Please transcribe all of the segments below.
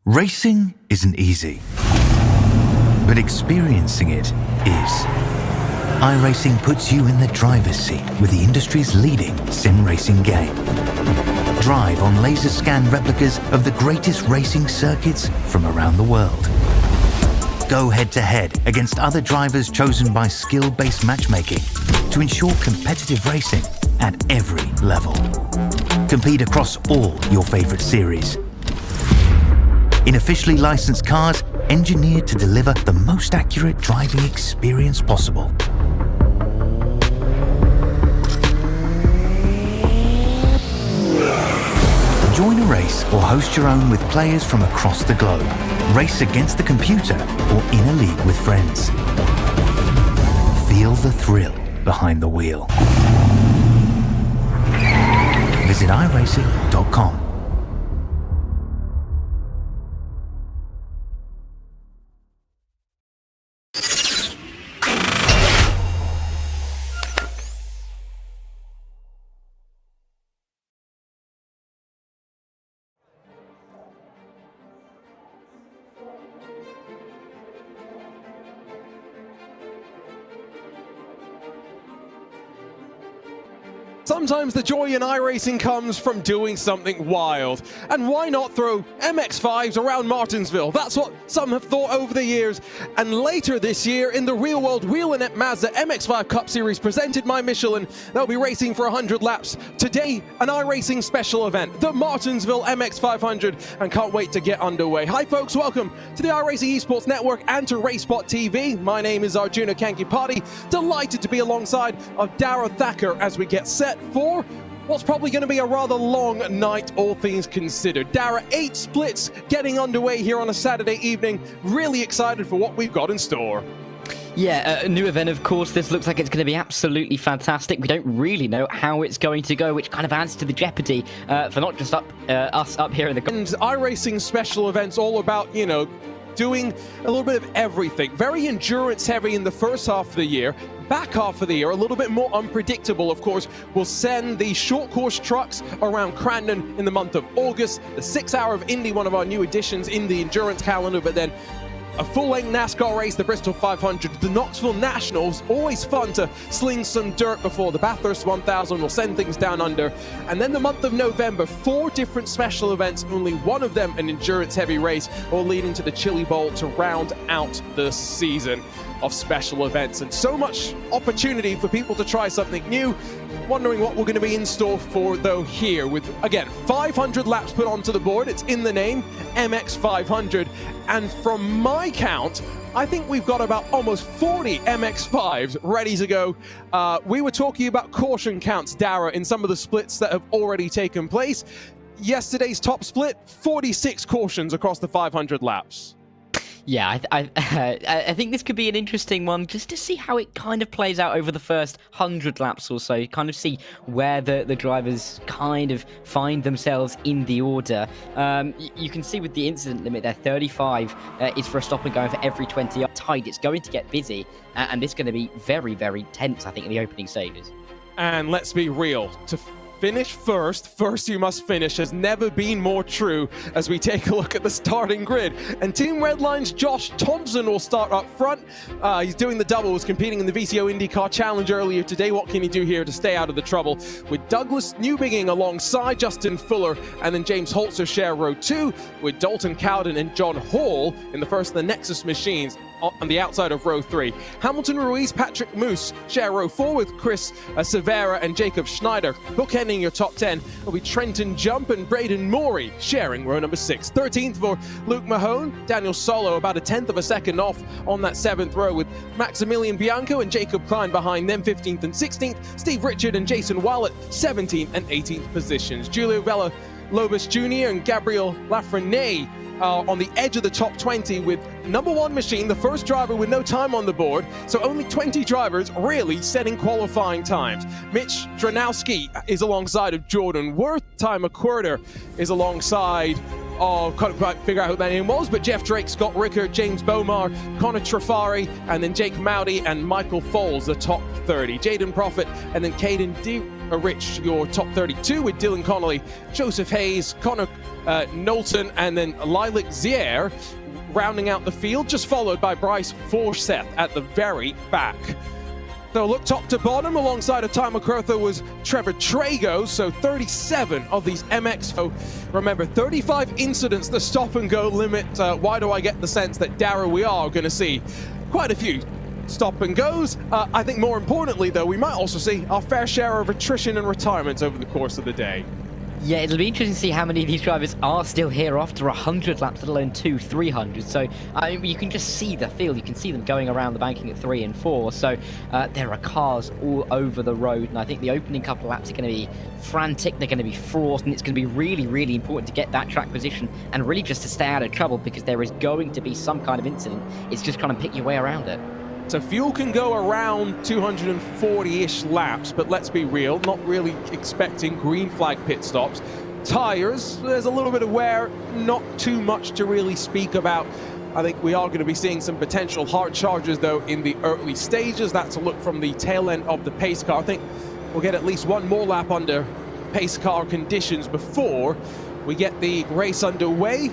Racing isn't easy, but experiencing it is. iRacing puts you in the driver's seat with the industry's leading sim racing game. Drive on laser scan replicas of the greatest racing circuits from around the world. Go head-to-head against other drivers chosen by skill-based matchmaking to ensure competitive racing at every level. Compete across all your favorite series in officially licensed cars engineered to deliver the most accurate driving experience possible. Join a race or host your own with players from across the globe. Race against the computer or in a league with friends. Feel the thrill behind the wheel. Visit iRacing.com. Sometimes the joy in iRacing comes from doing something wild. And why not throw MX-5s around Martinsville? That's what some have thought over the years. And later this year, in the real-world Wheel-in-It Mazda MX-5 Cup Series presented by Michelin, they'll be racing for 100 laps. Today, an iRacing special event, the Martinsville MX-500, and can't wait to get underway. Hi folks, welcome to the iRacing Esports Network and to RaceSpotTV. My name is Arjuna Kankipati. Delighted to be alongside of Dara Thacker as we get set for what's probably going to be a rather long night, all things considered. Dara, 8 splits getting underway here on a Saturday evening. Really excited for what we've got in store. Yeah, a new event, of course. This looks like it's going to be absolutely fantastic. We don't really know how it's going to go, which kind of adds to the jeopardy for not just us up here in the... And iRacing special events all about, you know, doing a little bit of everything. Very endurance heavy in the first half of the year. Back half of the year, a little bit more unpredictable, of course. We'll send the short course trucks around Crandon in the month of August. The 6 Hour of Indy, one of our new additions in the endurance calendar, but then a full-length NASCAR race, the Bristol 500, the Knoxville Nationals. Always fun to sling some dirt before the Bathurst 1000. We'll send things down under. And then the month of November, 4 different special events, only one of them an endurance-heavy race, all leading to the Chili Bowl to round out the season of special events. And so much opportunity for people to try something new. Wondering what we're going to be in store for, though, here with, again, 500 laps put onto the board. It's in the name, MX-500. And from my count, I think we've got about almost 40 MX-5s ready to go. We were talking about caution counts, Dara, in some of the splits that have already taken place. Yesterday's top split, 46 cautions across the 500 laps. Yeah, I think this could be an interesting one, just to see how it kind of plays out over the first 100 laps or so, kind of see where the drivers kind of find themselves in the order. You can see with the incident limit there, 35 is for a stop and go for every 20 tight. It's going to get busy, and it's going to be very, very tense, I think, in the opening stages. And let's be real, to finish first you must finish, has never been more true as we take a look at the starting grid. And Team Redline's Josh Thompson will start up front. He's doing the doubles, competing in the VCO IndyCar Challenge earlier today. What can he do here to stay out of the trouble? With Douglas Newbigging alongside Justin Fuller, and then James Holzer share row 2 with Dalton Cowden and John Hall in the first of the Nexus machines. on the outside of row 3. Hamilton Ruiz, Patrick Moose share row 4 with Chris Severa and Jacob Schneider. Bookending your top 10 will be Trenton Jump and Braden Morey sharing row number 6. 13th for Luke Mahone, Daniel Solo about a 10th of a second off on that 7th row with Maximilian Bianco and Jacob Klein behind them 15th and 16th. Steve Richard and Jason Wallett 17th and 18th positions. Julio Vela Lobos Jr. and Gabriel Lafreniere on the edge of the top 20 with number 1 machine, the first driver with no time on the board, so only 20 drivers really setting qualifying times. Mitch Dranowski is alongside of Jordan Worth. Ty McWhirter is alongside can't quite figure out who that name was, but Jeff Drake, Scott Rickard, James Bomar, Connor Trafari, and then Jake Mowdy and Michael Foles, the top 30. Jaden Profit and then Caden Rich, your top 32 with Dylan Connolly, Joseph Hayes, Connor Knowlton, and then Lilac Zier rounding out the field, just followed by Bryce Forseth at the very back. So look top to bottom, alongside of Ty McCurtha was Trevor Trago, so 37 of these MX. So remember, 35 incidents, the stop and go limit. Why do I get the sense that, Dara, we are going to see quite a few stop and goes? I think more importantly, though, we might also see our fair share of attrition and retirements over the course of the day. Yeah, it'll be interesting to see how many of these drivers are still here after 100 laps, let alone 300. So you can just see the field. You can see them going around the banking at 3 and 4. So there are cars all over the road. And I think the opening couple of laps are going to be frantic. They're going to be fraught. And it's going to be really, really important to get that track position and really just to stay out of trouble, because there is going to be some kind of incident. It's just trying to pick your way around it. So fuel can go around 240-ish laps, but let's be real, not really expecting green flag pit stops. Tires, there's a little bit of wear, not too much to really speak about. I think we are going to be seeing some potential hard charges, though, in the early stages. That's a look from the tail end of the pace car. I think we'll get at least one more lap under pace car conditions before we get the race underway.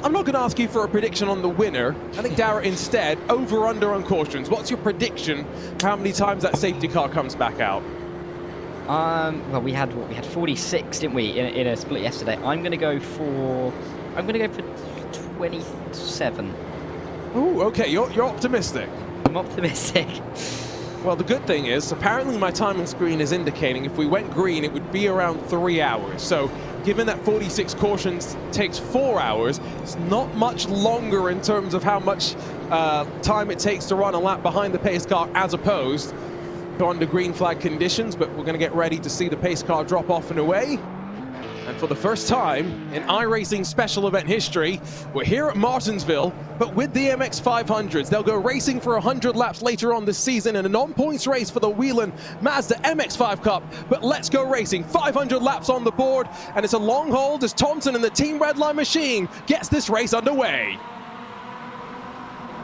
I'm not going to ask you for a prediction on the winner. I think, Dara, instead, over/under on cautions. What's your prediction for how many times that safety car comes back out? Well, we had 46, didn't we, in a split yesterday. I'm going to go for 27. Oh, okay. You're optimistic. I'm optimistic. Well, the good thing is, apparently my timing screen is indicating if we went green, it would be around 3 hours. So, given that 46 cautions takes 4 hours, it's not much longer in terms of how much time it takes to run a lap behind the pace car as opposed to under green flag conditions. But we're going to get ready to see the pace car drop off and away. And for the first time in iRacing special event history, we're here at Martinsville, but with the MX-500s. They'll go racing for 100 laps later on this season in a non-points race for the Global Mazda MX-5 Cup. But let's go racing. 500 laps on the board, and it's a long hold as Thompson and the Team Redline machine gets this race underway.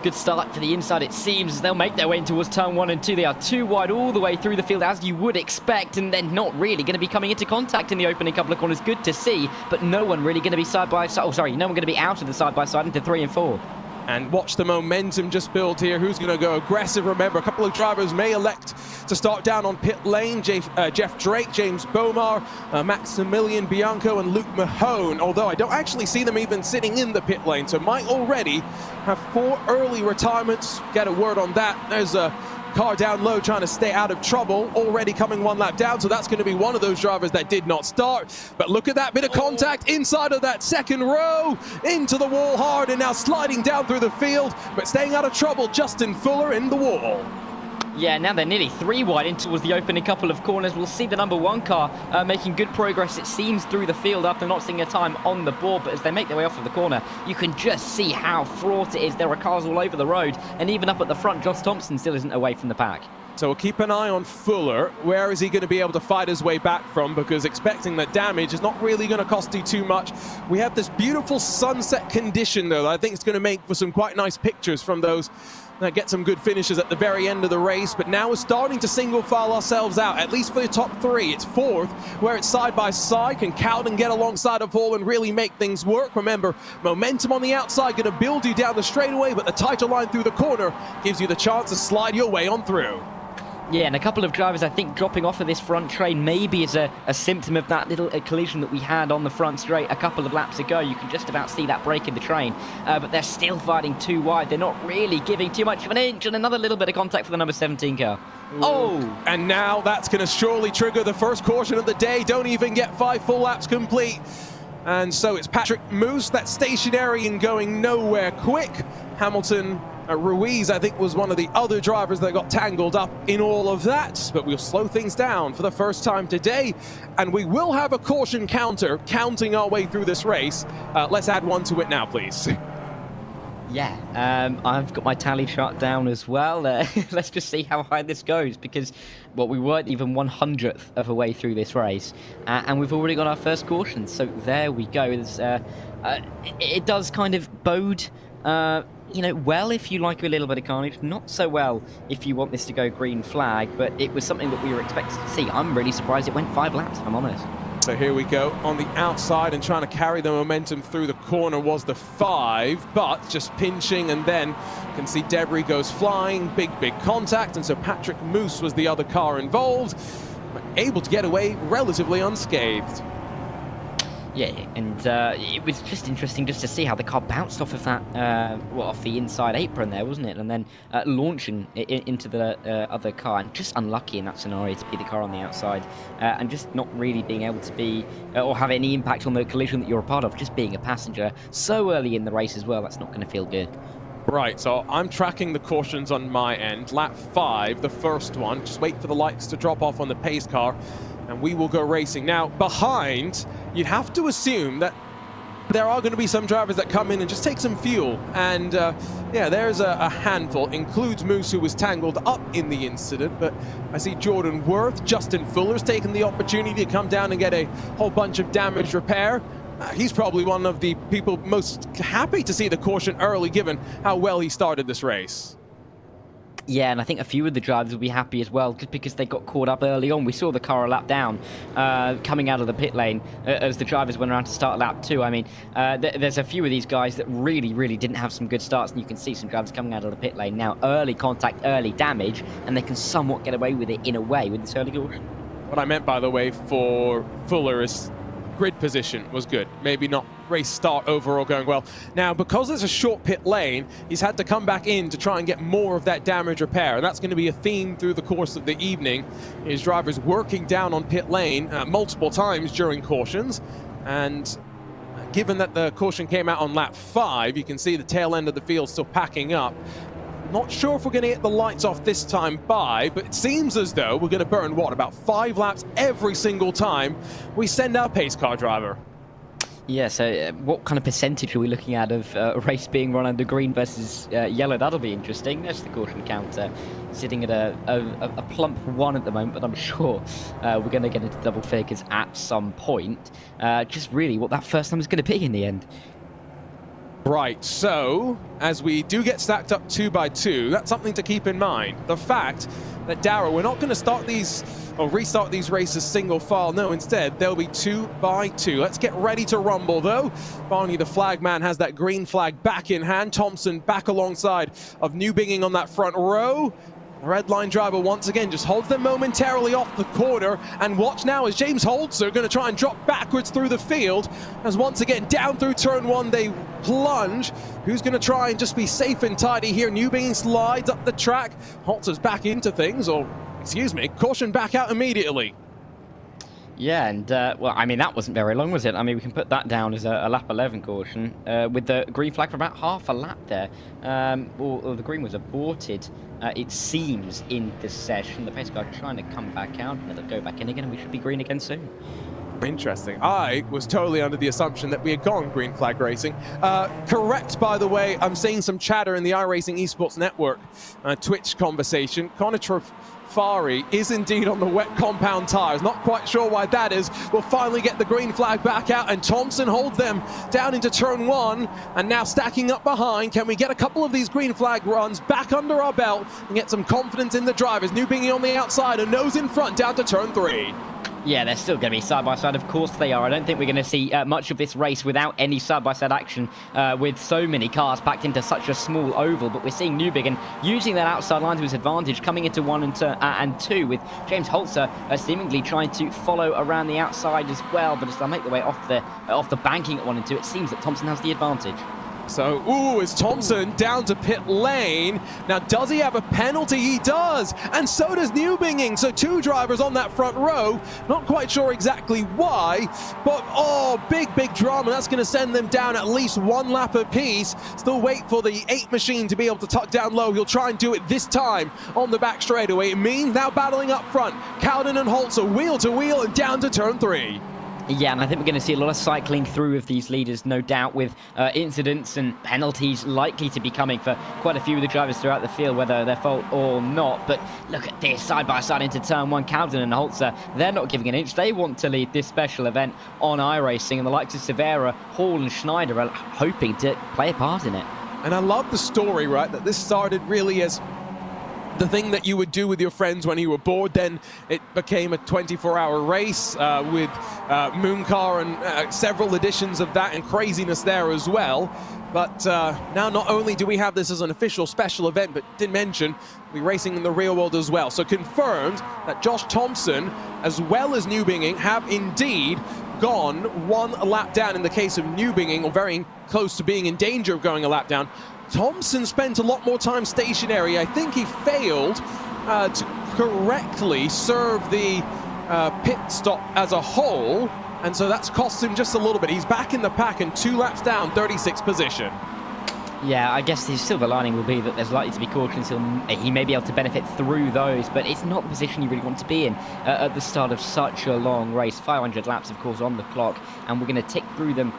Good start for the inside, it seems, as they'll make their way towards turn 1 and 2. They are too wide all the way through the field, as you would expect, and they're not really going to be coming into contact in the opening couple of corners. Good to see, but no one really going to be side-by-side. Oh, sorry, no one going to be out of the side-by-side into 3 and 4. And watch the momentum just build here. Who's going to go aggressive? Remember, a couple of drivers may elect to start down on pit lane. Jeff Drake, James Bomar, Maximilian Bianco, and Luke Mahone. Although I don't actually see them even sitting in the pit lane. So might already have 4 early retirements. Get a word on that. There's a car down low trying to stay out of trouble, already coming 1 lap down, so that's going to be one of those drivers that did not start. But look at that bit of contact inside of that second row, into the wall hard, and now sliding down through the field, but staying out of trouble, Justin Fuller in the wall. Yeah, now they're nearly 3 wide in towards the opening couple of corners. We'll see the number 1 car making good progress, it seems, through the field after not seeing a time on the board. But as they make their way off of the corner, you can just see how fraught it is. There are cars all over the road, and even up at the front, Josh Thompson still isn't away from the pack. So we'll keep an eye on Fuller. Where is he going to be able to fight his way back from? Because expecting that damage is not really going to cost you too much. We have this beautiful sunset condition, though, that I think is going to make for some quite nice pictures from those. Get some good finishes at the very end of the race, but now we're starting to single file ourselves out, at least for the top 3. It's 4th, where it's side by side. Can Cowden get alongside of Hall and really make things work? Remember, momentum on the outside going to build you down the straightaway, but the tighter line through the corner gives you the chance to slide your way on through. Yeah, and a couple of drivers, I think, dropping off of this front train maybe is a symptom of that little collision that we had on the front straight a couple of laps ago. You can just about see that break in the train, but they're still fighting too wide. They're not really giving too much of an inch, and another little bit of contact for the number 17 car. Ooh. Oh! And now that's going to surely trigger the first caution of the day. Don't even get 5 full laps complete. And so it's Patrick Moose, that's stationary and going nowhere quick. Hamilton Ruiz, I think, was one of the other drivers that got tangled up in all of that, but we'll slow things down for the first time today, and we will have a caution counter counting our way through this race. Let's add one to it now, please. Yeah, I've got my tally chart down as well. Let's just see how high this goes, because, well, we weren't even 100th of a way through this race, and we've already got our first caution, so there we go. It does kind of bode you know, well if you like a little bit of carnage, not so well if you want this to go green flag, but it was something that we were expected to see. I'm really surprised it went 5 laps, if I'm honest. So here we go on the outside, and trying to carry the momentum through the corner was the 5, but just pinching, and then you can see debris goes flying, big contact, and so Patrick Moose was the other car involved, but able to get away relatively unscathed. Yeah, and it was just interesting just to see how the car bounced off of that, off the inside apron there, wasn't it? And then launching into the other car, and just unlucky in that scenario to be the car on the outside, and just not really being able to be, or have any impact on the collision that you're a part of, just being a passenger so early in the race as well. That's not going to feel good. Right, so I'm tracking the cautions on my end. Lap 5, the first one. Just wait for the lights to drop off on the pace car, and we will go racing. Now, behind, you'd have to assume that there are going to be some drivers that come in and just take some fuel. And yeah, there's a handful. Includes Moose, who was tangled up in the incident. But I see Jordan Worth, Justin Fuller's taken the opportunity to come down and get a whole bunch of damage repair. He's probably one of the people most happy to see the caution early, given how well he started this race. Yeah, and I think a few of the drivers will be happy as well, just because they got caught up early on. We saw the car a lap down coming out of the pit lane as the drivers went around to start lap 2. I mean, there's a few of these guys that really didn't have some good starts, and you can see some drivers coming out of the pit lane now. Early contact, early damage, and they can somewhat get away with it in a way with this early caution. What I meant, by the way, for Fuller is grid position was good. Maybe not race start overall going well. Now, because it's a short pit lane, he's had to come back in to try and get more of that damage repair, and that's going to be a theme through the course of the evening. His drivers working down on pit lane multiple times during cautions, and given that the caution came out on lap 5, you can see the tail end of the field still packing up. Not sure if we're going to get the lights off this time by, but it seems as though we're going to burn, what, about 5 laps every single time we send our pace car driver. Yeah, so what kind of percentage are we looking at of a race being run under green versus yellow? That'll be interesting. There's the caution counter sitting at a plump 1 at the moment, but I'm sure we're going to get into double figures at some point. Just really what that first time is going to be in the end. Right, so as we do get stacked up 2 by 2, that's something to keep in mind. The fact that, Darrell, we're not going to start these or restart these races single file. No, instead, there'll be 2 by 2. Let's get ready to rumble, though. Barney, the flag man, has that green flag back in hand. Thompson back alongside of Newbinging on that front row. Red line driver once again just holds them momentarily off the corner, and watch now as James Holzer going to try and drop backwards through the field, as once again down through turn 1 they plunge. Who's going to try and just be safe and tidy here? Newbinging slides up the track. Holzer's back into things, or excuse me, caution back out immediately. Yeah, and, well, I mean, that wasn't very long, was it? I mean, we can put that down as a lap 11 caution, with the green flag for about half a lap there. Or the green was aborted, it seems, in this session. The pace car trying to come back out, and it'll go back in again, and we should be green again soon. Interesting. I was totally under the assumption that we had gone green flag racing. Correct, by the way. I'm seeing some chatter in the iRacing Esports Network Twitch conversation. Connor Fari is indeed on the wet compound tires. Not quite sure why that is. We'll finally get the green flag back out, and Thompson holds them down into turn 1, and now stacking up behind. Can we get a couple of these green flag runs back under our belt and get some confidence in the drivers? Newbinging on the outside, a nose in front down to turn 3. Yeah, they're still going to be side-by-side. Of course they are. I don't think we're going to see much of this race without any side-by-side action with so many cars packed into such a small oval. But we're seeing Newbigin using that outside line to his advantage, coming into 1 and 2 with James Holzer seemingly trying to follow around the outside as well. But as they make their way off the banking at 1 and 2, it seems that Thompson has the advantage. So, is Thompson down to pit lane. Now, does he have a penalty? He does, and so does Newbinging. So 2 drivers on that front row. Not quite sure exactly why, but big drama. That's going to send them down at least 1 lap apiece. Still wait for the 8 machine to be able to tuck down low. He'll try and do it this time on the back straightaway. It means now battling up front. Cowden and Holzer wheel to wheel and down to turn 3. Yeah, and I think we're going to see a lot of cycling through of these leaders, no doubt, with incidents and penalties likely to be coming for quite a few of the drivers throughout the field, whether their fault or not. But look at this, side-by-side into turn 1, Cowden and Holzer. They're not giving an inch. They want to lead this special event on iRacing, and the likes of Severa, Hall and Schneider are hoping to play a part in it. And I love the story, right, that this started really as the thing that you would do with your friends when you were bored. Then it became a 24-hour race with Mooncar and several editions of that and craziness there as well. But now not only do we have this as an official special event, but did mention we're racing in the real world as well. So confirmed that Josh Thompson as well as Newbinging have indeed gone 1 lap down in the case of Newbinging, or very close to being in danger of going a lap down. Thompson spent a lot more time stationary. I think he failed to correctly serve the pit stop as a whole, and so that's cost him just a little bit. He's back in the pack and 2 laps down, 36th position. Yeah, I guess the silver lining will be that there's likely to be cautions. He may be able to benefit through those, but it's not the position you really want to be in at the start of such a long race. 500 laps, of course, on the clock, and we're going to tick through them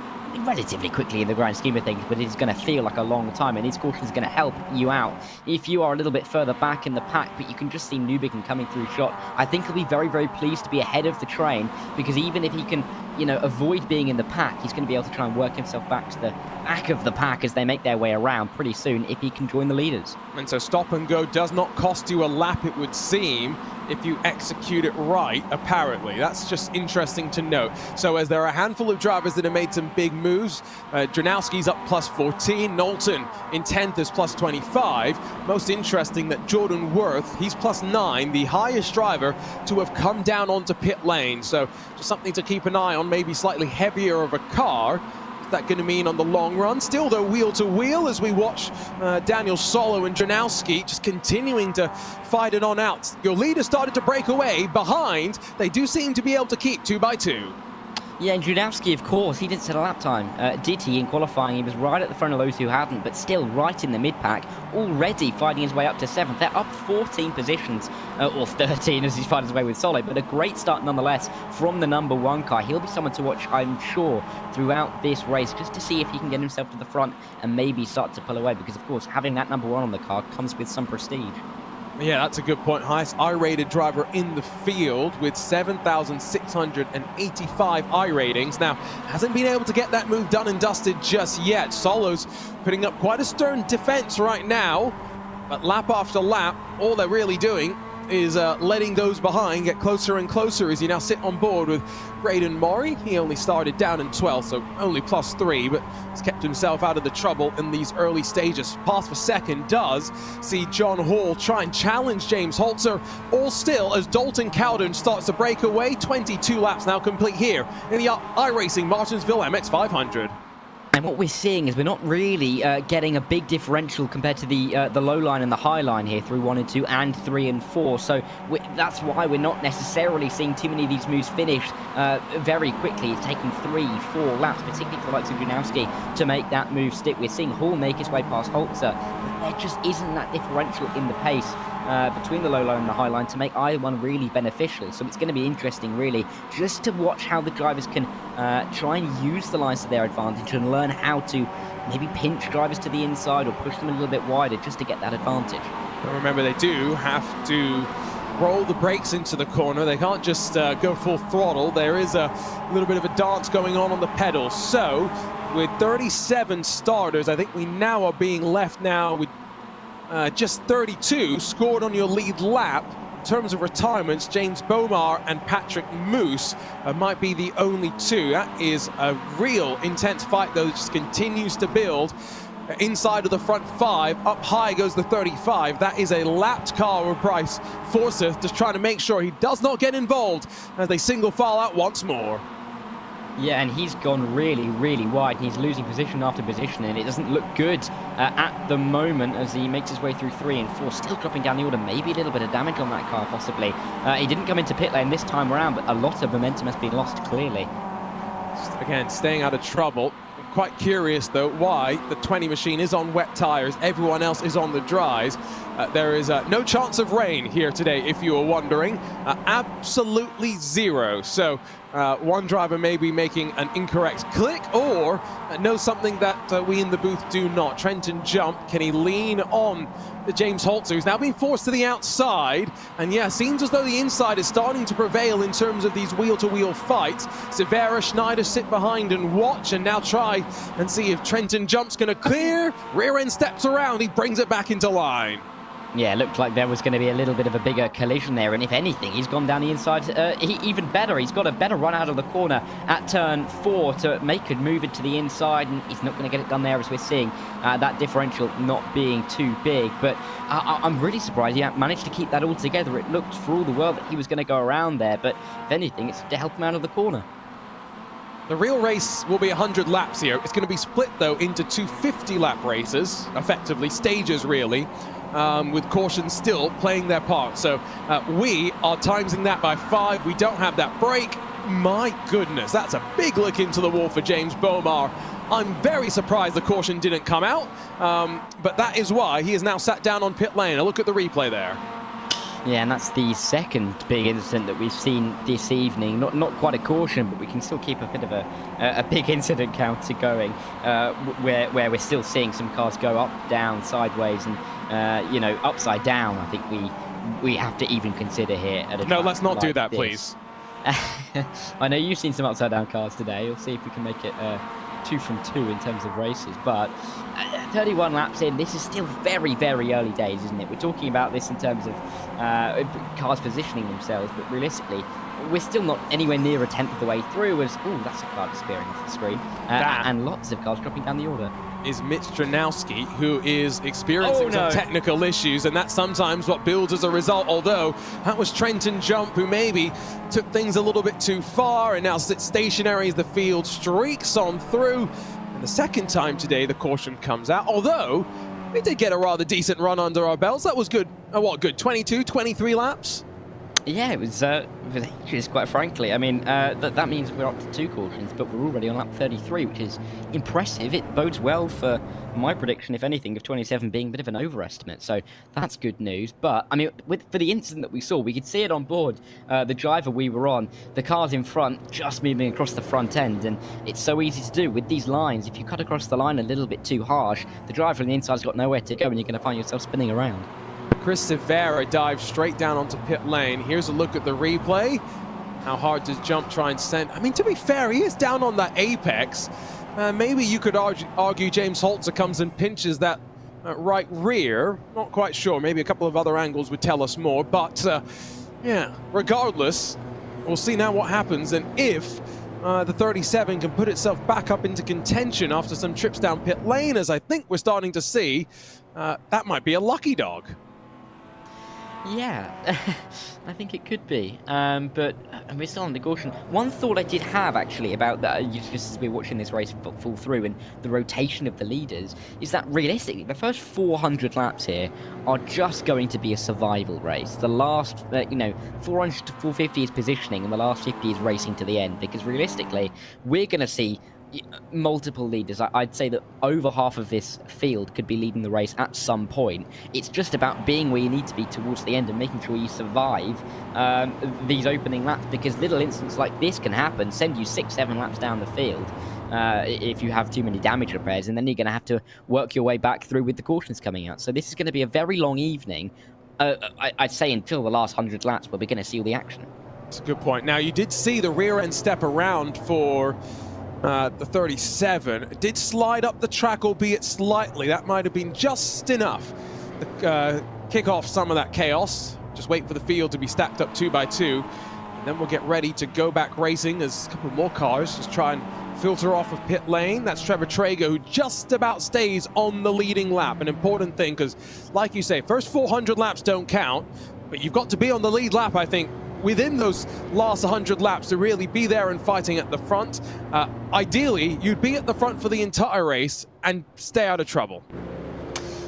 relatively quickly in the grand scheme of things, but it's going to feel like a long time, and these cautions are going to help you out if you are a little bit further back in the pack. But you can just see Newbigin coming through shot. I think he'll be very pleased to be ahead of the train, because even if he can, you know, avoid being in the pack, he's going to be able to try and work himself back to the back of the pack as they make their way around pretty soon if he can join the leaders. And so stop and go does not cost you a lap, it would seem, if you execute it right, apparently. That's just interesting to note. So as there are a handful of drivers that have made some big moves, Dranowski's up plus 14, Knowlton in 10th is plus 25. Most interesting that Jordan Worth, he's plus 9, the highest driver to have come down onto pit lane. So just something to keep an eye on, maybe slightly heavier of a car. That going to mean on the long run? Still, though, wheel to wheel as we watch Daniel Solo and Dranowski just continuing to fight it on out. Your leader started to break away behind. They do seem to be able to keep 2 by 2. Yeah, and Dranowski, of course, he didn't set a lap time, did he, in qualifying? He was right at the front of those who hadn't, but still right in the mid-pack, already fighting his way up to 7th. They're up 14 positions, or 13 as he's fighting his way with Solo, but a great start nonetheless from the number 1 car. He'll be someone to watch, I'm sure, throughout this race, just to see if he can get himself to the front and maybe start to pull away, because, of course, having that number 1 on the car comes with some prestige. Yeah, that's a good point. Highest I-rated driver in the field with 7,685 I ratings. Now, hasn't been able to get that move done and dusted just yet. Solo's putting up quite a stern defense right now, but lap after lap, all they're really doing is letting those behind get closer and closer as you now sit on board with Braden Maury. He only started down in 12th, so only plus 3, but he's kept himself out of the trouble in these early stages. Pass for second does see John Hall try and challenge James Holzer, all still as Dalton Cowden starts to break away. 22 laps now complete here in the iRacing Martinsville MX-500. And what we're seeing is we're not really getting a big differential compared to the low line and the high line here through 1 and 2 and 3 and 4. So that's why we're not necessarily seeing too many of these moves finished very quickly. It's taking 3, 4 laps, particularly for the likes of Dranowski, to make that move stick. We're seeing Hall make his way past Holzer, but there just isn't that differential in the pace between the low line and the high line to make either one really beneficial. So it's going to be interesting, really, just to watch how the drivers can try and use the lines to their advantage and learn how to maybe pinch drivers to the inside or push them a little bit wider just to get that advantage. But remember, they do have to roll the brakes into the corner. They can't just go full throttle. There is a little bit of a dance going on the pedals. So with 37 starters, I think we now are being left now with just 32 scored on your lead lap. in terms of retirements, James Bomar and Patrick Moose might be the only two. That is a real intense fight, though, that just continues to build. Inside of the front five, up high goes the 35. That is a lapped car with Bryce Forsyth, just trying to make sure he does not get involved as they single file out once more. Yeah, and he's gone really, really wide. He's losing position after position, and it doesn't look good at the moment as he makes his way through 3 and 4, still dropping down the order. Maybe a little bit of damage on that car, possibly. He didn't come into pit lane this time around, but a lot of momentum has been lost, clearly. Again, staying out of trouble. Quite curious, though, why the 20 machine is on wet tires, everyone else is on the dries. There is no chance of rain here today, if you were wondering. Absolutely zero. So one driver may be making an incorrect click or knows something that we in the booth do not. Trenton Jump, can he lean on the James Holzer, who's now been forced to the outside? And yeah, seems as though the inside is starting to prevail in terms of these wheel-to-wheel fights. Severa, Schneider sit behind and watch, and now try and see if Trenton Jump's going to clear. Rear end steps around, he brings it back into line. Yeah, it looked like there was going to be a little bit of a bigger collision there, and if anything, he's gone down the inside even better. He's got a better run out of the corner at turn 4 to make it move it to the inside, and he's not going to get it done there, as we're seeing that differential not being too big. But I'm really surprised he managed to keep that all together. It looked for all the world that he was going to go around there, but if anything, it's to help him out of the corner. The real race will be 100 laps here. It's going to be split, though, into 2 50-lap races, effectively, stages, really, with caution still playing their part. So we are timesing that by 5. We don't have that break. My goodness, that's a big look into the wall for James Bomar. I'm very surprised the caution didn't come out, but that is why he is now sat down on pit lane. A look at the replay there. Yeah, and that's the second big incident that we've seen this evening. Not quite a caution, but we can still keep a bit of a big incident counter going, where we're still seeing some cars go up, down, sideways, and you know, upside down. I think we have to even consider here. No, let's not do that, this. Please. I know you've seen some upside down cars today. We'll see if we can make it 2 from 2 in terms of races, but 31 laps in, this is still very, very early days, isn't it? We're talking about this in terms of cars positioning themselves, but realistically, we're still not anywhere near a tenth of the way through as, ooh, that's a car disappearing off the screen, and lots of cars dropping down the order. Is Mitch Dranowski, who is experiencing some technical issues, and that's sometimes what builds as a result, although that was Trenton Jump, who maybe took things a little bit too far and now sits stationary as the field streaks on through. And the second time today, the caution comes out, although we did get a rather decent run under our belts. That was good, what, good 22, 23 laps? Yeah, it was ages, quite frankly. I mean, that means we're up to 2 cautions, but we're already on lap 33, which is impressive. It bodes well for my prediction, if anything, of 27 being a bit of an overestimate. So that's good news. But, I mean, for the incident that we saw, we could see it on board. The driver we were on, the cars in front just moving across the front end. And it's so easy to do with these lines. If you cut across the line a little bit too harsh, the driver on the inside's got nowhere to go, and you're going to find yourself spinning around. Chris Severa dives straight down onto pit lane. Here's a look at the replay. How hard does Jump try and send? I mean, to be fair, he is down on that apex. Maybe you could argue James Holzer comes and pinches that right rear. Not quite sure. Maybe a couple of other angles would tell us more. But, yeah, regardless, we'll see now what happens. And if the 37 can put itself back up into contention after some trips down pit lane, as I think we're starting to see, that might be a lucky dog. Yeah, I think it could be, but we're still on the caution. One thought I did have, actually, about that, just as we're watching this race fall through and the rotation of the leaders, is that realistically, the first 400 laps here are just going to be a survival race. The last, 400 to 450 is positioning, and the last 50 is racing to the end, because realistically, we're going to see multiple leaders. I'd say that over half of this field could be leading the race at some point. It's just about being where you need to be towards the end and making sure you survive these opening laps, because little incidents like this can happen, send you 6-7 laps down the field if you have too many damage repairs, and then you're going to have to work your way back through with the cautions coming out. So this is going to be a very long evening, I'd say, until the last 100 laps where we're going to see all the action. That's a good point. Now, you did see the rear end step around for the 37. It did slide up the track, albeit slightly. That might have been just enough to kick off some of that chaos. just wait for the field to be stacked up 2 by 2. And then we'll get ready to go back racing as a couple more cars just try and filter off of pit lane. That's Trevor Traeger, who just about stays on the leading lap. An important thing, because like you say, first 400 laps don't count, but you've got to be on the lead lap, I think, within those last 100 laps to really be there and fighting at the front. Ideally, you'd be at the front for the entire race and stay out of trouble.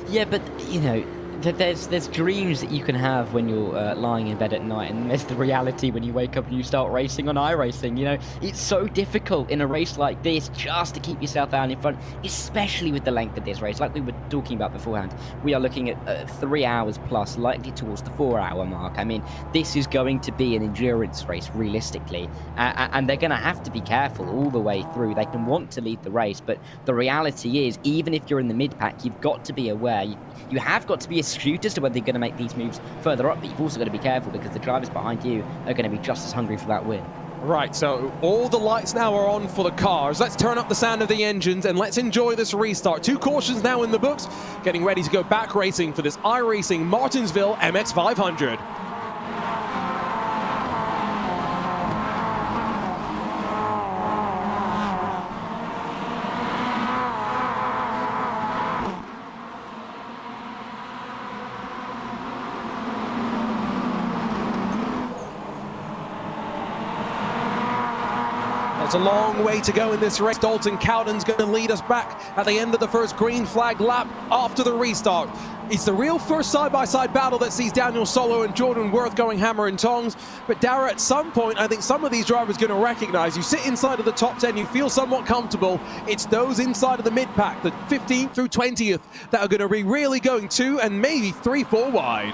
Yeah, but, you know, there's dreams that you can have when you're lying in bed at night, and there's the reality when you wake up and you start racing on iRacing. You know, it's so difficult in a race like this just to keep yourself out in front, especially with the length of this race. Like we were talking about beforehand, we are looking at 3 hours plus, likely towards the 4-hour mark. I mean, this is going to be an endurance race realistically, and they're going to have to be careful all the way through. They can want to lead the race, but the reality is, even if you're in the mid-pack, you've got to be aware. You have got to be astute as to whether you're going to make these moves further up, but you've also got to be careful because the drivers behind you are going to be just as hungry for that win. Right, so all the lights now are on for the cars. Let's turn up the sound of the engines and let's enjoy this restart. 2 cautions now in the books, getting ready to go back racing for this iRacing Martinsville MX-500. It's a long way to go in this race. Dalton Cowden's going to lead us back at the end of the first green flag lap after the restart. It's the real first side-by-side battle that sees Daniel Solo and Jordan Worth going hammer and tongs. But Dara, at some point, I think some of these drivers are going to recognize you sit inside of the top 10, you feel somewhat comfortable. It's those inside of the mid-pack, the 15th through 20th, that are going to be really going 2 and maybe 3-4 wide.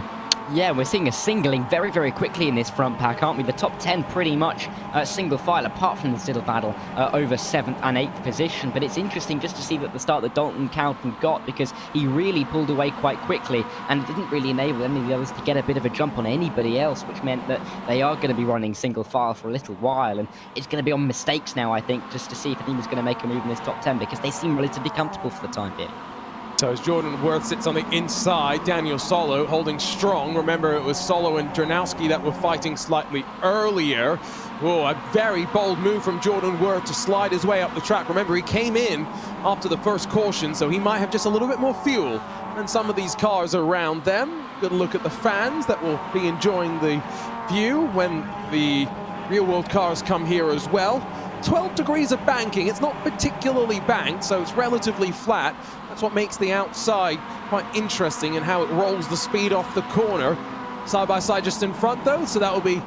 Yeah, we're seeing a singling very, very quickly in this front pack, aren't we? The top 10 pretty much single file, apart from this little battle over 7th and 8th position. But it's interesting just to see that the start that Dalton Cowden got, because he really pulled away quite quickly and it didn't really enable any of the others to get a bit of a jump on anybody else, which meant that they are going to be running single file for a little while. And it's going to be on mistakes now, I think, just to see if anyone's going to make a move in this top 10, because they seem relatively comfortable for the time being. So as Jordan Worth sits on the inside, Daniel Solo holding strong. Remember, it was Solo and Dranowski that were fighting slightly earlier. Oh, a very bold move from Jordan Worth to slide his way up the track. Remember, he came in after the first caution, so he might have just a little bit more fuel than some of these cars around them. Good look at the fans that will be enjoying the view when the real-world cars come here as well. 12 degrees of banking. It's not particularly banked, so it's relatively flat. That's what makes the outside quite interesting and how it rolls the speed off the corner. Side by side just in front though, so that will be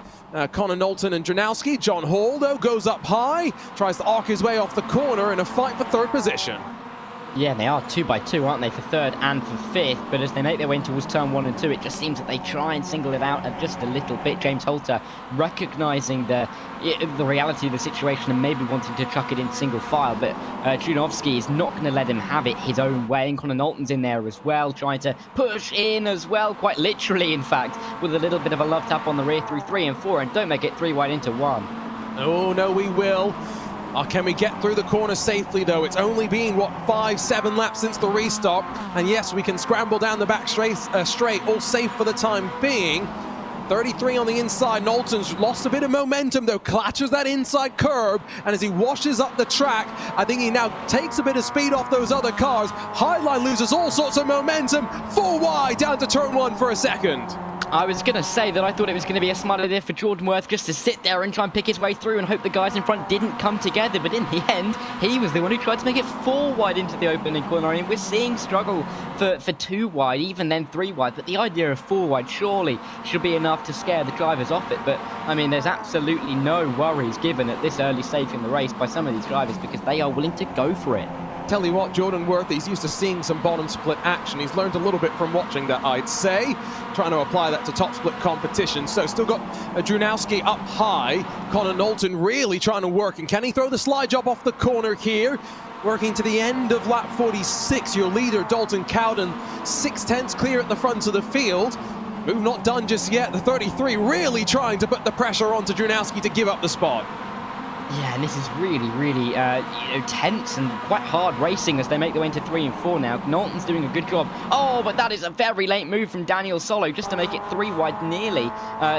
Connor Knowlton and Dranowski. John Hall though goes up high, tries to arc his way off the corner in a fight for 3rd position. Yeah, they are 2 by 2, aren't they, for 3rd and for 5th, but as they make their way in towards turn 1 and 2, it just seems that they try and single it out just a little bit. James Holter recognizing the reality of the situation and maybe wanting to chuck it in single file, but Junovsky is not going to let him have it his own way, and Connor Knowlton's in there as well, trying to push in as well, quite literally, in fact, with a little bit of a love tap on the rear through 3 and 4, and don't make it 3 wide into 1. Oh, no, we will. Can we get through the corner safely, though? It's only been, what, 5-7 laps since the restart. And yes, we can scramble down the back straight, all safe for the time being. 33 on the inside. Knowlton's lost a bit of momentum, though. Clutches that inside curb. And as he washes up the track, I think he now takes a bit of speed off those other cars. Highline loses all sorts of momentum. 4 wide down to turn 1 for a second. I was going to say that I thought it was going to be a smart idea for Jordan Worth just to sit there and try and pick his way through and hope the guys in front didn't come together. But in the end, he was the one who tried to make it 4 wide into the opening corner. I mean, we're seeing struggle for 2 wide, even then 3 wide. But the idea of 4 wide surely should be enough to scare the drivers off it. But, I mean, there's absolutely no worries given at this early stage in the race by some of these drivers because they are willing to go for it. Tell you what, Jordan Worth, he's used to seeing some bottom split action. He's learned a little bit from watching that, I'd say. Trying to apply that to top split competition. So still got Dranowski up high. Connor Knowlton really trying to work. And can he throw the slide job off the corner here? Working to the end of lap 46. Your leader, Dalton Cowden, 6/10 clear at the front of the field. Move not done just yet. The 33 really trying to put the pressure onto Dranowski to give up the spot. Yeah, and this is really, really tense and quite hard racing as they make their way into 3 and 4 now. Knowlton's doing a good job. Oh, but that is a very late move from Daniel Solo just to make it 3 wide nearly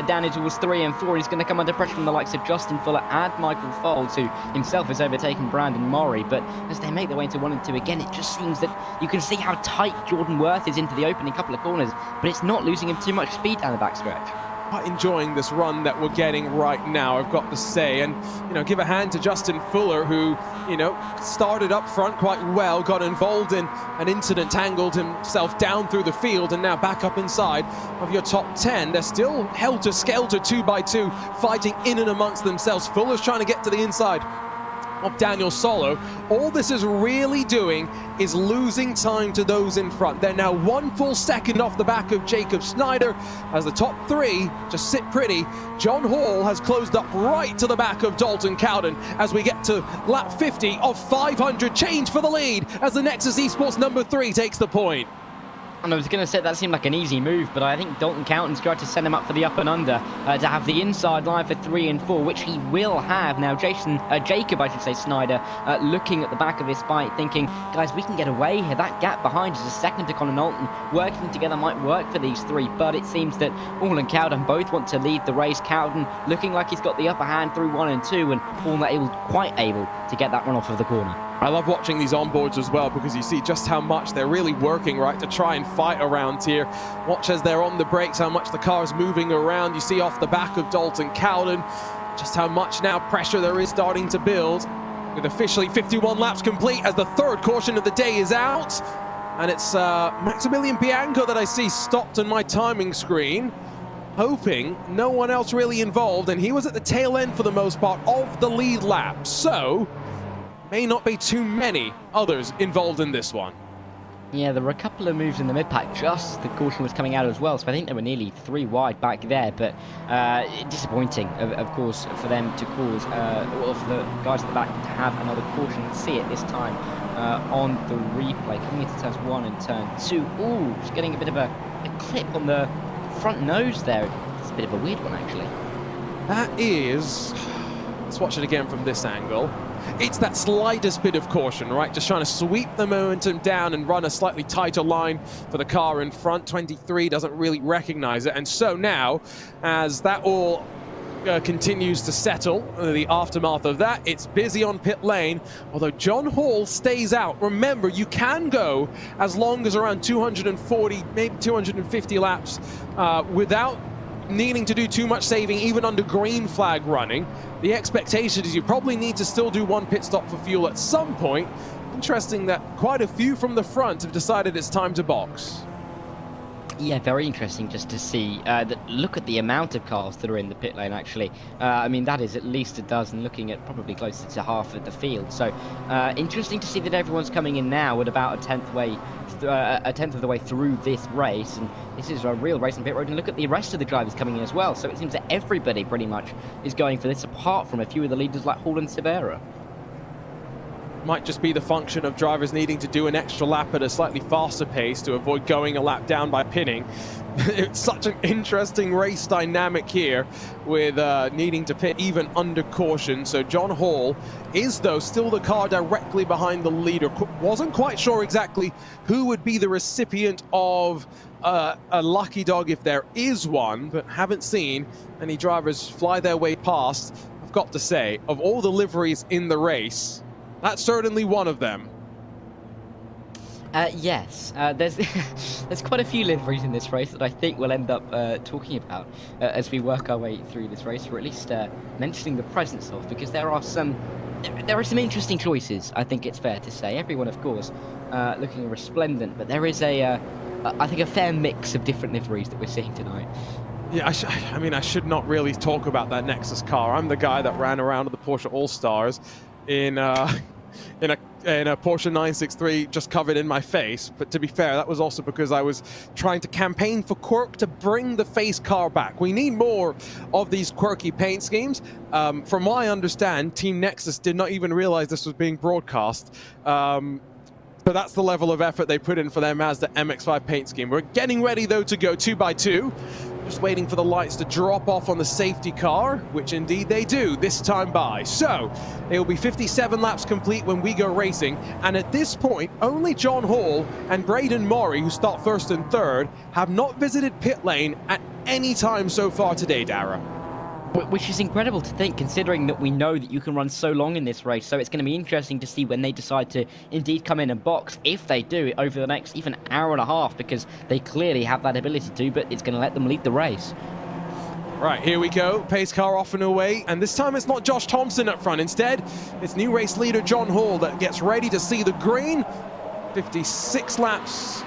down into 3 and 4. He's going to come under pressure from the likes of Justin Fuller and Michael Folds, who himself has overtaken Brandon Murray. But as they make their way into 1 and 2 again, it just seems that you can see how tight Jordan Worth is into the opening couple of corners, but it's not losing him too much speed down the backstretch. Quite enjoying this run that we're getting right now, I've got to say, and give a hand to Justin Fuller, who started up front quite well, got involved in an incident, tangled himself down through the field, and now back up inside of your top 10. They're still helter-skelter 2x2, fighting in and amongst themselves. Fuller's trying to get to the inside of Daniel Solo. All this is really doing is losing time to those in front. They're now 1 full second off the back of Jacob Snyder as the top 3 just sit pretty. John Hall has closed up right to the back of Dalton Cowden as we get to lap 50 of 500. Change for the lead as the Nexus Esports number 3 takes the point. And I was going to say that seemed like an easy move, but I think Dalton Cowden's tried to send him up for the up and under to have the inside line for 3 and 4, which he will have. Now, Jacob, I should say, Snyder, looking at the back of his fight, thinking, guys, we can get away here. That gap behind is a second to Connor Knowlton. Working together might work for these 3, but it seems that Hall and Cowden both want to lead the race. Cowden looking like he's got the upper hand through 1 and 2, and Hall quite able to get that run off of the corner. I love watching these onboards as well because you see just how much they're really working, right, to try and fight around here. Watch as they're on the brakes, how much the car's moving around. You see off the back of Dalton Cowden just how much now pressure there is starting to build. With officially 51 laps complete as the 3rd caution of the day is out. And it's Maximilian Bianco that I see stopped on my timing screen, hoping no one else really involved, and he was at the tail end for the most part of the lead lap. So may not be too many others involved in this one. Yeah, there were a couple of moves in the mid-pack just as the caution was coming out as well, so I think they were nearly 3 wide back there, but disappointing, of course, for them to cause, or for the guys at the back to have another caution. See it this time on the replay, coming into turns 1 and turn 2. Ooh, just getting a bit of a clip on the front nose there. It's a bit of a weird one, actually. That is... Let's watch it again from this angle. It's that slightest bit of caution, right? Just trying to sweep the momentum down and run a slightly tighter line for the car in front. 23 doesn't really recognize it. And so now, as that all continues to settle, the aftermath of that, it's busy on pit lane, although John Hall stays out. Remember, you can go as long as around 240, maybe 250 laps without needing to do too much saving, even under green flag running. The expectation is you probably need to still do 1 pit stop for fuel at some point. Interesting that quite a few from the front have decided it's time to box. Yeah, very interesting just to see that. Look at the amount of cars that are in the pit lane, actually. I mean, that is at least a dozen, looking at probably closer to half of the field. So interesting to see that everyone's coming in now at about a tenth of the way through this race, and this is a real race on pit road. And look at the rest of the drivers coming in as well. So it seems that everybody pretty much is going for this, apart from a few of the leaders like Hall and Severa. Might just be the function of drivers needing to do an extra lap at a slightly faster pace to avoid going a lap down by pitting. It's such an interesting race dynamic here with needing to pit even under caution. So John Hall is, though, still the car directly behind the leader. Wasn't quite sure exactly who would be the recipient of a lucky dog if there is one, but haven't seen any drivers fly their way past. I've got to say, of all the liveries in the race, that's certainly one of them. Yes, there's quite a few liveries in this race that I think we'll end up talking about as we work our way through this race, or at least mentioning the presence of, because there are some interesting choices, I think it's fair to say. Everyone, of course, looking resplendent, but there is I think a fair mix of different liveries that we're seeing tonight. Yeah, I mean, I should not really talk about that Nexus car. I'm the guy that ran around at the Porsche All-Stars in a Porsche 963 just covered in my face. But to be fair, that was also because I was trying to campaign for Quirk to bring the face car back. We need more of these quirky paint schemes. From what I understand, Team Nexus did not even realize this was being broadcast. But that's the level of effort they put in for their Mazda MX-5 paint scheme. We're getting ready, though, to go 2x2. Just waiting for the lights to drop off on the safety car, which indeed they do this time by. So it will be 57 laps complete when we go racing. And at this point, only John Hall and Braden Maury, who start first and third, have not visited pit lane at any time so far today, Dara. Which is incredible to think, considering that we know that you can run so long in this race. So it's going to be interesting to see when they decide to indeed come in and box, if they do, over the next even hour and a half, because they clearly have that ability to, but it's going to let them lead the race. Right, here we go. Pace car off and away. And this time it's not Josh Thompson up front. Instead, it's new race leader John Hall that gets ready to see the green. 56 laps.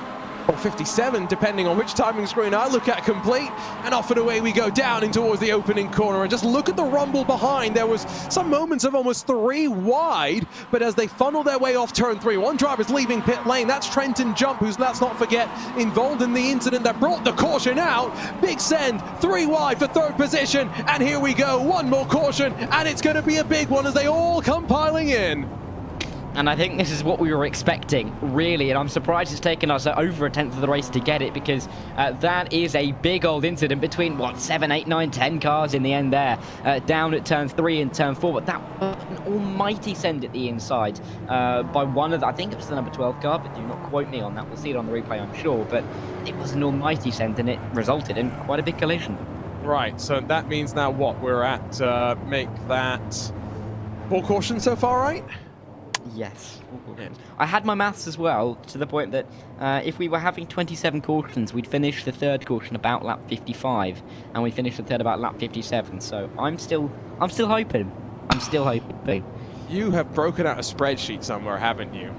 Or 57, depending on which timing screen I look at, complete, and off and away we go down in towards the opening corner. And just look at the rumble behind. There was some moments of almost 3 wide, but as they funnel their way off turn 3, one driver's leaving pit lane. That's Trenton Jump, who's, let's not forget, involved in the incident that brought the caution out. Big send, 3 wide for third position, and here we go, one more caution, and it's going to be a big one as they all come piling in. And I think this is what we were expecting, really, and I'm surprised it's taken us over a tenth of the race to get it, because that is a big old incident between, what, 7, 8, 9, 10 cars in the end there, down at turn 3 and turn 4, but that was an almighty send at the inside by one of the, I think it was the number 12 car, but do not quote me on that, we'll see it on the replay, I'm sure, but it was an almighty send, and it resulted in quite a big collision. Right, so that means now what? We're at, make that 4 cautions so far, right? Yes. I had my maths as well, to the point that if we were having 27 cautions, we'd finish the third caution about lap 55, and we finish the third about lap 57. So I'm still hoping. I'm still hoping. You have broken out a spreadsheet somewhere, haven't you?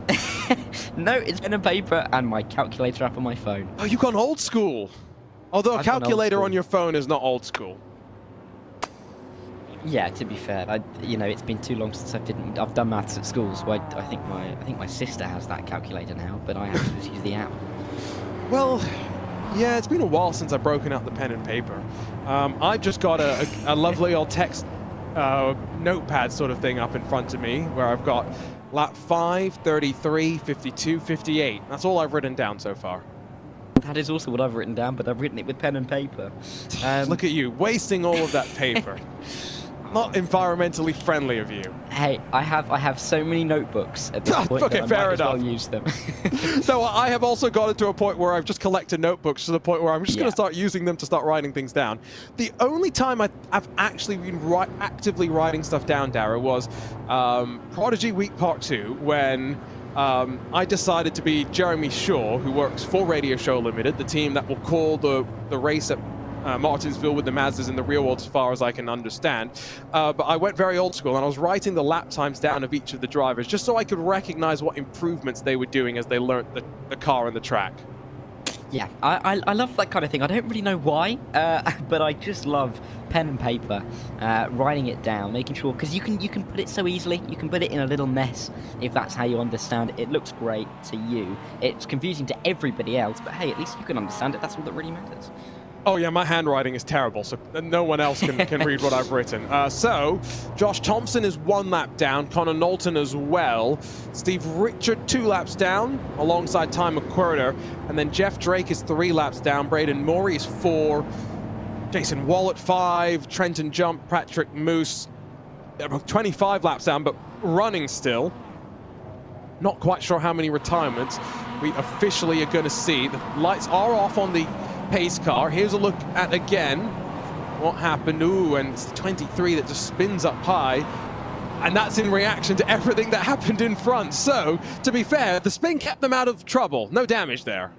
No, it's pen and paper and my calculator app on my phone. Oh, you've gone old school. Although a calculator on your phone is not old school. Yeah, to be fair, you know, it's been too long since I've done maths at school, so I think my sister has that calculator now, but I have to just use the app. Well, yeah, it's been a while since I've broken out the pen and paper. I've just got a lovely old text notepad sort of thing up in front of me, where I've got lap 5, 33, 52, 58. That's all I've written down so far. That is also what I've written down, but I've written it with pen and paper. Look at you, wasting all of that paper. Not environmentally friendly of you. Hey, I have so many notebooks at this point okay, that I fair might as enough. well use them. So I have also gotten to a point where I've just collected notebooks to the point where I'm just going to start using them to start writing things down. The only time I've actually been actively writing stuff down, Dara, was Prodigy Week Part 2, when I decided to be Jeremy Shaw, who works for Radio Show Limited, the team that will call the race at Martinsville with the Mazdas in the real world, as far as I can understand. But I went very old school, and I was writing the lap times down of each of the drivers, just so I could recognize what improvements they were doing as they learnt the car and the track. Yeah, I love that kind of thing. I don't really know why, but I just love pen and paper, writing it down, making sure, because you can put it so easily. You can put it in a little mess if that's how you understand it. It looks great to you. It's confusing to everybody else, but hey, at least you can understand it. That's all that really matters. Oh yeah, my handwriting is terrible, so no one else can read what I've written. So, Josh Thompson is 1 lap down, Connor Knowlton as well, Steve Richard 2 laps down, alongside Ty McQuarter, and then Jeff Drake is 3 laps down, Braden Maury is 4, Jason Wallet 5, Trenton Jump, Patrick Moose, 25 laps down, but running still. Not quite sure how many retirements we officially are going to see. The lights are off on the pace car. Here's a look at again what happened. Ooh, and it's the 23 that just spins up high, and that's in reaction to everything that happened in front. So, to be fair, the spin kept them out of trouble. No damage there.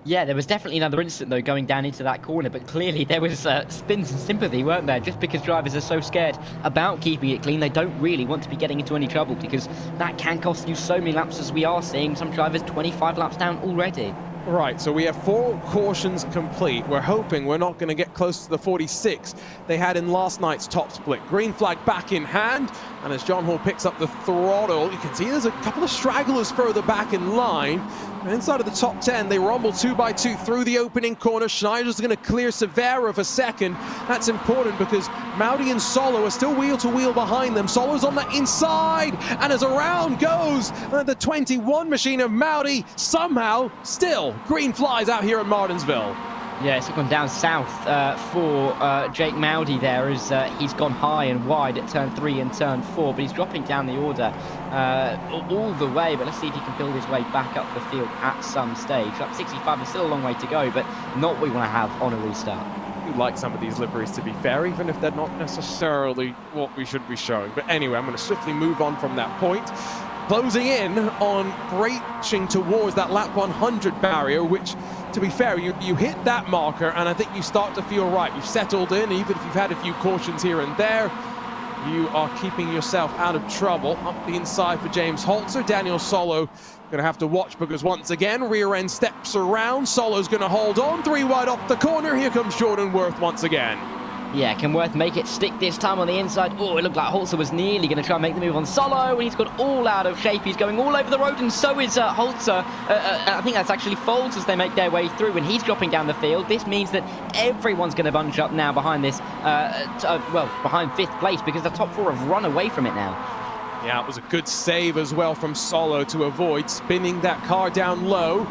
Yeah, there was definitely another incident, though, going down into that corner, but clearly there was spins and sympathy, weren't there? Just because drivers are so scared about keeping it clean, they don't really want to be getting into any trouble, because that can cost you so many laps, as we are seeing some drivers 25 laps down already. Right, so we have 4 cautions complete. We're hoping we're not going to get close to the 46 they had in last night's top split. Green flag back in hand, and as John Hall picks up the throttle, you can see there's a couple of stragglers further back in line. And inside of the top 10, they rumble 2 by 2 through the opening corner. Schneider's going to clear Severa for second. That's important because Maudi and Solo are still wheel to wheel behind them. Solo's on the inside, and as around goes the 21 machine of Maudi, somehow still green flies out here at Martinsville. Yeah, it's gone down south for Jake Mowdy there as he's gone high and wide at turn 3 and turn 4, but he's dropping down the order all the way. But let's see if he can build his way back up the field at some stage. Up 65, there's still a long way to go, but not what we want to have on a restart. We like some of these liveries, to be fair, even if they're not necessarily what we should be showing. But anyway, I'm going to swiftly move on from that point. Closing in on breaching towards that lap 100 barrier, which, to be fair, you hit that marker and I think you start to feel right. You've settled in, even if you've had a few cautions here and there. You are keeping yourself out of trouble. Up the inside for James Holzer. Daniel Solo going to have to watch because once again, rear end steps around. Solo's going to hold on. 3 wide off the corner. Here comes Jordan Worth once again. Yeah, can Worth make it stick this time on the inside? Oh, it looked like Holzer was nearly going to try and make the move on Solo, and he's got all out of shape. He's going all over the road, and so is Holzer. I think that's actually Folds as they make their way through, and he's dropping down the field. This means that everyone's going to bunch up now behind this, behind 5th place, because the top 4 have run away from it now. Yeah, it was a good save as well from Solo to avoid spinning that car down low.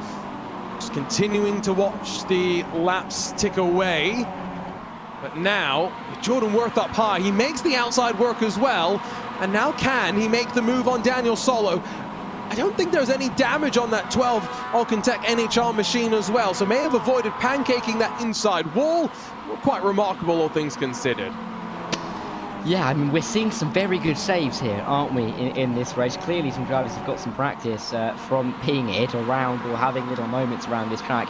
Just continuing to watch the laps tick away. But now, with Jordan Worth up high, he makes the outside work as well. And now can he make the move on Daniel Solo? I don't think there's any damage on that 12 Alcantech NHR machine as well. So may have avoided pancaking that inside wall. Quite remarkable, all things considered. Yeah, I mean, we're seeing some very good saves here, aren't we, in this race? Clearly, some drivers have got some practice from being it around or having little moments around this track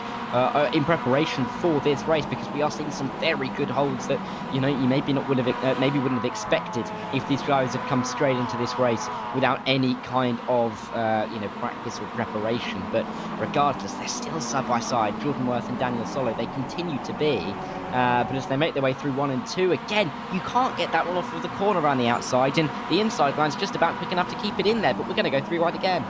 in preparation for this race, because we are seeing some very good holds that, you know, you maybe wouldn't have expected if these drivers had come straight into this race without any kind of, practice or preparation. But regardless, they're still side by side. Jordan Worth and Daniel Solo, they continue to be. But as they make their way through 1 and 2, again, you can't get that one off of the corner around the outside, and the inside line's just about quick enough to keep it in there, but we're going to go 3 wide again.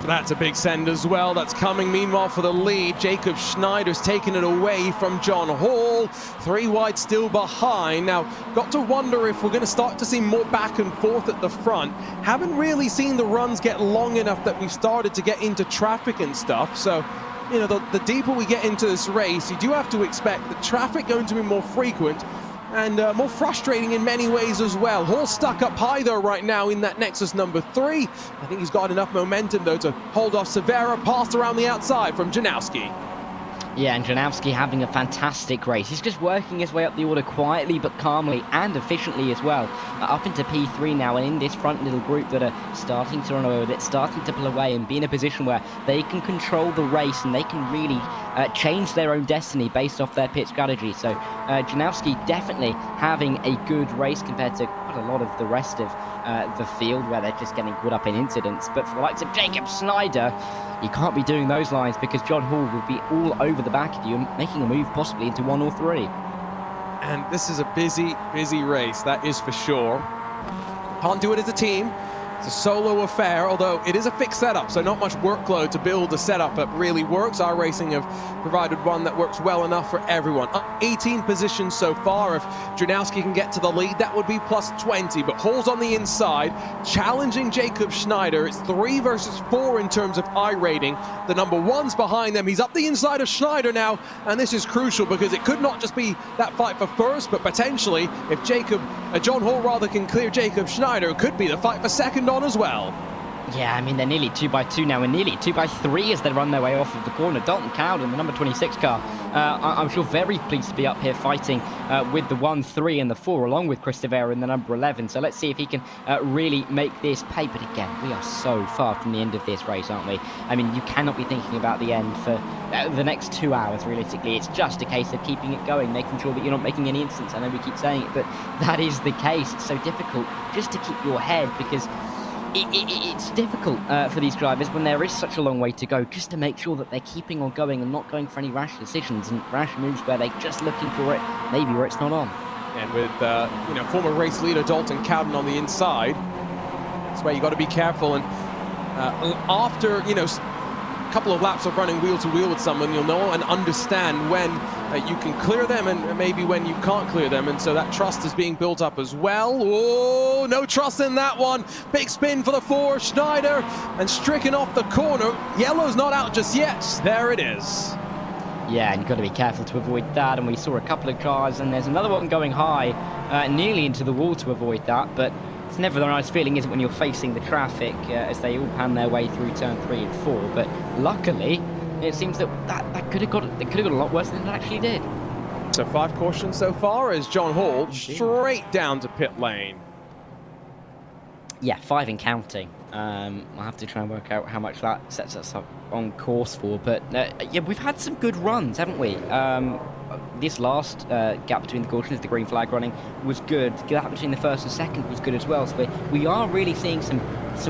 That's a big send as well. That's coming meanwhile for the lead. Jacob Schneider's taking it away from John Hall. 3 wide still behind. Now, got to wonder if we're going to start to see more back and forth at the front. Haven't really seen the runs get long enough that we've started to get into traffic and stuff. So, you know, the deeper we get into this race, you do have to expect the traffic going to be more frequent and more frustrating in many ways as well. Hall stuck up high though right now in that Nexus number 3. I think he's got enough momentum though to hold off Severa. Pass around the outside from Janowski. Yeah, and Janowski having a fantastic race. He's just working his way up the order quietly but calmly and efficiently as well. Up into P3 now, and in this front little group that are starting to run away with it, starting to pull away and be in a position where they can control the race and they can really change their own destiny based off their pit strategy. So Janowski definitely having a good race compared to quite a lot of the rest of the field where they're just getting caught up in incidents. But for the likes of Jacob Schneider, you can't be doing those lines because John Hall will be all over the back of you and making a move possibly into 1 or 3. And this is a busy race, that is for sure. Can't do it as a team. It's a solo affair, although it is a fixed setup, so not much workload to build a setup that really works. iRacing have provided one that works well enough for everyone. Up 18 positions so far. If Janowski can get to the lead, that would be plus 20, but Hall's on the inside, challenging Jacob Schneider. It's 3 versus 4 in terms of I-rating. The number 1's behind them. He's up the inside of Schneider now, and this is crucial because it could not just be that fight for first, but potentially, if John Hall rather can clear Jacob Schneider, it could be the fight for second on as well. Yeah, I mean, they're nearly 2 by 2 now, and nearly 2 by 3 as they run their way off of the corner. Dalton Cowden, the number 26 car, I'm sure very pleased to be up here fighting with the 1, 3 and the 4, along with Chris Severa in the number 11. So let's see if he can really make this pay. But again, we are so far from the end of this race, aren't we? I mean, you cannot be thinking about the end for the next 2 hours, realistically. It's just a case of keeping it going, making sure that you're not making any incidents. I know we keep saying it, but that is the case. It's so difficult just to keep your head, because it's difficult for these drivers when there is such a long way to go, just to make sure that they're keeping on going and not going for any rash decisions and rash moves where they're just looking for it, maybe where it's not on. And with former race leader Dalton Cowden on the inside, that's where you got to be careful. And after a couple of laps of running wheel to wheel with someone, you'll know and understand when you can clear them and maybe when you can't clear them, and so that trust is being built up as well. Oh, no trust in that one. Big spin for the 4, Schneider, and stricken off the corner. Yellow's not out just yet. There it is. Yeah, and you've got to be careful to avoid that. And we saw a couple of cars, and there's another one going high, nearly into the wall to avoid that. But it's never a nice feeling, is it, when you're facing the traffic as they all pan their way through turn 3 and 4. But luckily, it seems that could have got a lot worse than it actually did. So 5 cautions so far as John Hall straight down to pit lane. Yeah, 5 and counting. I'll have to try and work out how much that sets us up on course for. But yeah, we've had some good runs, haven't we? This last gap between the cautions, the green flag running, was good. The gap between the first and second was good as well. So we are really seeing some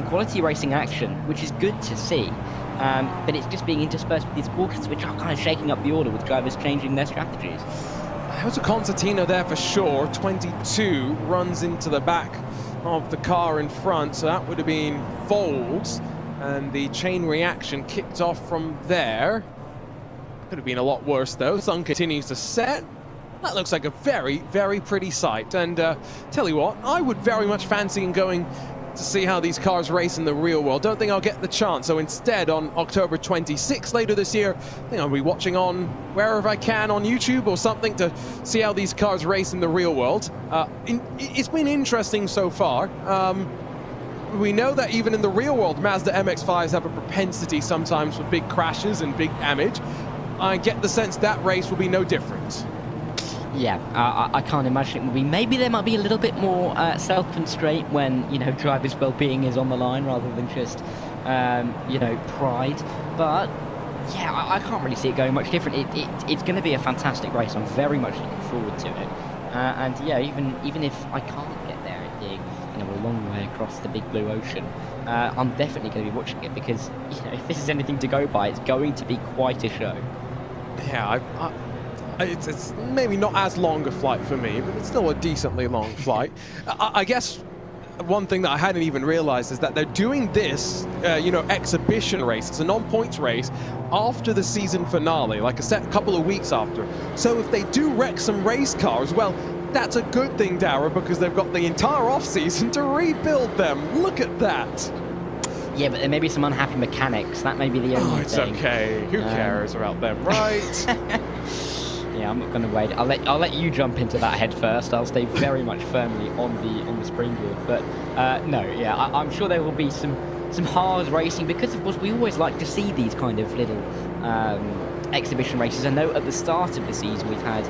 quality racing action, which is good to see. But it's just being interspersed with these cautions, which are kind of shaking up the order with drivers changing their strategies. There was a Concertino there for sure. 22 runs into the back of the car in front, so that would have been Folds, and the chain reaction kicked off from there. Could have been a lot worse though. Sun continues to set. That looks like a very, very pretty sight. And tell you what, I would very much fancy going to see how these cars race in the real world. Don't think I'll get the chance. So instead, on October 26th later this year, I think I'll be watching on wherever I can on YouTube or something to see how these cars race in the real world. It's been interesting so far. We know that even in the real world, Mazda MX-5s have a propensity sometimes for big crashes and big damage. I get the sense that race will be no different. Yeah, I can't imagine it will be. Maybe there might be a little bit more self-constraint when, you know, drivers' well-being is on the line rather than just, you know, pride. But, yeah, I can't really see it going much different. It's going to be a fantastic race. I'm very much looking forward to it. And, yeah, even if I can't get there, it being, you know, a long way across the big blue ocean, I'm definitely going to be watching it because, you know, if this is anything to go by, it's going to be quite a show. Yeah, it's maybe not as long a flight for me, but it's still a decently long flight. I guess one thing that I hadn't even realized is that they're doing this, you know, exhibition race. It's a non-points race after the season finale, like a couple of weeks after. So if they do wreck some race cars, well, that's a good thing, Dara, because they've got the entire off-season to rebuild them. Look at that. Yeah, but there may be some unhappy mechanics. That may be the only thing. It's okay. Who cares about them, right? Yeah, I'm not going to wait. I'll let you jump into that head first. I'll stay very much firmly on the springboard. But no, yeah, I'm sure there will be some hard racing because, of course, we always like to see these kind of little exhibition races. I know at the start of the season we've had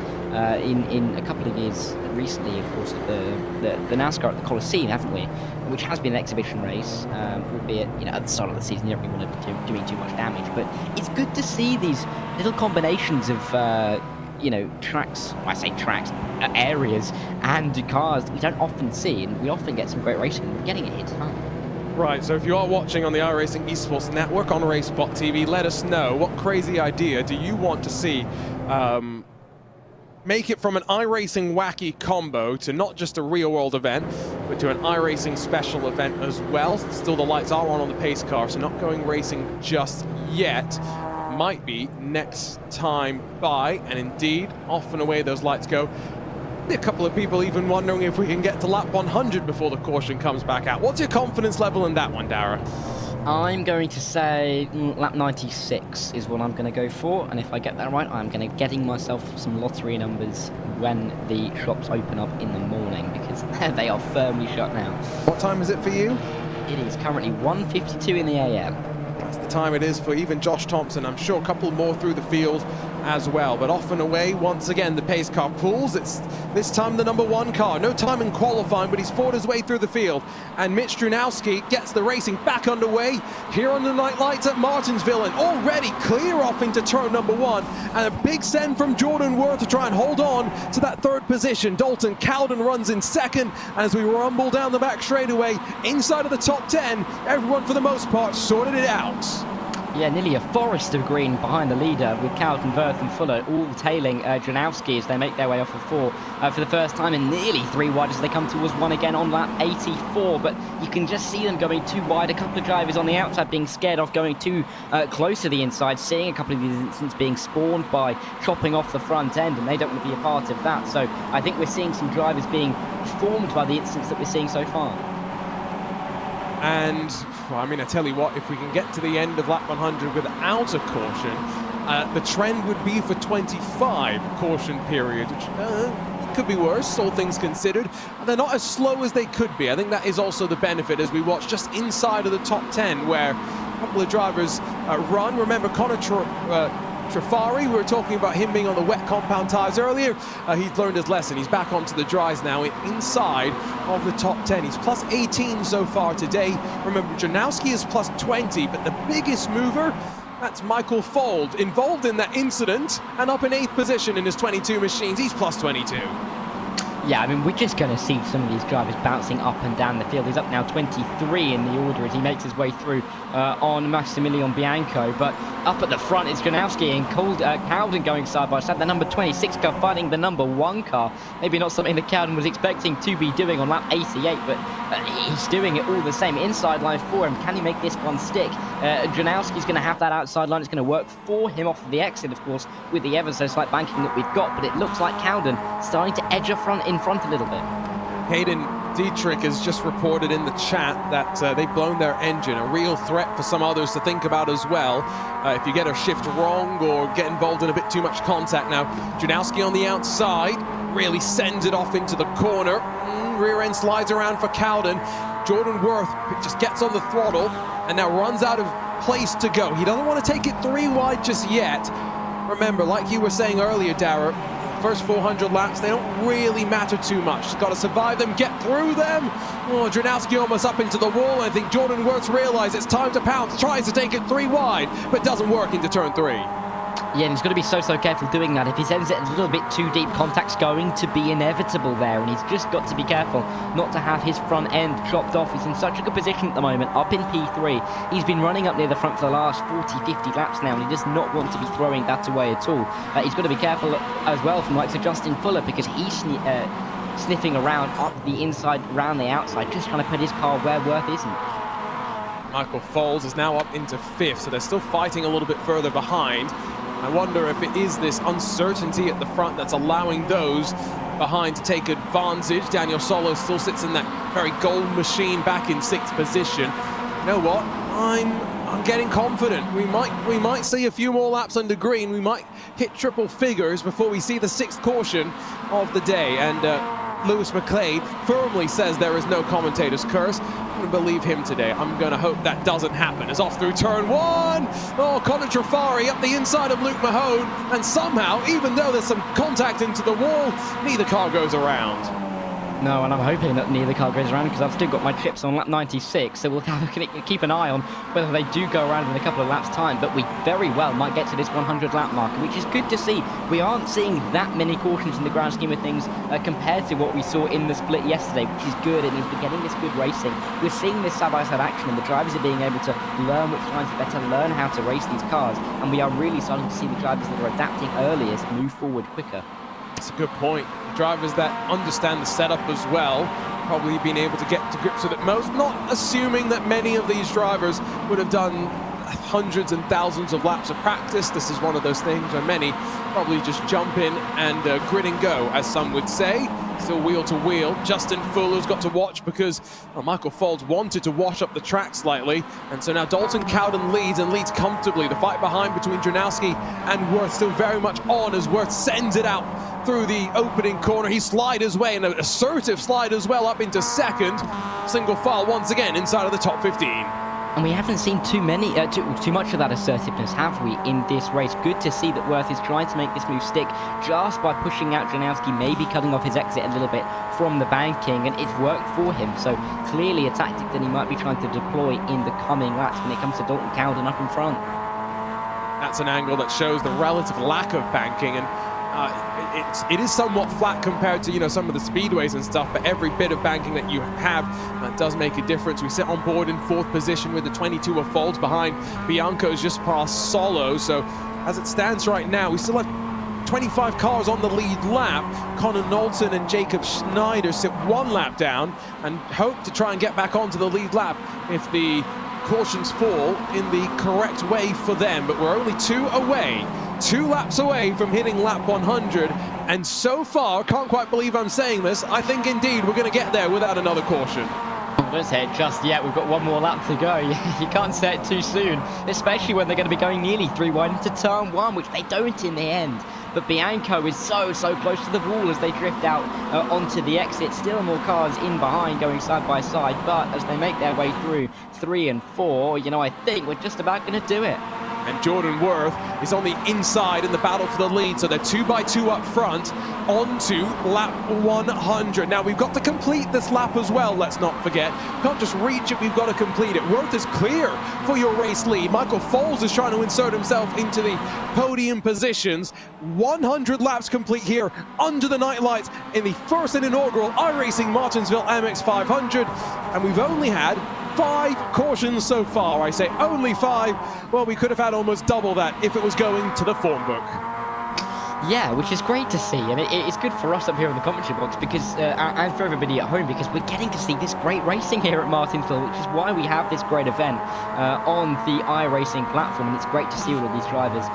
in a couple of years recently, of course, the NASCAR at the Coliseum, haven't we? Which has been an exhibition race, albeit, you know, at the start of the season you don't really want to be doing too much damage. But it's good to see these little combinations of you know, tracks, I say tracks, areas and cars that we don't often see, and we often get some great racing. We're getting it here tonight. Right, so if you are watching on the iRacing Esports Network on RaceSpotTV, let us know what crazy idea do you want to see make it from an iRacing wacky combo to not just a real-world event, but to an iRacing special event as well. Still, the lights are on the pace car, so not going racing just yet. Might be next time by, and indeed, off and away those lights go. A couple of people even wondering if we can get to lap 100 before the caution comes back out. What's your confidence level in that one, Dara? I'm going to say lap 96 is what I'm going to go for, and if I get that right, I'm going to be getting myself some lottery numbers when the shops open up in the morning, because they are firmly shut now. What time is it for you? It is currently 1:52 in the AM. That's the time it is for even Josh Thompson. I'm sure a couple more through the field as well. But off and away, once again, the pace car pulls. It's this time the #1 car. No time in qualifying, but he's fought his way through the field. And Mitch Strunowski gets the racing back underway here on the night lights at Martinsville, and already clear off into turn #1. And a big send from Jordan Worth to try and hold on to that third position. Dalton Cowden runs in second as we rumble down the back straightaway inside of the top 10. Everyone, for the most part, sorted it out. Yeah, nearly a forest of green behind the leader, with Cowden, Worth and Fuller all tailing Janowski as they make their way off of 4 for the first time, and nearly 3 wide as they come towards 1 again on lap 84. But you can just see them going too wide. A couple of drivers on the outside being scared off going too close to the inside, seeing a couple of these incidents being spawned by chopping off the front end, and they don't want to be a part of that. So I think we're seeing some drivers being formed by the incidents that we're seeing so far. And, well, I mean, I tell you what, if we can get to the end of lap 100 without a caution, The trend would be for 25 caution period, which could be worse, all things considered. And they're not as slow as they could be. I think that is also the benefit as we watch just inside of the top 10, where a couple of drivers run. Remember Connor Trafari, we were talking about him being on the wet compound tires earlier. He's learned his lesson. He's back onto the dries now, inside of the top 10. He's plus 18 so far today. Remember, Janowski is plus 20, but the biggest mover, that's Michael Fold, involved in that incident and up in 8th position in his 22 machines. He's plus 22. Yeah, I mean, we're just going to see some of these drivers bouncing up and down the field. He's up now 23 in the order as he makes his way through on Massimiliano Bianco. But up at the front, it's Janowski and Cowden going side by side. The number 26 car fighting the number 1 car. Maybe not something that Cowden was expecting to be doing on lap 88, but he's doing it all the same. Inside line for him. Can he make this one stick? Janowski's going to have that outside line. It's going to work for him off the exit, of course, with the ever so slight banking that we've got. But it looks like Cowden starting to edge in front a little bit. Hayden Dietrich has just reported in the chat that they've blown their engine, a real threat for some others to think about as well. If you get a shift wrong or get involved in a bit too much contact. Now, Janowski on the outside really sends it off into the corner. Rear end slides around for Cowden. Jordan Worth just gets on the throttle and now runs out of place to go. He doesn't want to take it 3 wide just yet. Remember, like you were saying earlier, Dara, first 400 laps, they don't really matter too much. Just got to survive them, get through them. Oh, Janowski almost up into the wall. I think Jordan Worth realizes it's time to pounce, tries to take it 3 wide, but doesn't work into turn 3. Yeah, and he's got to be so careful doing that. If he sends it a little bit too deep, contact's going to be inevitable there, and he's just got to be careful not to have his front end chopped off. He's in such a good position at the moment, up in P3. He's been running up near the front for the last 40-50 laps now, and he does not want to be throwing that away at all. He's got to be careful as well from likes of Justin Fuller, because he's sniffing around up the inside, around the outside, just trying to put his car where Worth isn't. Michael Foles is now up into 5th, so they're still fighting a little bit further behind. I wonder if it is this uncertainty at the front that's allowing those behind to take advantage. Daniel Solo still sits in that very gold machine back in 6th position. You know what? I'm getting confident. We might see a few more laps under green. We might hit triple figures before we see the 6th caution of the day. And Lewis McLeod firmly says there is no commentator's curse. I'm going to believe him today. I'm going to hope that doesn't happen. It's off through turn 1. Oh, Connor Trafari up the inside of Luke Mahone. And somehow, even though there's some contact into the wall, neither car goes around. No, and I'm hoping that neither car goes around, because I've still got my chips on lap 96, so we'll keep an eye on whether they do go around in a couple of laps' time. But we very well might get to this 100 lap marker, which is good to see. We aren't seeing that many cautions in the grand scheme of things compared to what we saw in the split yesterday, which is good. It means we're getting this good racing. We're seeing this side-by-side action, and the drivers are being able to learn which lines are better, learn how to race these cars, and we are really starting to see the drivers that are adapting earliest move forward quicker. That's a good point. Drivers that understand the setup as well, probably being able to get to grips with it most, not assuming that many of these drivers would have done hundreds and thousands of laps of practice. This is one of those things where many probably just jump in and grit and go, as some would say. Still wheel to wheel. Justin Fuller's got to watch because Michael Folds wanted to wash up the track slightly, and so now Dalton Cowden leads and leads comfortably. The fight behind between Janowski and Worth still very much on as Worth sends it out through the opening corner. He slid his way, and an assertive slide as well, up into 2nd. Single file once again inside of the top 15. And we haven't seen too much of that assertiveness, have we, in this race? Good to see that Worth is trying to make this move stick just by pushing out Janowski, maybe cutting off his exit a little bit from the banking, and it's worked for him. So clearly a tactic that he might be trying to deploy in the coming laps when it comes to Dalton Cowden up in front. That's an angle that shows the relative lack of banking, and it is somewhat flat compared to, you know, some of the speedways and stuff, but every bit of banking that you have does make a difference. We sit on board in 4th position with the 22 of Folds behind. Bianco's just past Solo, so as it stands right now, we still have 25 cars on the lead lap. Connor Knowlton and Jacob Schneider sit 1 lap down and hope to try and get back onto the lead lap if the cautions fall in the correct way for them. But we're only 2 laps away from hitting lap 100, and so far, can't quite believe I'm saying this, I think indeed we're going to get there without another caution. Don't say it just yet. We've got one more lap to go. You can't say it too soon, especially when they're going to be going nearly 3 wide into turn 1, which they don't in the end. But Bianco is so close to the wall as they drift out onto the exit. Still more cars in behind going side by side, but as they make their way through 3 and 4, you know, I think we're just about going to do it. And Jordan Worth is on the inside in the battle for the lead, so they're 2x2 up front onto lap 100. Now we've got to complete this lap as well, let's not forget. Can't just reach it, we've got to complete it. Worth is clear for your race lead. Michael Foles is trying to insert himself into the podium positions. 100 laps complete here under the night lights in the first and inaugural iRacing Martinsville MX-500, and we've only had 5 cautions so far. I say only 5. Well, we could have had almost double that if it was going to the form book. Yeah, which is great to see, and it's good for us up here in the commentary box because, and for everybody at home, because we're getting to see this great racing here at Martinsville, which is why we have this great event on the iRacing platform, and it's great to see all of these drivers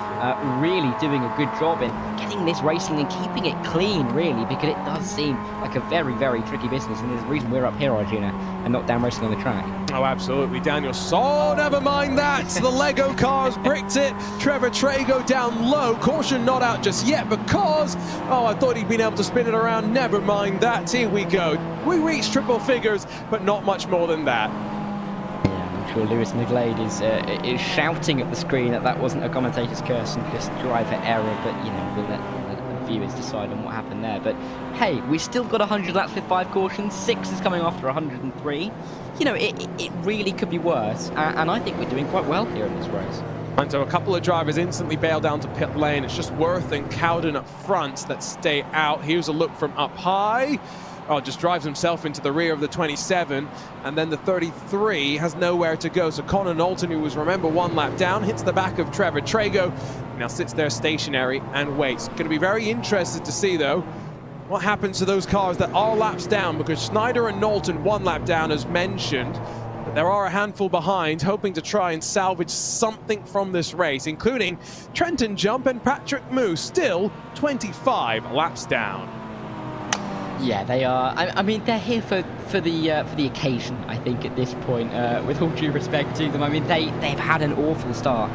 really doing a good job in getting this racing and keeping it clean, really, because it does seem like a very tricky business, and there's a reason we're up here, Arjuna, and not down racing on the track. Oh, absolutely, Daniel. So never mind that. The Lego cars bricked it. Trevor Trago down low. Caution not out just yet because, oh, I thought he'd been able to spin it around. Never mind that. Here we go. We reached triple figures, but not much more than that. Yeah, I'm sure Lewis McGlade is shouting at the screen that wasn't a commentator's curse and just driver error, but, you know, we'll let viewers decide on what happened there. But hey, we still got 100 laps with 5 cautions. 6 is coming after 103. You know, it really could be worse, and I think we're doing quite well here in this race. And so a couple of drivers instantly bail down to pit lane. It's just Worth and Cowden up front that stay out. Here's a look from up high. Oh, just drives himself into the rear of the 27, and then the 33 has nowhere to go. So Connor Knowlton, who was, remember, 1 lap down, hits the back of Trevor Trago, now sits there stationary and waits. Going to be very interested to see, though, what happens to those cars that are laps down, because Schneider and Knowlton 1 lap down, as mentioned, but there are a handful behind, hoping to try and salvage something from this race, including Trenton Jump and Patrick Moose, still 25 laps down. Yeah, they are. I mean, they're here for the occasion, I think, at this point, with all due respect to them. I mean, they've had an awful start,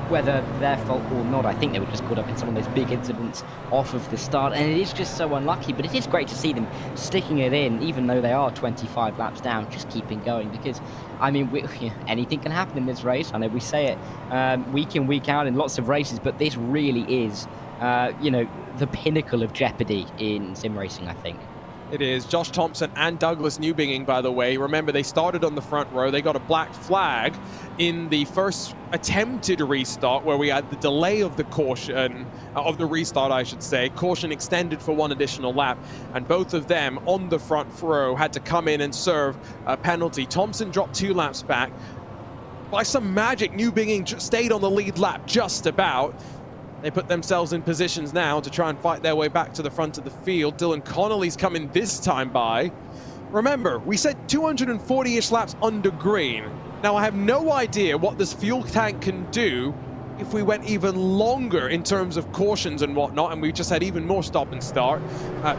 whether their fault or not. I think they were just caught up in some of those big incidents off of the start, and it is just so unlucky, but it is great to see them sticking it in, even though they are 25 laps down, just keeping going, because, I mean, anything can happen in this race. I know we say it week in, week out in lots of races, but this really is, you know, the pinnacle of jeopardy in sim racing, I think. It is. Josh Thompson and Douglas Newbinging, by the way. Remember, they started on the front row. They got a black flag in the first attempted restart, where we had the delay of the caution, of the restart, I should say. Caution extended for 1 additional lap, and both of them on the front row had to come in and serve a penalty. Thompson dropped 2 laps back. By some magic, Newbinging stayed on the lead lap just about. They put themselves in positions now to try and fight their way back to the front of the field. Dylan Connolly's coming this time by. Remember, we said 240-ish laps under green. Now, I have no idea what this fuel tank can do if we went even longer in terms of cautions and whatnot, and we just had even more stop and start.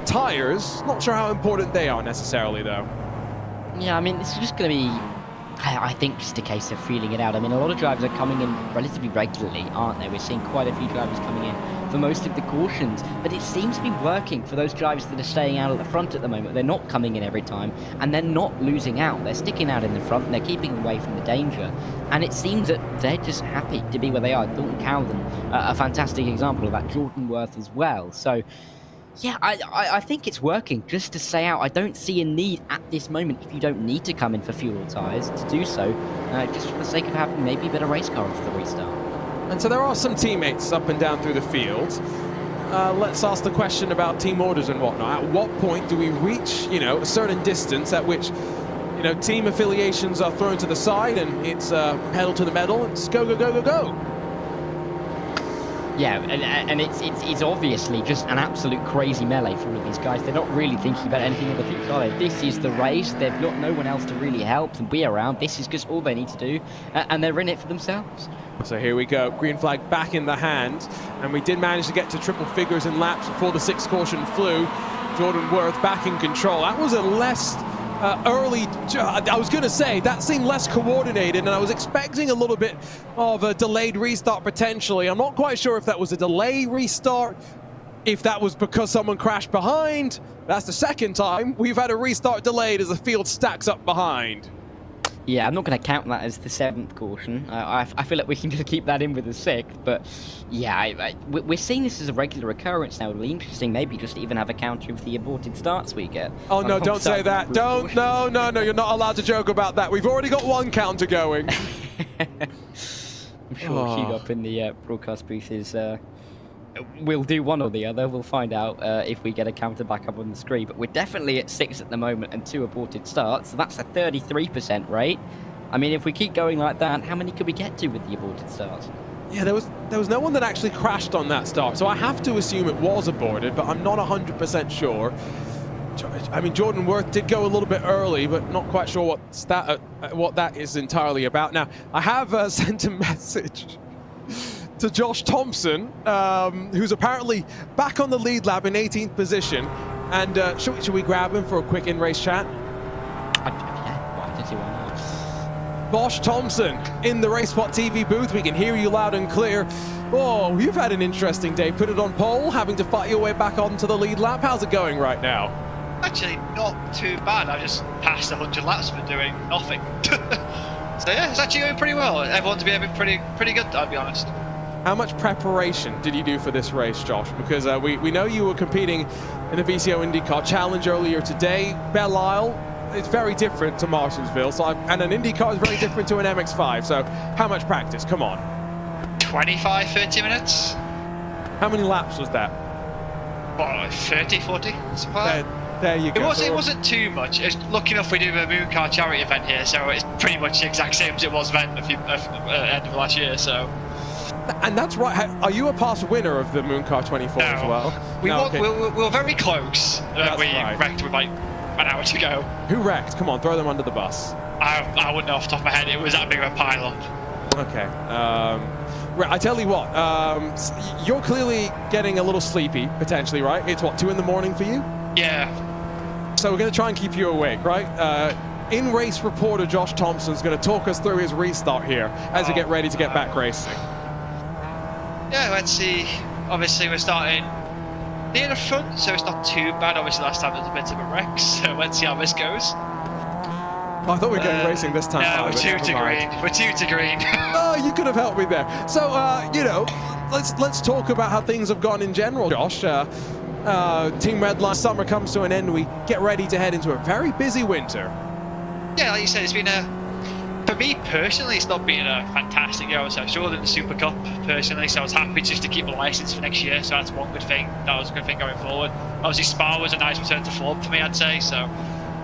Tires, not sure how important they are necessarily, though. Yeah, I mean, this is just going to be, I think, just a case of feeling it out. I mean, a lot of drivers are coming in relatively regularly, aren't they? We're seeing quite a few drivers coming in for most of the cautions, but it seems to be working for those drivers that are staying out at the front at the moment. They're not coming in every time, and they're not losing out. They're sticking out in the front, and they're keeping away from the danger, and it seems that they're just happy to be where they are. Dalton Cowden, a fantastic example of that. Jordan Worth as well. So yeah, I think it's working. Just to say out, I don't see a need at this moment, if you don't need to come in for fuel tyres, to do so, just for the sake of having maybe a better race car after the restart. And so there are some teammates up and down through the field. Let's ask the question about team orders and whatnot. At what point do we reach, you know, a certain distance at which, you know, team affiliations are thrown to the side and it's pedal to the metal, it's go, go, go, go, go. Yeah, and it's obviously just an absolute crazy melee for all of these guys. They're not really thinking about anything in the future, are they? This is the race. They've got no one else to really help and be around. This is just all they need to do, and they're in it for themselves. So here we go. Green flag back in the hand, and we did manage to get to triple figures in laps before the 6th caution flew. Jordan Worth back in control. That was a less early. I was going to say that seemed less coordinated, and I was expecting a little bit of a delayed restart potentially. I'm not quite sure if that was a delay restart, if that was because someone crashed behind. That's the second time we've had a restart delayed as the field stacks up behind. Yeah, I'm not going to count that as the 7th caution. I feel like we can just keep that in with the 6th. But yeah, we're seeing this as a regular occurrence now. It'll be interesting maybe just to even have a counter of the aborted starts we get. Oh no, don't say that. Don't. No, you're not allowed to joke about that. We've already got one counter going. I'm sure Hugh up in the broadcast booth is... we'll do one or the other. We'll find out if we get a counter back up on the screen. But we're definitely at 6 at the moment and 2 aborted starts. So that's a 33% rate. I mean, if we keep going like that, how many could we get to with the aborted starts? Yeah, there was no one that actually crashed on that start. So I have to assume it was aborted, but I'm not 100% sure. I mean, Jordan Worth did go a little bit early, but not quite sure what that is entirely about. Now, I have sent a message to Josh Thompson, who's apparently back on the lead lap in 18th position. And should we grab him for a quick in-race chat? Yeah, why did you want that? Josh Thompson in the RaceSpotTV booth. We can hear you loud and clear. Oh, you've had an interesting day. Put it on pole, having to fight your way back onto the lead lap. How's it going right now? Actually, not too bad. I just passed 100 laps for doing nothing. So yeah, it's actually going pretty well. Everyone's behaving pretty good, I'll be honest. How much preparation did you do for this race, Josh? Because we know you were competing in the VCO IndyCar Challenge earlier today. Belle Isle, it's very different to Martinsville, and an IndyCar is very different to an MX-5. So how much practice? Come on. 25, 30 minutes. How many laps was that? What, 30, 40? Something like that. There you go. It wasn't too much. It's lucky enough we do a Moon Car charity event here, so it's pretty much the exact same as it was then end of last year. So. And that's right. Are you a past winner of the Moon Car 24 as well? We were very close. We wrecked with like an hour to go. Who wrecked? Come on, throw them under the bus. I wouldn't know off the top of my head. It was that big of a pile up. Okay. I tell you what. You're clearly getting a little sleepy, potentially, right? It's what, 2 in the morning for you? Yeah. So we're going to try and keep you awake, right? In-race reporter Josh Thompson is going to talk us through his restart here as we get ready to get back racing. Yeah, let's see. Obviously, we're starting near the front, so it's not too bad. Obviously, last time there was a bit of a wreck, so let's see how this goes. Oh, I thought we were going racing this time. No, we're 2 to green. We're 2 to green. Oh, you could have helped me there. So, you know, let's talk about how things have gone in general, Josh. Team Redline summer comes to an end. We get ready to head into a very busy winter. Yeah, like you said, it's been for me personally, it's not been a fantastic year. So I struggled in the Super Cup personally, so I was happy just to keep the license for next year. So that's one good thing. That was a good thing going forward. Obviously, Spa was a nice return to form for me, I'd say. So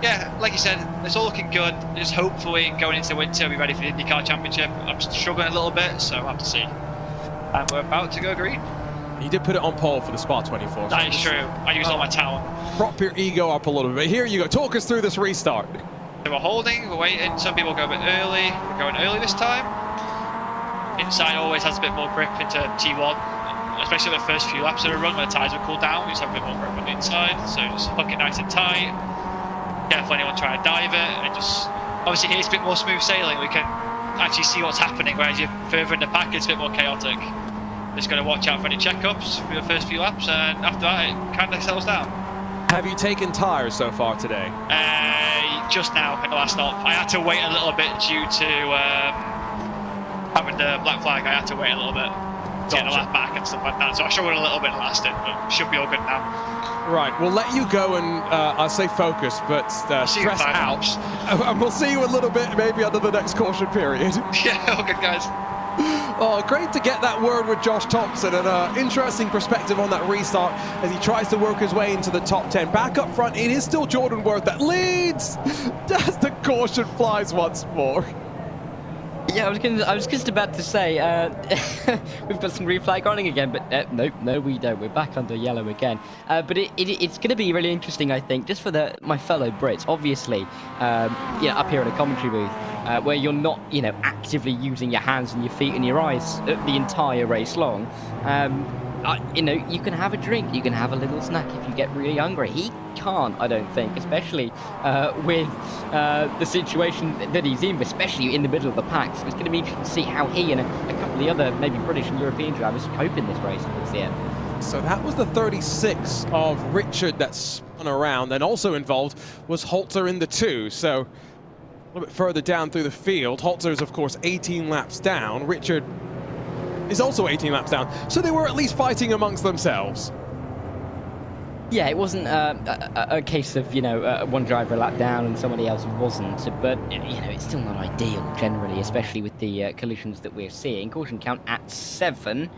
yeah, like you said, it's all looking good. Just hopefully going into the winter, we'll be ready for the IndyCar Championship. I'm struggling a little bit, so we'll have to see. And we're about to go green. You did put it on pole for the Spa 24. That is true. I used all my talent. Prop your ego up a little bit. Here you go. Talk us through this restart. So we're holding, we're waiting. Some people go a bit early. We're going early this time. Inside always has a bit more grip into T1, especially the first few laps of the run when the tyres will cool down. We just have a bit more grip on the inside, so just hook it nice and tight. Careful anyone trying to dive it, and just obviously here's a bit more smooth sailing. We can actually see what's happening, whereas you're further in the pack, it's a bit more chaotic. Just got to watch out for any checkups for the first few laps, and after that it kind of settles down. Have you taken tyres so far today? Just now in the last stop. I had to wait a little bit due to having the black flag. I had to wait a little bit to get the lap back and stuff like that. So I struggled a little bit last in, but should be all good now. Right, we'll let you go and I'll say focus, but stress out. And we'll see you a little bit maybe under the next caution period. Yeah, all good guys. Oh, great to get that word with Josh Thompson, and an interesting perspective on that restart as he tries to work his way into the top 10. Back up front, it is still Jordan Worth that leads as the caution flies once more. Yeah, I was just about to say, we've got some green flag running again, but no, we don't. We're back under yellow again. But it's going to be really interesting, I think, just for my fellow Brits. Obviously, up here in a commentary booth, where you're not, actively using your hands and your feet and your eyes the entire race long. you know, you can have a drink, you can have a little snack if you get really hungry. He can't, I don't think, especially with the situation that he's in, especially in the middle of the pack. So it's going to be interesting to see how he and a couple of the other maybe British and European drivers cope in this race towards the end. So that was the 36 of Richard that spun around, and also involved was Holter in the 2. So a little bit further down through the field. Holter is, of course, 18 laps down. Richard is also 18 laps down. So they were at least fighting amongst themselves. Yeah, it wasn't a case of, you know, one driver a lap down and somebody else wasn't. But, you know, it's still not ideal, generally, especially with the collisions that we're seeing. Caution count at 7.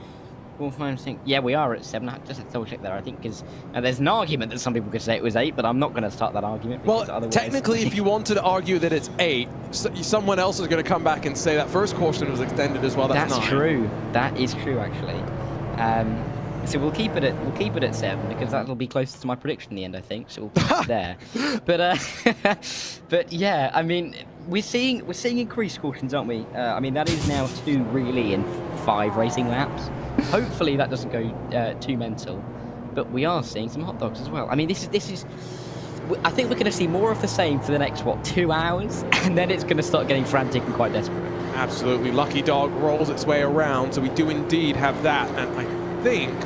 We'll find think. Yeah, we are at 7. I just have to double check there, I think, because there's an argument that some people could say it was 8, but I'm not going to start that argument. Well, technically, if you wanted to argue that it's 8, someone else is going to come back and say that first caution was extended as well. That's 9. True. That is true, actually. So we'll keep it at 7 because that'll be closer to my prediction in the end, I think. So we'll keep it there. But yeah, I mean, we're seeing increased cautions, aren't we? I mean, that is now 2 really in 5 racing laps. Hopefully that doesn't go too mental, but we are seeing some hot dogs as well. I mean, this is. I think we're going to see more of the same for the next 2 hours, and then it's going to start getting frantic and quite desperate. Absolutely, Lucky Dog rolls its way around, so we do indeed have that, and I think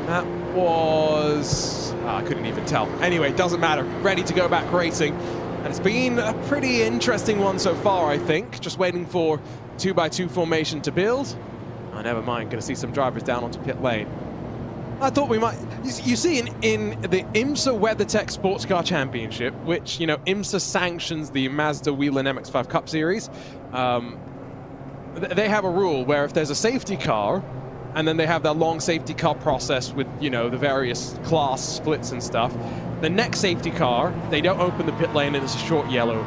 that was. I couldn't even tell. Anyway, doesn't matter. Ready to go back racing, and it's been a pretty interesting one so far. I think just waiting for 2x2 formation to build. Oh, never mind, going to see some drivers down onto pit lane. I thought we might. You see, in the IMSA WeatherTech Sports Car Championship, which, you know, IMSA sanctions the Mazda Whelen MX-5 Cup series, they have a rule where if there's a safety car, and then they have that long safety car process with, you know, the various class splits and stuff, the next safety car, they don't open the pit lane and it's a short yellow.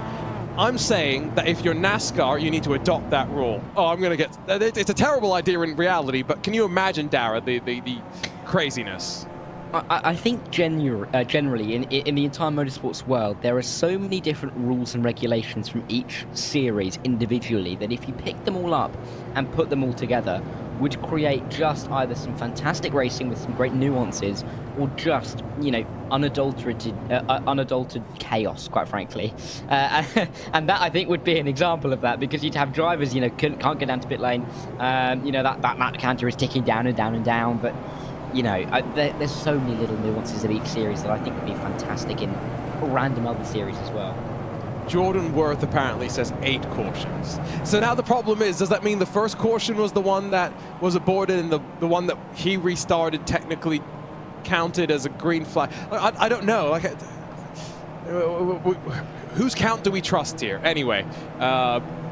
I'm saying that if you're NASCAR, you need to adopt that rule. Oh, I'm going to get... It's a terrible idea in reality, but can you imagine, Dara, the craziness? I think generally in the entire motorsports world, there are so many different rules and regulations from each series individually that if you pick them all up and put them all together, would create just either some fantastic racing with some great nuances, or just, you know, unadulterated chaos, quite frankly. And that, I think, would be an example of that, because you'd have drivers, you know, can't get down to pit lane. You know, that lap counter is ticking down and down and down, but, you know, there's so many little nuances of each series that I think would be fantastic in random other series as well. Jordan Worth apparently says 8 cautions. So now the problem is, does that mean the first caution was the one that was aborted, and the one that he restarted technically counted as a green flag? I don't know. Like, whose count do we trust here? Anyway,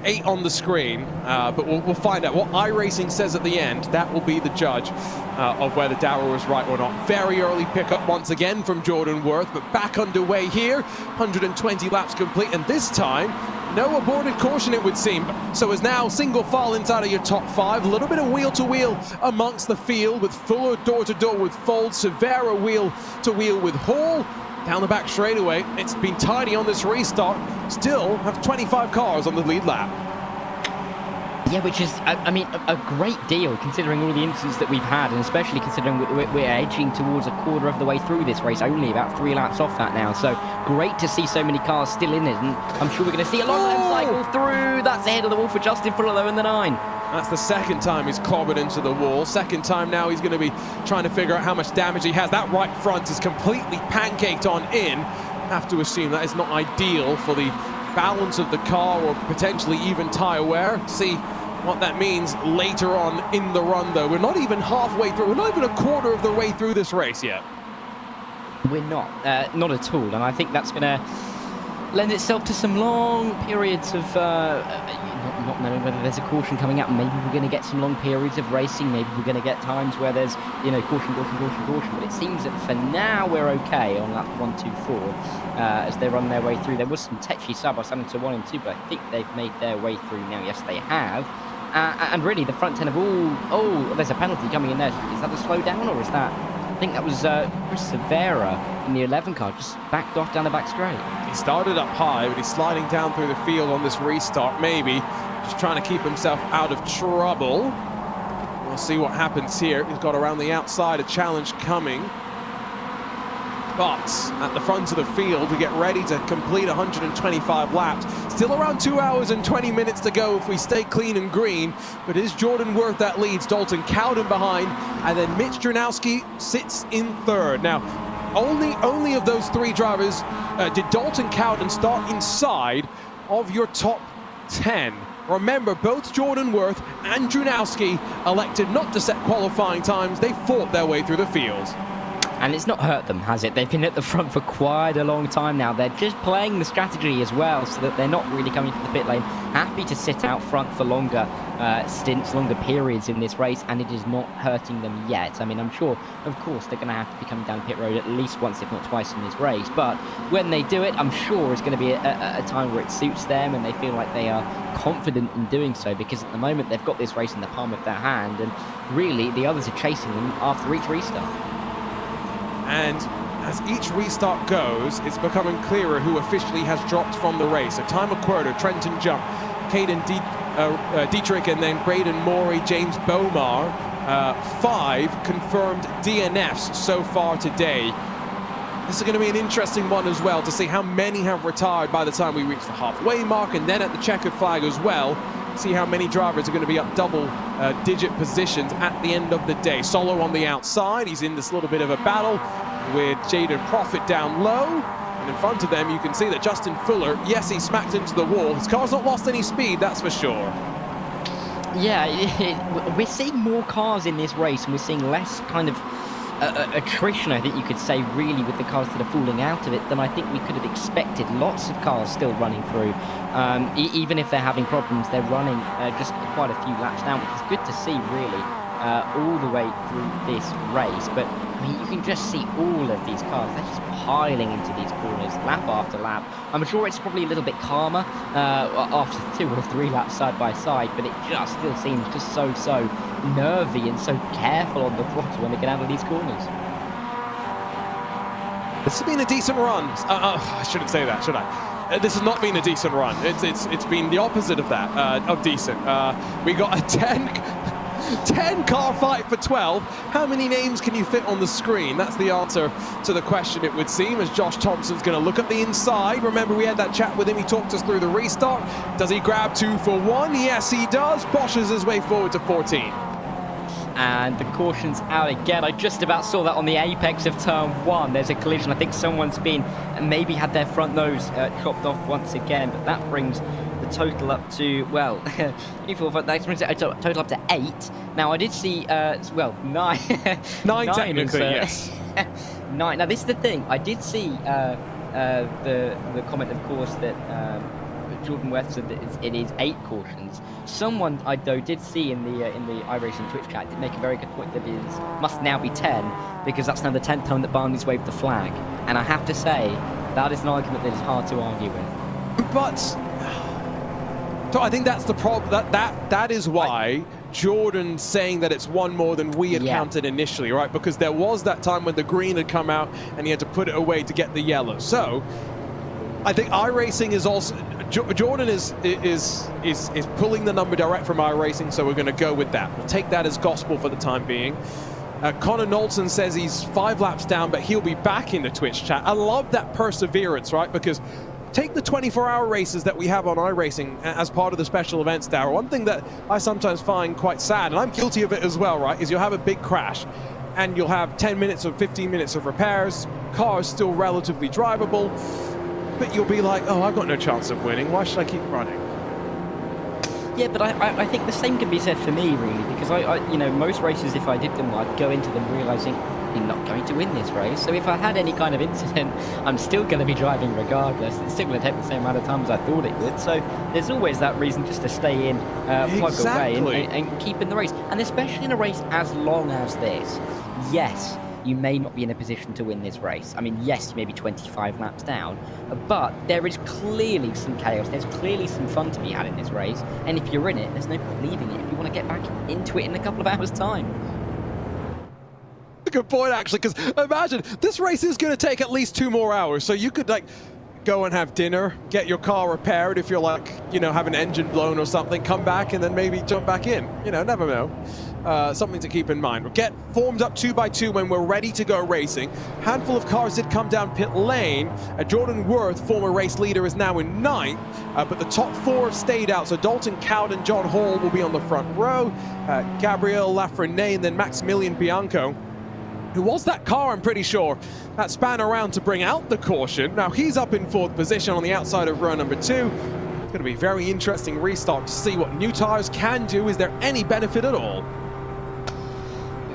8 on the screen, but we'll find out what iRacing says at the end. That will be the judge of whether Darrow was right or not. Very early pickup once again from Jordan Worth, but back underway here. 120 laps complete, and this time, no aborted caution, it would seem. So is now single file inside of your top 5. A little bit of wheel-to-wheel amongst the field, with Fuller door-to-door with Fold, Severa wheel-to-wheel with Hall. Down the back straightaway, it's been tidy on this restart. Still have 25 cars on the lead lap. Yeah, which is, I mean, a great deal considering all the incidents that we've had, and especially considering we're edging towards a quarter of the way through this race, only about 3 laps off that now. So great to see so many cars still in it, and I'm sure we're going to see a long lap cycle through. That's ahead of the wall for Justin Fuller, though, in the 9. That's the second time he's clobbered into the wall. Second time now he's going to be trying to figure out how much damage he has. That right front is completely pancaked on in. Have to assume that is not ideal for the balance of the car, or potentially even tyre wear. See what that means later on in the run, though. We're not even halfway through. We're not even a quarter of the way through this race yet. We're not at all. And I think that's going to lend itself to some long periods of not knowing whether there's a caution coming up. Maybe we're going to get some long periods of racing. Maybe we're going to get times where there's, you know, caution. But it seems that for now we're okay on lap 1, 2, 4 as they run their way through. There was some tetchy sub into 1 and 2, but I think they've made their way through now. Yes, they have. And really, the front 10 of all... Oh, there's a penalty coming in there. Is that a slowdown, or is that... I think that was Chris Severa in the 11 car, just backed off down the back straight. He started up high, but he's sliding down through the field on this restart, maybe. Just trying to keep himself out of trouble. We'll see what happens here. He's got around the outside, a challenge coming. But at the front of the field, we get ready to complete 125 laps. Still around 2 hours and 20 minutes to go if we stay clean and green. But it is Jordan Worth that leads, Dalton Cowden behind, and then Mitch Dranowski sits in third. Now, only of those three drivers did Dalton Cowden start inside of your top 10. Remember, both Jordan Worth and Dranowski elected not to set qualifying times. They fought their way through the field. And it's not hurt them, has it? They've been at the front for quite a long time now. They're just playing the strategy as well, so that they're not really coming to the pit lane. Happy to sit out front for longer stints, longer periods in this race, and it is not hurting them yet. I mean, I'm sure, of course, they're going to have to be coming down pit road at least once, if not twice in this race. But when they do it, I'm sure it's going to be a time where it suits them and they feel like they are confident in doing so, because at the moment they've got this race in the palm of their hand, and really the others are chasing them after each restart. And as each restart goes, it's becoming clearer who officially has dropped from the race. So Time McQuarter, Trenton Jump, Caden Dietrich, and then Braden Morey, James Bomar. 5 confirmed DNFs so far today. This is going to be an interesting one as well, to see how many have retired by the time we reach the halfway mark, and then at the checkered flag as well. See how many drivers are going to be up double-digit positions at the end of the day. Solo on the outside. He's in this little bit of a battle with Jaden Profit down low. And in front of them, you can see that Justin Fuller, yes, he smacked into the wall. His car's not lost any speed, that's for sure. Yeah, we're seeing more cars in this race, and we're seeing less kind of attrition, I think you could say, really, with the cars that are falling out of it than I think we could have expected. Lots of cars still running through. Even if they're having problems, they're running just quite a few laps down, which is good to see, really, all the way through this race. But I mean, you can just see all of these cars. They're just piling into these corners, lap after lap. I'm sure it's probably a little bit calmer after 2 or 3 laps side by side, but it just still seems just so nervy and so careful on the throttle when they get out of these corners. This has been a decent run. I shouldn't say that, should I? This has not been a decent run. It's been the opposite of that, of decent. We got a 10 car fight for 12. How many names can you fit on the screen? That's the answer to the question, it would seem, as Josh Thompson's going to look at the inside. Remember, we had that chat with him. He talked us through the restart. Does he grab 2 for 1? Yes, he does. Bosches his way forward to 14. And the caution's out again. I just about saw that on the apex of turn 1. There's a collision. I think someone's been maybe had their front nose chopped off once again, but that brings the total up to, well, that brings the total up to 8. Now, I did see, 9. 9 technically, yes. 9. Now, this is the thing. I did see the comment, of course, that Jordan Worth said that it is 8 cautions. Someone I did see in the iRacing Twitch chat did make a very good point that it must now be 10, because that's now the 10th time that Barney's waved the flag. And I have to say, that is an argument that is hard to argue with. But so I think that's the problem. That is why Jordan saying that it's 1 more than we had counted initially, right? Because there was that time when the green had come out and he had to put it away to get the yellow. So I think iRacing is also, Jordan is pulling the number direct from iRacing, so we're going to go with that. We'll take that as gospel for the time being. Connor Knowlton says he's 5 laps down, but he'll be back in the Twitch chat. I love that perseverance, right? Because take the 24-hour races that we have on iRacing as part of the special events, Darryl. One thing that I sometimes find quite sad, and I'm guilty of it as well, right, is you'll have a big crash and you'll have 10 minutes or 15 minutes of repairs, car's still relatively drivable, but you'll be like, oh, I've got no chance of winning. Why should I keep running? Yeah, but I think the same can be said for me, really, because you know, most races, if I did them, I'd go into them realizing I'm not going to win this race. So if I had any kind of incident, I'm still going to be driving regardless. It's still going to take the same amount of time as I thought it would. So there's always that reason just to stay in, plug away, and keep in the race. And especially in a race as long as this, yes, you may not be in a position to win this race. I mean, yes, you may be 25 laps down, but there is clearly some chaos. There's clearly some fun to be had in this race. And if you're in it, there's no point leaving it if you want to get back into it in a couple of hours' time. Good point, actually, because imagine, this race is going to take at least 2 more hours. So you could, like, go and have dinner, get your car repaired if you're, like, you know, have an engine blown or something, come back and then maybe jump back in. You know, never know. something to keep in mind. We'll get formed up 2 by 2 when we're ready to go racing. Handful of cars did come down pit lane. Jordan Worth, former race leader, is now in 9th, but the top 4 have stayed out. So Dalton Cowden and John Hall will be on the front row. Gabriel Lafreniere and then Maximilian Bianco, who was that car, I'm pretty sure, that span around to bring out the caution. Now he's up in 4th position on the outside of row number 2. It's going to be a very interesting restart to see what new tires can do. Is there any benefit at all?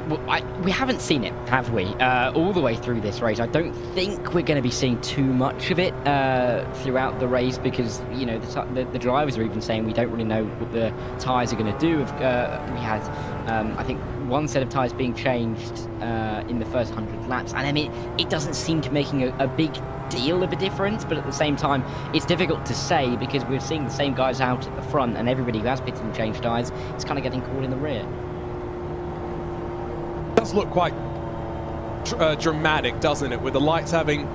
Well, we haven't seen it, have we? All the way through this race. I don't think we're going to be seeing too much of it throughout the race because, you know, the drivers are even saying we don't really know what the tyres are going to do. We had, I think, one set of tyres being changed in the first 100 laps. And I mean, it doesn't seem to be making a big deal of a difference, but at the same time, it's difficult to say because we're seeing the same guys out at the front and everybody who has pitted and changed tyres is kind of getting caught in the rear. Does look quite dramatic, doesn't it, with the lights having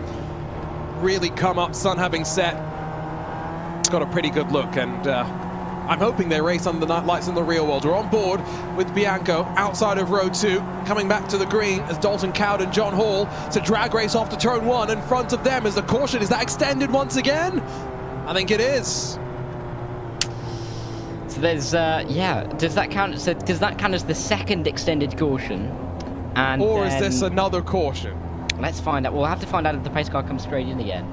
really come up, sun having set. It's got a pretty good look, and I'm hoping they race under the night lights in the real world. We're on board with Bianco outside of row 2, coming back to the green as Dalton Cowden and John Hall to drag race off to turn 1 in front of them as the caution. Is that extended once again? I think it is. So there's, yeah, does that count? So does that count as the second extended caution? And or is this another caution? Let's find out. We'll have to find out if the pace car comes straight in again.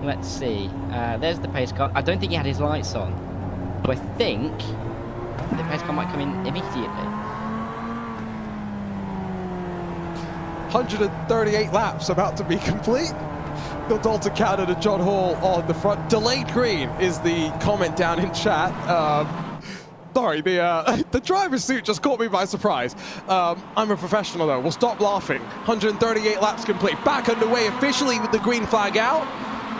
Let's see. There's the pace car. I don't think he had his lights on. But I think the pace car might come in immediately. 138 laps about to be complete. Bill Dalton Cowden and John Hall on the front. Delayed green is the comment down in chat. Sorry, the driver's suit just caught me by surprise. I'm a professional though, we'll stop laughing. 138 laps complete, back underway officially with the green flag out.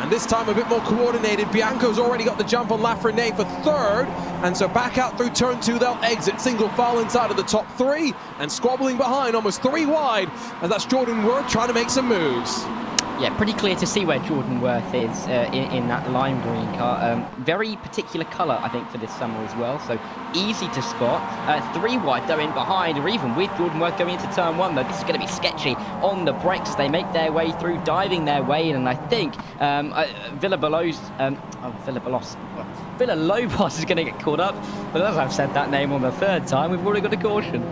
And this time a bit more coordinated. Bianco's already got the jump on Lafreniere for 3rd. And so back out through turn 2, they'll exit. Single file inside of the top 3 and squabbling behind, almost 3 wide. And that's Jordan Worth trying to make some moves. Yeah, pretty clear to see where Jordan Worth is in that lime green car. Very particular colour, I think, for this summer as well. So easy to spot. 3 wide though in behind, or even with Jordan Worth going into turn 1 though. This is going to be sketchy on the brakes as they make their way through, diving their way in. And I think Villalobos is going to get caught up. But as I've said that name on the 3rd time, we've already got a caution.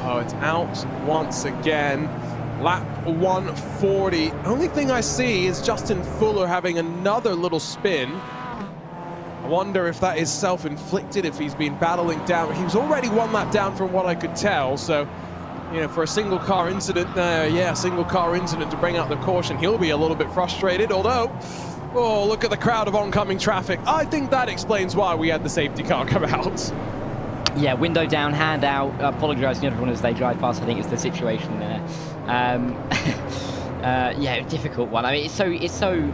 Oh, it's out once again. Lap 140. Only thing I see is Justin Fuller having another little spin. I wonder if that is self-inflicted, if he's been battling down. He was already 1 lap down from what I could tell, so, you know, for a single car incident, single car incident to bring out the caution, he'll be a little bit frustrated, although, oh, look at the crowd of oncoming traffic. I think that explains why we had the safety car come out. Yeah, window down, hand out, apologising to everyone as they drive past. I think it's the situation there. Yeah, difficult one. I mean, it's so.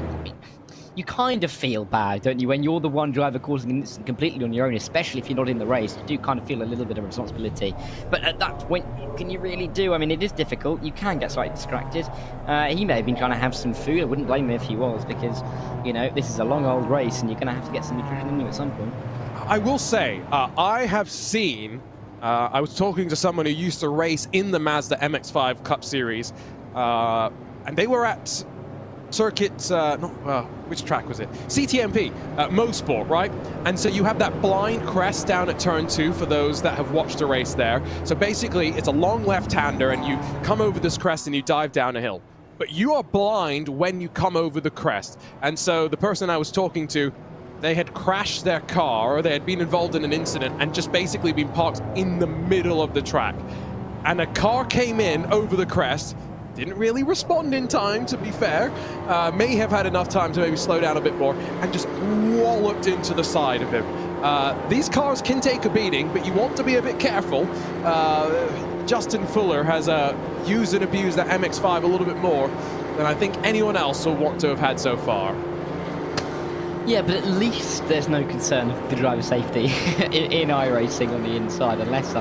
You kind of feel bad, don't you, when you're the one driver causing an incident completely on your own, especially if you're not in the race. You do kind of feel a little bit of responsibility. But at that point, what can you really do? I mean, it is difficult. You can get slightly distracted. He may have been trying to have some food. I wouldn't blame him if he was, because, you know, this is a long old race and you're going to have to get some nutrition in you at some point. I will say, I have seen, I was talking to someone who used to race in the Mazda MX-5 Cup series, and they were at circuit, which track was it? CTMP, Mosport, right? And so you have that blind crest down at turn 2 for those that have watched the race there. So basically, it's a long left-hander, and you come over this crest and you dive down a hill. But you are blind when you come over the crest. And so the person I was talking to, they had crashed their car, or they had been involved in an incident and just basically been parked in the middle of the track. And a car came in over the crest, didn't really respond in time, to be fair, may have had enough time to maybe slow down a bit more, and just walloped into the side of him. These cars can take a beating, but you want to be a bit careful. Justin Fuller has used and abused that MX-5 a little bit more than I think anyone else will want to have had so far. Yeah, but at least there's no concern of the driver safety in iRacing on the inside, unless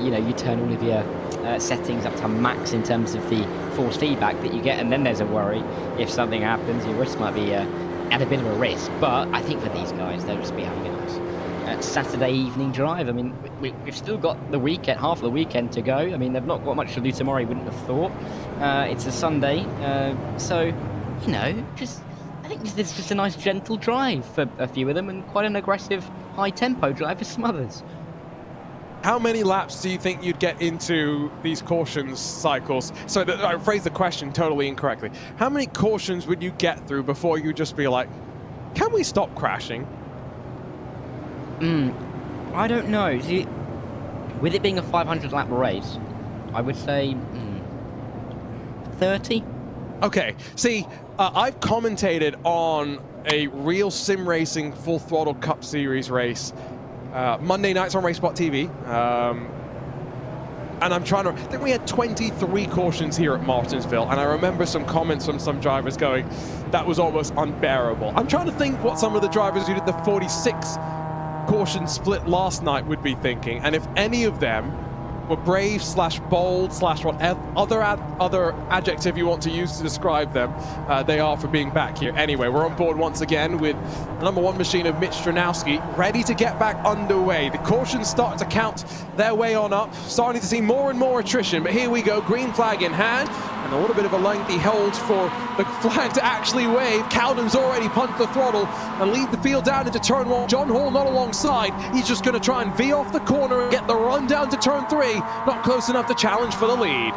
you know, you turn all of your settings up to max in terms of the force feedback that you get, and then there's a worry if something happens, your wrist might be at a bit of a risk. But I think for these guys, they'll just be having a nice Saturday evening drive. I mean, we've still got the weekend, half of the weekend to go. I mean, they've not got much to do tomorrow, you wouldn't have thought. It's a Sunday, so, you know, I think this is just a nice gentle drive for a few of them and quite an aggressive, high-tempo drive for some others. How many laps do you think you'd get into these cautions cycles? So I phrased the question totally incorrectly. How many cautions would you get through before you'd just be like, can we stop crashing? I don't know. See, with it being a 500-lap race, I would say 30. Okay, see, I've commentated on a real sim racing full throttle Cup Series race Monday nights on RaceSpotTV, and I'm trying to, I think we had 23 cautions here at Martinsville, and I remember some comments from some drivers going, that was almost unbearable. I'm trying to think what some of the drivers who did the 46 caution split last night would be thinking, and if any of them were brave / bold / whatever other adjective you want to use to describe them, they are for being back here. Anyway, we're on board once again with the #1 machine of Mitch Stranowski, ready to get back underway. The cautions start to count their way on up, starting to see more and more attrition, but here we go, green flag in hand, and a little bit of a lengthy hold for the flag to actually wave. Cowden's already punched the throttle and lead the field down into turn 1. John Hall not alongside. He's just going to try and V off the corner and get the run down to turn 3. Not close enough to challenge for the lead.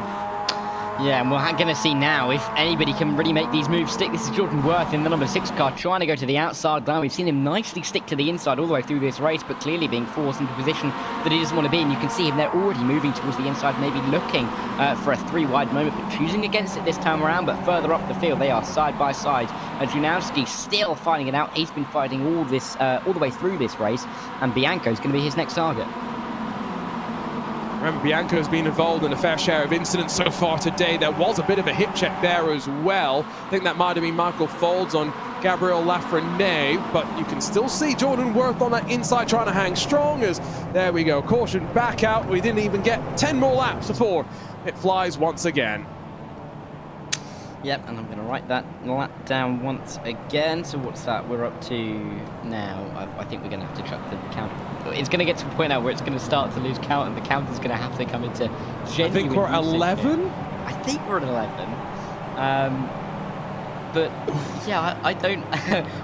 Yeah, and we're going to see now if anybody can really make these moves stick. This is Jordan Worth in the #6 car trying to go to the outside line. We've seen him nicely stick to the inside all the way through this race, but clearly being forced into a position that he doesn't want to be. And you can see him there already moving towards the inside, maybe looking for a 3-wide moment, but choosing against it this time around. But further up the field, they are side by side. Janowski still fighting it out. He's been fighting all the way through this race, and Bianco's going to be his next target. Remember, Bianco's been involved in a fair share of incidents so far today. There was a bit of a hip check there as well. I think that might have been Michael Folds on Gabriel Lafreniere, but you can still see Jordan Worth on that inside trying to hang strong as, there we go, caution back out. We didn't even get 10 more laps before it flies once again. Yep, and I'm going to write that lap down once again. So what's that we're up to now? I think we're going to have to chuck the count. It's going to get to a point now where it's going to start to lose count, and the count is going to have to come into genuine. I think we're at 11? I think we're at 11. But yeah, I don't.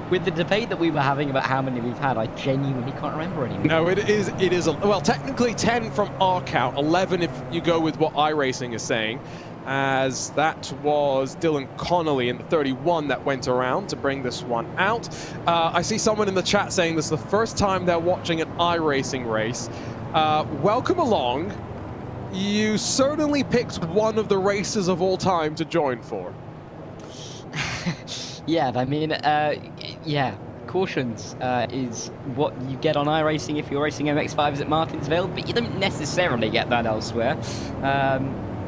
With the debate that we were having about how many we've had, I genuinely can't remember anymore. No, it is. Well, technically 10 from our count, 11 if you go with what iRacing is saying, as that was Dylan Connolly in the 31 that went around to bring this one out. I see someone in the chat saying this is the first time they're watching an iRacing race. Welcome along. You certainly picked one of the races of all time to join for. Yeah, I mean, yeah, cautions is what you get on iRacing if you're racing MX-5s at Martinsville, but you don't necessarily get that elsewhere.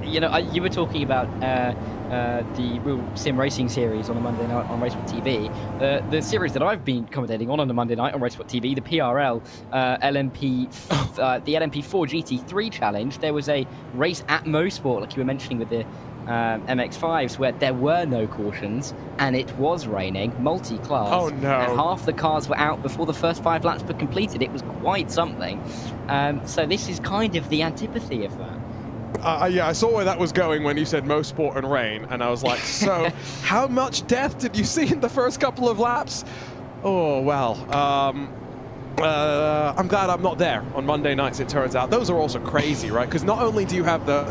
You know, you were talking about the Real Sim Racing series on a Monday night on RaceSpotTV. The series that I've been commentating on a Monday night on RaceSpotTV, the PRL the LMP4 GT3 challenge. There was a race at Mosport, like you were mentioning with the MX-5s, where there were no cautions and it was raining, multi-class. Oh no! And half the cars were out before the first 5 laps were completed. It was quite something. So this is kind of the antipathy of that. Yeah, I saw where that was going when you said Mosport and rain, and I was like, so how much death did you see in the first couple of laps? Oh, well, I'm glad I'm not there on Monday nights, it turns out. Those are also crazy, right? Because not only do you have the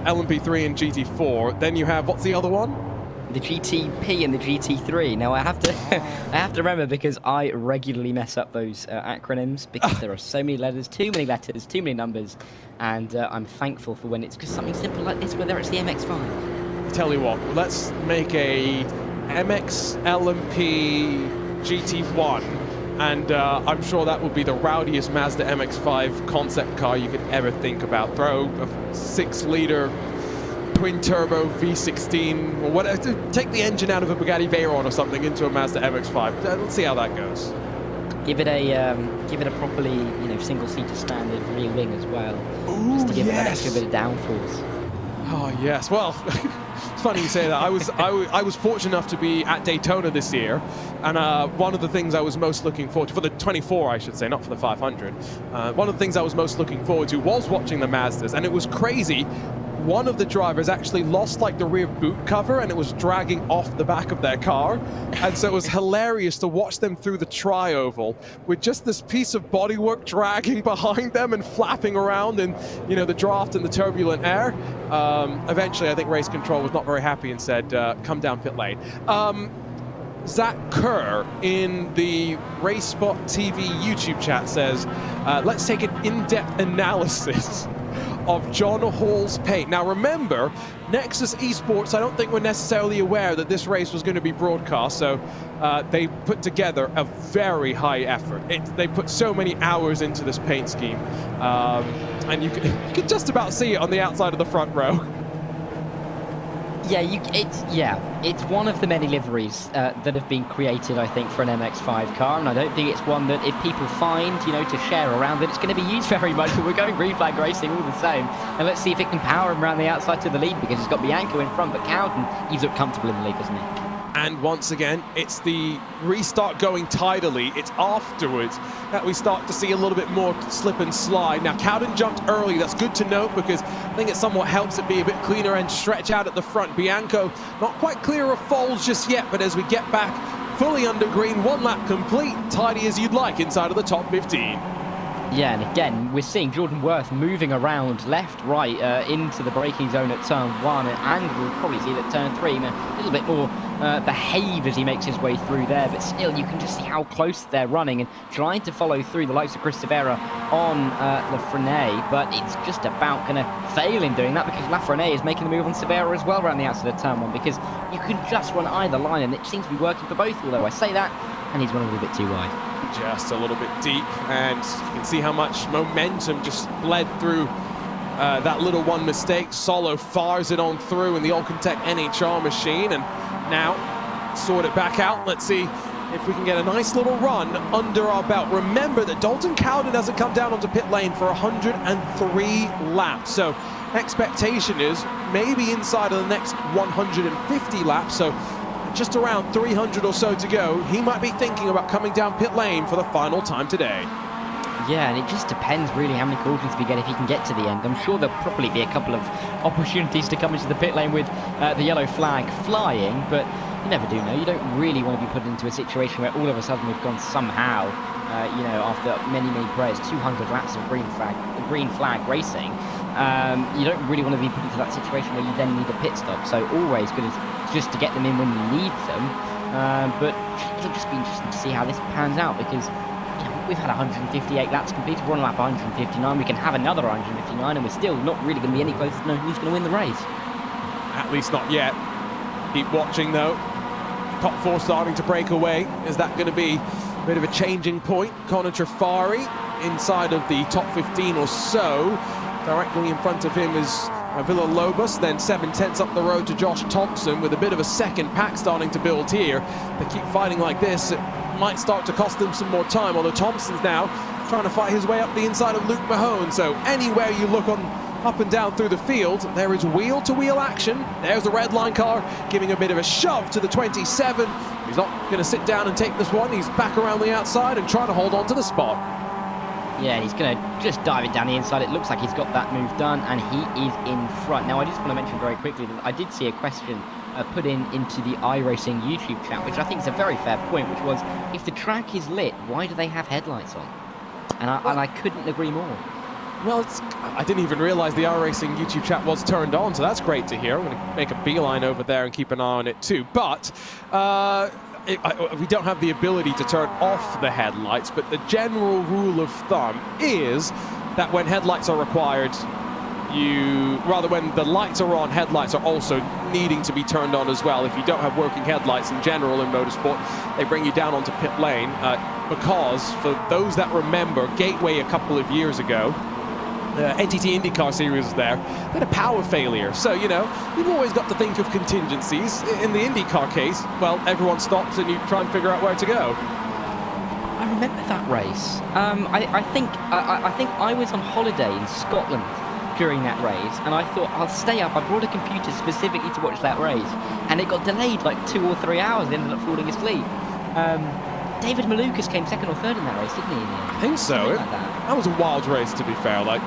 LMP3 and GT4, then you have, what's the other one? The GTP and the GT3. Now I have to remember, because I regularly mess up those acronyms, because there are so many letters, too many numbers, and I'm thankful for when it's just something simple like this, whether it's the MX-5. Tell you what, let's make a MX LMP GT1, and I'm sure that would be the rowdiest Mazda MX-5 concept car you could ever think about. Throw a 6-liter twin-turbo V16, or whatever. Take the engine out of a Bugatti Veyron or something into a Mazda MX-5. Let's see how that goes. Give it a properly, you know, single-seater standard rear wing as well. Ooh, just to give it that yes. extra bit of downforce. Oh yes, well, It's funny you say that. I was fortunate enough to be at Daytona this year, and one of the things I was most looking forward to, for the 24 I should say, not for the 500, one of the things I was most looking forward to was watching the Mazdas, and it was crazy. One of the drivers actually lost like the rear boot cover, and it was dragging off the back of their car, and so it was hilarious to watch them through the tri-oval with just this piece of bodywork dragging behind them and flapping around in, you know, the draft and the turbulent air. Eventually I think race control was not very happy and said, come down pit lane. Zach Kerr in the RaceSpotTV YouTube chat says, let's take an in-depth analysis of John Hall's paint. Now remember, Nexus Esports, I don't think were necessarily aware that this race was going to be broadcast, so they put together a very high effort. They put so many hours into this paint scheme, and you could just about see it on the outside of the front row. It's one of the many liveries that have been created, I think, for an MX-5 car, and I don't think it's one that if people find, you know, to share around, that it's going to be used very much, but we're going green flag racing all the same, and let's see if it can power him around the outside to the lead, because he's got Bianco in front, but Cowden, he's looked comfortable in the lead, doesn't he? And once again, it's the restart going tidily. It's afterwards that we start to see a little bit more slip and slide. Now, Cowden jumped early. That's good to note, because I think it somewhat helps it be a bit cleaner and stretch out at the front. Bianco, not quite clear of Foles just yet, but as we get back fully under green, one lap complete, tidy as you'd like inside of the top 15. Yeah, and again, we're seeing Jordan Worth moving around left, right, into the braking zone at turn 1, and we'll probably see that turn 3, a little bit more behave as he makes his way through there, but still, you can just see how close they're running and trying to follow through the likes of Chris Severa on Lafreniere, but it's just about going to fail in doing that, because Lafreniere is making the move on Severa as well around the outside of turn 1, because you can just run either line, and it seems to be working for both, although I say that, and he's run a little bit too wide. Just a little bit deep, and you can see how much momentum just bled through that little one mistake. Solo fires it on through in the Alcantech NHR machine, and now sort it back out. Let's see if we can get a nice little run under our belt. Remember that Dalton Cowden hasn't come down onto pit lane for 103 laps, so expectation is maybe inside of the next 150 laps, so just around 300 or so to go, he might be thinking about coming down pit lane for the final time today. Yeah, and it just depends really how many cautions we get if he can get to the end. I'm sure there'll probably be a couple of opportunities to come into the pit lane with the yellow flag flying, but you never do know. You don't really want to be put into a situation where all of a sudden we've gone somehow, you know, after many prayers, 200 laps of green flag racing. You don't really want to be put into that situation where you then need a pit stop. So always good just to get them in when you need them. But it'll just be interesting to see how this pans out, because you know, we've had 158 laps completed. We're on lap 159. We can have another 159, and we're still not really going to be any closer to knowing who's going to win the race. At least not yet. Keep watching though. Top 4 starting to break away. Is that going to be a bit of a changing point? Connor Trafari inside of the top 15 or so. Directly in front of him is Villalobos, then 7/10 up the road to Josh Thompson, with a bit of a second pack starting to build here. They keep fighting like this, it might start to cost them some more time, although Thompson's now trying to fight his way up the inside of Luke Mahone. So anywhere you look on up and down through the field, there is wheel-to-wheel action. There's the red line car giving a bit of a shove to the 27. He's not going to sit down and take this one. He's back around the outside and trying to hold on to the spot. Yeah, he's going to just dive it down the inside. It looks like he's got that move done, and he is in front. Now, I just want to mention very quickly that I did see a question put into the iRacing YouTube chat, which I think is a very fair point, which was, if the track is lit, why do they have headlights on? And I couldn't agree more. Well, I didn't even realize the iRacing YouTube chat was turned on, so that's great to hear. I'm going to make a beeline over there and keep an eye on it too. But we don't have the ability to turn off the headlights, but the general rule of thumb is that when headlights are required, when the lights are on, headlights are also needing to be turned on as well. If you don't have working headlights in general in motorsport, they bring you down onto pit lane, because for those that remember, Gateway a couple of years ago, the NTT IndyCar series was there, they had a power failure. So, you know, you've always got to think of contingencies. In the IndyCar case, well, everyone stops and you try and figure out where to go. I remember that race. I think I was on holiday in Scotland during that race, and I thought I'll stay up. I brought a computer specifically to watch that race, and it got delayed like 2 or 3 hours. I ended up falling asleep. David Malukas came second or third in that race, didn't he? I think so. Like that Was a wild race, to be fair. Like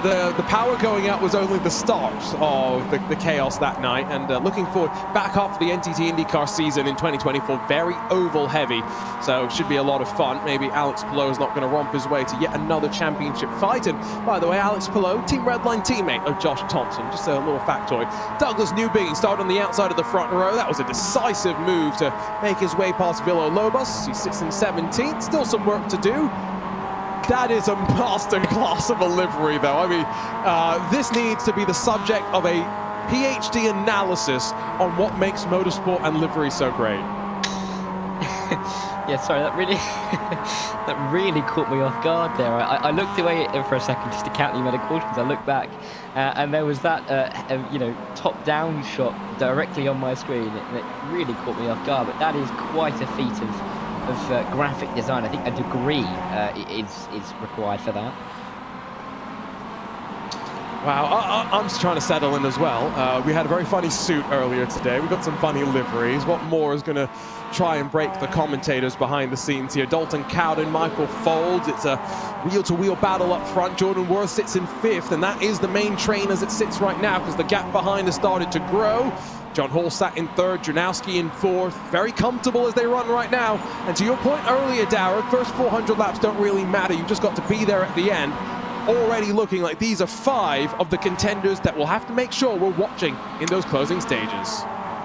the power going out was only the start of the chaos that night, and looking forward back half of the NTT IndyCar season in 2024, very oval heavy, so should be a lot of fun. Maybe Alex Palou is not going to romp his way to yet another championship fight. And by the way, Alex Palou, Team Redline teammate of Josh Thompson, just a little factoid. Douglas Newbegin started on the outside of the front row. That was a decisive move to make his way past Villalobos. He sits in 17th, still some work to do. That is a masterclass of a livery, though. I mean, this needs to be the subject of a PhD analysis on what makes motorsport and livery so great. Yeah, sorry, that really that really caught me off guard there. I looked away for a second just to count the amount of cautions. I looked back, and there was that top-down shot directly on my screen, and it really caught me off guard. But that is quite a feat of graphic design. I think a degree is required for that. Wow, I'm just trying to settle in as well. We had a very funny suit earlier today. We've got some funny liveries. What more is going to try and break the commentators behind the scenes here? Dalton Cowden, Michael Folds. It's a wheel-to-wheel battle up front. Jordan Worth sits in 5th, and that is the main train as it sits right now, because the gap behind has started to grow. John Hall sat in 3rd, Janowski in 4th. Very comfortable as they run right now. And to your point earlier, Darragh, first 400 laps don't really matter. You've just got to be there at the end. Already looking like these are 5 of the contenders that we'll have to make sure we're watching in those closing stages.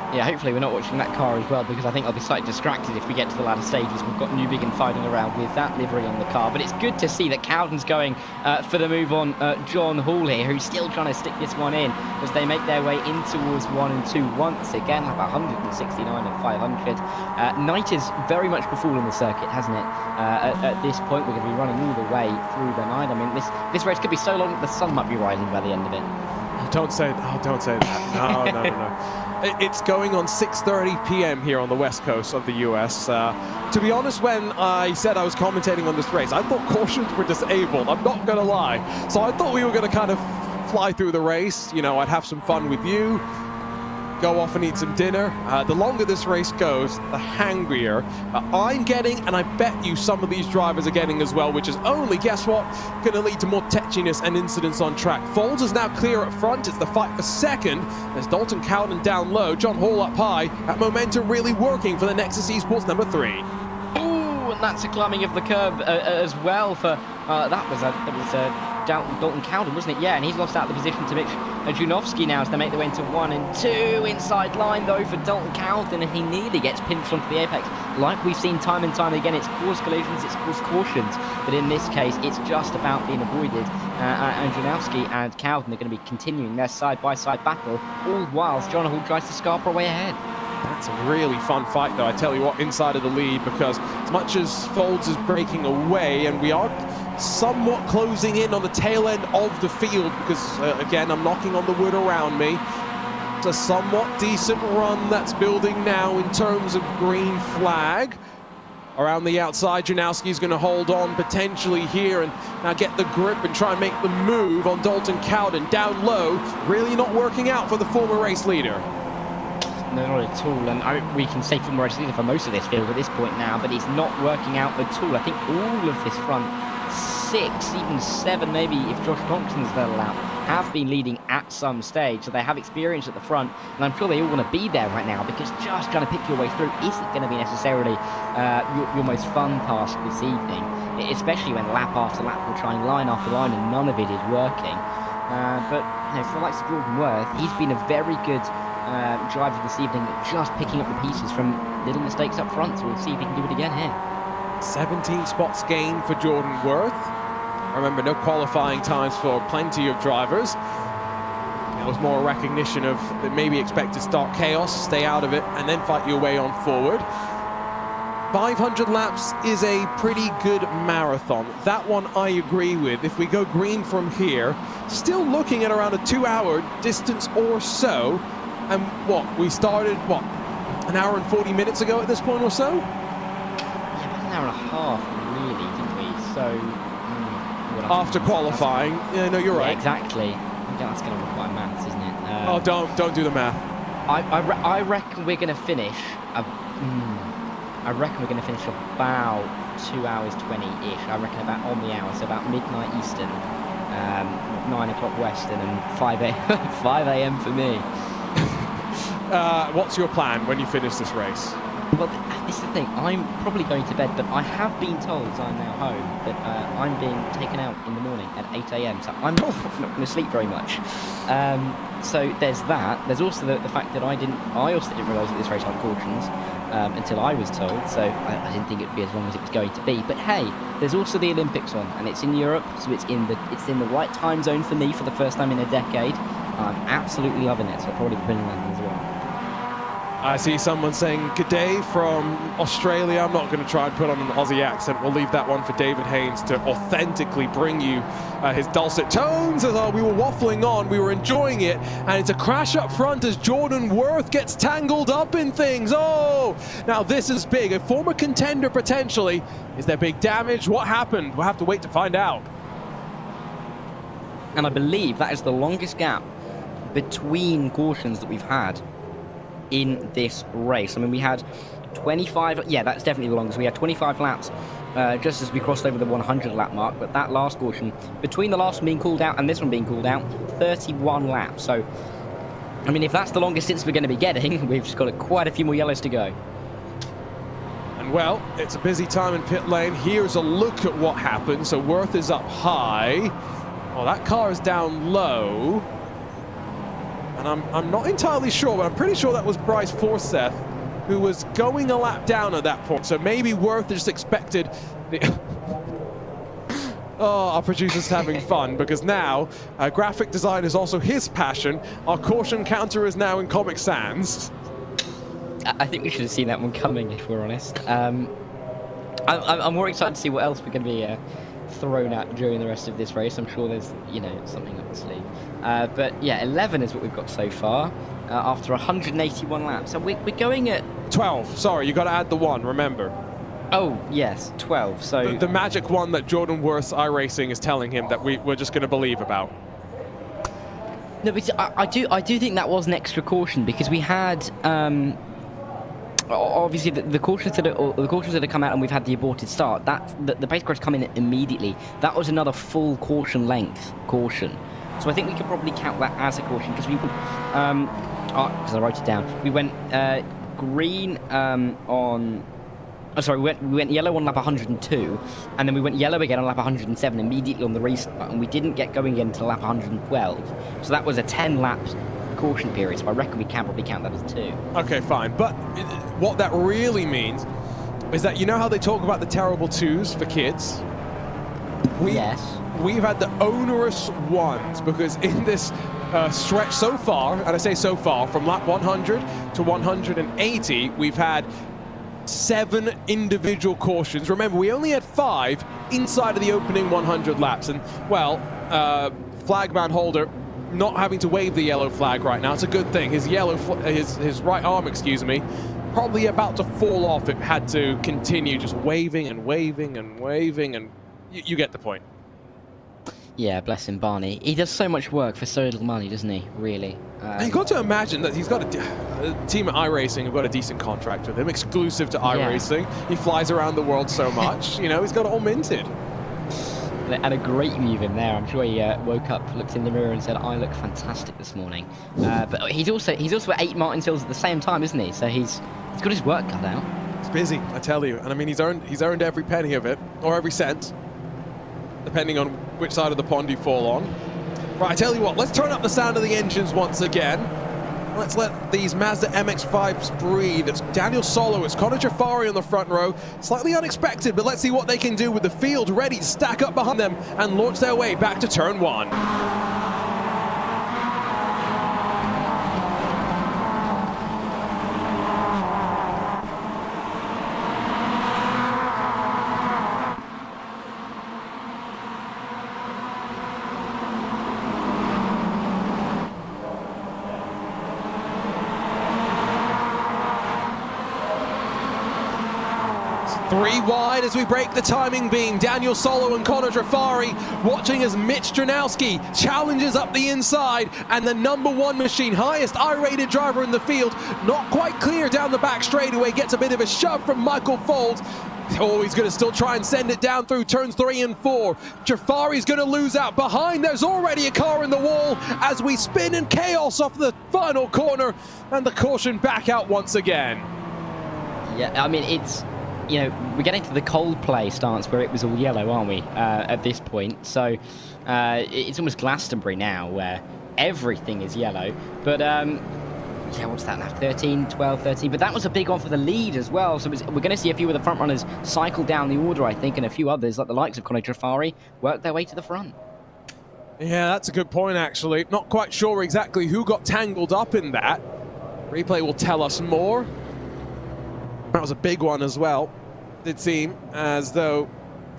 Yeah, hopefully we're not watching that car as well, because I think I'll be slightly distracted if we get to the latter stages. We've got Newbegin fighting around with that livery on the car, but it's good to see that Cowden's going for the move on John Hall here, who's still trying to stick this one in as they make their way in towards 1 and 2 once again, like 169 and 500. Night is very much befallen the circuit, hasn't it? At this point, we're going to be running all the way through the night. I mean, this race could be so long that the sun might be rising by the end of it. Don't say that. Don't say that. No. It's going on 6:30 p.m. here on the west coast of the US. To be honest, when I said I was commentating on this race, I thought cautions were disabled. I'm not going to lie. So I thought we were going to kind of fly through the race. You know, I'd have some fun with you, go off and eat some dinner. The longer this race goes, the hangrier I'm getting, and I bet you some of these drivers are getting as well, which is only, guess what, going to lead to more tetchiness and incidents on track. Folds is now clear up front. It's the fight for 2nd. There's Dalton Cowden down low, John Hall up high. That momentum really working for the Nexus Esports number 3. Ooh, and that's a climbing of the curb as well for that was Dalton Cowden, wasn't it? Yeah, and he's lost out the position to Mitch Junowski now as they make their way into 1 and 2. Inside line, though, for Dalton Cowden, and he nearly gets pinched onto the apex. Like we've seen time and time again, it's caused collisions, it's caused cautions, but in this case, it's just about being avoided. And Janowski and Cowden are going to be continuing their side-by-side battle, all whilst John Hall tries to scarper away ahead. That's a really fun fight, though, I tell you what, inside of the lead, because as much as Folds is breaking away, and we are somewhat closing in on the tail end of the field, because again, I'm knocking on the wood around me. It's a somewhat decent run that's building now in terms of green flag. Around the outside, Janowski's going to hold on potentially here and now get the grip and try and make the move on Dalton Cowden. Down low, really not working out for the former race leader. No, not at all, and we can say former race leader for most of this field at this point now, but it's not working out at all. I think all of this front 6, even 7 maybe, if Josh Thompson's there allowed, have been leading at some stage, so they have experience at the front, and I'm sure they all want to be there right now, because just trying to pick your way through isn't going to be necessarily your most fun task this evening, especially when lap after lap we're trying line after line and none of it is working. But you know, for the likes of Jordan Worth, he's been a very good driver this evening, just picking up the pieces from little mistakes up front, so we'll see if he can do it again here. 17 spots gained for Jordan Worth. Remember, no qualifying times for plenty of drivers. That was more a recognition of that maybe expect to start chaos, stay out of it, and then fight your way on forward. 500 laps is a pretty good marathon. That one I agree with. If we go green from here, still looking at around a 2-hour distance or so. And what, we started, what, an hour and 40 minutes ago at this point or so? Yeah, about an hour and a half, really, didn't we? So, after qualifying. Yeah, no, you're right. Yeah, exactly. That's going to require maths, isn't it? Oh, don't do the math. I reckon we're going to finish. I reckon we're going to finish about 2 hours 20-ish. I reckon about on the hour, so about midnight Eastern, 9 o'clock Western, and 5 a.m. for me. What's your plan when you finish this race? Well, this is the thing. I'm probably going to bed, but I have been told, as I'm now home, that I'm being taken out in the morning at 8 a.m. So I'm not going to sleep very much. So there's that. There's also the fact that I also didn't realise that this race had cautions until I was told. So I didn't think it would be as long as it was going to be. But hey, there's also the Olympics on, and it's in Europe, so it's in the right time zone for me for the first time in a decade. I'm absolutely loving it. So I'll probably be in London as well. I see someone saying good day from Australia. I'm not going to try and put on an Aussie accent. We'll leave that one for David Haynes to authentically bring you his dulcet tones. As we were waffling on, we were enjoying it, and it's a crash up front as Jordan Worth gets tangled up in things. Oh, now this is big. A former contender potentially. Is there big damage? What happened? We'll have to wait to find out. And I believe that is the longest gap between cautions that we've had in this race. I mean, we had 25, yeah, that's definitely the longest. We had 25 laps just as we crossed over the 100 lap mark, but that last caution, between the last one being called out and this one being called out, 31 laps. So, I mean, if that's the longest since we're going to be getting, we've just got quite a few more yellows to go. And well, it's a busy time in pit lane. Here's a look at what happened. So Worth is up high. Well, that car is down low. And I'm not entirely sure, but I'm pretty sure that was Bryce Forsyth who was going a lap down at that point. So maybe Worth just expected the oh, our producer's having fun, because now graphic design is also his passion. Our caution counter is now in Comic Sans. I think we should have seen that one coming, if we're honest. I'm more excited to see what else we're going to be thrown at during the rest of this race. I'm sure there's, you know, something up the sleeve. But yeah, 11 is what we've got so far after 181 laps. So we're going at 12. Sorry, you got to add the 1. Remember. Oh yes, 12. So the magic one that Jordan Worth's iRacing is telling him that we're just going to believe about. No, but I do think that was an extra caution, because we had obviously the cautions that have come out, and we've had the aborted start. The pace cars come in immediately. That was another full caution length caution. So I think we could probably count that as a caution, because we because I wrote it down. We went green on. Oh, sorry, we went yellow on lap 102, and then we went yellow again on lap 107 immediately on the restart, and we didn't get going again until lap 112. So that was a 10 lap caution period. So I reckon we can probably count that as 2. Okay, fine. But what that really means is that, you know how they talk about the terrible 2s for kids? Yes. We've had the onerous ones, because in this stretch so far, and I say so far, from lap 100 to 180, we've had 7 individual cautions. Remember, we only had 5 inside of the opening 100 laps. And, well, flagman holder not having to wave the yellow flag right now. It's a good thing. His his right arm, excuse me, probably about to fall off. It had to continue just waving and waving and waving, and you get the point. Yeah, bless him, Barney. He does so much work for so little money, doesn't he? Really. You've got to imagine that he's got a team at iRacing who've got a decent contract with him, exclusive to iRacing. He flies around the world so much, you know, he's got it all minted. And a great view of him there. I'm sure he woke up, looked in the mirror, and said, "I look fantastic this morning." But he's also at 8 Martinsvilles at the same time, isn't he? So he's got his work cut out. He's busy, I tell you. And I mean, he's earned every penny of it, or every cent, depending on which side of the pond you fall on. Right, I tell you what, let's turn up the sound of the engines once again. Let's let these Mazda MX-5s breathe. It's Daniel Solo, it's Connor Jafari on the front row. Slightly unexpected, but let's see what they can do with the field ready to stack up behind them and launch their way back to turn 1. 3 wide as we break the timing beam. Daniel Solo and Connor Trafari watching as Mitch Dranowski challenges up the inside, and the #1 machine, highest I-rated driver in the field, not quite clear down the back straightaway, gets a bit of a shove from Michael Fold. Oh, he's going to still try and send it down through turns 3 and 4. Trafari's going to lose out behind. There's already a car in the wall as we spin in chaos off the final corner, and the caution back out once again. Yeah, I mean, it's, you know, we're getting to the Coldplay stance where it was all yellow, aren't we, at this point? So it's almost Glastonbury now where everything is yellow. But, yeah, what's that now? 13, 12, 13. But that was a big one for the lead as well. So we're going to see a few of the front runners cycle down the order, I think, and a few others, like the likes of Connor Trafari, work their way to the front. Yeah, that's a good point, actually. Not quite sure exactly who got tangled up in that. Replay will tell us more. That was a big one as well. Did seem as though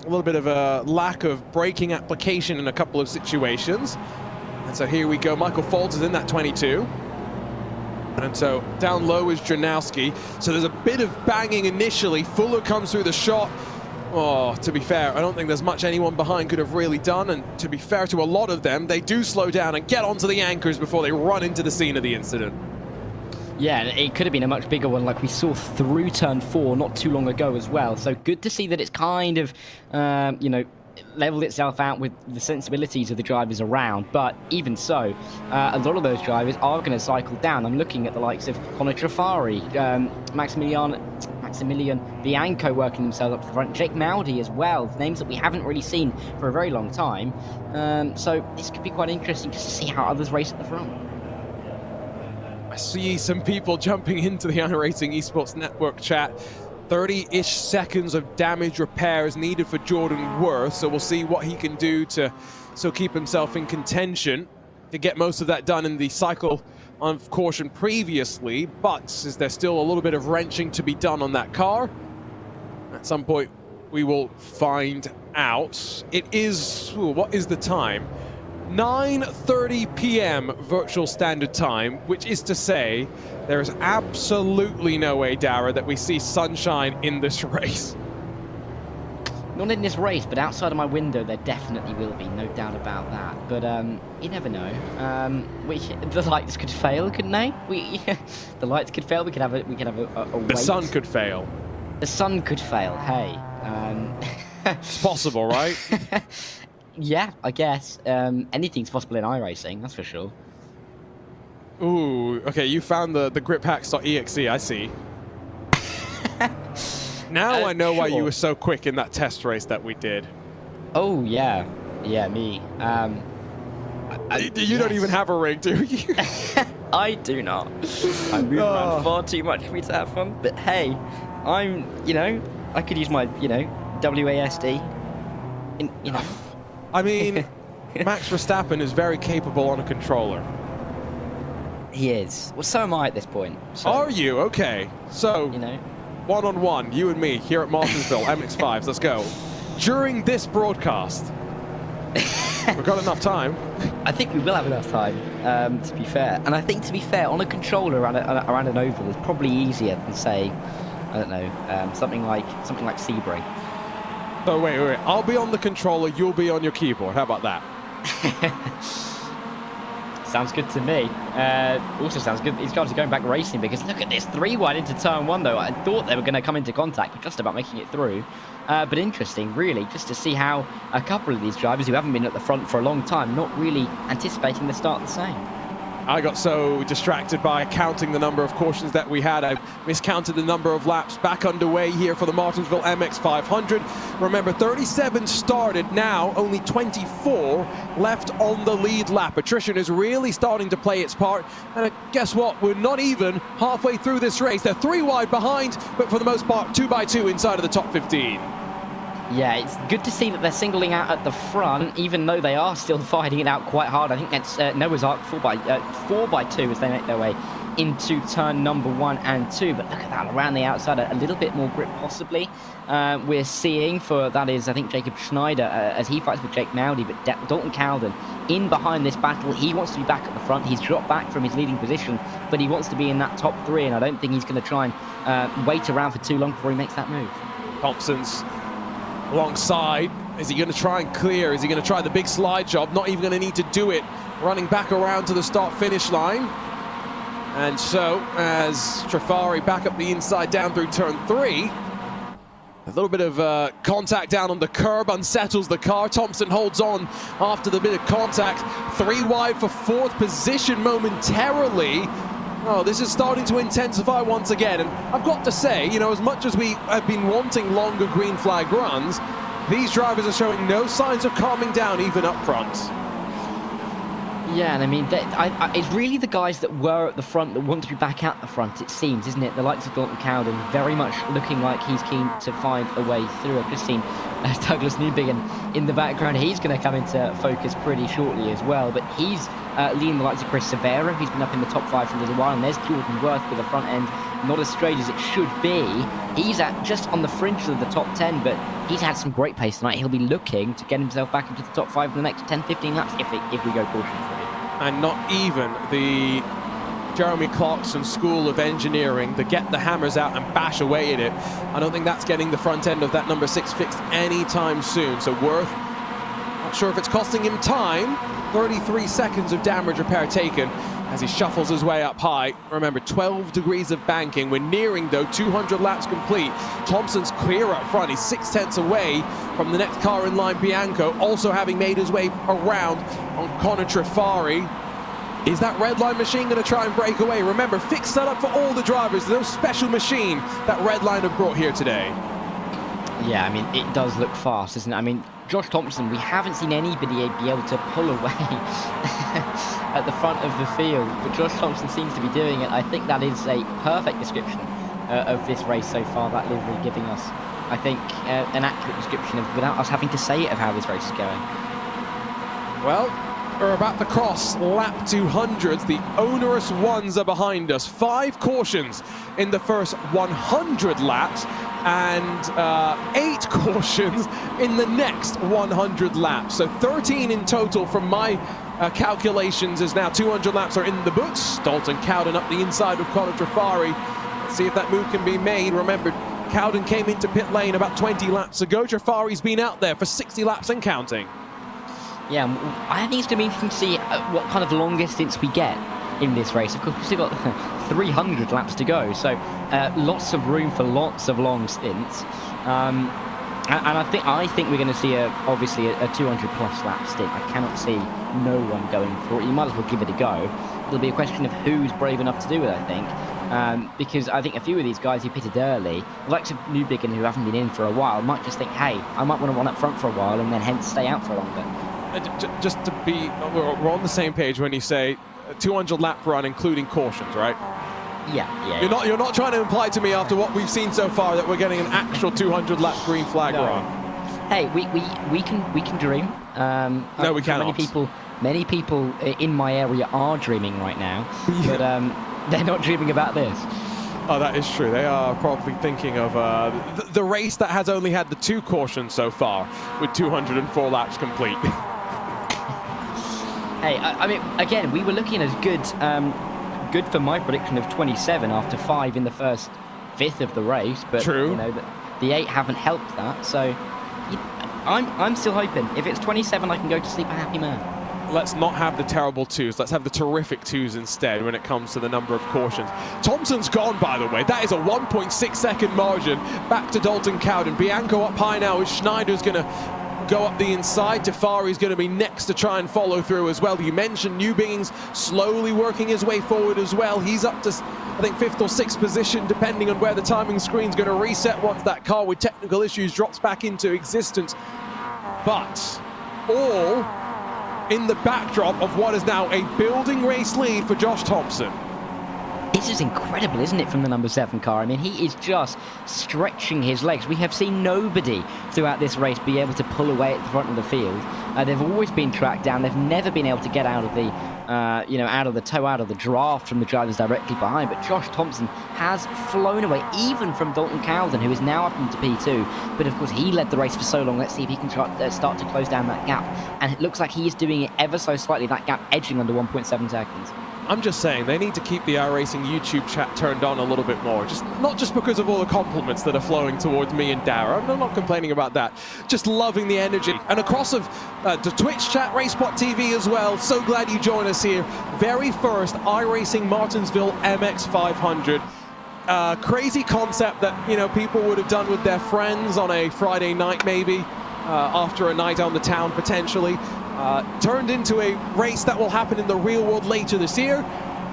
a little bit of a lack of braking application in a couple of situations. And so here we go. Michael Folds is in that 22. And so down low is Dranowski. So there's a bit of banging initially. Fuller comes through the shot. Oh, to be fair, I don't think there's much anyone behind could have really done. And to be fair to a lot of them, they do slow down and get onto the anchors before they run into the scene of the incident. Yeah, it could have been a much bigger one like we saw through turn 4 not too long ago as well. So good to see that it's kind of, you know, leveled itself out with the sensibilities of the drivers around. But even so, a lot of those drivers are going to cycle down. I'm looking at the likes of Connor Trafari, Maximilian Bianco working themselves up to the front, Jake Mowdy as well, names that we haven't really seen for a very long time. So this could be quite interesting just to see how others race at the front. I see some people jumping into the iRacing Esports Network chat. 30-ish seconds of damage repairs needed for Jordan Worth, so we'll see what he can do to keep himself in contention to get most of that done in the cycle of caution previously. But is there still a little bit of wrenching to be done on that car? At some point we will find out. It is, what is the time? 9:30 p.m. virtual standard time, which is to say there is absolutely no way, Dara, that we see sunshine in this race. Not in this race, but outside of my window there definitely will be, no doubt about that. But you never know. The lights could fail, couldn't they? The lights could fail. We could have a The wait. sun could fail. The sun could fail. Hey, it's possible, right? Yeah, I guess. Anything's possible in iRacing, that's for sure. Ooh, okay, you found the griphacks.exe, I see. Now I know why you were so quick in that test race that we did. Oh, yeah. Yeah, me. You don't even have a rig, do you? I do not. I move around far too much for me to have fun. But hey, I'm, you know, I could use my, you know, WASD. You know. I mean, Max Verstappen is very capable on a controller. He is. Well, so am I at this point. So, Are you? Okay. So, you know, one-on-one, you and me, here at Martinsville MX-5s. Let's go. During this broadcast, we've got enough time. I think we will have enough time, to be fair. And I think, to be fair, on a controller around an oval is probably easier than, say, I don't know, something like Sebring. So wait. I'll be on the controller, you'll be on your keyboard. How about that? Sounds good to me. Also sounds good these guys are going back racing, because look at this, 3 wide into turn 1 though. I thought they were going to come into contact, but just about making it through. But interesting, really, just to see how a couple of these drivers who haven't been at the front for a long time, not really anticipating the start the same. I got so distracted by counting the number of cautions that we had. I miscounted the number of laps. Back underway here for the Martinsville MX-500. Remember, 37 started now, only 24 left on the lead lap. Attrition is really starting to play its part. And guess what? We're not even halfway through this race. They're 3 wide behind, but for the most part, 2 by 2 inside of the top 15. Yeah, it's good to see that they're singling out at the front, even though they are still fighting it out quite hard. I think that's Noah's Ark 4 by 2 as they make their way into turn number 1 and 2. But look at that, around the outside, a little bit more grip possibly. We're seeing for, that is, I think, Jacob Schneider as he fights with Jake Mowdy, but Dalton Cowden in behind this battle. He wants to be back at the front. He's dropped back from his leading position, but he wants to be in that top 3, and I don't think he's going to try and wait around for too long before he makes that move. Thompson's alongside. Is he going to try and clear? Is he going to try the big slide job? Not even going to need to do it. Running back around to the start-finish line. And so, as Trafari back up the inside down through turn 3, a little bit of contact down on the curb unsettles the car. Thompson holds on after the bit of contact. 3 wide for 4th position momentarily. Oh, this is starting to intensify once again. And I've got to say, you know, as much as we have been wanting longer green flag runs, these drivers are showing no signs of calming down even up front. Yeah, and I mean, it's really the guys that were at the front that want to be back at the front, it seems, isn't it? The likes of Dalton Cowden very much looking like he's keen to find a way through. I've just seen Douglas Newbigin in the background. He's going to come into focus pretty shortly as well, but he's leading the likes of Chris Severa, who's been up in the top 5 for a little while, and there's Jordan Worth with the front end not as straight as it should be. He's at just on the fringe of the top 10, but he's had some great pace tonight. He'll be looking to get himself back into the top 5 in the next 10-15 laps if we go caution-free. And not even the Jeremy Clarkson School of Engineering to get the hammers out and bash away at it. I don't think that's getting the front end of that number 6 fixed anytime soon. So Worth, not sure if it's costing him time. 33 seconds of damage repair taken as he shuffles his way up high. Remember, 12 degrees of banking. We're nearing, though, 200 laps complete. Thompson's clear up front. He's 6/10 away from the next car in line, Bianco, also having made his way around on Connor Trafari. Is that red line machine going to try and break away? Remember, fixed setup for all the drivers. There's no special machine that red line have brought here today. Yeah, I mean, it does look fast, isn't it? I mean, Josh Thompson, we haven't seen anybody be able to pull away at the front of the field, but Josh Thompson seems to be doing it. I think that is a perfect description of this race so far, that livery giving us, I think, an accurate description of, without us having to say it, of how this race is going. Well, we're about to cross lap 200s. The onerous ones are behind us. 5 cautions in the first 100 laps and 8 cautions in the next 100 laps. So 13 in total from my calculations, as now 200 laps are in the books. Dalton Cowden up the inside of Connor Trafari. Let's see if that move can be made. Remember, Cowden came into pit lane about 20 laps ago. Trafari's been out there for 60 laps and counting. Yeah, I think it's going to be interesting to see what kind of longest stints we get in this race. Of course, we've still got 300 laps to go, so lots of room for lots of long stints. And I think we're going to see obviously a 200+ lap stint. I cannot see no one going for it. You might as well give it a go. It'll be a question of who's brave enough to do it, I think. Because I think a few of these guys who pitted early, the likes of Newbigin, who haven't been in for a while, might just think, hey, I might want to run up front for a while and then hence stay out for longer. Just to be, we're on the same page when you say a 200 lap run including cautions, right? Yeah. You're not trying to imply to me after what we've seen so far that we're getting an actual 200 lap green flag run. Hey, we can dream. No, we cannot. Many people in my area are dreaming right now, but they're not dreaming about this. Oh, that is true. They are probably thinking of the race that has only had the 2 cautions so far, with 204 laps complete. Hey, I mean, again, we were looking as good for my prediction of 27 after 5 in the first 5th of the race, but true. You know, the 8 haven't helped that. So I'm still hoping. If it's 27, I can go to sleep a happy man. Let's not have the terrible 2s. Let's have the terrific 2s instead when it comes to the number of cautions. Thompson's gone, by the way. That is a 1.6 second margin back to Dalton Cowden. Bianco up high now, as Schneider's going to go up the inside. Tafari's going to be next to try and follow through as well. You mentioned Newbigins slowly working his way forward as well. He's up to, I think, 5th or 6th position, depending on where the timing screen's going to reset once that car with technical issues drops back into existence. But all in the backdrop of what is now a building race lead for Josh Thompson. This is incredible, isn't it, from the number 7 car? I mean, he is just stretching his legs. We have seen nobody throughout this race be able to pull away at the front of the field. They've always been tracked down. They've never been able to get out of the, out of the draft from the drivers directly behind. But Josh Thompson has flown away, even from Dalton Cowden, who is now up into P2. But of course, he led the race for so long. Let's see if he can start to close down that gap. And it looks like he is doing it ever so slightly. That gap edging under 1.7 seconds. I'm just saying they need to keep the iRacing YouTube chat turned on a little bit more. Not just because of all the compliments that are flowing towards me and Dara. I'm not complaining about that. Just loving the energy. And across of the Twitch chat, RaceSpotTV as well. So glad you joined us here. Very first iRacing Martinsville MX-500. Crazy concept that, you know, people would have done with their friends on a Friday night maybe, after a night on the town potentially. Turned into a race that will happen in the real world later this year,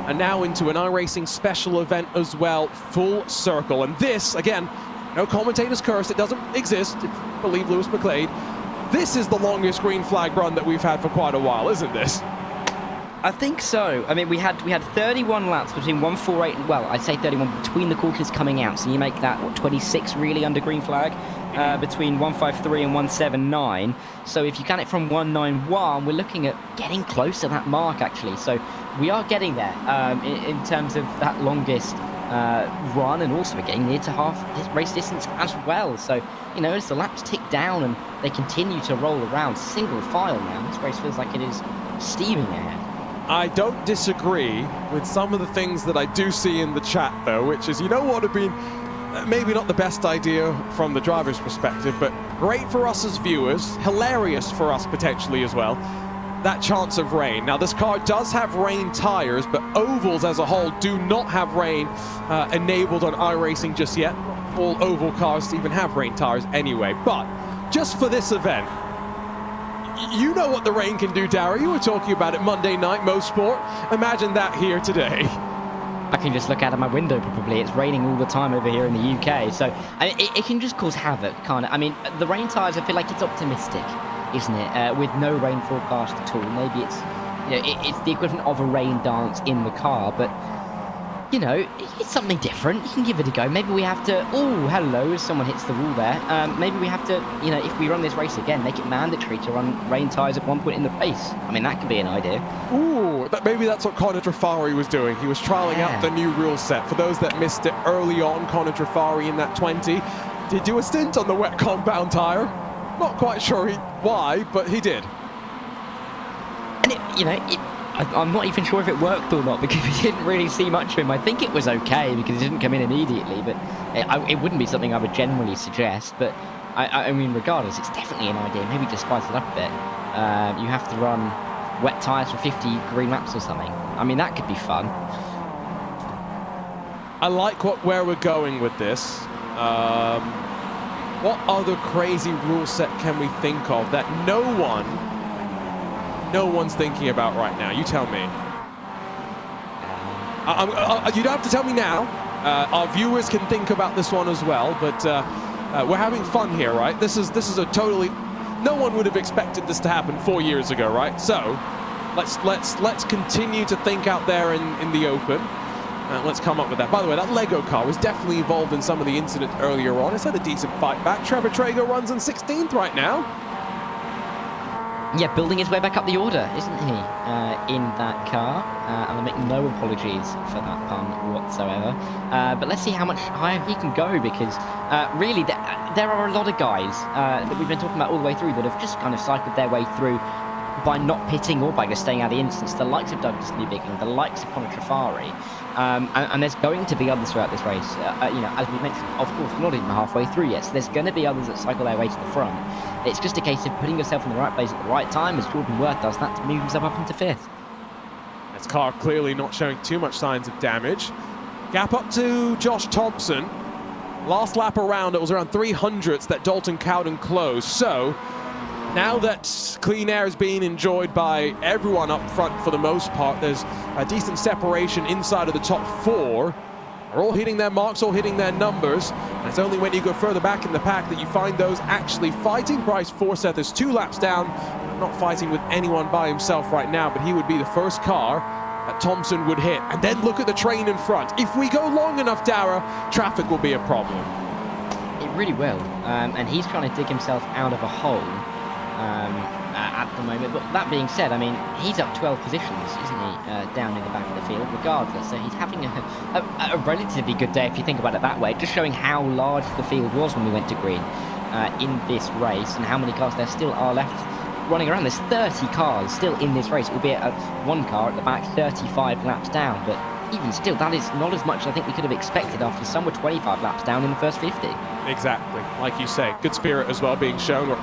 and now into an iRacing special event as well, full circle. And this, again, no commentator's curse, it doesn't exist, if you believe Lewis McLeod. This is the longest green flag run that we've had for quite a while, isn't this? I think so. I mean, we had 31 laps between 148 and, well, I'd say 31 between the quarters coming out. So you make that, what, 26 really under green flag, between 153 and 179. So if you count it from 191, we're looking at getting close to that mark, actually. So we are getting there in terms of that longest run, and also we're getting near to half race distance as well. So, you know, as the laps tick down and they continue to roll around single file now, this race feels like it is steaming ahead. I don't disagree with some of the things that I do see in the chat, though, which is, you know what, have been maybe not the best idea from the driver's perspective, but great for us as viewers, hilarious for us potentially as well, that chance of rain. Now, this car does have rain tires, but ovals as a whole do not have rain enabled on iRacing just yet. All oval cars even have rain tires anyway, but just for this event, you know what the rain can do, Dara. You were talking about it Monday night, Mosport. Imagine that here today. I can just look out of my window, probably. It's raining all the time over here in the UK. So I mean, it can just cause havoc, can't it? I mean, the rain tyres, I feel like it's optimistic, isn't it? With no rain forecast at all. Maybe it's, you know, it's the equivalent of a rain dance in the car, but, you know, it's something different. You can give it a go. Maybe we have to... Oh, hello, someone hits the wall there. Maybe we have to, you know, if we run this race again, make it mandatory to run rain tyres at one point in the race. I mean, that could be an idea. Ooh, maybe that's what Connor Trafari was doing. He was trialing out the new rule set. For those that missed it early on, Connor Trafari in that 20 did do a stint on the wet compound tyre. Not quite sure why, but he did. And, I'm not even sure if it worked or not, because we didn't really see much of him. I think it was okay because it didn't come in immediately, but it wouldn't be something I would generally suggest. But I mean, regardless, it's definitely an idea. Maybe just spice it up a bit. You have to run wet tyres for 50 green laps or something. I mean, that could be fun. I like where we're going with this. What other crazy rule set can we think of that no one's thinking about right now? You tell me. You don't have to tell me now. Our viewers can think about this one as well, but we're having fun here, right? This is a totally... No one would have expected this to happen 4 years ago, right? So let's continue to think out there in the open. Let's come up with that. By the way, that Lego car was definitely involved in some of the incidents earlier on. It's had a decent fight back. Trevor Traeger runs in 16th right now. Yeah, building his way back up the order, isn't he, in that car? And I make no apologies for that pun whatsoever. But let's see how much higher he can go, because really there are a lot of guys that we've been talking about all the way through that have just kind of cycled their way through by not pitting or by just staying out of the instance. The likes of Douglas Newbigin, the likes of Connor Trafari, and there's going to be others throughout this race. You know, as we mentioned, of course, we're not even halfway through yet, so there's going to be others that cycle their way to the front. It's just a case of putting yourself in the right place at the right time, as Jordan Worth does that to move himself up into 5th. This car clearly not showing too much signs of damage. Gap up to Josh Thompson. Last lap around, it was around 300ths that Dalton Cowden closed. So now that clean air is being enjoyed by everyone up front for the most part, there's a decent separation inside of the top 4. They're all hitting their marks, all hitting their numbers. And it's only when you go further back in the pack that you find those actually fighting. Bryce Forsyth is 2 laps down, not fighting with anyone by himself right now, but he would be the first car that Thompson would hit. And then look at the train in front. If we go long enough, Dara, traffic will be a problem. It really will. And he's trying to dig himself out of a hole at the moment. But that being said, I mean, he's up 12 positions, isn't he, down in the back of the field, regardless. So he's having a relatively good day, if you think about it that way, just showing how large the field was when we went to green in this race, and how many cars there still are left running around. There's 30 cars still in this race, albeit one car at the back 35 laps down. But even still, that is not as much as I think we could have expected after some were 25 laps down in the first 50. Exactly, like you say, good spirit as well being shown. We're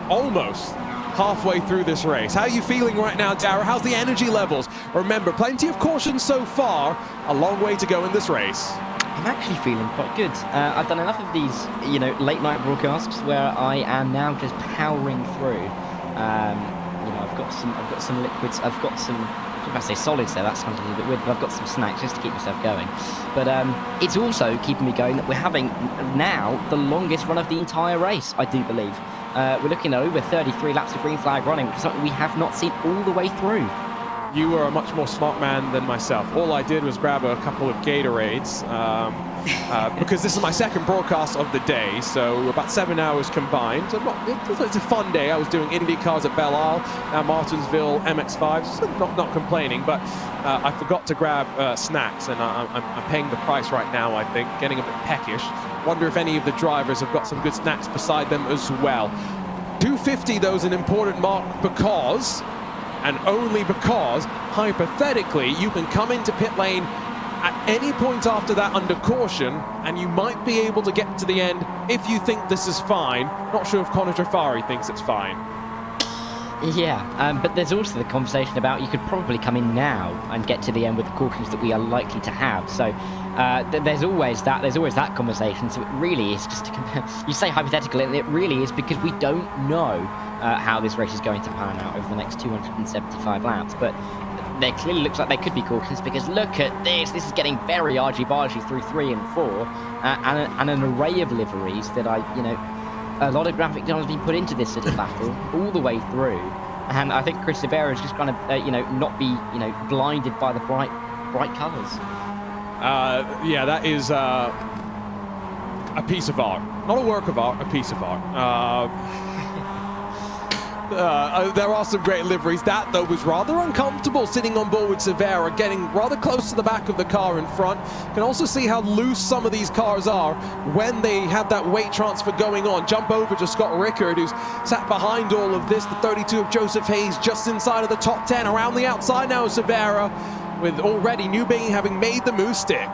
almost halfway through this race. How are you feeling right now, Dara? How's the energy levels? Remember, plenty of caution so far, a long way to go in this race. I'm actually feeling quite good. I've done enough of these, late night broadcasts where I am now just powering through. I've got some liquids. I've got some, if I say solids there, that sounds a little bit weird, but I've got some snacks just to keep myself going. But it's also keeping me going that we're having now the longest run of the entire race, I do believe. We're looking at over 33 laps of green flag running, which is something we have not seen all the way through. You were a much more smart man than myself. All I did was grab a couple of Gatorades because this is my second broadcast of the day, so about 7 hours combined. So it's a fun day. I was doing Indy cars at Belle Isle, now Martinsville MX-5, so not complaining, but I forgot to grab snacks, and I'm paying the price right now, I think, getting a bit peckish. Wonder if any of the drivers have got some good snacks beside them as well. 250, though, is an important mark because, and only because, hypothetically, you can come into pit lane at any point after that under caution, and you might be able to get to the end if you think this is fine. Not sure if Connor Trafari thinks it's fine. Yeah, but there's also the conversation about you could probably come in now and get to the end with the cautions that we are likely to have. So there's always that conversation. So it really is just you say hypothetical, and it really is because we don't know how this race is going to pan out over the next 275 laps. But there clearly looks like there could be cautions, because look at this. This is getting very argy-bargy through 3 and 4, and an array of liveries that a lot of graphic design has been put into this little battle all the way through, and I think Chris Rivera is just trying to, not be, blinded by the bright colours. Yeah, that is a piece of art, not a work of art, a piece of art. There are some great liveries. That, though, was rather uncomfortable sitting on board with Severa, getting rather close to the back of the car in front. You can also see how loose some of these cars are when they have that weight transfer going on. Jump over to Scott Rickard, who's sat behind all of this. The 32 of Joseph Hayes just inside of the top 10. Around the outside now is Severa, with already Newbegin having made the move stick.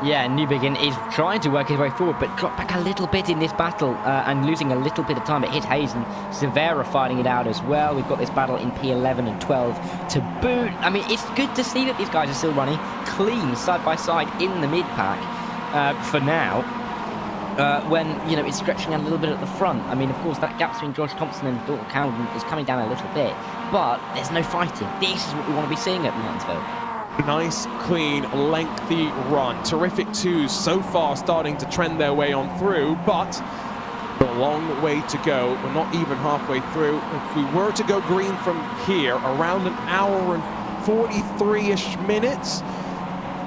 Yeah, Newbegin is trying to work his way forward, but dropped back a little bit in this battle and losing a little bit of time. It hit Hayes and Severa fighting it out as well. We've got this battle in P11 and 12 to boot. I mean, it's good to see that these guys are still running clean side by side in the mid-pack for now. When, it's stretching out a little bit at the front. I mean, of course, that gap between George Thompson and Dalton Cowden is coming down a little bit, but there's no fighting. This is what we want to be seeing at Martinsville. Nice, clean, lengthy run. Terrific twos so far, starting to trend their way on through, but a long way to go. We're not even halfway through. If we were to go green from here, around an hour and 43-ish minutes,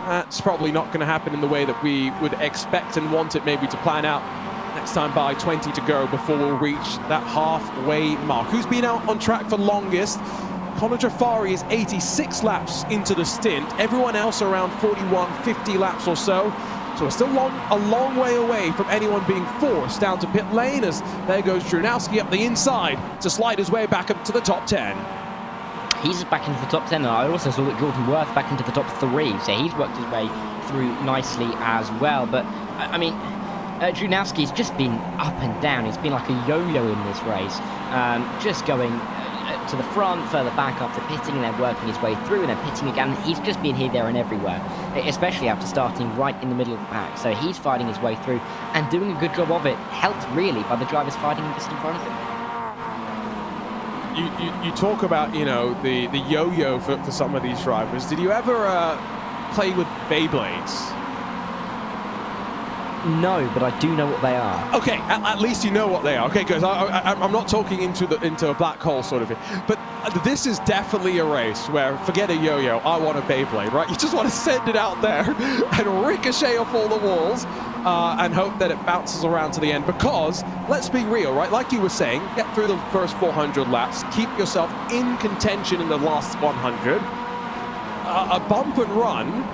that's probably not going to happen in the way that we would expect and want it maybe to plan out. Next time by 20 to go before we'll reach that halfway mark. Who's been out on track for longest? Connor Trafari is 86 laps into the stint. Everyone else around 41, 50 laps or so. So we're still a long way away from anyone being forced down to pit lane, as there goes Drunowski up the inside to slide his way back up to the top 10. He's back into the top 10, and I also saw that Jordan Worth back into the top 3, so he's worked his way through nicely as well. But, I mean, Drunowski's just been up and down. He's been like a yo-yo in this race, just going to the front, further back after pitting, and then working his way through, and then pitting again. He's just been here, there, and everywhere, especially after starting right in the middle of the pack. So he's fighting his way through and doing a good job of it, helped really by the drivers fighting just in front of him. You talk about, the yo-yo for some of these drivers. Did you ever play with Beyblades? No, but I do know what they are. Okay, at least you know what they are. Okay, because I'm not talking into a black hole sort of thing. But this is definitely a race where, forget a yo-yo, I want a Beyblade, right? You just want to send it out there and ricochet off all the walls and hope that it bounces around to the end. Because, let's be real, right? Like you were saying, get through the first 400 laps, keep yourself in contention in the last 100. A bump and run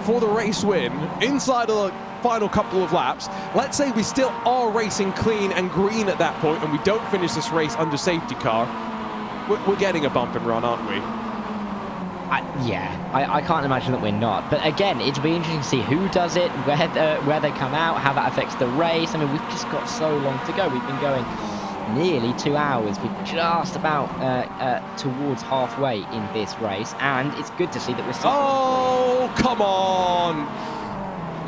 for the race win inside of the final couple of laps. Let's say we still are racing clean and green at that point and we don't finish this race under safety car. We're getting a bump and run, aren't we? I can't imagine that we're not. But again, it'll be interesting to see who does it, where they come out, how that affects the race. I mean, we've just got so long to go. We've been going nearly 2 hours. We're just about towards halfway in this race, and it's good to see that we're still... Oh, come on!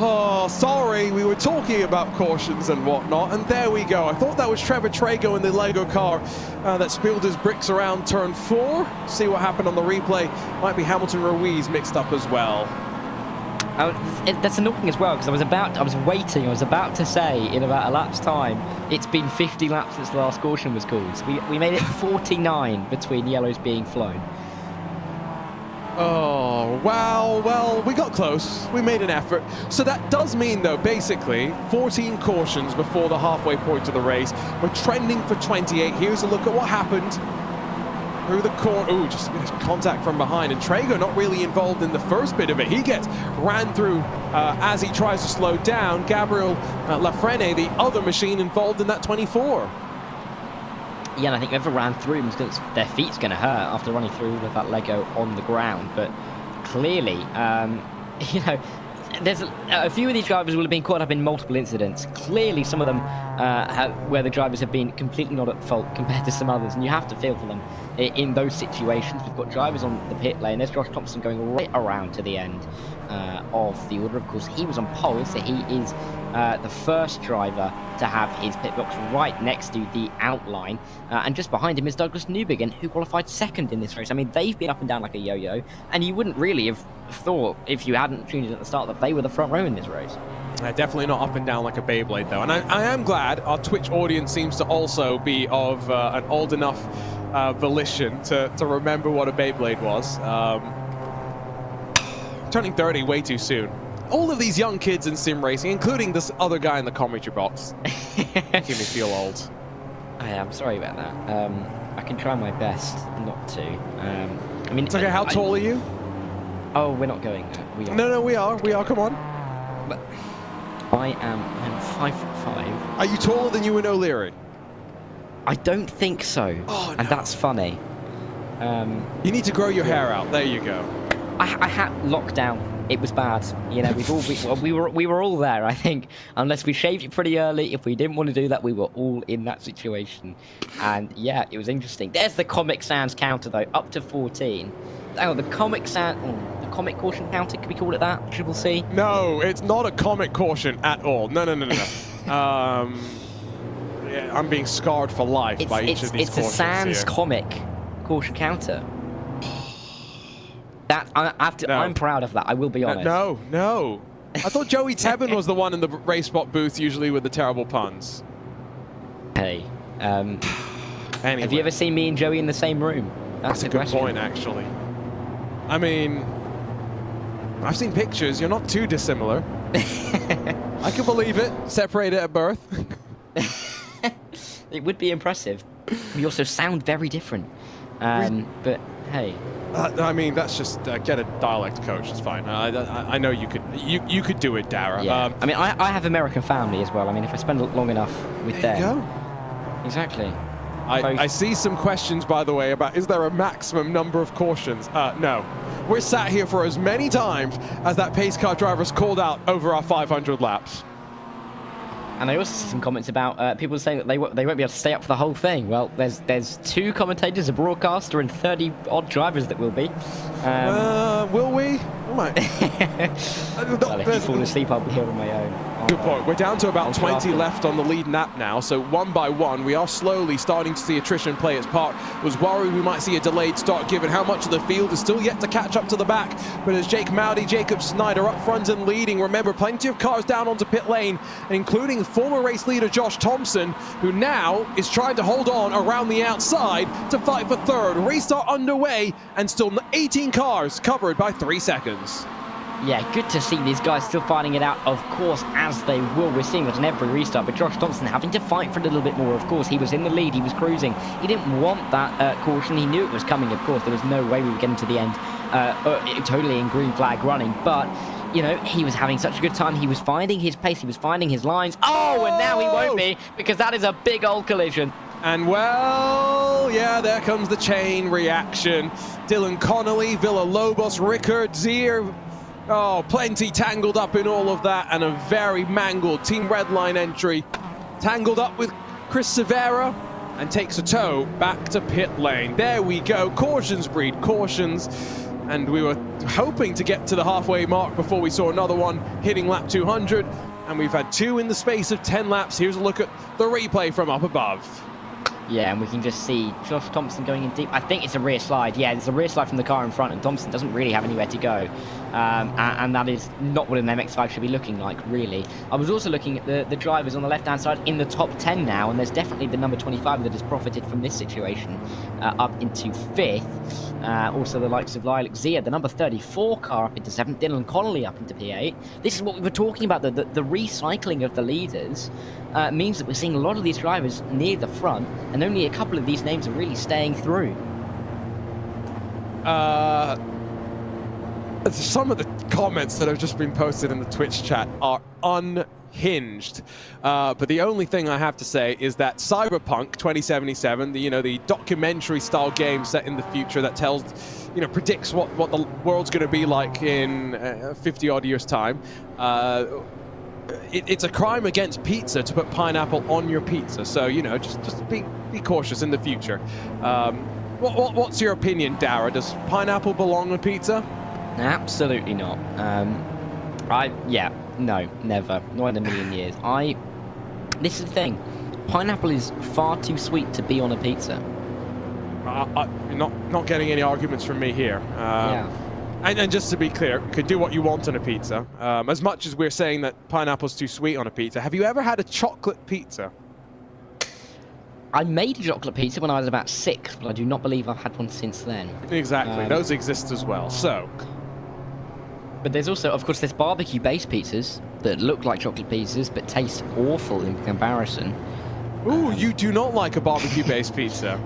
Oh, sorry, we were talking about cautions and whatnot, and there we go. I thought that was Trevor Trago in the Lego car that spilled his bricks around turn 4. See what happened on the replay. Might be Hamilton Ruiz mixed up as well. That's annoying as well, because I was about to say in about a lap's time, it's been 50 laps since the last caution was called. So we made it 49 between yellows being flown. Oh, wow, well, we got close. We made an effort. So that does mean, though, basically, 14 cautions before the halfway point of the race. We're trending for 28. Here's a look at what happened through the corner. Ooh, just contact from behind. And Trago not really involved in the first bit of it. He gets ran through as he tries to slow down. Gabriel Lafrene, the other machine involved in that 24. Yeah, and I think whoever ran through him, their feet's going to hurt after running through with that Lego on the ground. But clearly, you know, there's a few of these drivers will have been caught up in multiple incidents. Clearly, some of them where the drivers have been completely not at fault compared to some others, and you have to feel for them in those situations. You've got drivers on the pit lane. There's Josh Thompson going right around to the end of the order. Of course, he was on pole, so he is the first driver to have his pit box right next to the outline, and just behind him is Douglas Newbigin, who qualified second in this race. I mean, they've been up and down like a yo-yo, and you wouldn't really have thought, if you hadn't tuned in at the start, that they were the front row in this race. Definitely not up and down like a Beyblade, though. And I am glad our Twitch audience seems to also be of an old enough volition to remember what a Beyblade was. Turning 30 way too soon. All of these young kids in sim racing, including this other guy in the commentary box, making me feel old. I'm sorry about that. I can try my best not to. I mean, it's okay. How tall are you? Oh, we're not going. We are. No, we are. We are. Come on. But I'm 5'5". Are you taller than Ewan O'Leary? I don't think so. Oh, and no. that's funny. You need to grow your hair out. There you go. I had lockdown. It was bad. You know, we were all there. I think, unless we shaved it pretty early. If we didn't want to do that, we were all in that situation. And yeah, it was interesting. There's the Comic Sans counter though, up to 14. Oh, the Comic Sans, the Comic Caution counter. Can we call it that? Triple C? No, it's not a comic caution at all. No. Yeah, I'm being scarred for life by each of these cautions. It's a Sans here. Comic Caution counter. That I'm proud of that. I will be honest. No. I thought Joey Tebbin was the one in the RaceSpot booth, usually with the terrible puns. Hey, anyway. Have you ever seen me and Joey in the same room? That's a good point, actually. I mean, I've seen pictures. You're not too dissimilar. I can believe it. Separated at birth. It would be impressive. We also sound very different. But hey. I mean, that's just get a dialect coach. It's fine. I know you could do it, Dara. Yeah. I mean, I have American family as well. I mean, if I spend long enough with them. There you go. Exactly. I see some questions, by the way, about is there a maximum number of cautions? No. We're sat here for as many times as that pace car driver's called out over our 500 laps. And I also see some comments about people saying that they won't be able to stay up for the whole thing. Well, there's 2 commentators, a broadcaster, and 30-odd drivers that will be. Will we? Oh my. Well, if you fall asleep, I'll be here on my own. Good point. We're down to about 20 left on the lead nap now, so one by one, we are slowly starting to see attrition play its part. Was worried we might see a delayed start given how much of the field is still yet to catch up to the back. But as Jake Mowdy, Jacob Snyder up front and leading, remember, plenty of cars down onto pit lane, including former race leader Josh Thompson, who now is trying to hold on around the outside to fight for third. Restart underway, and still 18 cars covered by 3 seconds. Yeah, good to see these guys still fighting it out, of course, as they will. We're seeing that in every restart, but Josh Thompson having to fight for a little bit more, of course. He was in the lead, he was cruising. He didn't want that caution, he knew it was coming, of course. There was no way we were getting to the end totally in green flag running, but you know, he was having such a good time. He was finding his pace. He was finding his lines. Oh, and now he won't be, because that is a big old collision. And well, yeah, there comes the chain reaction. Dylan Connolly, Villalobos, Rickard, Zier. Oh, plenty tangled up in all of that, and a very mangled Team Redline entry. Tangled up with Chris Severa, and takes a tow back to pit lane. There we go, cautions breed cautions. And we were hoping to get to the halfway mark before we saw another one hitting lap 200. And we've had 2 in the space of 10 laps. Here's a look at the replay from up above. Yeah, and we can just see Josh Thompson going in deep. I think it's a rear slide. Yeah, there's a rear slide from the car in front, and Thompson doesn't really have anywhere to go. And that is not what an MX-5 should be looking like, really. I was also looking at the drivers on the left-hand side in the top 10 now, and there's definitely the number 25 that has profited from this situation up into 5th. Also the likes of Lilac Zia, the number 34 car up into 7th, Dylan Connolly up into P8. This is what we were talking about, the recycling of the leaders. Means that we're seeing a lot of these drivers near the front, and only a couple of these names are really staying through. Some of the comments that have just been posted in the Twitch chat are unhinged. But the only thing I have to say is that Cyberpunk 2077, the documentary-style game set in the future that tells, predicts what the world's going to be like in 50-odd years' time. It's a crime against pizza to put pineapple on your pizza, so just be cautious in the future. What's your opinion, Dara? Does pineapple belong on pizza? Absolutely not. No, never, not in a million years. This is the thing. Pineapple is far too sweet to be on a pizza. Not getting any arguments from me here. Yeah. And just to be clear, you can do what you want on a pizza. As much as we're saying that pineapple's too sweet on a pizza, have you ever had a chocolate pizza? I made a chocolate pizza when I was about 6, but I do not believe I've had one since then. Exactly, those exist as well, so. But there's also, of course, there's barbecue-based pizzas that look like chocolate pizzas, but taste awful in comparison. Ooh, you do not like a barbecue-based pizza?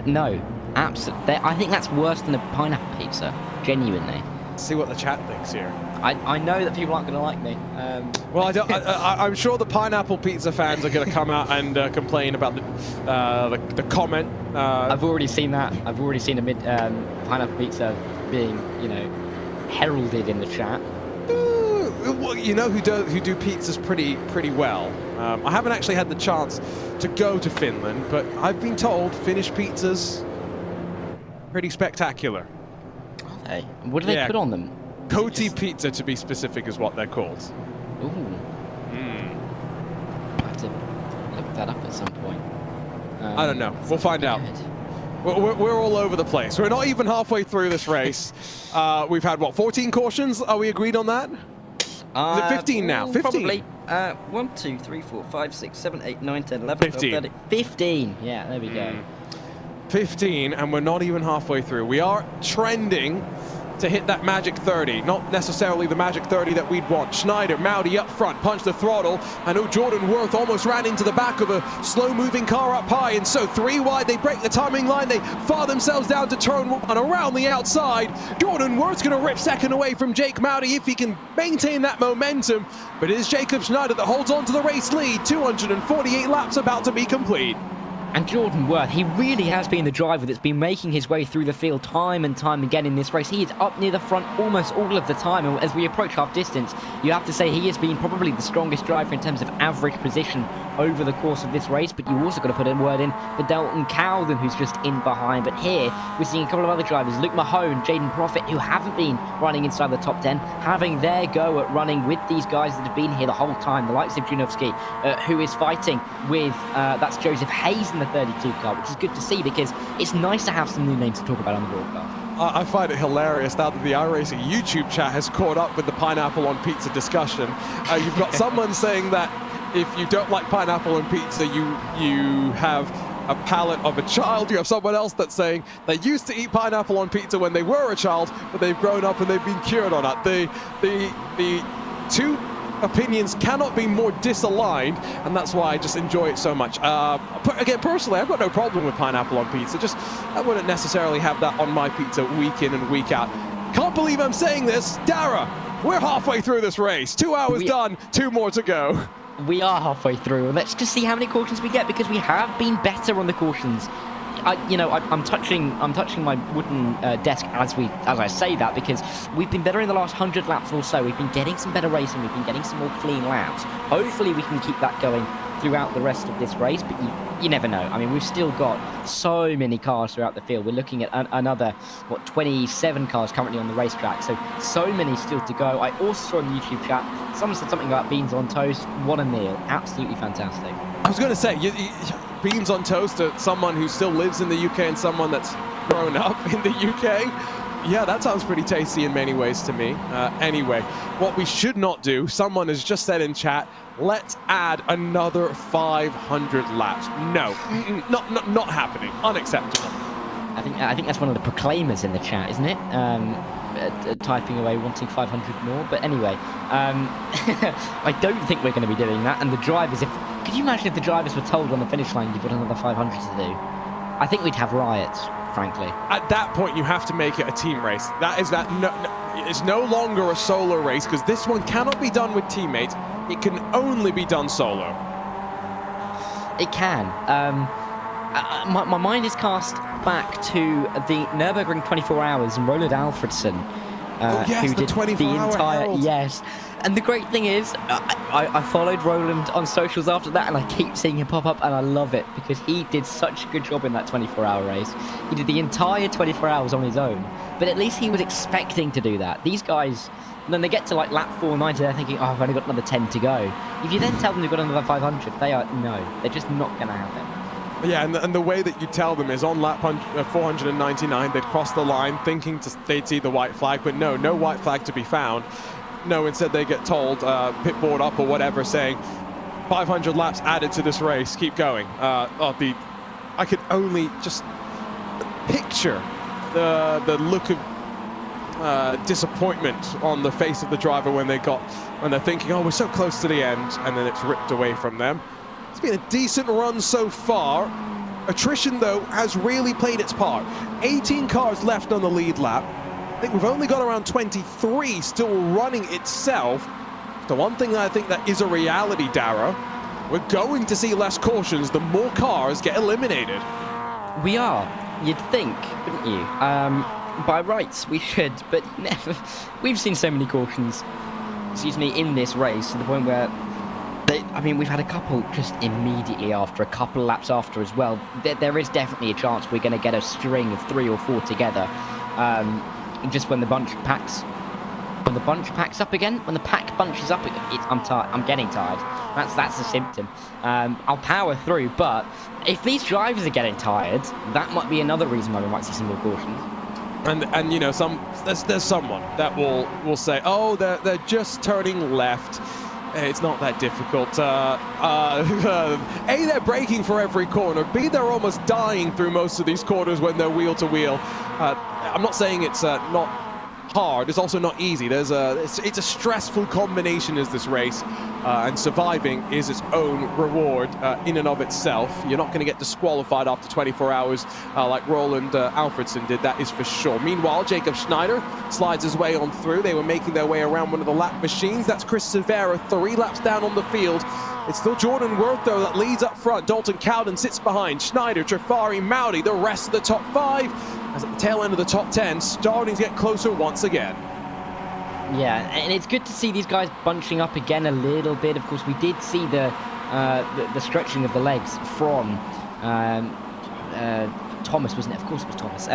No. Absolutely. I think that's worse than a pineapple pizza, genuinely. See what the chat thinks here. I know that people aren't going to like me. Well, I'm sure the pineapple pizza fans are going to come out and complain about the comment. I've already seen that. I've already seen a pineapple pizza being, heralded in the chat. Well, who do pizzas pretty well. I haven't actually had the chance to go to Finland, but I've been told Finnish pizzas pretty spectacular. Are they? What do they put on them? Koti pizza, to be specific, is what they're called. Ooh. I'll have to look that up at some point. I don't know. We'll find out. We're all over the place. We're not even halfway through this race. We've had, 14 cautions? Are we agreed on that? Is it 15 now? 15? Probably. 1, 2, 3, 4, 5, 6, 7, 8, 9, 10, 11, 15. 12, 13. 15. Yeah, there we go. 15, and we're not even halfway through. We are trending to hit that magic 30. Not necessarily the magic 30 that we'd want. Schneider, Mowdy up front, punched the throttle. I know Jordan Worth almost ran into the back of a slow-moving car up high, and so 3 wide, they break the timing line. They fire themselves down to turn 1 around the outside. Jordan Worth's going to rip second away from Jake Mowdy if he can maintain that momentum. But it is Jacob Schneider that holds on to the race lead. 248 laps about to be complete. And Jordan Worth, he really has been the driver that's been making his way through the field time and time again in this race. He is up near the front almost all of the time, and as we approach half distance, you have to say he has been probably the strongest driver in terms of average position over the course of this race, but you also got to put a word in for Dalton Cowden, who's just in behind. But here, we're seeing a couple of other drivers, Luke Mahone, Jaden Profit, who haven't been running inside the top 10, having their go at running with these guys that have been here the whole time, the likes of Junovsky, who is fighting with, that's Joseph Hayes in the 32 car, which is good to see because it's nice to have some new names to talk about on the broadcast. I find it hilarious now that the iRacing YouTube chat has caught up with the pineapple on pizza discussion. You've got someone saying that if you don't like pineapple on pizza, you have a palate of a child. You have someone else that's saying they used to eat pineapple on pizza when they were a child, but they've grown up and they've been cured on it. The two opinions cannot be more disaligned, and that's why I just enjoy it so much. Again, personally, I've got no problem with pineapple on pizza, just I wouldn't necessarily have that on my pizza week in and week out. Can't believe I'm saying this. Dara, We're halfway through this race. 2 hours done, 2 more to go. We are halfway through. Let's just see how many cautions we get, because we have been better on the cautions. I'm touching my wooden desk as I say that, because we've been better in the last 100 laps or so. We've been getting some better racing. We've been getting some more clean laps. Hopefully we can keep that going throughout the rest of this race, but you never know. I mean, we've still got so many cars throughout the field. We're looking at another 27 cars currently on the racetrack, so many still to go. I also saw in the YouTube chat someone said something about beans on toast. What a meal. Absolutely fantastic. I was going to say, beans on toast to someone who still lives in the UK and someone that's grown up in the UK. Yeah, that sounds pretty tasty in many ways to me. Anyway, what we should not do, someone has just said in chat, let's add another 500 laps. No, not happening. Unacceptable. I think that's one of the proclaimers in the chat, isn't it? Typing away, wanting 500 more. But anyway, I don't think we're going to be doing that. And the drivers, could you imagine if the drivers were told on the finish line you've got another 500 to do? I think we'd have riots, frankly. At that point, you have to make it a team race. It's no longer a solo race, because this one cannot be done with teammates. It can only be done solo. It can. My mind is cast back to the Nürburgring 24 Hours and Roland Alfredson, who did the entire Herald. Yes. And the great thing is, I followed Roland on socials after that, and I keep seeing him pop up, and I love it, because he did such a good job in that 24-hour race. He did the entire 24 hours on his own, but at least he was expecting to do that. These guys, when they get to like lap 490, they're thinking, oh, I've only got another 10 to go. If you then tell them you've got another 500, they're just not going to have it. Yeah, and the way that you tell them is on lap 499, they'd cross the line thinking they'd see the white flag, but no white flag to be found. No, instead they get told, pit board up or whatever, saying 500 laps added to this race, keep going. I could only just picture the look of disappointment on the face of the driver when they're thinking, oh, we're so close to the end, and then it's ripped away from them. It's been a decent run so far. Attrition, though, has really played its part. 18 cars left on the lead lap. I think we've only got around 23 still running itself. The one thing that I think that is a reality, Dara, we're going to see less cautions the more cars get eliminated. We are. You'd think, wouldn't you? By rights, we should, but never. We've seen so many cautions, in this race, to the point where we've had a couple just immediately after, a couple of laps after as well. There is definitely a chance we're going to get a string of 3 or 4 together. Just when the bunch packs up again, when the pack bunches up again, I'm getting tired. That's a symptom. I'll power through, but if these drivers are getting tired, that might be another reason why we might see some more cautions. And there's someone that will say, oh, they're just turning left. It's not that difficult. A, they're braking for every corner. B, they're almost dying through most of these corners when they're wheel to wheel. I'm not saying it's not hard. It's also not easy. It's a stressful combination as this race, and surviving is its own reward in and of itself. You're not going to get disqualified after 24 hours like Roland Alfredson did, that is for sure. Meanwhile, Jacob Schneider slides his way on through. They were making their way around one of the lap machines. That's Chris Severa 3 laps down on the field. It's still Jordan Worth, though, that leads up front. Dalton Cowden sits behind. Schneider, Trifari, Mowdy, the rest of the top 5. As at the tail end of the top 10, starting to get closer once again. Yeah, and it's good to see these guys bunching up again a little bit. Of course, we did see the stretching of the legs from Thomas, wasn't it? Of course it was Thomas.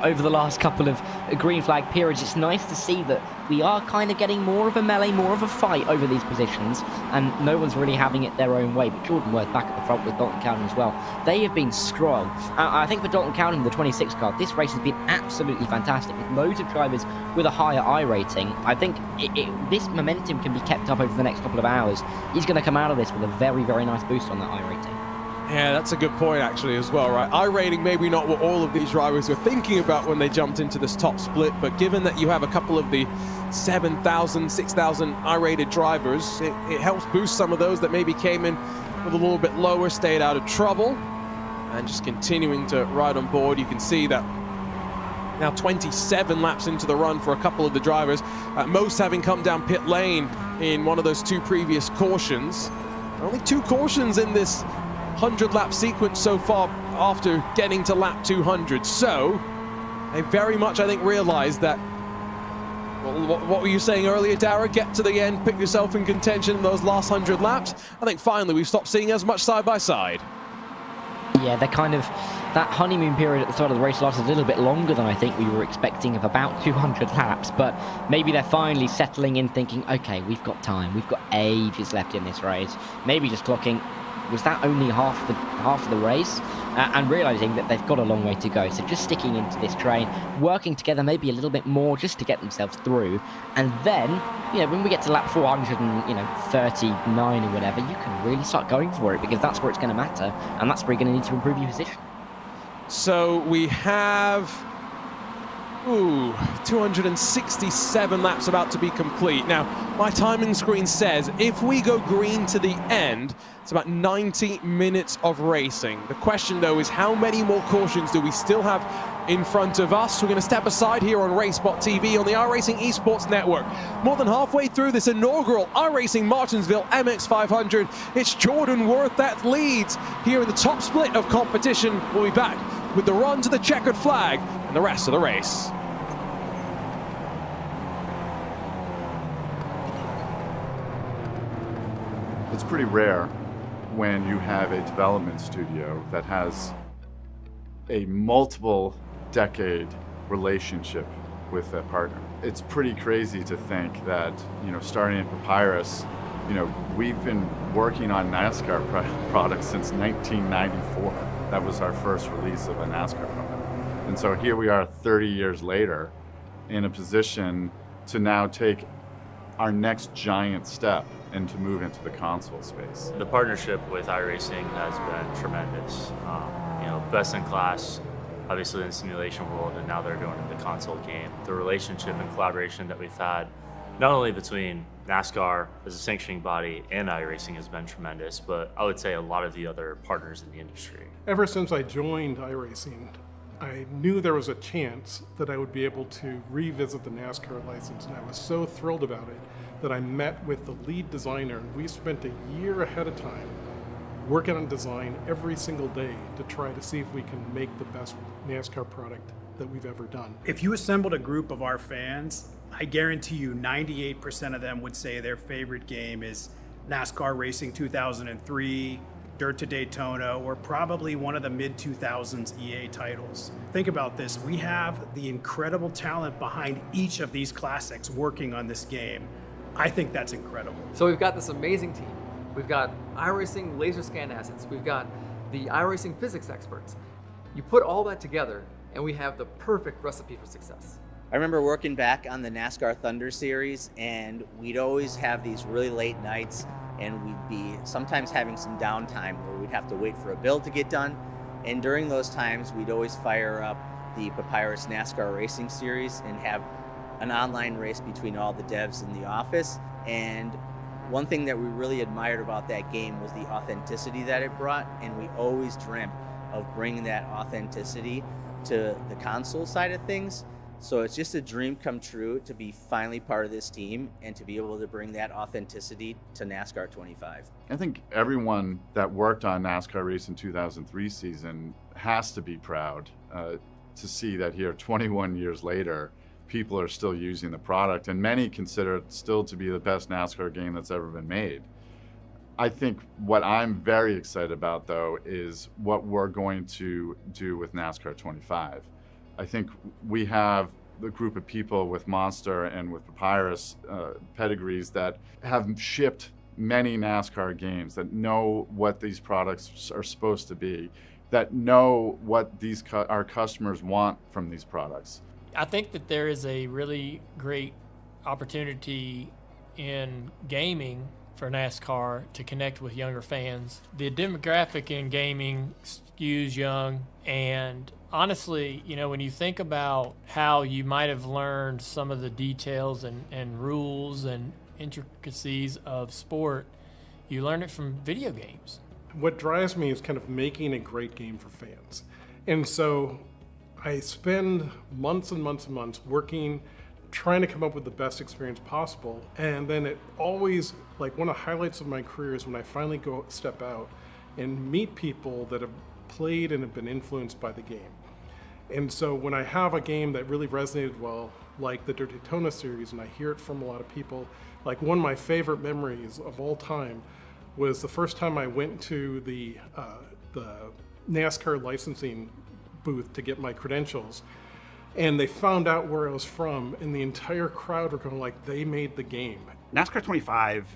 Over the last couple of green flag periods, it's nice to see that we are kind of getting more of a melee, more of a fight over these positions, and no one's really having it their own way. But Jordan Worth back at the front with Dalton Cowden as well. They have been strong. I think for Dalton Cowden, the 26 car, this race has been absolutely fantastic, with loads of drivers with a higher I rating. I think this momentum can be kept up over the next couple of hours. He's going to come out of this with a very, very nice boost on that I rating. Yeah, that's a good point actually as well, right? I-rating maybe not what all of these drivers were thinking about when they jumped into this top split, but given that you have a couple of the 7,000, 6,000 I-rated drivers, it helps boost some of those that maybe came in with a little bit lower, stayed out of trouble, and just continuing to ride on board. You can see that Now 27 laps into the run for a couple of the drivers, most having come down pit lane in one of those 2 previous cautions. Only 2 cautions in this 100-lap sequence so far after getting to lap 200. So they very much, I think, realized that, well, what were you saying earlier, Dara? Get to the end, put yourself in contention in those last 100 laps. I think finally we've stopped seeing as much side by side. Yeah, they're kind of, that honeymoon period at the start of the race lasted a little bit longer than I think we were expecting, of about 200 laps, but maybe they're finally settling in thinking, okay, we've got time, we've got ages left in this race. Maybe just clocking, was that only half of the race? And realizing that they've got a long way to go. So just sticking into this train, working together maybe a little bit more just to get themselves through. And then, you know, when we get to lap 439 or whatever, you can really start going for it, because that's where it's going to matter. And that's where you're going to need to improve your position. So we have 267 laps about to be complete. Now, my timing screen says if we go green to the end, it's about 90 minutes of racing. The question, though, is how many more cautions do we still have in front of us? We're going to step aside here on RaceSpotTV on the iRacing Esports Network. More than halfway through this inaugural iRacing Martinsville MX-500, it's Jordan Worth that leads here in the top split of competition. We'll be back with the run to the checkered flag and the rest of the race. It's pretty rare when you have a development studio that has a multiple decade relationship with a partner. It's pretty crazy to think that, you know, starting at Papyrus, you know, we've been working on NASCAR products since 1994. That was our first release of a NASCAR product. And so here we are 30 years later in a position to now take our next giant step and to move into the console space. The partnership with iRacing has been tremendous. You know, best in class, obviously in the simulation world, and now they're going into the console game. The relationship and collaboration that we've had, not only between NASCAR as a sanctioning body and iRacing, has been tremendous, but I would say a lot of the other partners in the industry. Ever since I joined iRacing, I knew there was a chance that I would be able to revisit the NASCAR license, and I was so thrilled about it that I met with the lead designer, and we spent a year ahead of time working on design every single day to try to see if we can make the best NASCAR product that we've ever done. If you assembled a group of our fans, I guarantee you 98% of them would say their favorite game is NASCAR Racing 2003, Dirt to Daytona, or probably one of the mid-2000s EA titles. Think about this, we have the incredible talent behind each of these classics working on this game. I think that's incredible. So we've got this amazing team. We've got iRacing laser scan assets. We've got the iRacing physics experts. You put all that together and we have the perfect recipe for success. I remember working back on the NASCAR Thunder series, and we'd always have these really late nights, and we'd be sometimes having some downtime where we'd have to wait for a build to get done. And during those times, we'd always fire up the Papyrus NASCAR Racing Series and have an online race between all the devs in the office. And one thing that we really admired about that game was the authenticity that it brought, and we always dreamt of bringing that authenticity to the console side of things. So it's just a dream come true to be finally part of this team and to be able to bring that authenticity to NASCAR 25. I think everyone that worked on NASCAR Race in 2003 season has to be proud to see that here 21 years later, people are still using the product, and many consider it still to be the best NASCAR game that's ever been made. I think what I'm very excited about, though, is what we're going to do with NASCAR 25. I think we have the group of people with Monster and with Papyrus pedigrees that have shipped many NASCAR games, that know what these products are supposed to be, that know what our customers want from these products. I think that there is a really great opportunity in gaming for NASCAR to connect with younger fans. The demographic in gaming skews young, and honestly, you know, when you think about how you might have learned some of the details and rules and intricacies of sport, you learn it from video games. What drives me is kind of making a great game for fans. And so I spend months and months and months working, trying to come up with the best experience possible. And then it always, like one of the highlights of my career is when I finally step out and meet people that have played and have been influenced by the game. And so when I have a game that really resonated well, like the Dirt Daytona series, and I hear it from a lot of people, like one of my favorite memories of all time was the first time I went to the NASCAR licensing booth to get my credentials, and they found out where I was from, and the entire crowd were going like, they made the game. NASCAR 25,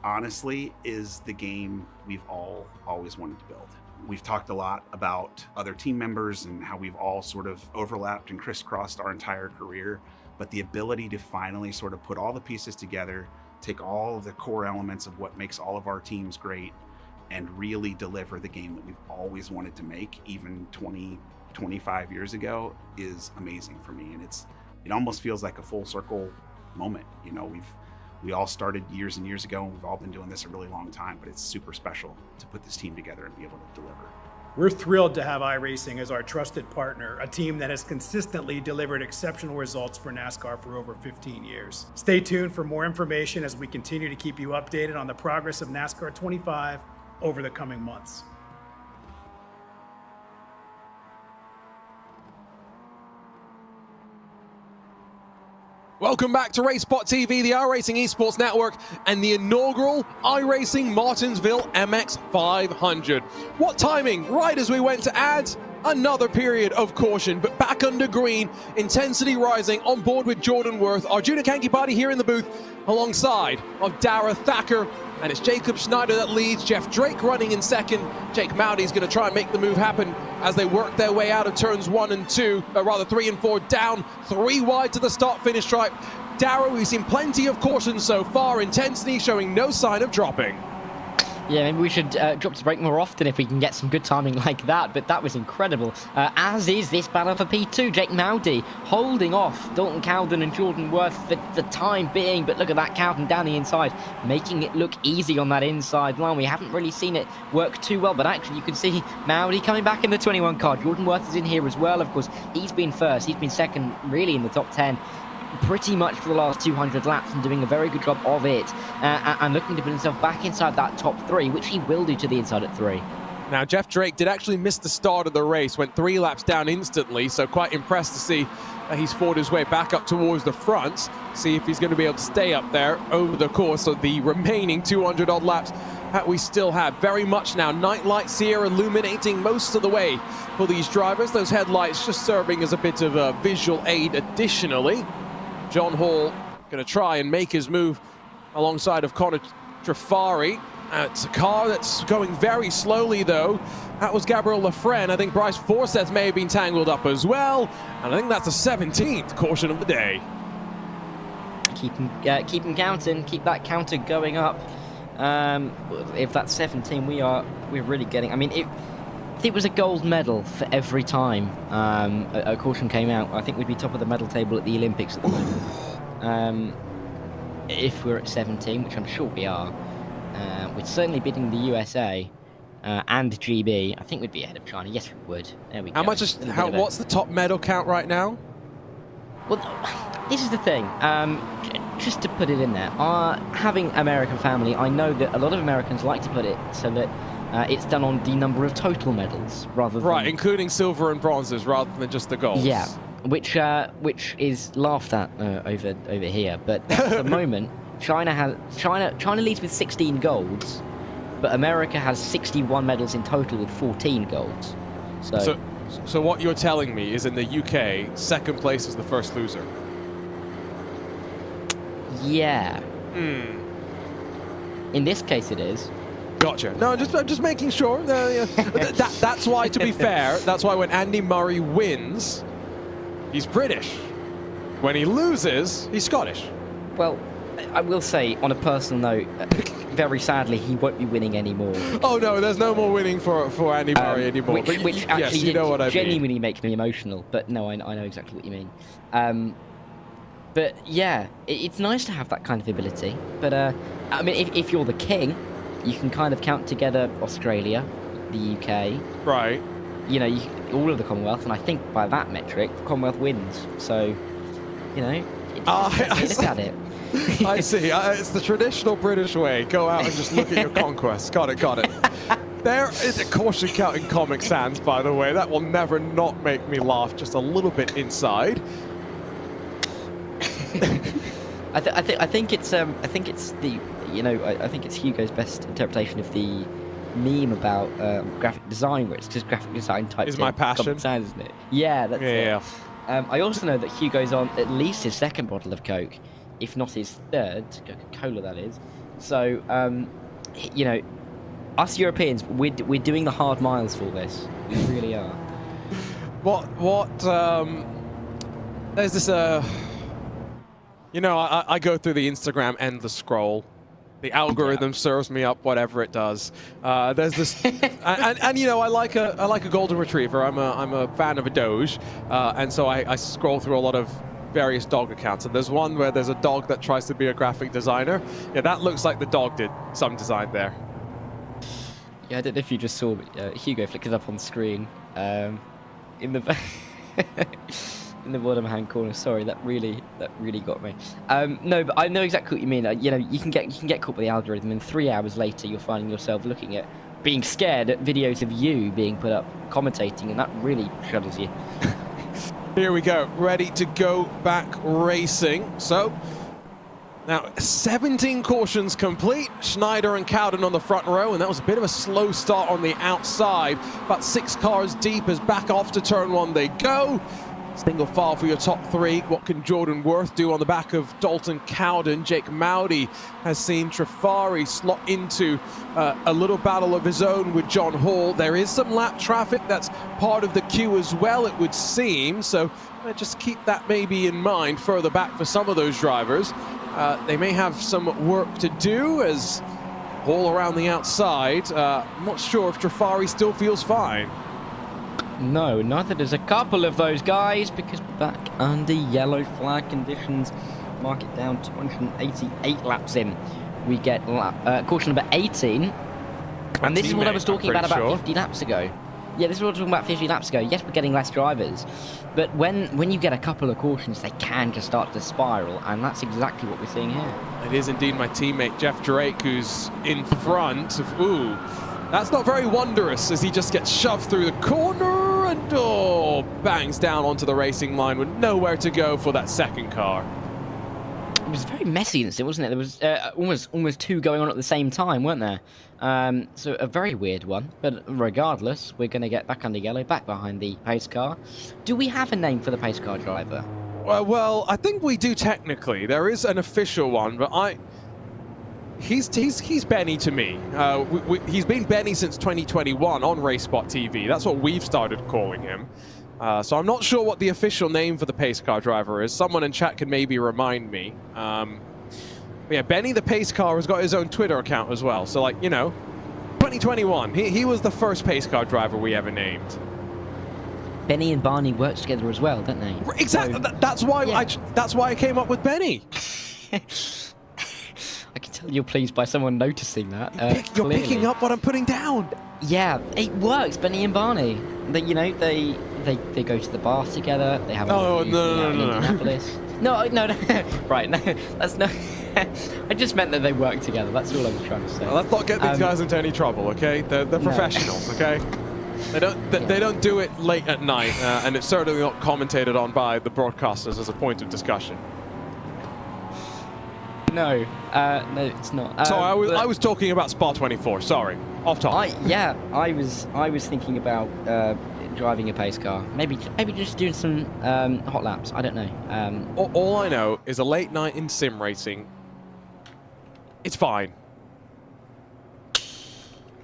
honestly, is the game we've all always wanted to build. We've talked a lot about other team members and how we've all sort of overlapped and crisscrossed our entire career, but the ability to finally sort of put all the pieces together, take all of the core elements of what makes all of our teams great, and really deliver the game that we've always wanted to make, even 25 years ago, is amazing for me. And it almost feels like a full circle moment. You know, we all started years and years ago, and we've all been doing this a really long time, but it's super special to put this team together and be able to deliver. We're thrilled to have iRacing as our trusted partner, a team that has consistently delivered exceptional results for NASCAR for over 15 years. Stay tuned for more information as we continue to keep you updated on the progress of NASCAR 25 over the coming months. Welcome back to RaceSpotTV, the iRacing Esports Network, and the inaugural iRacing Martinsville MX-500. What timing, right as we went to add another period of caution, but back under green, intensity rising, on board with Jordan Worth, our junior Kanki buddy here in the booth, alongside of Dara Thacker, and it's Jacob Schneider that leads, Jeff Drake running in second. Jake Mowdy's going to try and make the move happen as they work their way out of turns 1 and 2, or rather 3 and 4, down 3 wide to the start-finish stripe. Dara, we've seen plenty of caution so far, intensity showing no sign of dropping. Yeah, maybe we should drop to break more often if we can get some good timing like that, but that was incredible. As is this battle for P2. Jake Mowdy holding off Dalton Cowden and Jordan Worth for the time being, but look at that Cowden down the inside, making it look easy on that inside line. We haven't really seen it work too well, but actually you can see Mowdy coming back in the 21 car. Jordan Worth is in here as well, of course. He's been first, he's been second, really in the top 10. Pretty much for the last 200 laps and doing a very good job of it, and looking to put himself back inside that top 3, which he will do to the inside at 3. Now, Jeff Drake did actually miss the start of the race, went 3 laps down instantly, so quite impressed to see he's fought his way back up towards the front, see if he's going to be able to stay up there over the course of the remaining 200 odd laps that we still have. Very much now, night lights here illuminating most of the way for these drivers, those headlights just serving as a bit of a visual aid additionally. John Hall going to try and make his move alongside of Connor Trafari. It's a car that's going very slowly, though. That was Gabriel Lafren. I think Bryce Forseth may have been tangled up as well. And I think that's the 17th caution of the day. Keep him counting. Keep that counter going up. If that's 17, we're really getting... I mean, if it was a gold medal for every time a caution came out, I think we'd be top of the medal table at the Olympics at the moment. If we're at 17, which I'm sure we are, we're certainly beating the USA and GB. I think we'd be ahead of China. Yes, we would. There we go. What's the top medal count right now? Well, this is the thing. Just to put it in there, having American family, I know that a lot of Americans like to put it so that it's done on the number of total medals rather than... Right, including silver and bronzes rather than just the golds. Yeah, which is laughed at over here. But at the moment, China leads with 16 golds, but America has 61 medals in total with 14 golds. So what you're telling me is in the UK, second place is the first loser. Yeah. In this case, it is. Gotcha. No, I'm just making sure. That's why, to be fair, that's why when Andy Murray wins, he's British. When he loses, he's Scottish. Well, I will say, on a personal note, very sadly, he won't be winning anymore. Oh no, there's no more winning for Andy Murray anymore. Which actually, yes, you know what I mean. Genuinely makes me emotional. But no, I know exactly what you mean. But yeah, it's nice to have that kind of ability. But I mean, if you're the king, you can kind of count together Australia, the UK, right, you know, all of the Commonwealth, and I think by that metric, the Commonwealth wins. So, you know, look at it. I see. It's the traditional British way. Go out and just look at your conquests. Got it. There is a caution count in Comic Sans, by the way. That will never not make me laugh just a little bit inside. I think it's the, you know, I think it's Hugo's best interpretation of the meme about graphic design, where it's just graphic design type. Is my passion, Comic Sans, isn't it? Yeah, that's it. I also know that Hugo's on at least his second bottle of Coke, if not his third, Coca-Cola that is. So, you know, us Europeans, we're doing the hard miles for this. We really are. There's this, you know, I go through the Instagram endless scroll. The algorithm serves me up whatever it does. There's this, and you know, I like a golden retriever. I'm a fan of a Doge, and so I scroll through a lot of various dog accounts. And there's one where there's a dog that tries to be a graphic designer. Yeah, that looks like the dog did some design there. Yeah, I don't know if you just saw Hugo flickers up on screen in the in the bottom hand corner. Sorry, that really got me. No, but I know exactly what you mean. You know, you can get caught by the algorithm, and 3 hours later you're finding yourself looking at being scared at videos of you being put up commentating, and that really shudders you. Here we go, ready to go back racing. So now 17 cautions complete. Schneider and Cowden on the front row, and that was a bit of a slow start on the outside. About 6 cars deep as back off to turn 1 they go. Single file for your top 3. What can Jordan Worth do on the back of Dalton Cowden? Jake Mowdy has seen Trifari slot into a little battle of his own with John Hall. There is some lap traffic that's part of the queue as well, it would seem. So just keep that maybe in mind further back for some of those drivers. They may have some work to do as Hall around the outside. I'm not sure if Trifari still feels fine. No, neither does a couple of those guys, because we're back under yellow flag conditions. Mark it down, 288 laps in. We get caution number 18. And this is what I was talking about 50 laps ago. Yeah, this is what I was talking about 50 laps ago. Yes, we're getting less drivers. But when you get a couple of cautions, they can just start to spiral. And that's exactly what we're seeing here. It is indeed my teammate, Jeff Drake, who's in front of... Ooh, that's not very wondrous as he just gets shoved through the corner and bangs down onto the racing line with nowhere to go for that second car. It was very messy, wasn't it? There was almost 2 going on at the same time, weren't there? So a very weird one. But regardless, we're going to get back under yellow, back behind the pace car. Do we have a name for the pace car driver? Well, I think we do technically. There is an official one, but He's Benny to me. He's been Benny since 2021 on RaceSpotTV. That's what we've started calling him. So I'm not sure what the official name for the pace car driver is. Someone in chat can maybe remind me. But yeah, Benny the pace car has got his own Twitter account as well. So, like, you know, 2021. He was the first pace car driver we ever named. Benny and Barney work together as well, don't they? Exactly. So, that's why I came up with Benny. I can tell you're pleased by someone noticing that. You're picking up what I'm putting down. Yeah, it works. Benny and Barney. You know, they go to the bar together. They have no. Indianapolis. No. Right, no, that's no. I just meant that they work together. That's all I was trying to say. Well, let's not get these guys into any trouble, okay? They're professionals, okay? They don't do it late at night, and it's certainly not commentated on by the broadcasters as a point of discussion. No, it's not. So I was talking about Spa 24. Sorry, off topic. I was thinking about driving a pace car. Maybe just doing some hot laps. I don't know. All I know is a late night in sim racing. It's fine.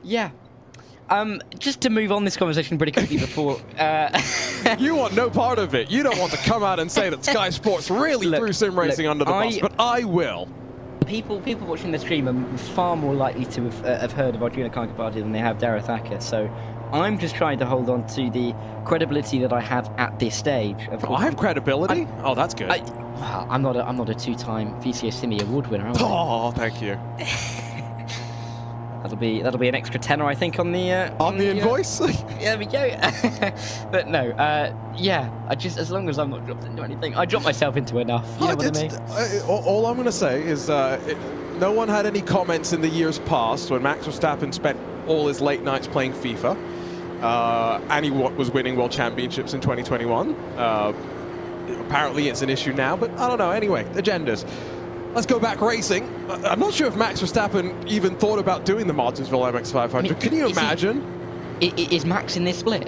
Yeah. Just to move on this conversation pretty quickly before... You want no part of it. You don't want to come out and say that Sky Sports really threw sim racing under the bus, but I will. People watching the stream are far more likely to have heard of Arjuna Kankapati than they have Dareth Acker, so I'm just trying to hold on to the credibility that I have at this stage. I have credibility? Oh, that's good. I'm not a 2-time VCS Simi award winner, am I? Oh, thank you. That'll be an extra tenner, I think, on the invoice. Yeah, there we go. But no, yeah. I just, as long as I'm not dropped into anything, I drop myself into enough. You know what I mean? All I'm going to say is, no one had any comments in the years past when Max Verstappen spent all his late nights playing FIFA, and he was winning world championships in 2021. Apparently, it's an issue now, but I don't know. Anyway, agendas. Let's go back racing. I'm not sure if Max Verstappen even thought about doing the Martinsville MX-500. Can you imagine? Is Max in this split?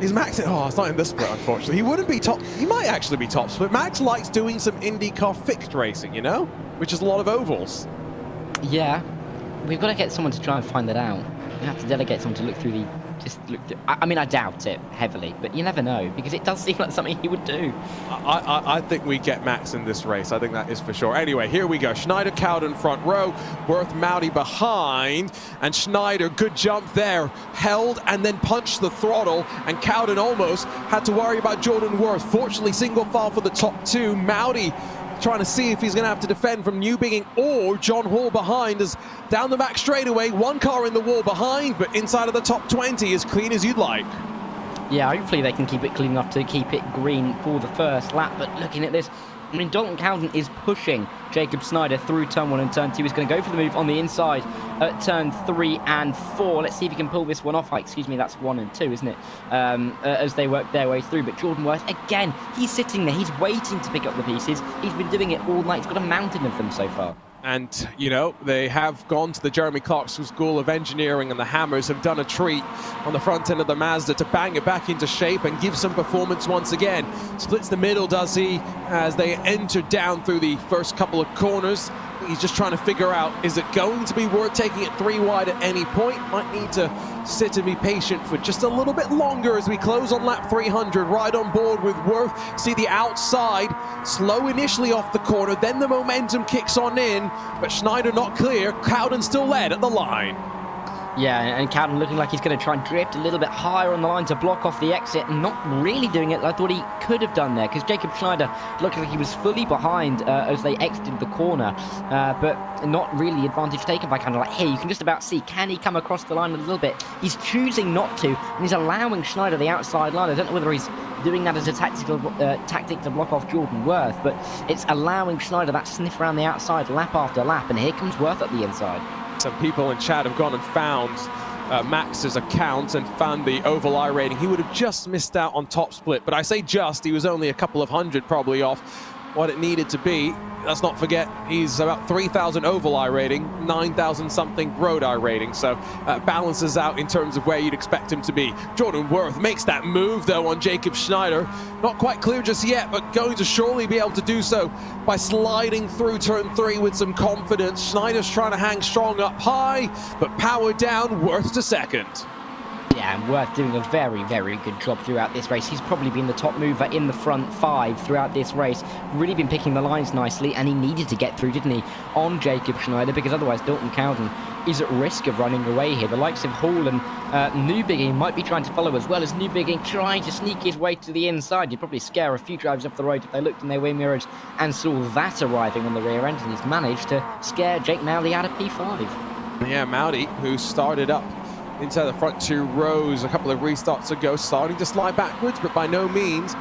Is Max? Oh, it's not in this split, unfortunately. He wouldn't be top. He might actually be top split. Max likes doing some IndyCar fixed racing, you know, which is a lot of ovals. Yeah, we've got to get someone to try and find that out. We have to delegate someone to look through I mean, I doubt it heavily, but you never know, because it does seem like something he would do. I think we get Max in this race. I think that is for sure. Anyway, here we go. Schneider, Cowden front row, Worth, Mowdy behind, and Schneider, good jump there, held and then punched the throttle, and Cowden almost had to worry about Jordan Worth. Fortunately, single file for the top two. Mowdy trying to see if he's going to have to defend from Newbigging or John Hall behind, as down the back straightaway, one car in the wall behind, but inside of the top 20, as clean as you'd like. Yeah, hopefully they can keep it clean enough to keep it green for the first lap, but looking at this, I mean, Dalton Cowden is pushing Jacob Schneider through turn 1 and turn 2. He's going to go for the move on the inside at turn 3 and 4. Let's see if he can pull this one off. Excuse me, that's 1 and 2, isn't it? As they work their way through. But Jordan Worth, again, he's sitting there. He's waiting to pick up the pieces. He's been doing it all night. He's got a mountain of them so far. And, you know, they have gone to the Jeremy Clarkson School of Engineering, and the Hammers have done a treat on the front end of the Mazda to bang it back into shape and give some performance once again. Splits the middle, does he, as they enter down through the first couple of corners. He's just trying to figure out, is it going to be worth taking it 3 wide at any point? Might need to sit and be patient for just a little bit longer as we close on lap 300. Right on board with Worth. See the outside, slow initially off the corner, then the momentum kicks on in, but Schneider not clear. Cowden still led at the line. Yeah, and Cowden looking like he's going to try and drift a little bit higher on the line to block off the exit, and not really doing it like I thought he could have done there, because Jacob Schneider looked like he was fully behind as they exited the corner, but not really advantage taken by Cowden. Like, here, you can just about see, can he come across the line a little bit? He's choosing not to, and he's allowing Schneider the outside line. I don't know whether he's doing that as a tactic to block off Jordan Worth, but it's allowing Schneider that sniff around the outside lap after lap, and here comes Worth at the inside. Some people in chat have gone and found Max's account and found the oval iRating. He would have just missed out on top split, but I say just, he was only a couple of hundred probably off what it needed to be. Let's not forget, he's about 3,000 oval iRating, 9,000 something road iRating, so balances out in terms of where you'd expect him to be. Jordan Worth makes that move though on Jacob Schneider. Not quite clear just yet, but going to surely be able to do so by sliding through turn 3 with some confidence. Schneider's trying to hang strong up high, but power down, Worth to second. Yeah, and Worth doing a very, very good job throughout this race. He's probably been the top mover in the front 5 throughout this race. Really been picking the lines nicely, and he needed to get through, didn't he, on Jacob Schneider, because otherwise Dalton Cowden is at risk of running away here. The likes of Hall and Newbigging might be trying to follow, as well as Newbigging trying to sneak his way to the inside. You'd probably scare a few drivers off the road if they looked in their rear mirrors and saw that arriving on the rear end, and he's managed to scare Jake Mowdy out of P5. Yeah, Mowdy, who started up into the front 2 rows a couple of restarts ago, starting to slide backwards, but by no means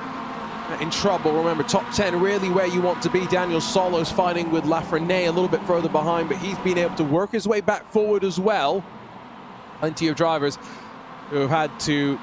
in trouble. Remember, top 10 really where you want to be. Daniel Solo's fighting with Lafreniere a little bit further behind, but he's been able to work his way back forward as well. Plenty of drivers who have had to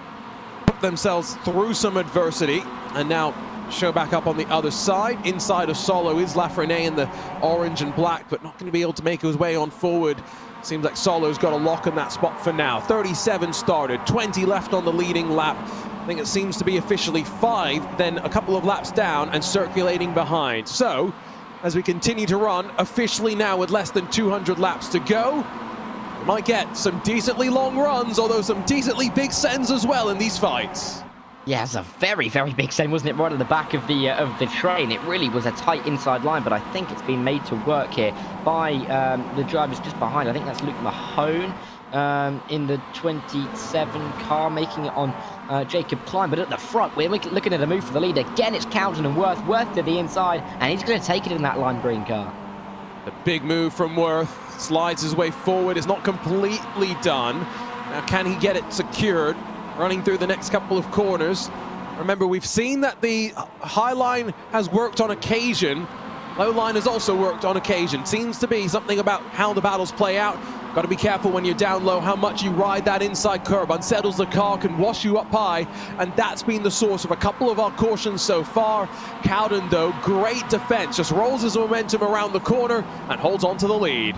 put themselves through some adversity and now show back up on the other side. Inside of Solo is Lafreniere in the orange and black, but not going to be able to make his way on forward. Seems like Solo's got a lock on that spot for now. 37 started, 20 left on the leading lap. I think it seems to be officially 5, then a couple of laps down and circulating behind. So, as we continue to run, officially now with less than 200 laps to go, we might get some decently long runs, although some decently big sends as well in these fights. Yeah, it's a very, very big send, wasn't it? Right at the back of the train. It really was a tight inside line, but I think it's been made to work here by the drivers just behind. I think that's Luke Mahone in the 27 car, making it on Jacob Klein. But at the front, we're looking at a move for the lead. Again, it's Cowden and Worth. Worth to the inside, and he's going to take it in that lime green car. A big move from Worth. slides his way forward. It's not completely done. Now, can he get it secured? Running through the next couple of corners. Remember, we've seen that the high line has worked on occasion. Low line has also worked on occasion. Seems to be something about how the battles play out. Got to be careful when you're down low, how much you ride that inside curb. Unsettles the car, can wash you up high, and that's been the source of a couple of our cautions so far. Cowden, though, great defense, just rolls his momentum around the corner and holds on to the lead.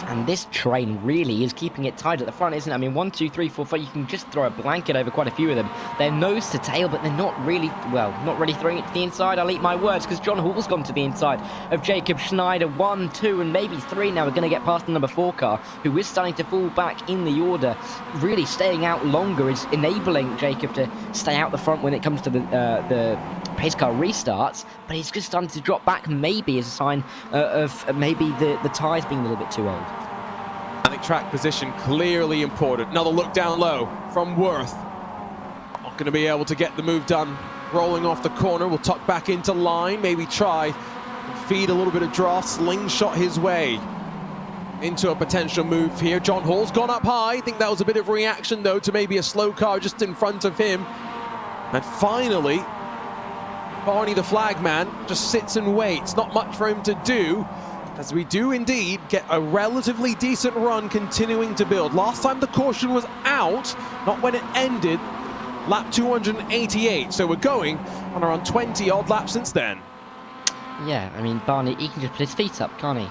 And this train really is keeping it tight at the front, isn't it? I mean, 1, 2, 3, 4, 5, you can just throw a blanket over quite a few of them. They're nose to tail, but they're not really, well, not really throwing it to the inside. I'll eat my words, because John Hall's gone to the inside of Jacob Schneider. 1, 2, and maybe 3 now. We're going to get past the number 4 car, who is starting to fall back in the order. Really staying out longer is enabling Jacob to stay out the front when it comes to the pace car restarts, but he's just starting to drop back, maybe as a sign of maybe the tyres being a little bit too old. I think track position clearly important. Another look down low from Worth. Not going to be able to get the move done. Rolling off the corner, will tuck back into line, maybe try and feed a little bit of draft, slingshot his way into a potential move here. John Hall's gone up high. I think that was a bit of reaction, though, to maybe a slow car just in front of him. And finally, Barney the flagman just sits and waits. Not much for him to do, as we do indeed get a relatively decent run continuing to build. Last time the caution was out, not when it ended, lap 288. So we're going on around 20 odd laps since then. Yeah, I mean, Barney, he can just put his feet up, can't he?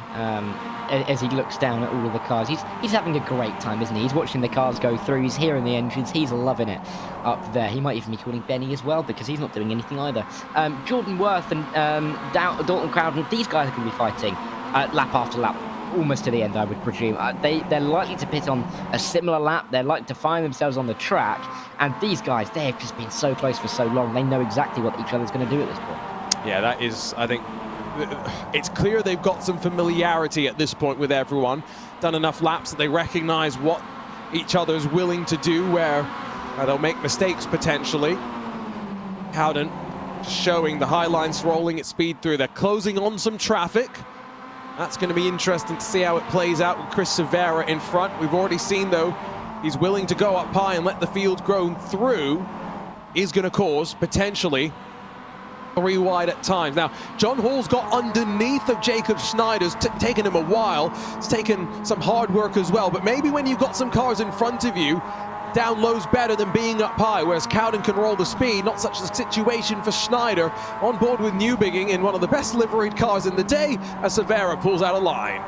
As he looks down at all of the cars. He's having a great time, isn't he? He's watching the cars go through, he's hearing the engines, he's loving it up there. He might even be calling Benny as well, because he's not doing anything either. Jordan Worth and Dalton Crowden, these guys are going to be fighting lap after lap, almost to the end, I would presume. They're likely to pit on a similar lap. They're likely to find themselves on the track. And these guys, they've just been so close for so long. They know exactly what each other's going to do at this point. Yeah, that is, I think, it's clear they've got some familiarity at this point with everyone. Done enough laps that they recognize what each other's willing to do, where they'll make mistakes potentially. Cowden showing the high lines rolling at speed through. They're closing on some traffic. That's going to be interesting to see how it plays out with Chris Severa in front. We've already seen, though, he's willing to go up high and let the field grow through. Is going to cause, potentially, 3 wide at times. Now, John Hall's got underneath of Jacob Schneider's, taken him a while. It's taken some hard work as well, but maybe when you've got some cars in front of you, down low's better than being up high, whereas Cowden can roll the speed. Not such a situation for Schneider, on board with Newbigging in one of the best liveried cars in the day, as Severa pulls out a line.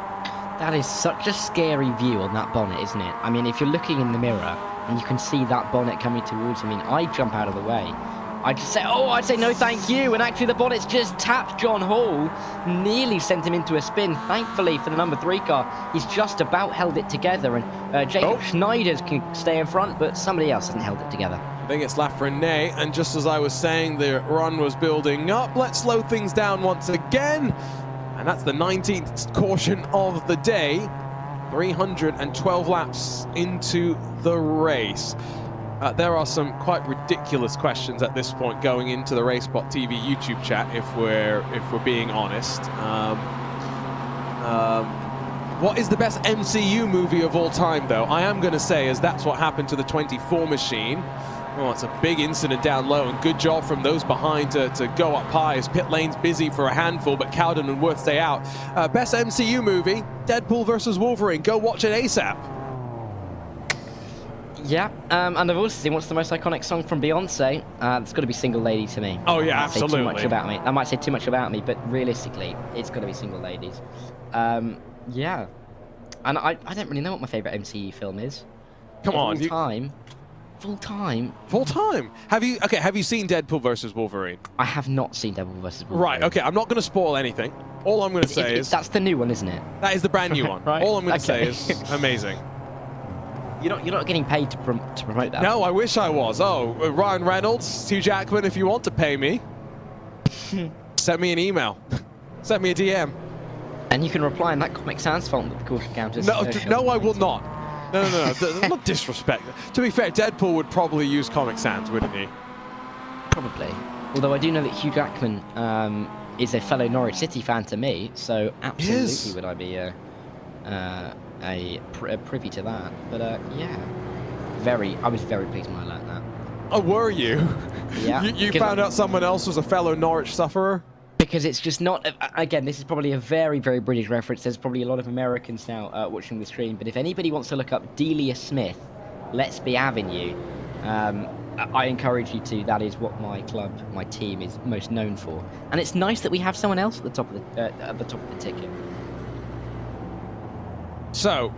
That is such a scary view on that bonnet, isn't it? I mean, if you're looking in the mirror and you can see that bonnet coming towards you, I mean, I'd jump out of the way. I'd just say, oh, I'd say no thank you, and actually the bonnet's just tapped John Hall, nearly sent him into a spin. Thankfully for the number 3 car, he's just about held it together, and Jacob Schneider can stay in front, but somebody else hasn't held it together. I think it's Lafreniere, and just as I was saying, the run was building up. Let's slow things down once again, and that's the 19th caution of the day. 312 laps into the race. There are some quite ridiculous questions at this point going into the RaceSpotTV YouTube chat, if we're being honest. What is the best MCU movie of all time, though? I am going to say, as that's what happened to the 24 machine. Oh, it's a big incident down low, and good job from those behind to go up high, as pit lane's busy for a handful, but Cowden and Worth stay out. Best MCU movie, Deadpool versus Wolverine. Go watch it ASAP. Yeah, and I've also seen what's the most iconic song from Beyonce. It's got to be Single Lady to me. Oh yeah, absolutely. Too much about me. I might say too much about me, but realistically, it's got to be Single Ladies. Yeah, and I don't really know what my favorite MCU film is. Come on, Full time. Have you seen Deadpool versus Wolverine? I have not seen Deadpool versus Wolverine. Right. Okay. I'm not going to spoil anything. All I'm going to say is that's the new one, isn't it? That is the brand new one. Right. All I'm going to say is amazing. You're not getting paid to promote that. No, I wish I was. Oh, Ryan Reynolds, Hugh Jackman, if you want to pay me, send me an email. Send me a DM. And you can reply in that Comic Sans font with the caution counters. No, I will not. No. Not disrespect. To be fair, Deadpool would probably use Comic Sans, wouldn't he? Probably. Although I do know that Hugh Jackman is a fellow Norwich City fan to me, so absolutely would I be privy to that. But yeah, I was very pleased when I learned that. Oh, were you? Yeah. You found out someone else was a fellow Norwich sufferer? Because it's just not, again, this is probably a very, very British reference. There's probably a lot of Americans now watching the stream. But if anybody wants to look up Delia Smith, Let's Be Avenue, I encourage you to. That is what my club, my team is most known for. And it's nice that we have someone else at the top of the ticket. So,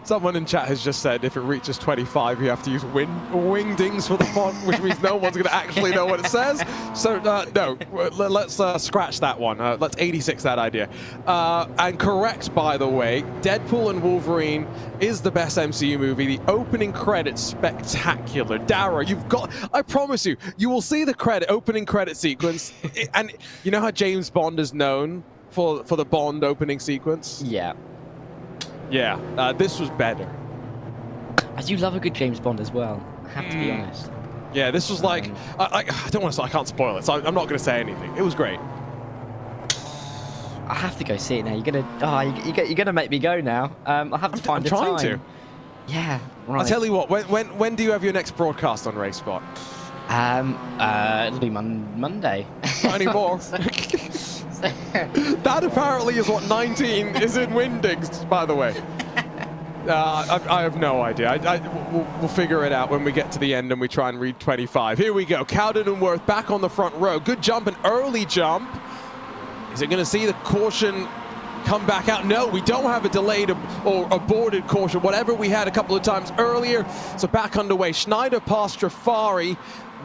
someone in chat has just said if it reaches 25, you have to use wingdings for the font, which means no one's going to actually know what it says. So, no, let's scratch that one. Let's 86 that idea. And correct, by the way, Deadpool and Wolverine is the best MCU movie. The opening credits, spectacular. Dara, you've got, I promise you, you will see the opening credit sequence. And you know how James Bond is known for the Bond opening sequence? Yeah. Yeah, this was better. I do love a good James Bond as well, I have to be honest. Yeah, this was like, I don't want to say, I can't spoil it, so I'm not going to say anything. It was great. I have to go see it now. You're gonna make me go now. I'll have to find the time. I'm trying to. Yeah, right. I'll tell you what, when do you have your next broadcast on RaceSpot? It'll be Monday. Not anymore. That apparently is what 19 is in Wingdings, by the way. I have no idea. We'll figure it out when we get to the end and we try and read 25. Here we go. Cowden and Worth back on the front row. Good jump, an early jump. Is it going to see the caution come back out? No, we don't have a delayed or aborted caution, whatever we had a couple of times earlier. So back underway. Schneider past Trafari.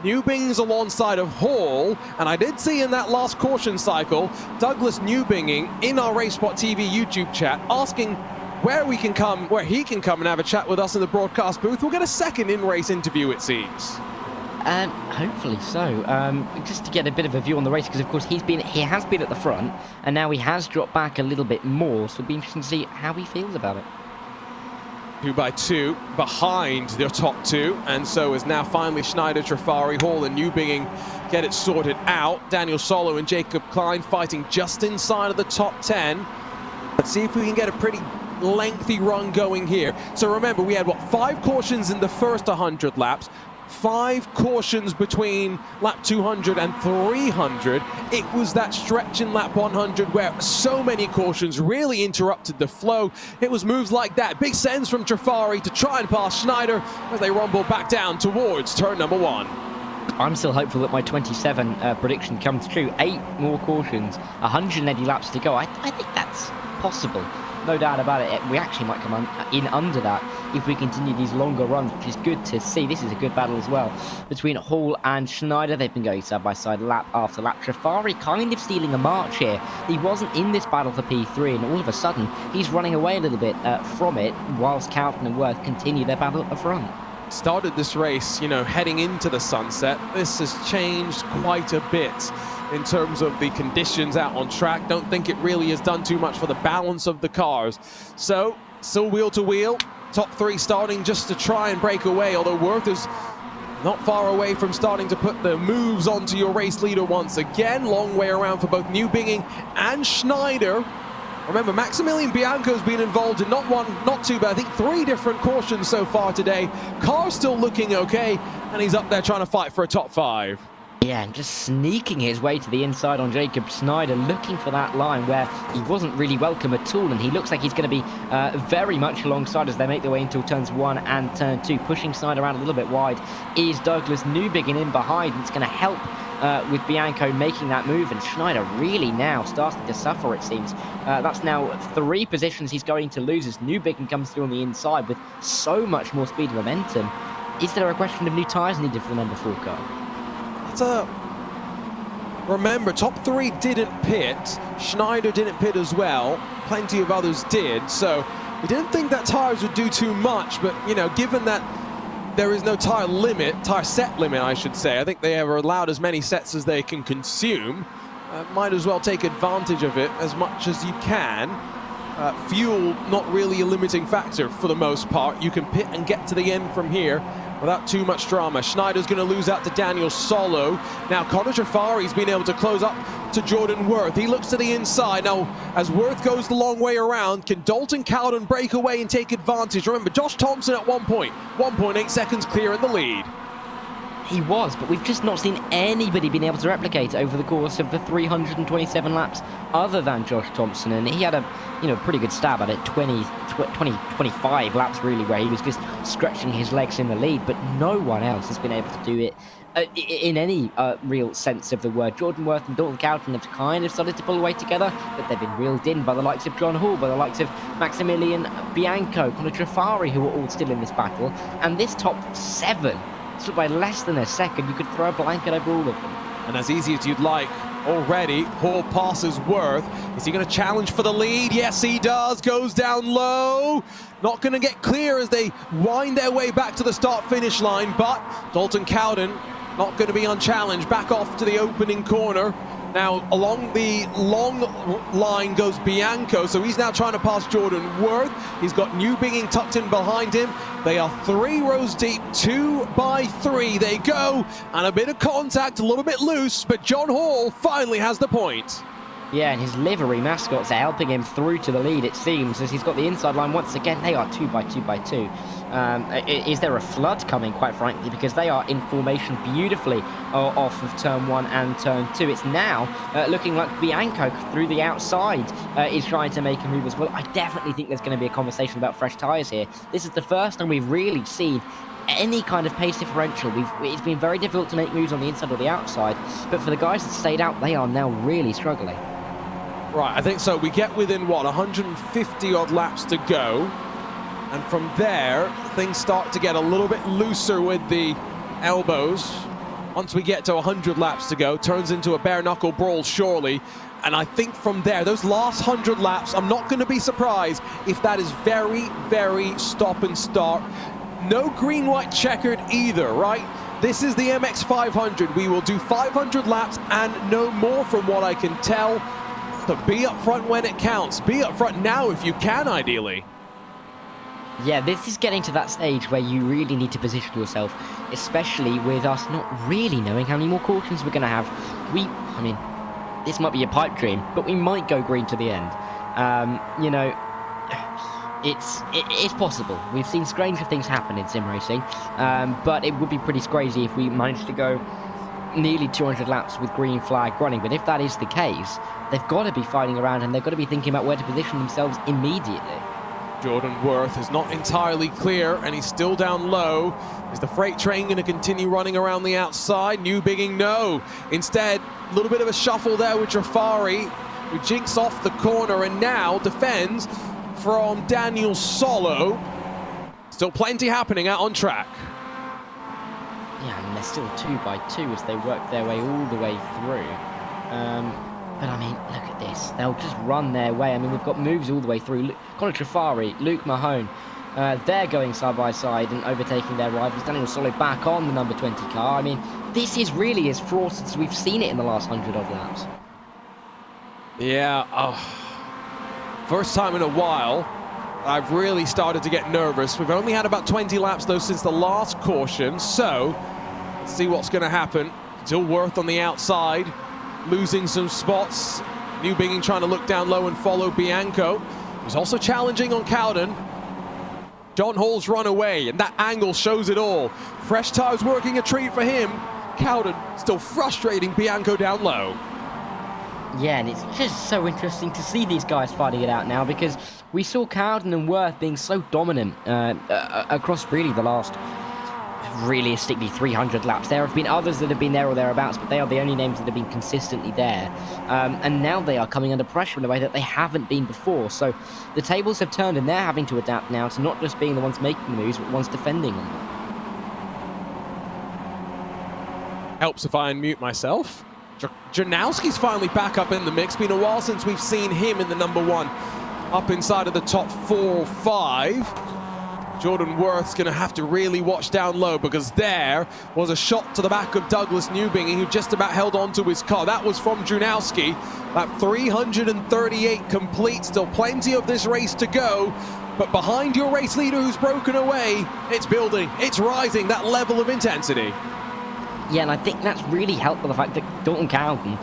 Newbing's alongside of Hall, and I did see in that last caution cycle, Douglas Newbinging in our RaceSpotTV YouTube chat asking where he can come and have a chat with us in the broadcast booth. We'll get a second in-race interview, it seems. Hopefully so. Just to get a bit of a view on the race, because of course he has been at the front, and now he has dropped back a little bit more, so it'll be interesting to see how he feels about it. 2 by 2 behind the top two, and so is now finally Schneider, Trafari, Hall and Newbinging get it sorted out. Daniel Solo and Jacob Klein fighting just inside of the top 10. Let's see if we can get a pretty lengthy run going here. So remember, we had 5 cautions in the first 100 laps, 5 cautions between lap 200 and 300. It was that stretch in lap 100 where so many cautions really interrupted the flow. It was moves like that. Big sends from Trafari to try and pass Schneider as they rumble back down towards turn number 1. I'm still hopeful that my 27 prediction comes true. 8 more cautions, 180 laps to go. I think that's possible. No doubt about it. We actually might come in under that if we continue these longer runs, which is good to see. This is a good battle as well between Hall and Schneider. They've been going side by side lap after lap. Trafari kind of stealing a march here. He wasn't in this battle for P3, and all of a sudden he's running away a little bit from it, whilst Cowden and Worth continue their battle at the front. Started this race, heading into the sunset. This has changed quite a bit in terms of the conditions out on track. Don't think it really has done too much for the balance of the cars. So, still wheel to wheel. Top 3 starting just to try and break away, although Worth is not far away from starting to put the moves onto your race leader once again. Long way around for both Newbinging and Schneider. Remember, Maximilian Bianco's been involved in not 1, not 2, but I think 3 different cautions so far today. Car's still looking okay, and he's up there trying to fight for a top 5. Yeah, and just sneaking his way to the inside on Jacob Schneider, looking for that line where he wasn't really welcome at all, and he looks like he's going to be very much alongside as they make their way into turns 1 and turn 2. Pushing Schneider around a little bit wide is Douglas Newbinging in behind, and it's going to help with Bianco making that move, and Schneider really now starting to suffer, it seems. That's now 3 positions he's going to lose as Newbinging comes through on the inside with so much more speed and momentum. Is there a question of new tyres needed for the number 4 car? Remember, top 3 didn't pit. Schneider didn't pit as well. Plenty of others did. So we didn't think that tyres would do too much. But, given that there is no tyre set limit, I should say. I think they are allowed as many sets as they can consume. Might as well take advantage of it as much as you can. fuel not really a limiting factor for the most part. You can pit and get to the end from here without too much drama. Schneider's going to lose out to Daniel Solo. Now Connor Jafari's been able to close up to Jordan Worth. He looks to the inside. Now, as Worth goes the long way around, can Dalton Cowden break away and take advantage? Remember, Josh Thompson at 1.8 seconds clear in the lead. He was, but we've just not seen anybody being able to replicate it over the course of the 327 laps other than Josh Thompson, and he had a pretty good stab at it, 25 laps really, where he was just stretching his legs in the lead, but no one else has been able to do it in any real sense of the word. Jordan Worth and Dalton Cowden have kind of started to pull away together, but they've been reeled in by the likes of John Hall, by the likes of Maximilian Bianco, Connor Trafari, who are all still in this battle, and this top 7, so by less than a second, you could throw a blanket over all of them. And as easy as you'd like already, Hall passes Worth. Is he going to challenge for the lead? Yes, he does. Goes down low. Not going to get clear as they wind their way back to the start-finish line, but Dalton Cowden not going to be unchallenged. Back off to the opening corner. Now, along the long line goes Bianco, so he's now trying to pass Jordan Worth. He's got New Bigging tucked in behind him. They are 3 rows deep, 2 by 3 they go, and a bit of contact, a little bit loose, but John Hall finally has the point. Yeah, and his livery mascots are helping him through to the lead, it seems, as he's got the inside line once again. They are 2 by 2 by 2. Is there a flood coming, quite frankly, because they are in formation beautifully off of turn 1 and turn 2. It's now looking like Bianco through the outside is trying to make a move as well. I definitely think there's going to be a conversation about fresh tyres here. This is the first time we've really seen any kind of pace differential. It's been very difficult to make moves on the inside or the outside, but for the guys that stayed out, they are now really struggling. Right, I think so. We get within, 150 odd laps to go. And from there, things start to get a little bit looser with the elbows. Once we get to 100 laps to go, turns into a bare-knuckle brawl, surely. And I think from there, those last 100 laps, I'm not going to be surprised if that is very, very stop and start. No green-white checkered either, right? This is the MX-500. We will do 500 laps and no more from what I can tell. So be up front when it counts. Be up front now if you can, ideally. Yeah, this is getting to that stage where you really need to position yourself, especially with us not really knowing how many more cautions we're going to have. I mean, this might be a pipe dream, but we might go green to the end. It's possible. We've seen stranger things happen in sim racing, but it would be pretty crazy if we managed to go nearly 200 laps with green flag running. But if that is the case, they've got to be fighting around and they've got to be thinking about where to position themselves immediately. Jordan Worth is not entirely clear and he's still down low. Is the freight train going to continue running around the outside? New Bigging, no. Instead, a little bit of a shuffle there with Jafari, who jinks off the corner and now defends from Daniel Solo. Still plenty happening out on track. Yeah, and they're still 2 by 2 as they work their way all the way through. But I mean, look at this. They'll just run their way. I mean, we've got moves all the way through. Connor Trafari, Luke Mahone, they're going side by side and overtaking their rivals. Daniel Solo back on the number 20 car. I mean, this is really as fraught as we've seen it in the last 100 odd laps. Yeah, first time in a while, I've really started to get nervous. We've only had about 20 laps though since the last caution, so let's see what's going to happen. Still Worth on the outside, losing some spots. New Bigging trying to look down low and follow Bianco. He's also challenging on Cowden. John Hall's run away, and that angle shows it all. Fresh tires working a treat for him. Cowden still frustrating Bianco down low. Yeah, and it's just so interesting to see these guys fighting it out now, because we saw Cowden and Worth being so dominant across really the last, realistically, 300 laps. There have been others that have been there or thereabouts, but they are the only names that have been consistently there. And now they are coming under pressure in a way that they haven't been before. So the tables have turned, and they're having to adapt now to not just being the ones making the moves, but the ones defending them. Helps if I unmute myself. Janowski's finally back up in the mix. Been a while since we've seen him in the number 1 up inside of the top 4 or 5. Jordan Worth's going to have to really watch down low, because there was a shot to the back of Douglas Newbing, who just about held on to his car. That was from Drunowski. That 338 complete, still plenty of this race to go. But behind your race leader who's broken away, it's building, it's rising, that level of intensity. Yeah, and I think that's really helped by the fact that Dalton Cowden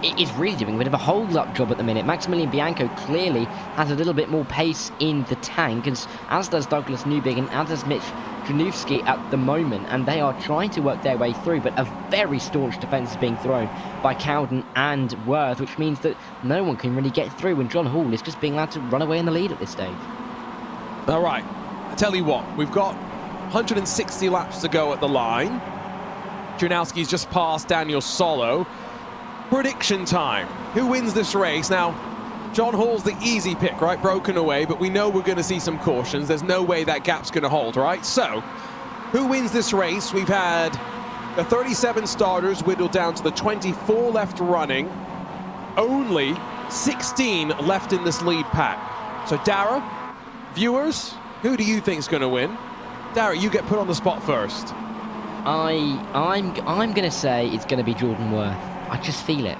is really doing a bit of a hold-up job at the minute. Maximilian Bianco clearly has a little bit more pace in the tank, as does Douglas Newbig and as does Mitch Janowski at the moment, and they are trying to work their way through, but a very staunch defence is being thrown by Cowden and Worth, which means that no one can really get through, and John Hall is just being allowed to run away in the lead at this stage. All right, I tell you what, we've got 160 laps to go at the line. Drunowski's just passed Daniel Solo. Prediction time. Who wins this race? Now, John Hall's the easy pick, right? Broken away, but we know we're going to see some cautions. There's no way that gap's going to hold, right? So, who wins this race? We've had the 37 starters whittled down to the 24 left running. Only 16 left in this lead pack. So, Dara, viewers, who do you think's going to win? Dara, you get put on the spot first. I'm going to say it's going to be Jordan Worth. I just feel it.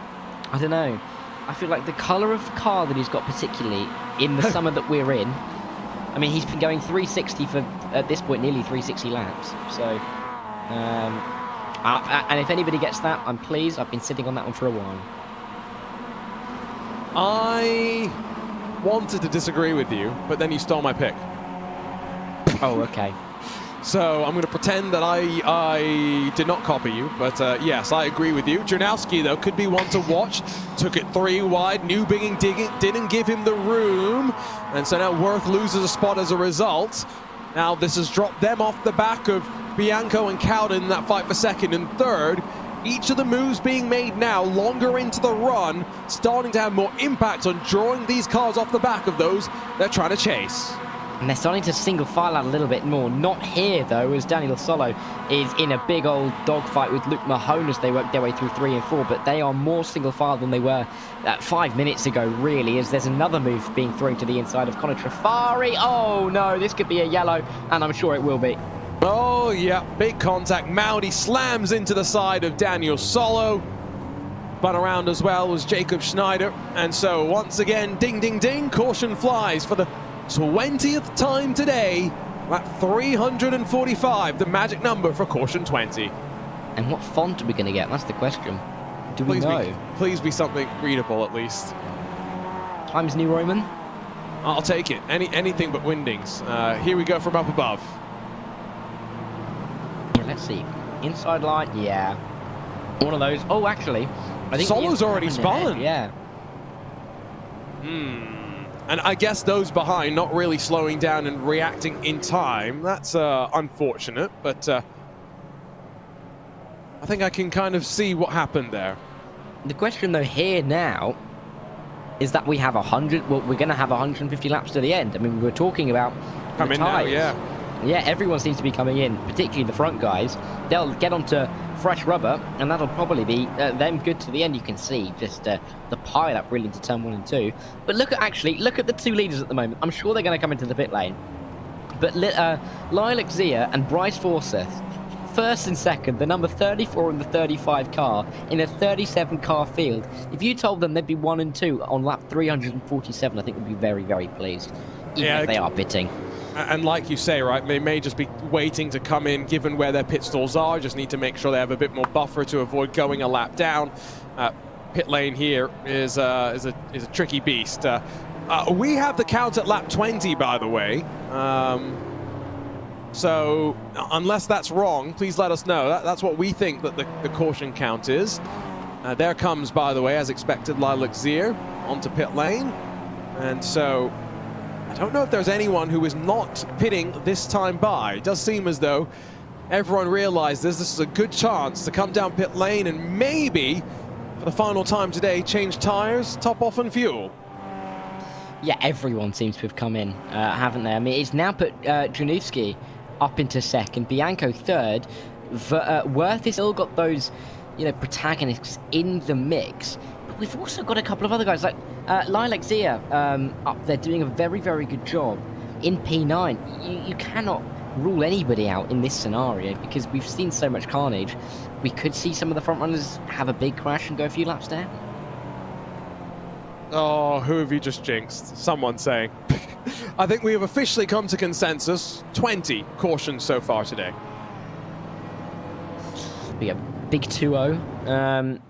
I don't know. I feel like the colour of the car that he's got, particularly in the summer that we're in. I mean, he's been going 360 for, at this point, nearly 360 laps. So, and if anybody gets that, I'm pleased. I've been sitting on that one for a while. I wanted to disagree with you, but then you stole my pick. Oh, okay. So I'm going to pretend that I did not copy you, but yes, I agree with you. Janowski, though, could be one to watch. Took it 3 wide. Newbing didn't give him the room, and so now Worth loses a spot as a result. Now this has dropped them off the back of Bianco and Cowden in that fight for second and third. Each of the moves being made now, longer into the run, starting to have more impact on drawing these cars off the back of those they're trying to chase. And they're starting to single file out a little bit more. Not here, though, as Daniel Solo is in a big old dogfight with Luke Mahone as they work their way through 3 and 4. But they are more single file than they were 5 minutes ago, really, as there's another move being thrown to the inside of Connor Trafari. Oh, no, this could be a yellow, and I'm sure it will be. Oh, yeah, big contact. Maudi slams into the side of Daniel Solo. Spun around as well was Jacob Schneider. And so, once again, ding, ding, ding, caution flies for the 20th time today. Lap 345, the magic number for caution 20. And what font are we going to get? That's the question. Do we know? Please be something readable at least. Times New Roman? I'll take it. Anything but Windings. Here we go from up above. Yeah, let's see. Inside line, yeah. One of those. Oh, actually, I think Solo's already spun. Yeah. And I guess those behind not really slowing down and reacting in time. That's unfortunate, but I think I can kind of see what happened there. The question, though, here now is that we have 100. Well, we're going to have 150 laps to the end. I mean, we were talking about Come in now, yeah. Yeah, everyone seems to be coming in, particularly the front guys. They'll get onto fresh rubber, and that'll probably be them good to the end. You can see just the pile up really into turn 1 and 2. But look at the 2 leaders at the moment. I'm sure they're going to come into the pit lane. But Lilac Zia and Bryce Forsyth, first and second, the number 34 and the 35 car in a 37 car field. If you told them they'd be 1 and 2 on lap 347, I think they'd be very, very pleased, even if they are pitting. And like you say, right, they may just be waiting to come in, given where their pit stalls are. Just need to make sure they have a bit more buffer to avoid going a lap down. Pit lane here is a tricky beast. We have the count at lap 20, by the way. So unless that's wrong, please let us know. That's what we think that the caution count is. There comes, by the way, as expected, Lilac Zier onto pit lane. And so I don't know if there's anyone who is not pitting this time by. It does seem as though everyone realizes this is a good chance to come down pit lane and maybe, for the final time today, change tires, top off and fuel. Yeah, everyone seems to have come in, haven't they? I mean, it's now put Janowski up into second, Bianco third. Worth has still got those, protagonists in the mix. But we've also got a couple of other guys like Lilac Zia up there doing a very, very good job. in P9, you cannot rule anybody out in this scenario because we've seen so much carnage. We could see some of the front runners have a big crash and go a few laps down. Oh, who have you just jinxed? Someone saying. I think we have officially come to consensus. 20 cautions so far today. We have big 2-0.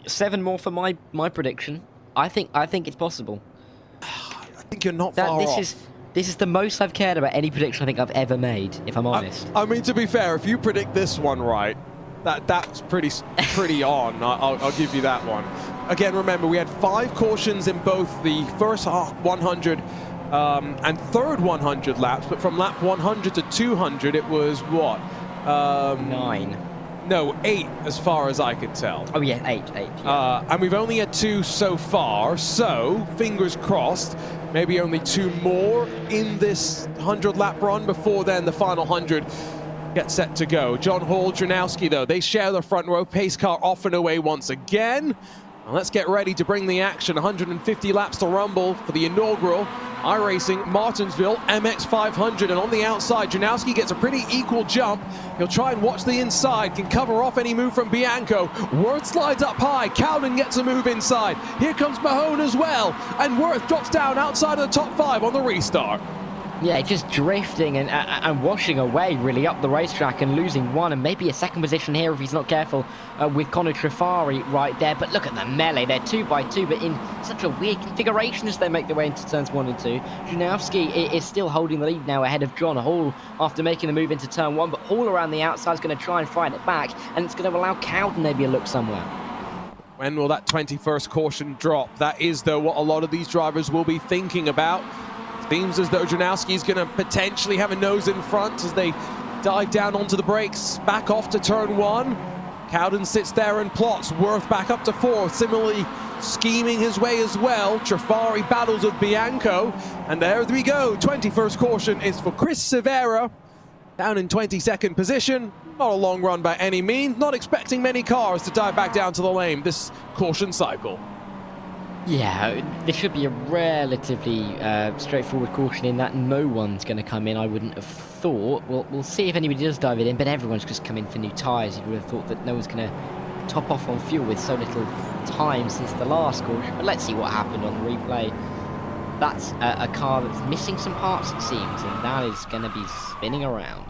7 more for my prediction. I think it's possible. I think you're not far off. This is the most I've cared about any prediction I think I've ever made, if I'm honest. I mean, to be fair, if you predict this one right, that's pretty on. I'll give you that one. Again, remember, we had 5 cautions in both the first 100 and third 100 laps, but from lap 100 to 200, it was what? 9. No, 8 as far as I can tell. Oh yeah, 8. Yeah. And we've only had 2 so far, so fingers crossed, maybe only 2 more in this 100 lap run before then the final 100 gets set to go. John Hall, Dranowski though, they share the front row. Pace car off and away once again. Now let's get ready to bring the action. 150 laps to rumble for the inaugural iRacing Martinsville MX-500, and on the outside, Dranowski gets a pretty equal jump. He'll try and watch the inside, can cover off any move from Bianco. Worth slides up high, Cowden gets a move inside. Here comes Mahone as well, and Worth drops down outside of the top 5 on the restart. Yeah, just drifting and washing away really up the racetrack and losing 1 and maybe a second position here if he's not careful with Connor Trifari right there. But look at the melee, they're 2 by 2, but in such a weird configuration as they make their way into turns 1 and 2. Dranowski is still holding the lead now ahead of John Hall after making the move into turn 1, but Hall around the outside is going to try and fight it back, and it's going to allow Cowden maybe a look somewhere. When will that 21st caution drop? That is, though, what a lot of these drivers will be thinking about. Seems as though Dranowski's going to potentially have a nose in front as they dive down onto the brakes, back off to turn 1. Cowden sits there and plots. Worth back up to 4th, similarly scheming his way as well. Trifari battles with Bianco, and there we go. 21st caution is for Chris Severa, down in 22nd position. Not a long run by any means. Not expecting many cars to dive back down to the lane this caution cycle. Yeah, this should be a relatively straightforward caution in that no one's going to come in, I wouldn't have thought. We'll see if anybody does dive it in, but everyone's just come in for new tyres. You would have thought that no one's going to top off on fuel with so little time since the last caution. But let's see what happened on the replay. That's a car that's missing some parts, it seems, and that is going to be spinning around.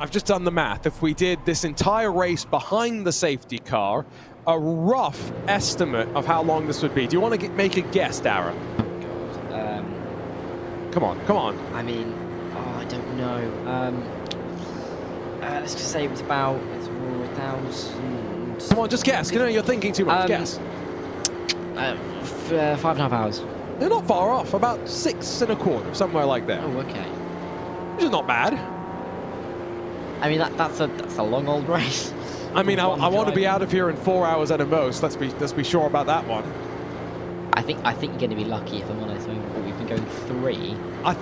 I've just done the math. If we did this entire race behind the safety car, a rough estimate of how long this would be. Do you want to make a guess, Darren? Come on. I mean, I don't know. Let's just say it was about 1,000. Come on, just guess. You're thinking too much. Guess. 5.5 hours. They're not far off. About 6 1/4, somewhere like that. Oh, okay. Which is not bad. I mean, that's a long old race. I mean, I want to be out of here in 4 hours at a most. Let's be sure about that one. I think you're going to be lucky, if I'm honest. I mean, we've been going 3.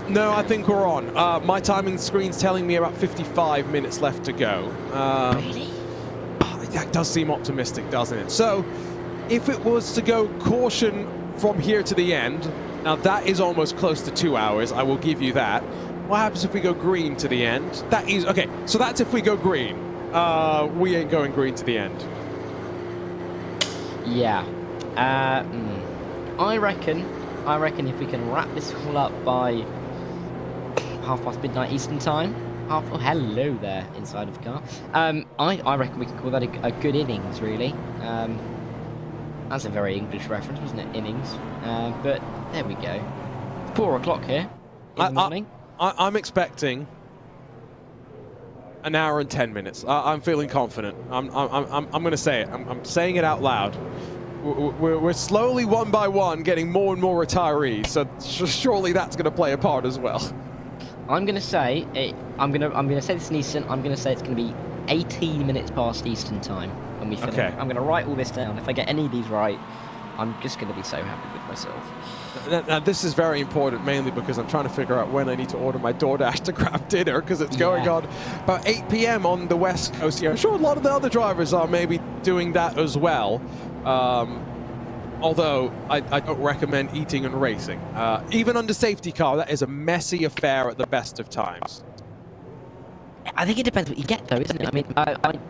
No, I think we're on. My timing screen's telling me about 55 minutes left to go. Really? That does seem optimistic, doesn't it? So, if it was to go caution from here to the end, now that is almost close to 2 hours. I will give you that. What happens if we go green to the end? That is okay. So that's if we go green. We ain't going green to the end. Yeah. I reckon if we can wrap this all up by midnight Eastern time. Oh, hello there, inside of the car. I reckon we can call that a good innings, really. That's a very English reference, wasn't it? Innings. But there we go. 4 o'clock here in the morning. I'm expecting an hour and 10 minutes. I'm feeling confident. I'm going to say it. I'm saying it out loud. We're slowly, one by one, getting more and more retirees. So surely that's going to play a part as well. I'm going to say I'm going to say this in Eastern. I'm going to say it's going to be 18 minutes past Eastern time when we finish. Okay. I'm going to write all this down. If I get any of these right, I'm just going to be so happy with myself. Now, this is very important, mainly because I'm trying to figure out when I need to order my DoorDash to grab dinner, because it's going on about 8 p.m. on the West Coast here. I'm sure a lot of the other drivers are maybe doing that as well. Although I don't recommend eating and racing. Even under safety car, that is a messy affair at the best of times. I think it depends what you get, though, isn't it? I mean,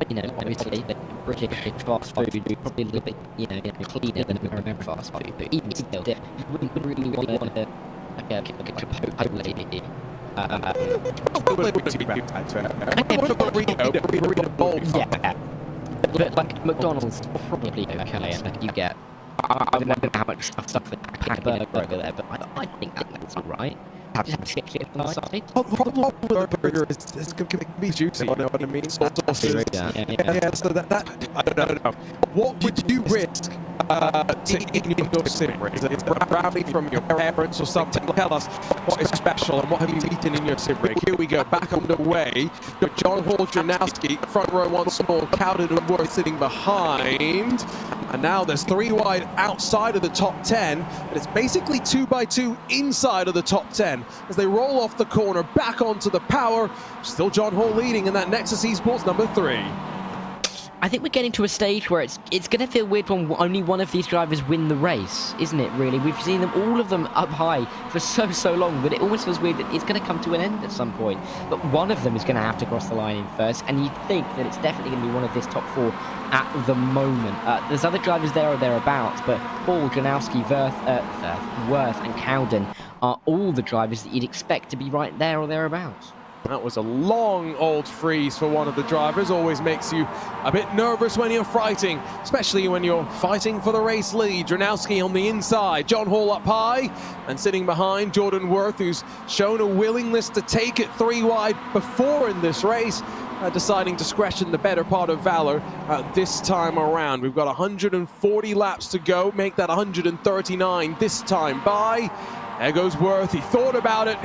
you know, obviously, British fast food is probably a little bit, you know, cleaner than American fast food, but even still, you wouldn't really want to, like a Chipotle. Yeah, but like McDonald's probably okay. Like you get, I don't know how much stuff with a burger over there, but I think that's all right. Just have chicken on the side. The problem with a burger is it can be juicy, you know what I mean? Sauces. Yeah, so that I don't know. What would you risk to eat in your sim rig? Is it a brownie from your parents or something? Tell us what is special and what have you eaten in your sim rig. Here we go, back underway. Got John Hall, Janowski, front row once more, Cowden and Worth sitting behind. And now there's 3 wide outside of the top 10, but it's basically 2 by 2 inside of the top 10 as they roll off the corner back onto the power. Still John Hall leading in that Nexus Esports number 3. I think we're getting to a stage where it's going to feel weird when only one of these drivers win the race, isn't it, really? We've seen them, all of them up high for so long that it almost feels weird that it's going to come to an end at some point. But one of them is going to have to cross the line in first, and you'd think that it's definitely going to be one of this top 4 at the moment. There's other drivers there or thereabouts, but Hall, Janowski, Worth and Cowden are all the drivers that you'd expect to be right there or thereabouts. That was a long old freeze for one of the drivers. Always makes you a bit nervous when you're fighting, especially when you're fighting for the race lead. Janowski on the inside, John Hall up high, and sitting behind Jordan Worth, who's shown a willingness to take it 3 wide before in this race, deciding to scratch in the better part of Valor this time around. We've got 140 laps to go, make that 139 this time by. There goes Worth. He thought about it.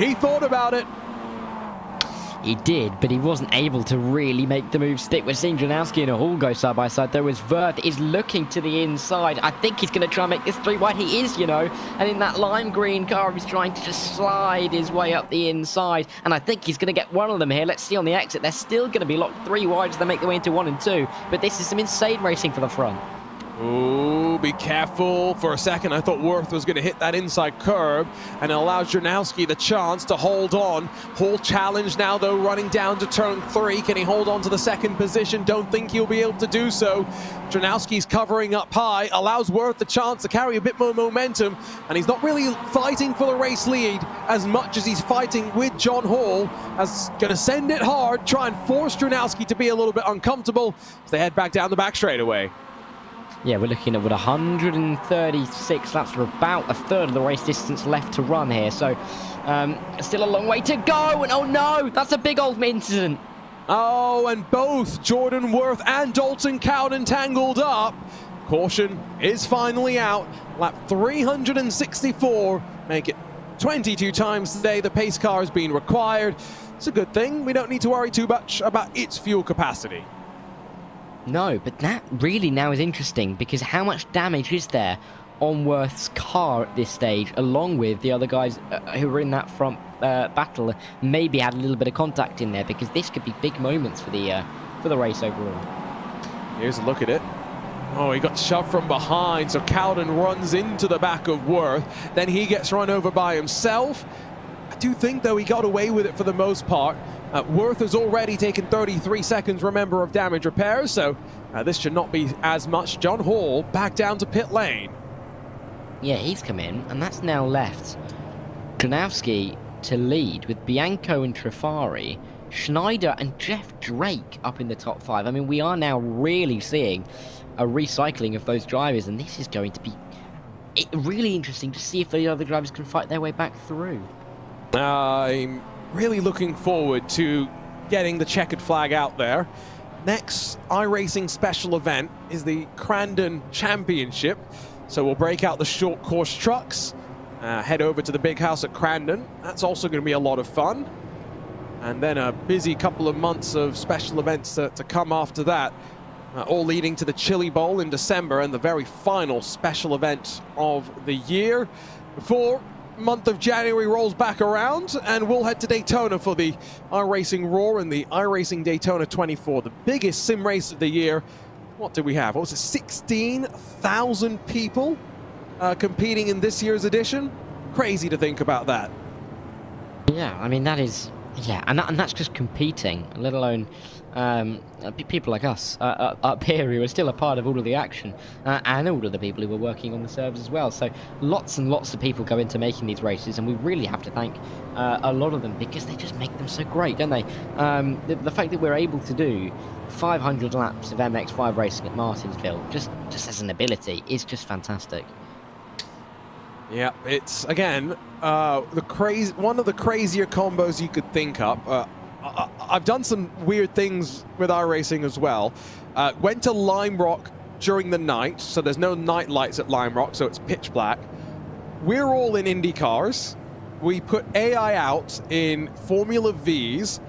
He did, but he wasn't able to really make the move stick. We're seeing Janowski and Hall go side by side, though, as Worth is looking to the inside. I think he's going to try and make this 3 wide. He is, you know, and in that lime green car, he's trying to just slide his way up the inside, and I think he's going to get one of them here. Let's see on the exit. They're still going to be locked 3 wide as they make their way into 1 and 2, but this is some insane racing for the front. Ooh, be careful. For a second, I thought Worth was going to hit that inside curb, and it allows Janowski the chance to hold on. Hall challenged now, though, running down to turn 3. Can he hold on to the second position? Don't think he'll be able to do so. Janowski's covering up high, allows Worth the chance to carry a bit more momentum, and he's not really fighting for the race lead as much as he's fighting with John Hall, as going to send it hard, try and force Janowski to be a little bit uncomfortable as they head back down the back straightaway. Yeah, we're looking at 136 laps for about a third of the race distance left to run here. So, still a long way to go. And oh no, that's a big old incident. Oh, and both Jordan Worth and Dalton Cowden tangled up. Caution is finally out. Lap 364. Make it 22 times today. The pace car has been required. It's a good thing. We don't need to worry too much about its fuel capacity. No, but that really now is interesting, because how much damage is there on Worth's car at this stage, along with the other guys who were in that front battle, maybe had a little bit of contact in there, because this could be big moments for the race overall. Here's a look at it. Oh, he got shoved from behind, so Cowden runs into the back of Worth. Then he gets run over by himself. I do think, though, he got away with it for the most part. Worth has already taken 33 seconds, remember, of damage repairs, so this should not be as much. John Hall back down to pit lane. Yeah, he's come in, and that's now left Janowski to lead with Bianco and Trifari, Schneider and Jeff Drake up in the top 5. I mean, we are now really seeing a recycling of those drivers, and this is going to be really interesting to see if the other drivers can fight their way back through. I'm really looking forward to getting the checkered flag out there. Next iRacing special event is the Crandon Championship. So we'll break out the short course trucks, head over to the big house at Crandon. That's also going to be a lot of fun. And then a busy couple of months of special events to come after that, all leading to the Chili Bowl in December and the very final special event of the year. Before month of January rolls back around, and we'll head to Daytona for the iRacing Raw and the iRacing Daytona 24, the biggest sim race of the year. What do we have? What was it, 16,000 people competing in this year's edition. Crazy to think about that. Yeah, I mean, that is... Yeah, and that's just competing, let alone people like us up here who are still a part of all of the action, and all of the people who were working on the servers as well. So lots and lots of people go into making these races, and we really have to thank a lot of them, because they just make them so great, don't they? The fact that we're able to do 500 laps of MX-5 racing at Martinsville, just as an ability, is just fantastic. Yeah, it's, again, one of the crazier combos you could think up. I've done some weird things with iRacing as well. Went to Lime Rock during the night, so there's no night lights at Lime Rock, so it's pitch black. We're all in Indy cars. We put AI out in Formula Vs,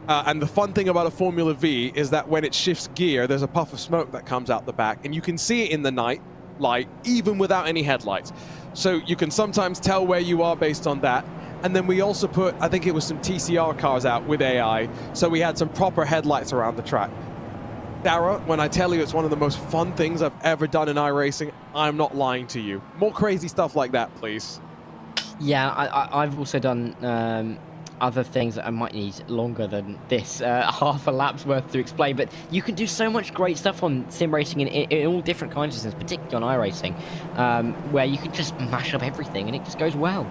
and the fun thing about a Formula V is that when it shifts gear, there's a puff of smoke that comes out the back, and you can see it in the night light, even without any headlights. So you can sometimes tell where you are based on that. And then we also put, I think it was some TCR cars out with AI, so we had some proper headlights around the track. Dara, when I tell you it's one of the most fun things I've ever done in iRacing, I'm not lying to you. More crazy stuff like that, please. Yeah, I've also done other things that I might need longer than this half a lap's worth to explain, but you can do so much great stuff on sim racing in all different kinds of sims, particularly on iRacing, where you can just mash up everything and it just goes well.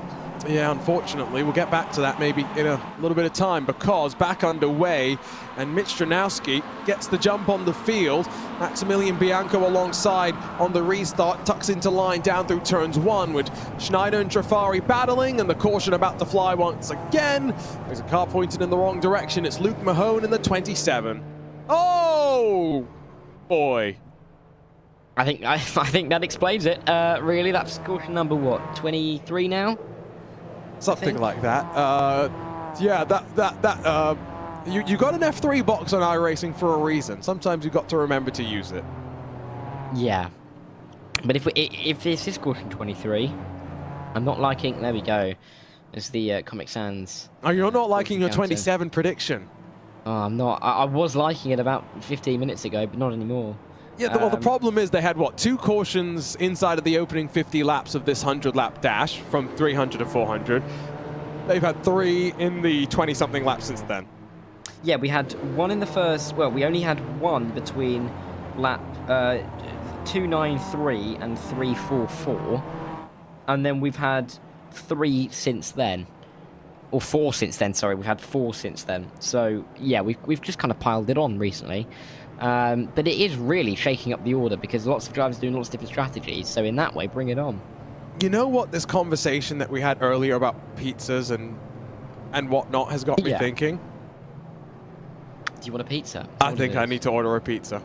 Yeah, unfortunately, we'll get back to that maybe in a little bit of time, because back underway, and Mitch Stranowski gets the jump on the field. Maximilian Bianco alongside on the restart, tucks into line down through turns 1 with Schneider and Trafari battling, and the caution about to fly once again. There's a car pointed in the wrong direction. It's Luke Mahone in the 27. Oh, boy. I think that explains it. Really, that's caution number, what, 23 now? Something like that. Yeah, you got an F3 box on iRacing for a reason. Sometimes you've got to remember to use it. Yeah, but if this is caution 23, I'm not liking. There we go. There's the Comic Sans. Oh, you're not liking your 27 prediction? Oh, I'm not. I was liking it about 15 minutes ago, but not anymore. Yeah, well, the problem is they had, what, 2 cautions inside of the opening 50 laps of this 100-lap dash from 300 to 400. They've had 3 in the 20-something laps since then. Yeah, we had 1 in the first... Well, we only had 1 between lap 293 and 344. And then we've had 3 since then. Or 4 since then, sorry. We've had 4 since then. So, yeah, we've just kind of piled it on recently. But it is really shaking up the order, because lots of drivers are doing lots of different strategies. So in that way, bring it on. You know what, this conversation that we had earlier about pizzas and whatnot has got me thinking? Do you want a pizza? I think I need to order a pizza.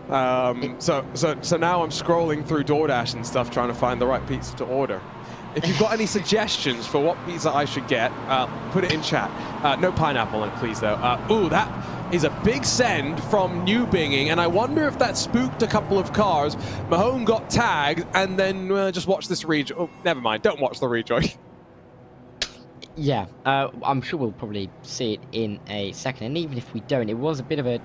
So now I'm scrolling through DoorDash and stuff trying to find the right pizza to order. If you've got any suggestions for what pizza I should get, put it in chat. No pineapple on it, please, though. Ooh, that is a big send from New Binging, and I wonder if that spooked a couple of cars. Mahone got tagged, and then just watch this rejoin. Oh, never mind. Don't watch the rejoin. Yeah, I'm sure we'll probably see it in a second, and even if we don't, it was a bit of a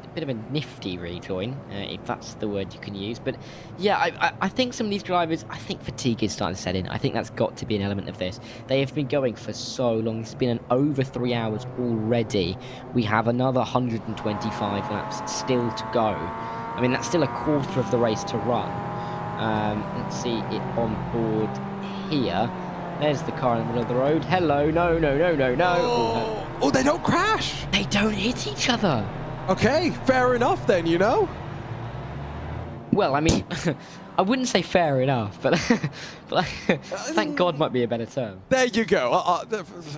nifty rejoin, if that's the word you can use. But yeah, I think some of these drivers, I think fatigue is starting to set in. I think that's got to be an element of this. They have been going for so long. It's been over 3 hours already. We have another 125 laps still to go. I mean, that's still a quarter of the race to run. Let's see it on board here. There's the car in the middle of the road. Hello, no. Oh, they don't crash. They don't hit each other. Okay, fair enough then, you know? Well, I mean, I wouldn't say fair enough, but thank God might be a better term. There you go.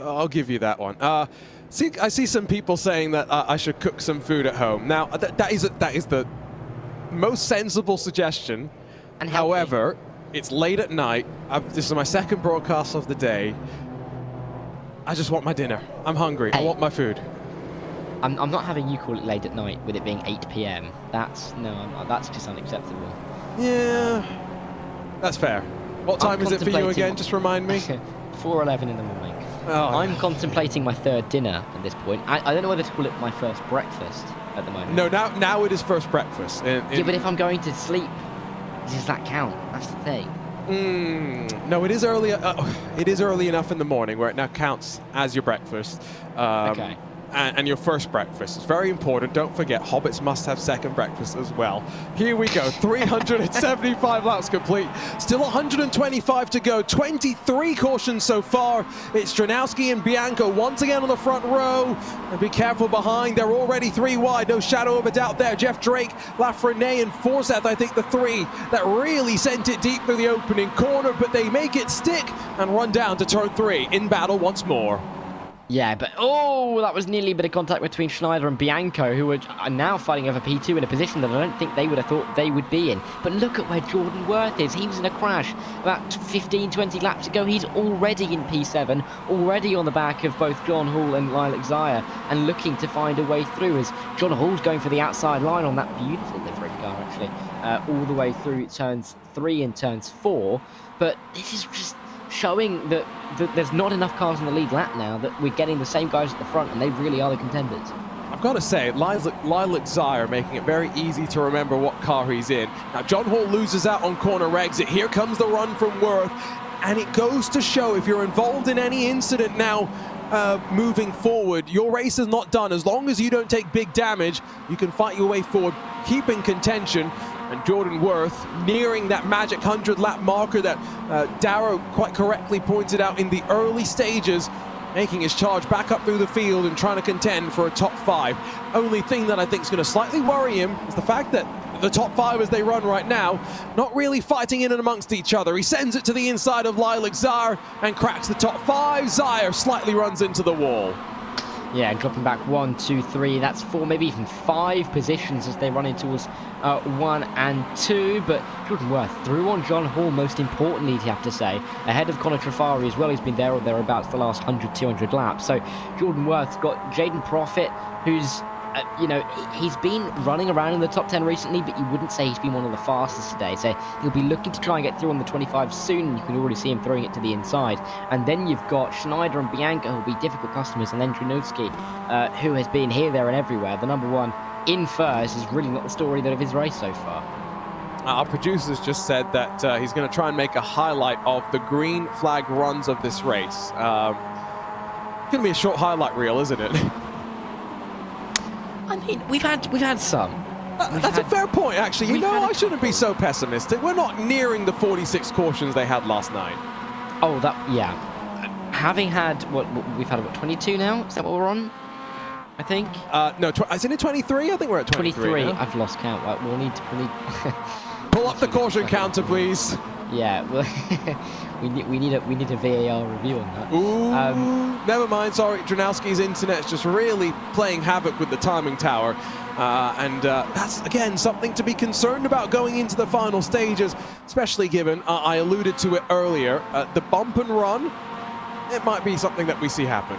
I'll give you that one. I see some people saying that I should cook some food at home. Now, that is the most sensible suggestion. And however, it's late at night. This is my second broadcast of the day. I just want my dinner. I'm hungry. I want my food. I'm not having you call it late at night with it being 8 p.m. That's just unacceptable. Yeah, that's fair. What time is it for you again? Just remind me. 4:11 in the morning. Oh. I'm contemplating my third dinner at this point. I don't know whether to call it my first breakfast at the moment. No, now it is first breakfast. Yeah, but if I'm going to sleep Does that count? That's the thing. No, it is early. It is early enough in the morning where it now counts as your breakfast. Okay. And your first breakfast. It's very important. Don't forget, hobbits must have second breakfast as well. Here we go. 375 laps complete. Still 125 to go. 23 cautions so far. It's Dranowski and Bianco once again on the front row. And be careful behind. They're already 3 wide. No shadow of a doubt there. Jeff Drake, Lafreniere, and Forsyth, I think the 3 that really sent it deep through the opening corner, but they make it stick and run down to turn 3 in battle once more. Yeah, but that was nearly a bit of contact between Schneider and Bianco, who are now fighting over P2 in a position that I don't think they would have thought they would be in. But look at where Jordan Worth is. He was in a crash about 15, 20 laps ago. He's already in P7, already on the back of both John Hall and Lilac Zaya, and looking to find a way through as John Hall's going for the outside line on that beautiful livery car, actually, all the way through turns 3 and turns 4. But this is just showing that there's not enough cars in the lead lap now, that we're getting the same guys at the front, and they really are the contenders. I've got to say, Lilac Zaya making it very easy to remember what car he's in. Now, John Hall loses out on corner exit. Here comes the run from Worth, and it goes to show if you're involved in any incident now, moving forward, your race is not done. As long as you don't take big damage, you can fight your way forward, keep in contention. And Jordan Worth nearing that magic 100-lap marker that Darrow quite correctly pointed out in the early stages, making his charge back up through the field and trying to contend for a top 5. Only thing that I think is going to slightly worry him is the fact that the top 5 as they run right now, not really fighting in and amongst each other. He sends it to the inside of Lilac Zaya and cracks the top 5. Zaya slightly runs into the wall. Yeah, dropping back 1, 2, 3, that's 4, maybe even 5 positions as they run in towards 1 and 2. But Jordan Worth through on John Hall, most importantly, you have to say, ahead of Connor Trafari as well. He's been there or thereabouts the last 100, 200 laps. So Jordan Worth's got Jaden Profit, who's he's been running around in the top 10 recently, but you wouldn't say he's been one of the fastest today. So he'll be looking to try and get through on the 25 soon, and you can already see him throwing it to the inside. And then you've got Schneider and Bianca, who'll be difficult customers, and then Dranowski, who has been here, there, and everywhere. The number 1 in first is really not the story of his race so far. Our producers just said that he's going to try and make a highlight of the green flag runs of this race. It's going to be a short highlight reel, isn't it? I mean, we've had some. That's a fair point, actually. You know, I shouldn't be so pessimistic. We're not nearing the 46 cautions they had last night. Oh, yeah. Having had, we've had about 22 now? Is that what we're on? I think? No, isn't it 23? I think we're at 23 now. I've lost count. We'll need Pull up the caution counter, please. Yeah, well, we need a VAR review on that. Ooh, never mind. Sorry, Dranowski's internet's just really playing havoc with the timing tower, and that's again something to be concerned about going into the final stages, especially given I alluded to it earlier. The bump and run, it might be something that we see happen.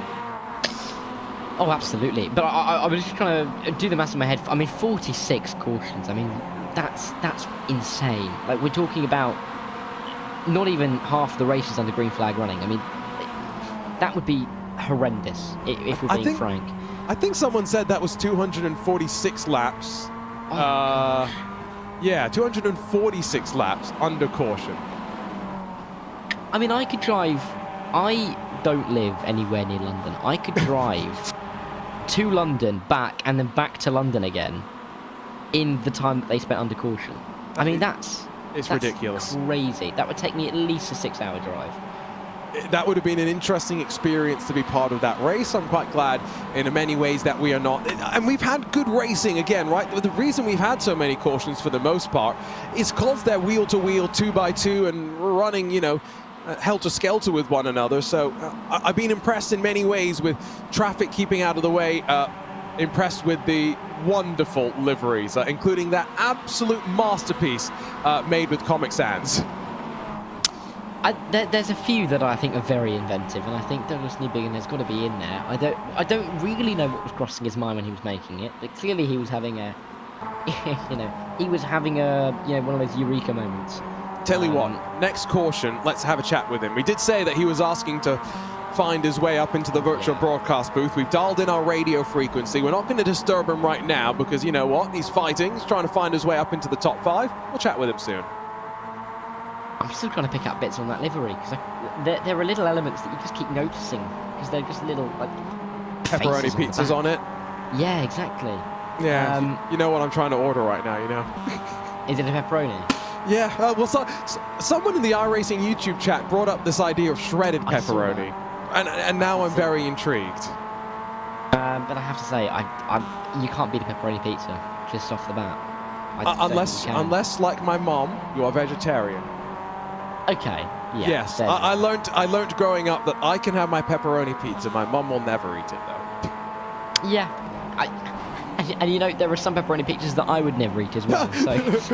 Oh, absolutely. But I was just trying to do the math in my head. I mean, 46 cautions. I mean, that's insane. Like, we're talking about not even half the races under green flag running. I mean, that would be horrendous if we're being frank. I think someone said that was 246 laps. Yeah, 246 laps under caution. I mean, I could drive. I don't live anywhere near London. I could drive to London, back, and then back to London again in the time that they spent under caution. I mean, that's ridiculous. Crazy. That would take me at least a 6-hour drive. That would have been an interesting experience to be part of that race. I'm quite glad in many ways that we are not. And we've had good racing again, right? The reason we've had so many cautions for the most part is because they're wheel-to-wheel, 2x2, and running, you know, helter-skelter with one another. So I've been impressed in many ways with traffic keeping out of the way, impressed with the wonderful liveries, including that absolute masterpiece made with Comic Sans. There's a few that I think are very inventive, and I think Douglas Newbigin has got to be in there. I don't really know what was crossing his mind when he was making it, but clearly he was having a, one of those eureka moments. Tell you what, next caution, let's have a chat with him. We did say that he was asking to find his way up into the virtual broadcast booth. We've dialed in our radio frequency. We're not going to disturb him right now because you know what? He's fighting. He's trying to find his way up into the top 5. We'll chat with him soon. I'm still trying to pick out bits on that livery because there are little elements that you just keep noticing because they're just little like Pepperoni pizzas on it. Yeah, exactly. Yeah, you know what I'm trying to order right now, you know? Is it a pepperoni? Yeah, well, someone in the iRacing YouTube chat brought up this idea of shredded pepperoni, and now I'm very intrigued. But I have to say, you can't beat a pepperoni pizza just off the bat. Unless, like my mom, you are vegetarian. Okay. Yeah. Yes, I learned growing up that I can have my pepperoni pizza. My mom will never eat it though. Yeah. And you know, there are some pepperoni pizzas that I would never eat as well, so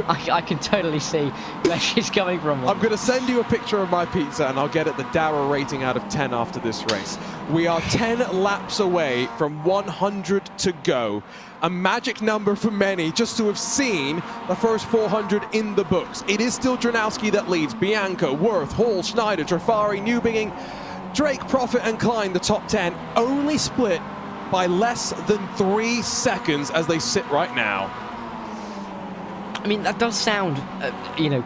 I can totally see where she's coming from. I'm going to send you a picture of my pizza and I'll get it the Dara rating out of 10 after this race. We are 10 laps away from 100 to go. A magic number for many just to have seen the first 400 in the books. It is still Dranowski that leads. Bianco, Worth, Hall, Schneider, Trafari, Newbinging, Drake, Profit and Klein, the top 10, only split by less than 3 seconds as they sit right now. I mean, that does sound,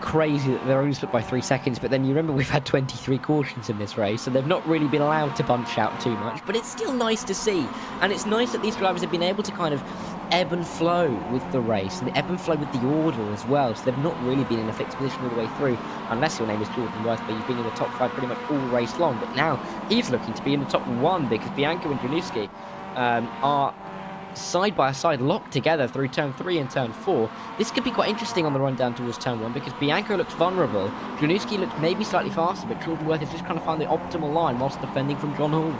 crazy that they're only split by 3 seconds, but then you remember we've had 23 cautions in this race, so they've not really been allowed to bunch out too much, but it's still nice to see. And it's nice that these drivers have been able to kind of ebb and flow with the race, and ebb and flow with the order as well, so they've not really been in a fixed position all the way through, unless your name is Jordan Worth, but you've been in the top 5 pretty much all race long, but now he's looking to be in the top 1 because Bianco and Janowski are side by side locked together through turn 3 and turn 4. This could be quite interesting on the run down towards turn 1 because Bianco looks vulnerable, Janowski looks maybe slightly faster, but Jordan Worth is just trying to find the optimal line whilst defending from John Hall.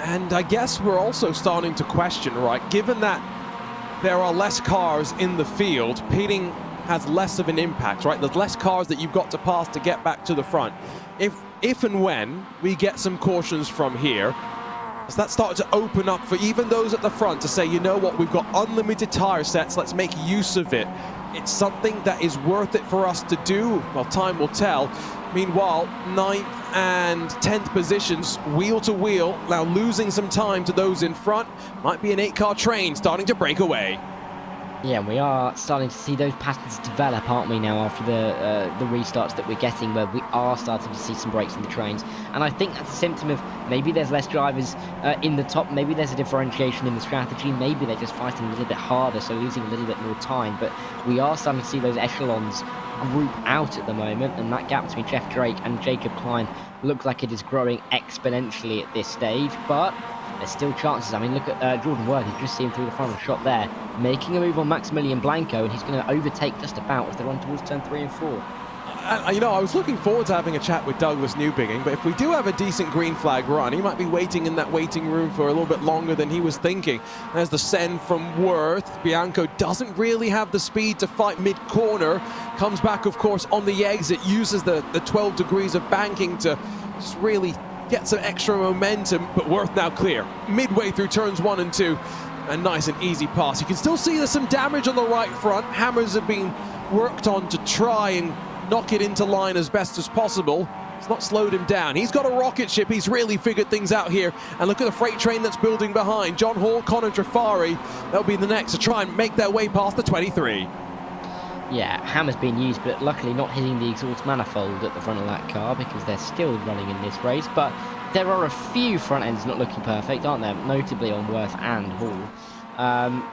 And I guess we're also starting to question, right, given that there are less cars in the field, pitting has less of an impact, right? There's less cars that you've got to pass to get back to the front. If and when we get some cautions from here, does that start to open up for even those at the front to say, you know what, we've got unlimited tire sets, let's make use of it. It's something that is worth it for us to do. Well, time will tell. Meanwhile, 9th and 10th positions, wheel to wheel, now losing some time to those in front. Might be an 8-car train starting to break away. Yeah, we are starting to see those patterns develop, aren't we, now, after the restarts that we're getting, where we are starting to see some breaks in the trains. And I think that's a symptom of maybe there's less drivers in the top, maybe there's a differentiation in the strategy, maybe they're just fighting a little bit harder, so losing a little bit more time. But we are starting to see those echelons group out at the moment, and that gap between Jeff Drake and Jacob Klein looks like it is growing exponentially at this stage, but there's still chances. I mean, look at Jordan Worth, you just see him through the final shot there, making a move on Maximilian Blanco, and he's going to overtake just about as they run towards turn 3 and 4. I was looking forward to having a chat with Douglas Newbinging, but if we do have a decent green flag run, he might be waiting in that waiting room for a little bit longer than he was thinking. There's the send from Worth. Bianco doesn't really have the speed to fight mid-corner. Comes back, of course, on the exit, uses the 12 degrees of banking to just really get some extra momentum, but Worth now clear. Midway through turns 1 and 2, a nice and easy pass. You can still see there's some damage on the right front. Hammers have been worked on to try and knock it into line as best as possible. It's not slowed him down. He's got a rocket ship. He's really figured things out here. And look at the freight train that's building behind. John Hall, Connor Trafari, they'll be the next to try and make their way past the 23. Yeah, Hammer's been used, but luckily not hitting the exhaust manifold at the front of that car because they're still running in this race. But there are a few front ends not looking perfect, aren't there? Notably on Worth and Hall.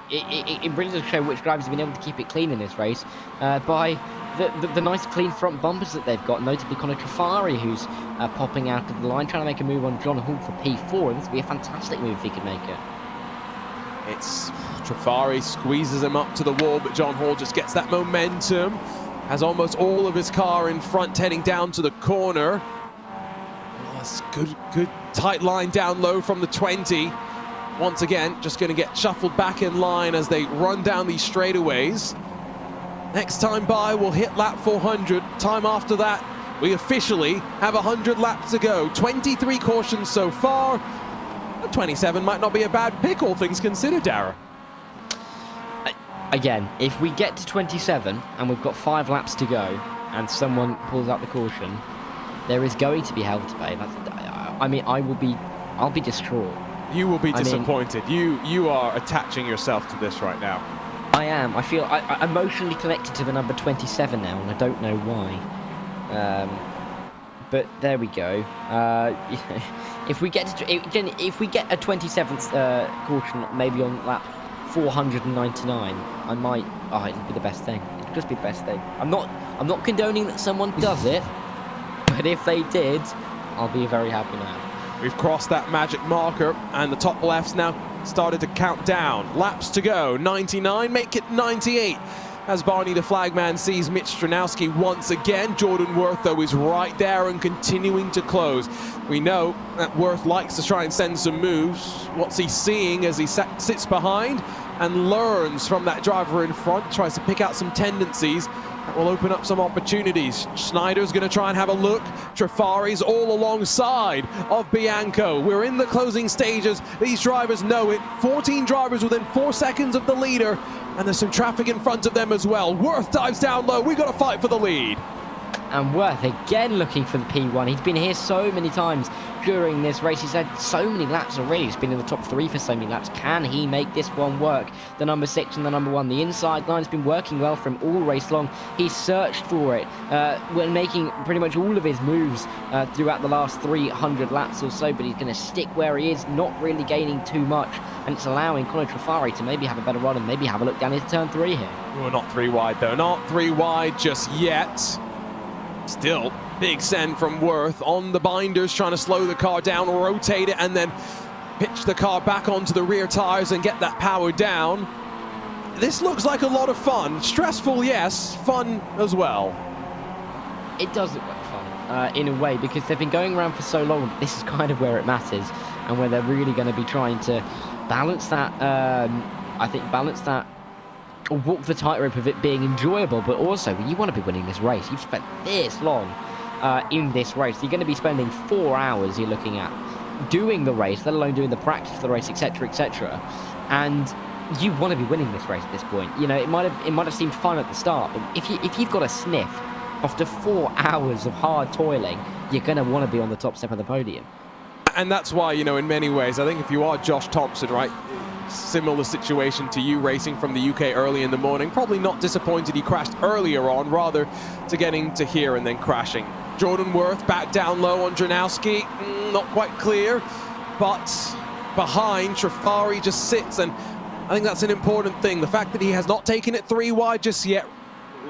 It really does show which drivers have been able to keep it clean in this race by the nice clean front bumpers that they've got, notably Connor Trafari, who's popping out of the line, trying to make a move on John Hall for P4, and this would be a fantastic move if he could make it. It's Trafari squeezes him up to the wall, but John Hall just gets that momentum, has almost all of his car in front heading down to the corner. Oh, that's good tight line down low from the 20. Once again, just going to get shuffled back in line as they run down these straightaways. Next time by, we'll hit lap 400. Time after that, we officially have 100 laps to go. 23 cautions so far. 27 might not be a bad pick, all things considered, Dara. Again, if we get to 27 and we've got 5 laps to go and someone pulls out the caution, there is going to be hell to pay. I'll be distraught. You will be disappointed. You are attaching yourself to this right now. I am. I feel I'm emotionally connected to the number 27 now, and I don't know why. But there we go. If we get a 27th caution, maybe on lap 499, I might. Oh, it'd be the best thing. It'd just be the best thing. I'm not condoning that someone does it, but if they did, I'll be a very happy man. We've crossed that magic marker, and the top left's now started to count down. Laps to go. 99, make it 98. As Barney the flagman sees Mitch Stranowski once again. Jordan Worth, though, is right there and continuing to close. We know that Worth likes to try and send some moves. What's he seeing as he sits behind and learns from that driver in front, tries to pick out some tendencies that will open up some opportunities. Schneider's going to try and have a look. Trifari's all alongside of Bianco. We're in the closing stages. These drivers know it. 14 drivers within 4 seconds of the leader, and there's some traffic in front of them as well. Worth dives down low. We've got to fight for the lead. And Worth again looking for the P1. He's been here so many times during this race. He's had so many laps already. He's been in the top 3 for so many laps. Can he make this one work? The number 6 and the number 1. The inside line's been working well for him all race long. He's searched for it when making pretty much all of his moves throughout the last 300 laps or so, but he's going to stick where he is, not really gaining too much, and it's allowing Conor Trifari to maybe have a better run and maybe have a look down his turn 3 here. We're not 3 wide though, not 3 wide just yet. Still, big send from Worth on the binders, trying to slow the car down, rotate it, and then pitch the car back onto the rear tires and get that power down. This looks like a lot of fun. Stressful, yes, fun as well. It does look like fun, in a way, because they've been going around for so long. This is kind of where it matters, and where they're really going to be trying to balance that, or walk the tightrope of it being enjoyable, but also you want to be winning this race. You've spent this long in this race. You're going to be spending 4 hours, you're looking at, doing the race, let alone doing the practice for the race, etc., etc. And you want to be winning this race at this point. You know, it might have seemed fun at the start, but if you've got a sniff after 4 hours of hard toiling, you're going to want to be on the top step of the podium. And that's why, you know, in many ways, I think if you are Josh Thompson, right, similar situation to you, racing from the UK early in the morning, probably not disappointed he crashed earlier on, rather to getting to here and then crashing. Jordan Worth back down low on Dranowski, not quite clear, but behind Trifari just sits, and I think that's an important thing. The fact that he has not taken it 3 wide just yet,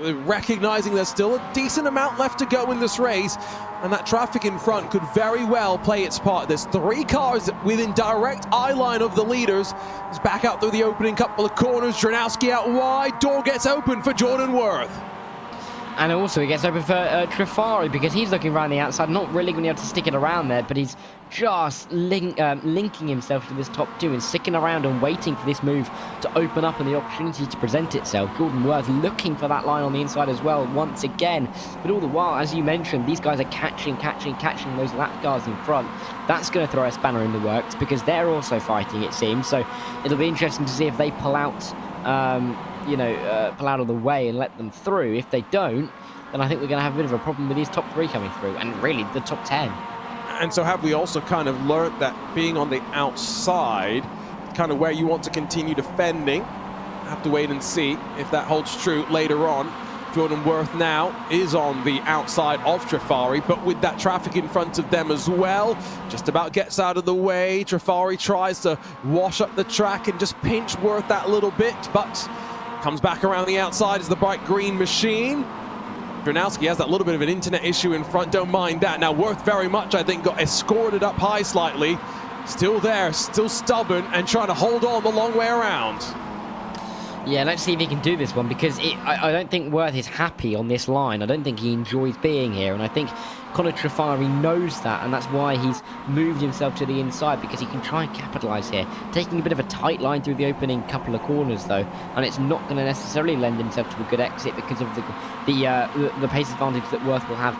recognizing there's still a decent amount left to go in this race, and that traffic in front could very well play its part. There's 3 cars within direct eye line of the leaders. He's back out through the opening couple of corners. Dranowski out wide. Door gets open for Jordan Worth. And also it gets open for Trifari, because he's looking around the outside, not really going to be able to stick it around there, but he's just linking himself to this top 2 and sticking around and waiting for this move to open up and the opportunity to present itself. Jordan Worth looking for that line on the inside as well once again, but all the while, as you mentioned, these guys are catching those lap cars in front. That's going to throw a spanner in the works, because they're also fighting, it seems. So it'll be interesting to see if they pull out pull out of the way and let them through. If they don't, then I think we're going to have a bit of a problem with these top 3 coming through, and really the top 10. And so have we also kind of learnt that being on the outside, kind of where you want to continue defending? Have to wait and see if that holds true later on. Jordan Worth now is on the outside of Trifari, but with that traffic in front of them as well, just about gets out of the way. Trifari tries to wash up the track and just pinch Worth that little bit, but comes back around the outside as the bright green machine. Dranowski has that little bit of an internet issue in front, don't mind that. Now Worth very much, I think, got escorted up high slightly. Still there, still stubborn, and trying to hold on the long way around. Yeah, let's see if he can do this one, because I don't think Worth is happy on this line. I don't think he enjoys being here, and I think Conor Trifari knows that, and that's why he's moved himself to the inside, because he can try and capitalise here. Taking a bit of a tight line through the opening couple of corners, though, and it's not going to necessarily lend himself to a good exit because of the pace advantage that Worth will have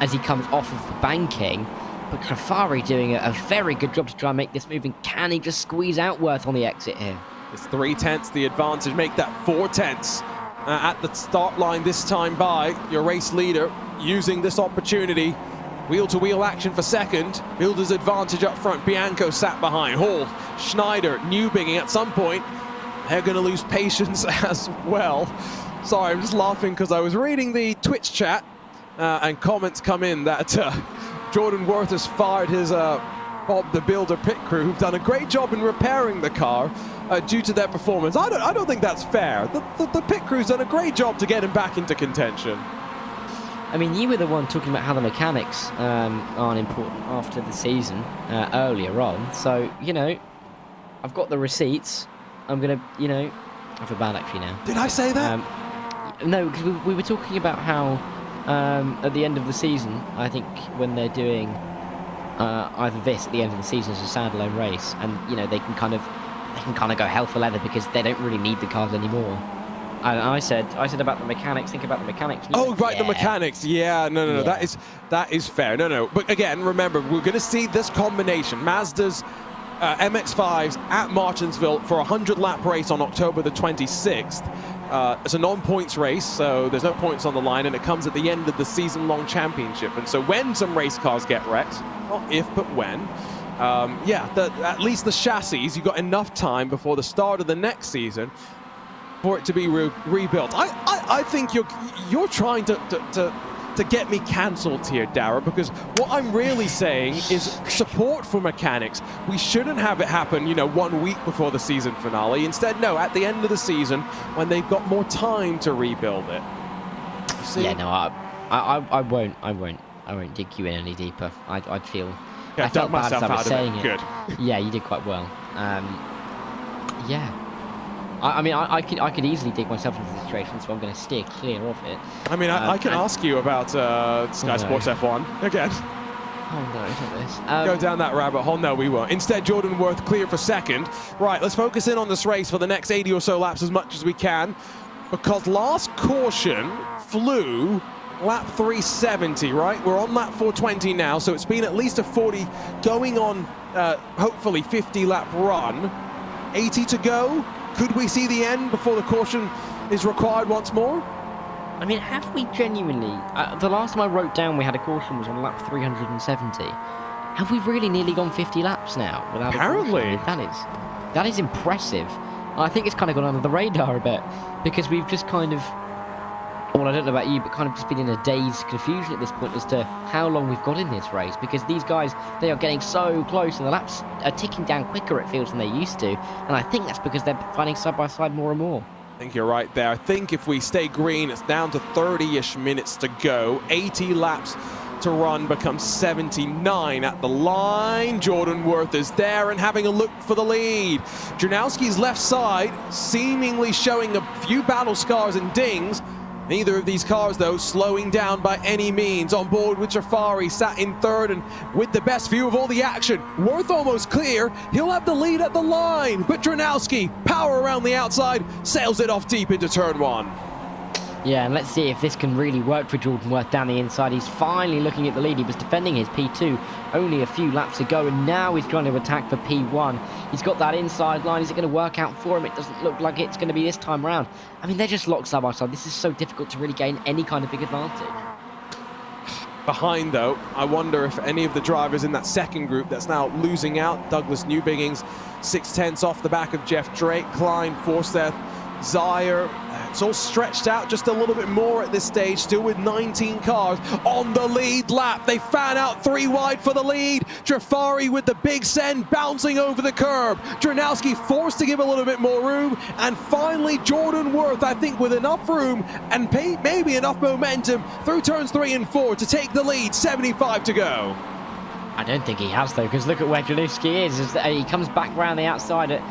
as he comes off of the banking. But Trifari doing a very good job to try and make this move, and can he just squeeze out Worth on the exit here? It's 3/10 the advantage, make that 4/10 at the start line this time by your race leader, using this opportunity. Wheel-to-wheel action for second, builder's advantage up front. Bianco sat behind, Hall, Schneider, Newbiging at some point. They're going to lose patience as well. Sorry, I'm just laughing because I was reading the Twitch chat, and comments come in that Jordan Worth has fired his Bob the Builder pit crew, who've done a great job in repairing the car due to their performance. I don't think that's fair. The pit crew's done a great job to get him back into contention. I mean, you were the one talking about how the mechanics aren't important after the season earlier on. So, you know, I've got the receipts. I'm going to, you know, I feel bad actually now. Did I say that? No, because we were talking about how at the end of the season, I think when they're doing either this at the end of the season as a standalone race, and you know they can kind of go hell for leather because they don't really need the cars anymore. And I said about the mechanics. Think about the mechanics. Oh, right, the mechanics. Yeah, no. Yeah. That is fair. No. But again, remember, we're going to see this combination. Mazda's MX-5s at Martinsville for a 100-lap race on October the 26th. It's a non-points race, so there's no points on the line, and it comes at the end of the season-long championship. And so when some race cars get wrecked, not if, but when, at least the chassis, you've got enough time before the start of the next season for it to be rebuilt. I think you're trying to get me cancelled here, Dara, because what I'm really saying is support for mechanics. We shouldn't have it happen, you know, 1 week before the season finale. Instead, no, at the end of the season when they've got more time to rebuild it. See? Yeah, no, I won't dig you in any deeper. I'd feel. Yeah, I felt bad as I was saying it. Good. Yeah, you did quite well. Yeah. I mean, I could easily dig myself into the situation, so I'm going to steer clear of it. I mean, I can ask you about Sky Sports F1 again. Oh no, it's not this. Go down that rabbit hole. No, we won't. Instead, Jordan Worth clear for second. Right, let's focus in on this race for the next 80 or so laps as much as we can, because last caution flew lap 370, right? We're on lap 420 now, so it's been at least a 40 going on, hopefully 50 lap run. 80 to go. Could we see the end before the caution is required once more? I mean, have we genuinely... the last time I wrote down we had a caution was on lap 370. Have we really nearly gone 50 laps now without Apparently. a caution? That is impressive. I think it's kind of gone under the radar a bit, because we've just kind of... Well, I don't know about you, but kind of just been in a dazed confusion at this point as to how long we've got in this race, because these guys, they are getting so close and the laps are ticking down quicker, it feels, than they used to. And I think that's because they're fighting side by side more and more. I think you're right there. I think if we stay green, it's down to 30-ish minutes to go. 80 laps to run becomes 79 at the line. Jordan Worth is there and having a look for the lead. Dranowski's left side seemingly showing a few battle scars and dings. Neither of these cars, though, slowing down by any means. On board with Jafari, sat in third and with the best view of all the action. Worth almost clear. He'll have the lead at the line. But Dranowski, power around the outside, sails it off deep into turn one. Yeah, and let's see if this can really work for Jordan Worth down the inside. He's finally looking at the lead. He was defending his P2 only a few laps ago, and now he's trying to attack for P1. He's got that inside line. Is it going to work out for him? It doesn't look like it's going to be this time around. I mean, they're just locked side by side. This is so difficult to really gain any kind of big advantage. Behind, though, I wonder if any of the drivers in that second group that's now losing out. Douglas Newbiggings, 6/10 off the back of Jeff Drake, Klein, Forsyth, Zire. It's all stretched out just a little bit more at this stage, still with 19 cars on the lead lap. They fan out 3 wide for the lead. Jafari with the big send, bouncing over the curb. Dranowski forced to give a little bit more room. And finally, Jordan Worth, I think, with enough room and maybe enough momentum through turns 3 and 4 to take the lead. 75 to go. I don't think he has, though, because look at where Dranowski is. He comes back round the outside at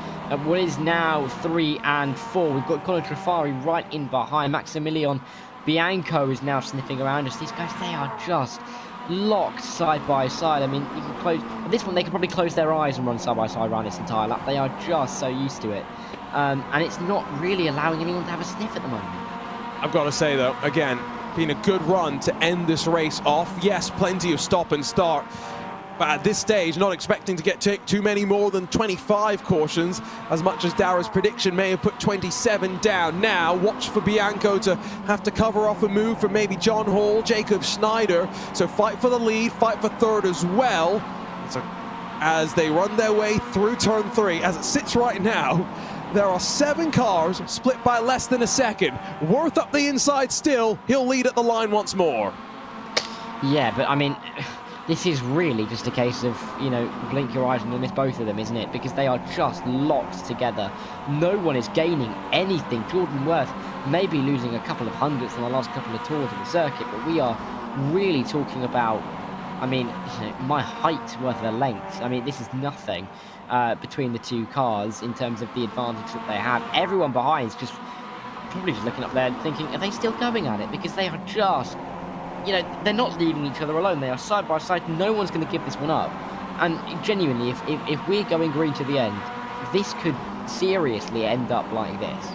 what is now 3 and 4. We've got Colin Trafari right in behind. Maximilian Bianco is now sniffing around us. These guys, they are just locked side by side. I mean, you can close... At this one, they could probably close their eyes and run side by side around this entire lap. They are just so used to it. And it's not really allowing anyone to have a sniff at the moment. I've got to say, though, again, been a good run to end this race off. Yes, plenty of stop and start. But at this stage, not expecting to get too many more than 25 cautions, as much as Dara's prediction may have put 27 down. Now, watch for Bianco to have to cover off a move from maybe John Hall, Jacob Schneider. So fight for the lead, fight for third as well. So as they run their way through turn 3, as it sits right now, there are 7 cars split by less than a second. Worth up the inside still. He'll lead at the line once more. Yeah, but I mean, this is really just a case of, you know, blink your eyes and you'll miss both of them, isn't it? Because they are just locked together. No one is gaining anything. Jordan Worth maybe losing a couple of hundredths on the last couple of tours of the circuit, but we are really talking about, I mean, you know, my height worth of a length. I mean, this is nothing between the two cars in terms of the advantage that they have. Everyone behind is just probably just looking up there and thinking, are they still going at it? Because they are just, you know, they're not leaving each other alone. They are side by side. No one's going to give this one up. And genuinely, if we're going green to the end, this could seriously end up like this.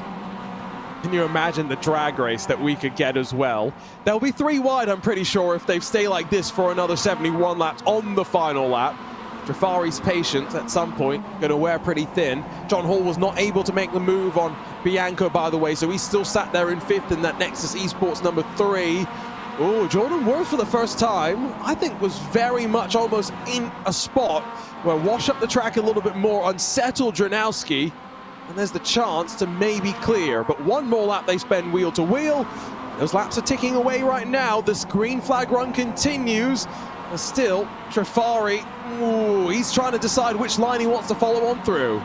Can you imagine the drag race that we could get as well? They'll be 3 wide, I'm pretty sure, if they stay like this for another 71 laps on the final lap. Jafari's patient at some point, going to wear pretty thin. John Hall was not able to make the move on Bianco, by the way, so he still sat there in 5th in that Nexus Esports number 3. Oh, Jordan Worth for the first time, I think, was very much almost in a spot where wash up the track a little bit more, unsettle Dranowski, and there's the chance to maybe clear. But one more lap they spend wheel to wheel. Those laps are ticking away right now. This green flag run continues. But still, Trafari, ooh, he's trying to decide which line he wants to follow on through.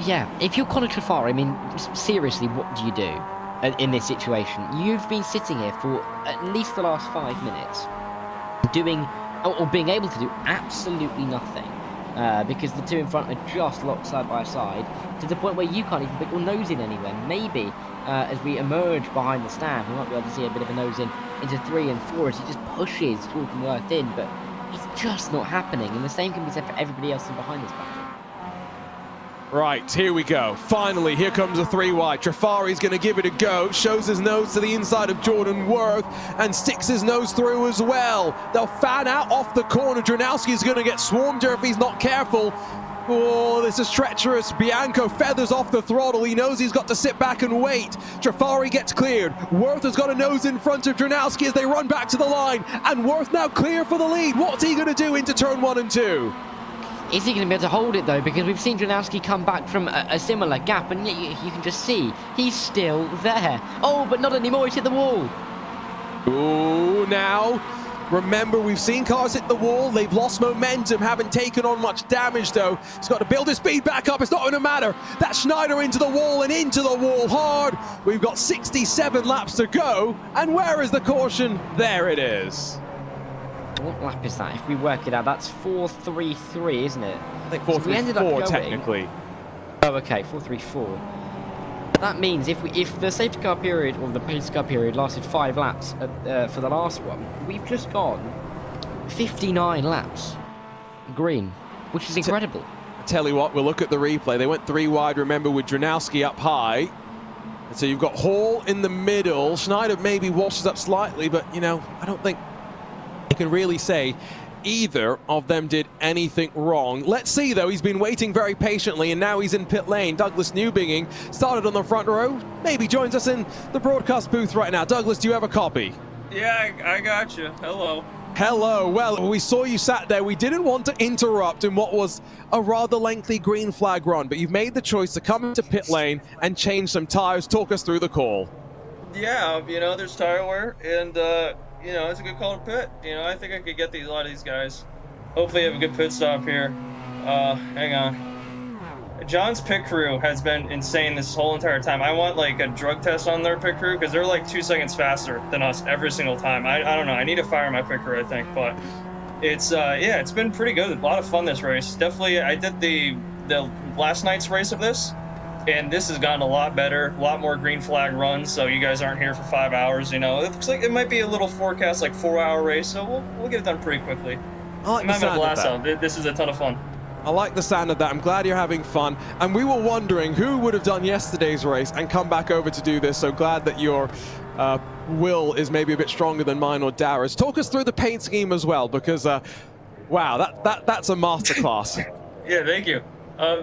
Yeah, if you're Conor Trafari, I mean, seriously, what do you do in this situation? You've been sitting here for at least the last 5 minutes doing, or being able to do absolutely nothing. Because the two in front are just locked side by side to the point where you can't even put your nose in anywhere. Maybe as we emerge behind the stand, we might be able to see a bit of a nose in into 3 and 4 as he just pushes Jordan Worth in, but it's just not happening. And the same can be said for everybody else in behind this battle. Right, here we go. Finally, here comes a 3 wide. Trafari's going to give it a go. Shows his nose to the inside of Jordan Worth and sticks his nose through as well. They'll fan out off the corner. Dranowski's going to get swarmed here if he's not careful. Oh, this is treacherous. Bianco feathers off the throttle. He knows he's got to sit back and wait. Trafari gets cleared. Worth has got a nose in front of Dranowski as they run back to the line. And Worth now clear for the lead. What's he going to do into turn 1 and 2? Is he going to be able to hold it, though? Because we've seen Dranowski come back from a similar gap, and you can just see he's still there. Oh, but not anymore. He's hit the wall. Ooh, now, remember, we've seen cars hit the wall. They've lost momentum, haven't taken on much damage, though. He's got to build his speed back up. It's not going to matter. That's Schneider into the wall and into the wall hard. We've got 67 laps to go. And where is the caution? There it is. What lap is that? If we work it out, that's 4:33, isn't it? I think 4:34 technically. Oh, okay, 4:34. That means if the safety car period or the pace car period lasted 5 laps for the last one, we've just gone 59 laps green, which is incredible. I tell you what, we'll look at the replay. They went 3 wide, remember, with Dranowski up high. And so you've got Hall in the middle. Schneider maybe washes up slightly, but, you know, I don't think you can really say either of them did anything wrong. Let's see, though. He's been waiting very patiently, and now he's in pit lane. Douglas Newbinging started on the front row. Maybe joins us in the broadcast booth right now. Douglas, do you have a copy? Yeah, I got you. Hello. Hello. Well, we saw you sat there. We didn't want to interrupt in what was a rather lengthy green flag run, but you've made the choice to come into pit lane and change some tires. Talk us through the call. Yeah, you know, there's tire wear, and you know, it's a good call to pit. You know, I think I could get a lot of these guys. Hopefully I have a good pit stop here. Hang on. John's pit crew has been insane this whole entire time. I want like a drug test on their pit crew because they're like 2 seconds faster than us every single time. I don't know. I need to fire my pit crew, I think. But it's, yeah, it's been pretty good. A lot of fun this race. Definitely, I did the last night's race of this. And this has gotten a lot better, a lot more green flag runs, so you guys aren't here for 5 hours, you know. It looks like it might be a little forecast, like 4-hour race, so we'll get it done pretty quickly. I'm having a blast out. This is a ton of fun. I like the sound of that. I'm glad you're having fun. And we were wondering who would have done yesterday's race and come back over to do this, so glad that your will is maybe a bit stronger than mine or Dara's. Talk us through the paint scheme as well, because, wow, that's a masterclass. Yeah, thank you.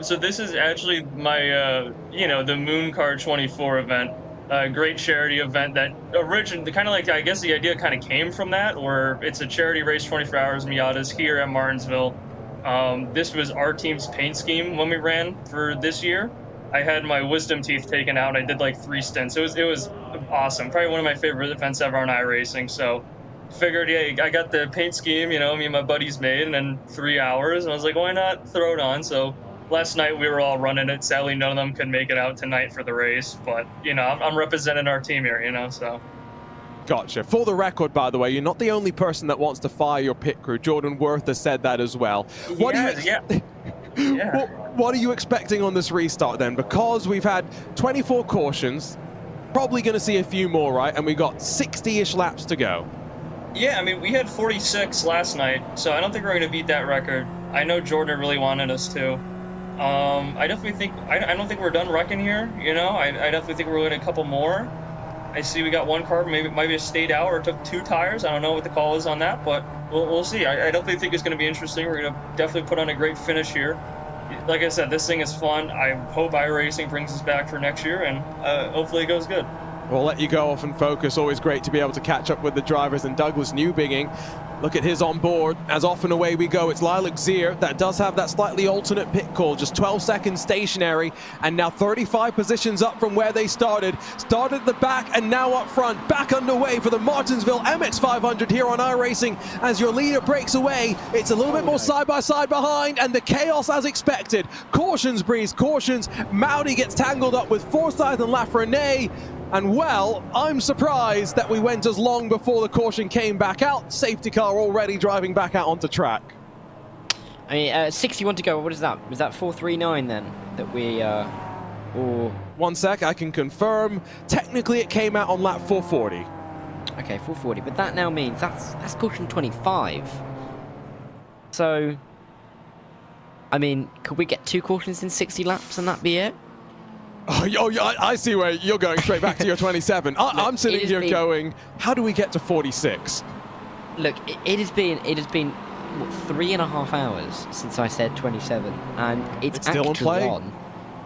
So this is actually my, you know, the Moon Car 24 event. Great charity event that originated, kind of like, I guess the idea kind of came from that, where it's a charity race, 24 hours Miatas here at Martinsville. This was our team's paint scheme when we ran for this year. I had my wisdom teeth taken out. I did like 3 stints. It was awesome. Probably one of my favorite events ever on iRacing. So figured, yeah, I got the paint scheme, you know, me and my buddies made, and in 3 hours, and I was like, why not throw it on? So last night we were all running it. Sadly, none of them could make it out tonight for the race, but you know, I'm representing our team here, you know, so. Gotcha. For the record, by the way, you're not the only person that wants to fire your pit crew. Jordan Worth has said that as well. What are you expecting on this restart then? Because we've had 24 cautions, probably going to see a few more, right? And we got 60-ish laps to go. Yeah, I mean, we had 46 last night, so I don't think we're going to beat that record. I know Jordan really wanted us to. I definitely think, I don't think we're done wrecking here, you know? I definitely think we're going to a couple more. I see we got one car, maybe it stayed out or took 2 tires. I don't know what the call is on that, but we'll see. I definitely think it's going to be interesting. We're going to definitely put on a great finish here. Like I said, this thing is fun. I hope iRacing brings us back for next year, and hopefully it goes good. We'll let you go off and focus. Always great to be able to catch up with the drivers. And Douglas Newbigging, look at his on board. As off and away we go. It's Lilac Zier that does have that slightly alternate pit call. Just 12 seconds stationary, and now 35 positions up from where they started. Started at the back and now up front. Back underway for the Martinsville MX-500 here on iRacing. As your leader breaks away, it's a little bit more side-by-side behind, and the chaos as expected. Cautions, Breeze, cautions. Maudie gets tangled up with Forsyth and Lafreniere. And well, I'm surprised that we went as long before the caution came back out. Safety car already driving back out onto track. I mean, 61 to go. What is that? Was that 4:39 then? That we, or... 1 sec, I can confirm. Technically, it came out on lap 440. Okay, 440. But that now means that's caution 25. So, I mean, could we get 2 cautions in 60 laps and that be it? Oh, yeah, I see where you're going straight back to your 27. I'm sitting here going, how do we get to 46? Look, it has been what, 3.5 hours since I said 27, and it's still actually on.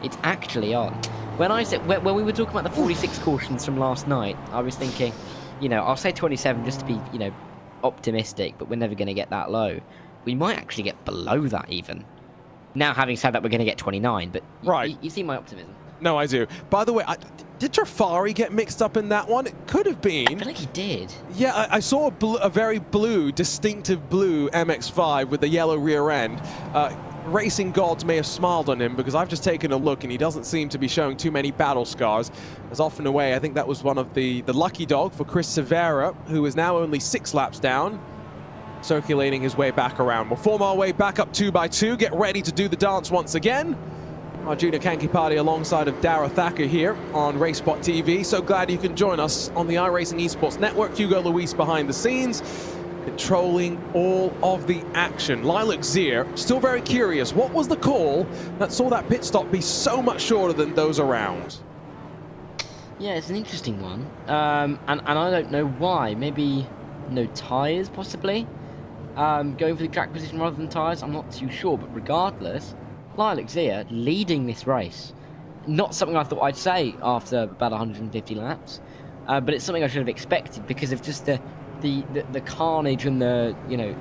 It's actually on. When we were talking about the 46 cautions from last night, I was thinking, you know, I'll say 27 just to be, you know, optimistic, but we're never going to get that low. We might actually get below that even. Now, having said that, we're going to get 29, but right. You see my optimism. No, I do. By the way, did Trafari get mixed up in that one? It could have been. I feel like he did. Yeah, I saw a very blue, distinctive blue MX-5 with the yellow rear end. Racing gods may have smiled on him because I've just taken a look and he doesn't seem to be showing too many battle scars. As off and away, I think that was one of the lucky dog for Chris Severa, who is now only 6 laps down, circulating his way back around. We'll form our way back up 2 by 2, get ready to do the dance once again. Arjuna Kankipati alongside of Dara Thacker here on RaceSpotTV. So glad you can join us on the iRacing Esports Network. Hugo Luis behind the scenes, controlling all of the action. Lilac Zier, still very curious. What was the call that saw that pit stop be so much shorter than those around? Yeah, it's an interesting one. And I don't know why. Maybe no tyres, possibly? Going for the track position rather than tyres? I'm not too sure, but regardless, Lilac Zier leading this race. Not something I thought I'd say after about 150 laps, but it's something I should have expected because of just the carnage and the, you know,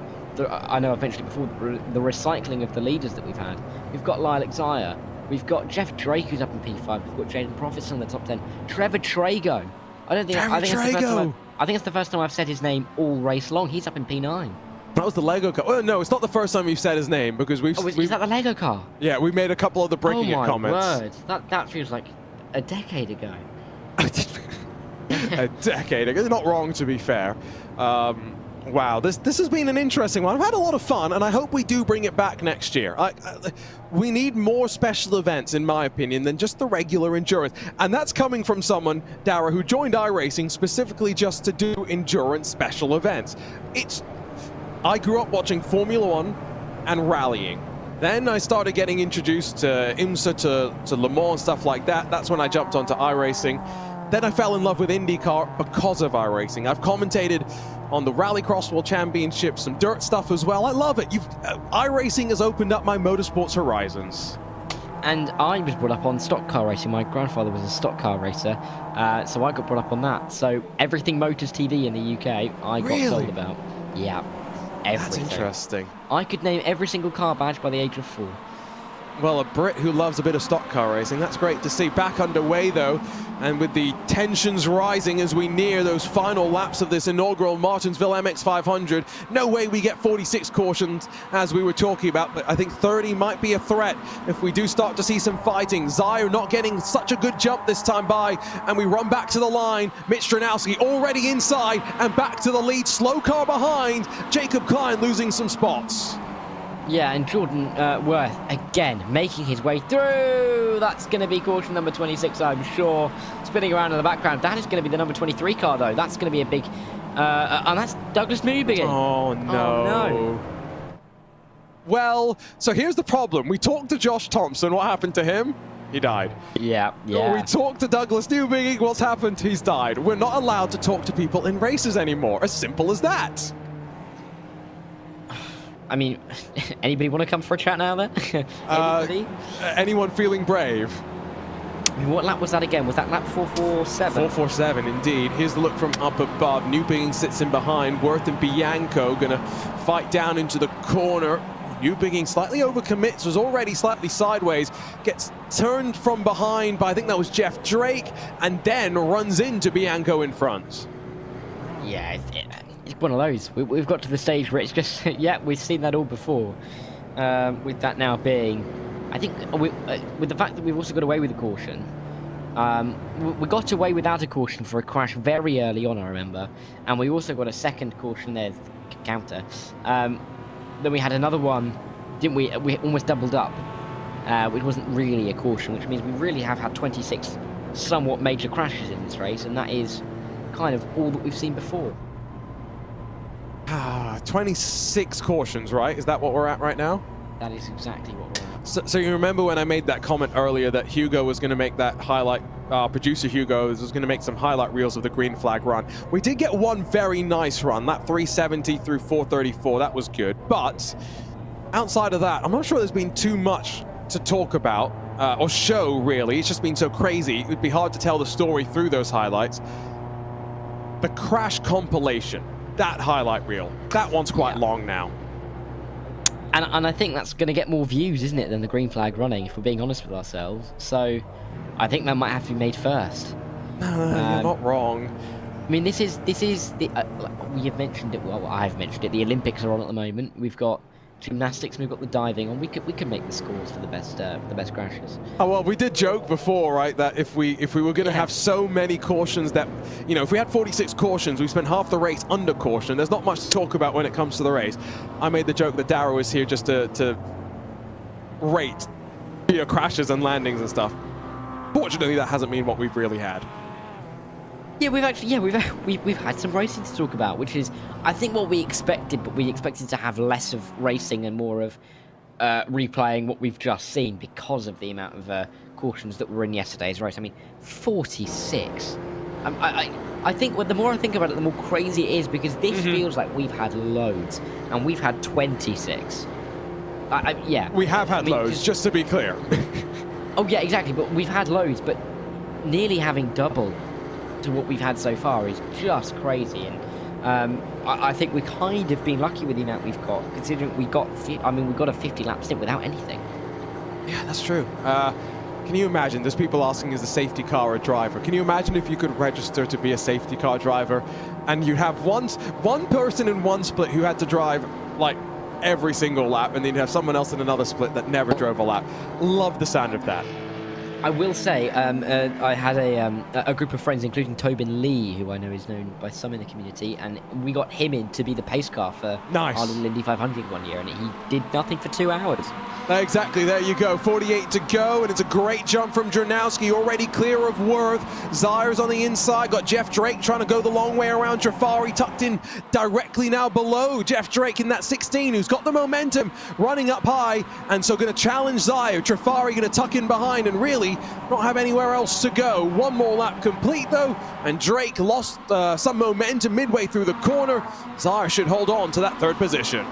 I know I've mentioned it before, the recycling of the leaders that we've had. We've got Lilac Zier, we've got Jeff Drake who's up in P5, we've got Jaden Profits in the top 10, Trevor Trago. I think it's the first time I've said his name all race long. He's up in P9. That was the Lego car. Oh, no, it's not the first time we've said his name because we've... is that the Lego car? Yeah, we made a couple of the breaking it comments. Oh, my word. That feels like a decade ago. A decade ago. Not wrong, to be fair. Wow, this has been an interesting one. I've had a lot of fun, and I hope we do bring it back next year. We need more special events, in my opinion, than just the regular endurance. And that's coming from someone, Dara, who joined iRacing specifically just to do endurance special events. I grew up watching Formula One and rallying. Then I started getting introduced to IMSA, to Le Mans and stuff like that. That's when I jumped onto iRacing. Then I fell in love with IndyCar because of iRacing. I've commentated on the Rallycross World Championship, some dirt stuff as well. I love it. iRacing has opened up my motorsports horizons. And I was brought up on stock car racing. My grandfather was a stock car racer, so I got brought up on that. So everything Motors TV in the UK, I got told about. Yeah. Everything. That's interesting. I could name every single car badge by the age of 4. Well, a Brit who loves a bit of stock car racing. That's great to see. Back underway, though, and with the tensions rising as we near those final laps of this inaugural Martinsville MX-500. No way we get 46 cautions, as we were talking about, but I think 30 might be a threat if we do start to see some fighting. Zaya not getting such a good jump this time by, and we run back to the line. Mitch Stranowski already inside and back to the lead. Slow car behind. Jacob Klein losing some spots. Yeah, and Jordan Worth, again, making his way through. That's going to be caution number 26, I'm sure. Spinning around in the background. That is going to be the number 23 car, though. That's going to be a big... and that's Douglas Newbegin. Oh, no. Oh, no. Well, so here's the problem. We talked to Josh Thompson. What happened to him? He died. Yeah. We talked to Douglas Newbegin. What's happened? He's died. We're not allowed to talk to people in races anymore. As simple as that. I mean, anybody want to come for a chat now, then? Anybody? Anyone feeling brave? I mean, what lap was that again? Was that lap 447? 447, indeed. Here's the look from up above. Newbegin sits in behind. Worth and Bianco going to fight down into the corner. Newbegin slightly overcommits, was already slightly sideways, gets turned from behind by, I think that was Jeff Drake, and then runs into Bianco in front. Yeah, it's one of those. We've got to the stage where it's just, yeah, we've seen that all before. With that now being, I think, with the fact that we've also got away with a caution, we got away without a caution for a crash very early on, I remember, and we also got a second caution there, counter. Then we had another one, didn't we? We almost doubled up, which wasn't really a caution, which means we really have had 26 somewhat major crashes in this race, and that is kind of all that we've seen before. 26 cautions, right? Is that what we're at right now? That is exactly what we're at. So you remember when I made that comment earlier that Hugo was going to make that highlight, producer Hugo was going to make some highlight reels of the green flag run. We did get one very nice run, that 370 through 434, that was good. But outside of that, I'm not sure there's been too much to talk about, or show really. It's just been so crazy. It would be hard to tell the story through those highlights. The crash compilation, that highlight reel, that one's quite long now. And I think that's going to get more views, isn't it, than the green flag running, if we're being honest with ourselves. So I think that might have to be made first. You're not wrong. I mean, this is the we have mentioned it. Well, I've mentioned it. The Olympics are on at the moment. We've got gymnastics and we've got the diving on. We could make the scores for the best crashes. Oh well, we did joke before, right, that if we were going to have so many cautions that, you know, if we had 46 cautions, we spent half the race under caution. There's not much to talk about when it comes to the race. I made the joke that Darrow is here just to rate crashes and landings and stuff. Fortunately, that hasn't been what we've really had. Yeah, we've had some racing to talk about, which is, I think, what we expected, but we expected to have less of racing and more of replaying what we've just seen because of the amount of cautions that were in yesterday's race. I mean, 46. I think the more I think about it, the more crazy it is, because this feels like we've had loads, and we've had 26. Yeah. We have had loads, just to be clear. Oh, yeah, exactly, but we've had loads, but nearly having double to what we've had so far is just crazy, and I think we've kind of been lucky with the amount we've got, considering we got a 50 lap stint without anything. Yeah, that's true. Can you imagine? There's people asking, is a safety car a driver? Can you imagine if you could register to be a safety car driver, and you have one person in one split who had to drive like every single lap, and then you have someone else in another split that never drove a lap? Love the sound of that. I will say, I had a group of friends, including Tobin Lee, who I know is known by some in the community, and we got him in to be the pace car for our little Indy 500 one year, and he did nothing for 2 hours. Exactly, there you go. 48 to go, and it's a great jump from Dranowski, already clear of Worth. Zaya's on the inside, got Jeff Drake trying to go the long way around Trafari, tucked in directly now below Jeff Drake in that 16, who's got the momentum, running up high, and so going to challenge Zaya. Trafari going to tuck in behind and really not have anywhere else to go. One more lap complete though, and Drake lost some momentum midway through the corner. Zaya should hold on to that third position.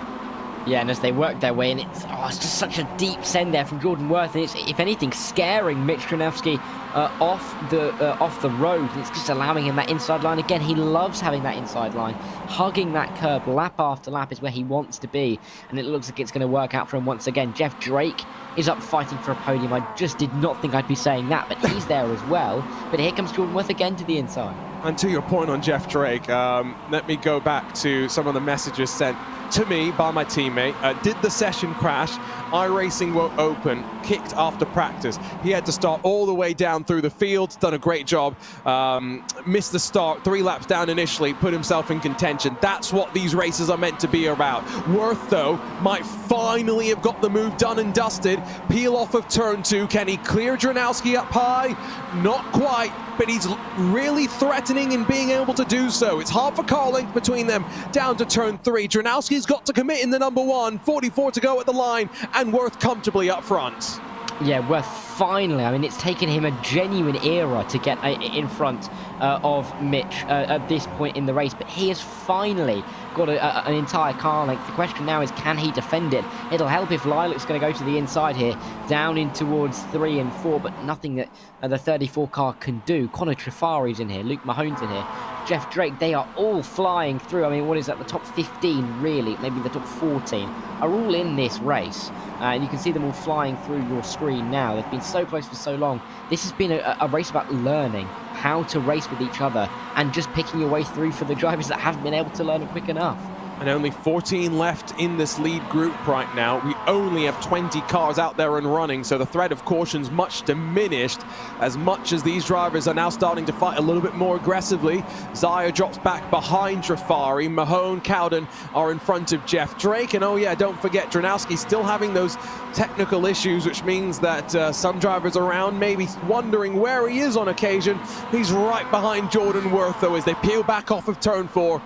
Yeah, and as they work their way in, it's just such a deep send there from Jordan Worth, and it's, if anything, scaring Mitch Tranowski off the road. It's just allowing him that inside line again. He loves having that inside line, hugging that curb lap after lap is where he wants to be, and it looks like it's going to work out for him once again. Jeff Drake is up fighting for a podium. I just did not think I'd be saying that, but he's there as well. But here comes Jordan Worth again to the inside. And to your point on Jeff Drake, let me go back to some of the messages sent to me by my teammate. Did the session crash? iRacing won't open. Kicked after practice. He had to start all the way down through the field. Done a great job. Missed the start. 3 laps down initially. Put himself in contention. That's what these races are meant to be about. Worth, though, might finally have got the move done and dusted. Peel off of turn 2. Can he clear Dranowski up high? Not quite, but he's really threatening in being able to do so. It's half a car length between them down to turn 3. Dranowski's got to commit in the number 1. 44 to go at the line, and Worth comfortably up front. Yeah, Worth finally, I mean, it's taken him a genuine era to get in front of Mitch at this point in the race, but he has finally got an entire car length. The question now is, can he defend it? It'll help if Lilac's going to go to the inside here, down in towards 3 and 4, but nothing that the 34 car can do. Connor Trifari's in here, Luke Mahone's in here, Jeff Drake, they are all flying through. I mean, what is that, the top 15 really, maybe the top 14, are all in this race. And you can see them all flying through your screen now. They've been so close for so long. This has been a race about learning how to race with each other and just picking your way through for the drivers that haven't been able to learn it quick enough. And only 14 left in this lead group right now. We only have 20 cars out there and running, so the threat of caution's much diminished, as much as these drivers are now starting to fight a little bit more aggressively. Zaya drops back behind Trifari. Mahone, Cowden are in front of Jeff Drake. And oh yeah, don't forget, Dranowski still having those technical issues, which means that some drivers around may be wondering where he is on occasion. He's right behind Jordan Worth, though, as they peel back off of turn 4.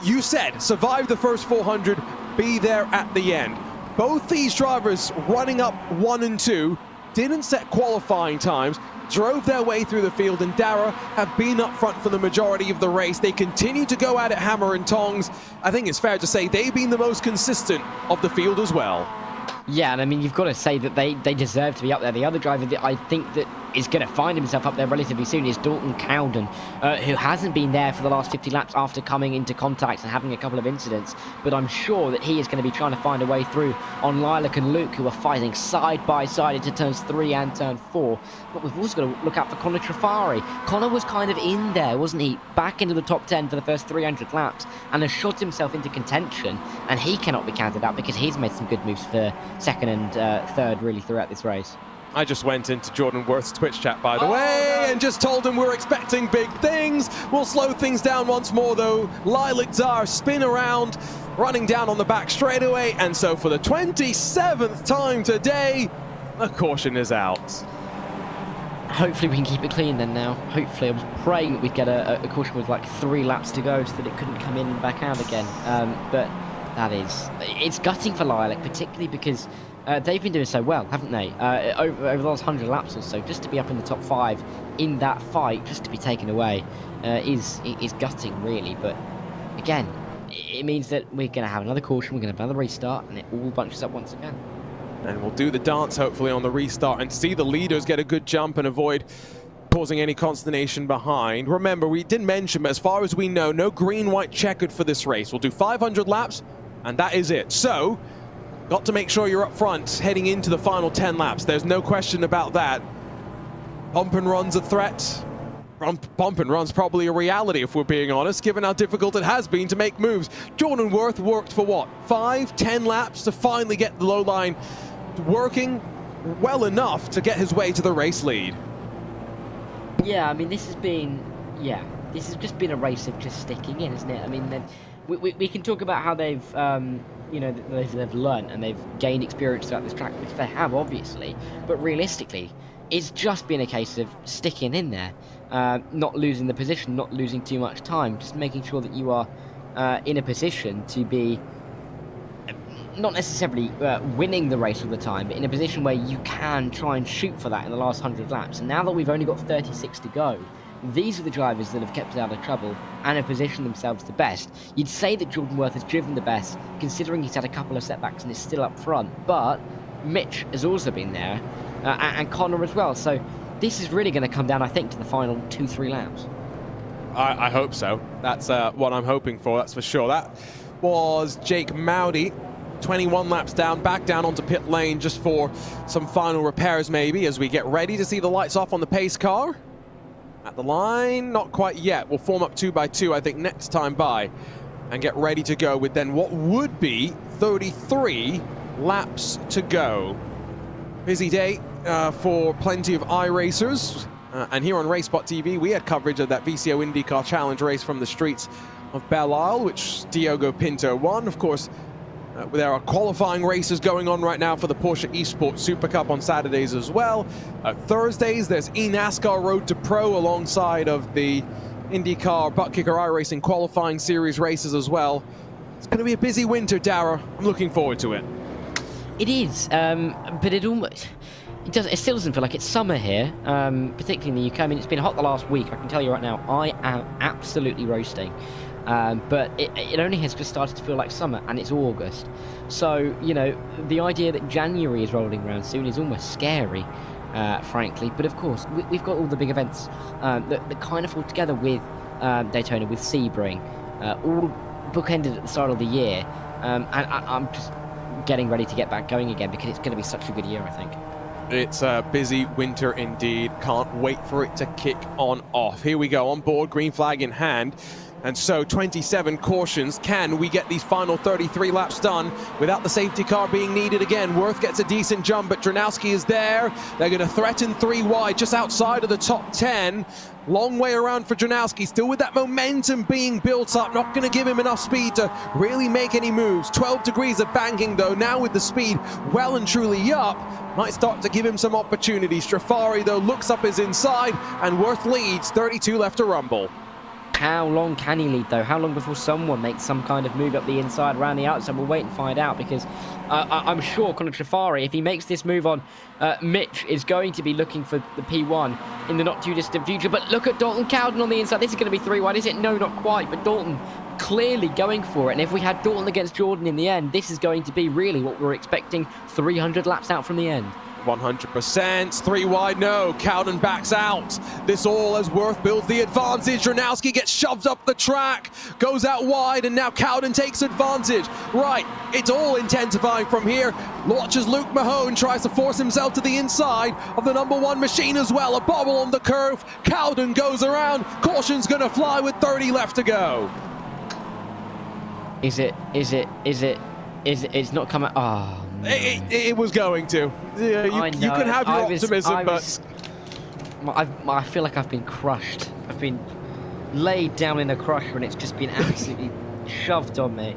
You said, survive the first 400, be there at the end. Both these drivers running up 1 and 2, didn't set qualifying times, drove their way through the field, and Dara have been up front for the majority of the race. They continue to go at it hammer and tongs. I think it's fair to say they've been the most consistent of the field as well. Yeah, and I mean, you've got to say that they deserve to be up there. The other driver that I think that is going to find himself up there relatively soon is Dalton Cowden, who hasn't been there for the last 50 laps after coming into contact and having a couple of incidents. But I'm sure that he is going to be trying to find a way through on Lilac and Luke, who are fighting side by side into turns 3 and turn 4. But we've also got to look out for Connor Trifari. Connor was kind of in there, wasn't he? Back into the top 10 for the first 300 laps and has shot himself into contention. And he cannot be counted out because he's made some good moves for second and third really throughout this race. I just went into Jordan Worth's Twitch chat, by the way, and just told him we're expecting big things. We'll slow things down once more, though. Lilac Czar spin around, running down on the back straightaway, and so for the 27th time today, a caution is out. Hopefully we can keep it clean then now. Hopefully, I was praying that we'd get a caution with like 3 laps to go so that it couldn't come in and back out again. But it's gutting for Lilac, particularly because they've been doing so well, haven't they? Over the last 100 laps or so, just to be up in the top 5 in that fight, just to be taken away, is gutting, really. But again, it means that we're going to have another caution, we're going to have another restart, and it all bunches up once again. And we'll do the dance, hopefully, on the restart and see the leaders get a good jump and avoid causing any consternation behind. Remember, we didn't mention, but as far as we know, no green-white checkered for this race. We'll do 500 laps, and that is it. So, got to make sure you're up front heading into the final 10 laps. There's no question about that. Bump and run's a threat. Bump and run's probably a reality, if we're being honest, given how difficult it has been to make moves. Jordan Worth worked for what, 5-10 laps to finally get the low line working well enough to get his way to the race lead. Yeah, I mean, this has just been a race of just sticking in, isn't it? I mean, we can talk about how they've, they've learned and they've gained experience throughout this track, which they have, obviously. But realistically, it's just been a case of sticking in there, not losing the position, not losing too much time, just making sure that you are in a position to be not necessarily winning the race all the time, but in a position where you can try and shoot for that in the last 100 laps. And now that we've only got 36 to go, these are the drivers that have kept us out of trouble and have positioned themselves the best. You'd say that Jordan Worth has driven the best, considering he's had a couple of setbacks and is still up front, but Mitch has also been there, and Connor as well. So this is really going to come down, I think, to the final 2-3 laps. I hope so. That's what I'm hoping for, that's for sure. That was Jake Mowdy, 21 laps down, back down onto pit lane just for some final repairs maybe as we get ready to see the lights off on the pace car. At the line, not quite yet. We'll form up 2 by 2, I think, next time by and get ready to go with then what would be 33 laps to go. Busy day for plenty of iRacers. And here on RaceSpotTV, we had coverage of that VCO IndyCar Challenge race from the streets of Belle Isle, which Diogo Pinto won. Of course, there are qualifying races going on right now for the Porsche Esports Super Cup on Saturdays as well. Thursdays, there's eNASCAR Road to Pro alongside of the IndyCar Butt Kicker iRacing qualifying series races as well. It's going to be a busy winter, Dara. I'm looking forward to it. It is, but it still doesn't feel like it's summer here, particularly in the UK. I mean, it's been hot the last week. I can tell you right now, I am absolutely roasting. But it only has just started to feel like summer, and it's August. So, you know, the idea that January is rolling around soon is almost scary, frankly. But of course, we've got all the big events that kind of fall together with Daytona, with Sebring, all bookended at the start of the year. And I'm just getting ready to get back going again because it's going to be such a good year, I think. It's a busy winter indeed. Can't wait for it to kick on off. Here we go, on board, green flag in hand. And so 27 cautions. Can we get these final 33 laps done without the safety car being needed again? Worth gets a decent jump, but Dranowski is there. They're going to threaten 3 wide, just outside of the top 10. Long way around for Dranowski, still with that momentum being built up. Not going to give him enough speed to really make any moves. 12 degrees of banking though, now with the speed well and truly up. Might start to give him some opportunities. Strafari though looks up his inside, and Worth leads, 32 left to rumble. How long can he lead, though? How long before someone makes some kind of move up the inside, around the outside? We'll wait and find out, because I'm sure Conor Trafari, if he makes this move on Mitch, is going to be looking for the P1 in the not-too-distant future. But look at Dalton Cowden on the inside. This is going to be 3 wide, is it? No, not quite, but Dalton clearly going for it. And if we had Dalton against Jordan in the end, this is going to be really what we're expecting, 300 laps out from the end. 100%, 3 wide, no, Cowden backs out. This all as Worth builds the advantage. Dranowski gets shoved up the track, goes out wide, and now Cowden takes advantage. Right, it's all intensifying from here. Watches Luke Mahone, tries to force himself to the inside of the #1 machine as well. A bobble on the curve, Cowden goes around, caution's gonna fly with 30 left to go. It's not coming, oh. It was going to. Yeah, you can have your optimism, but I feel like I've been crushed. I've been laid down in a crusher, and it's just been absolutely shoved on me.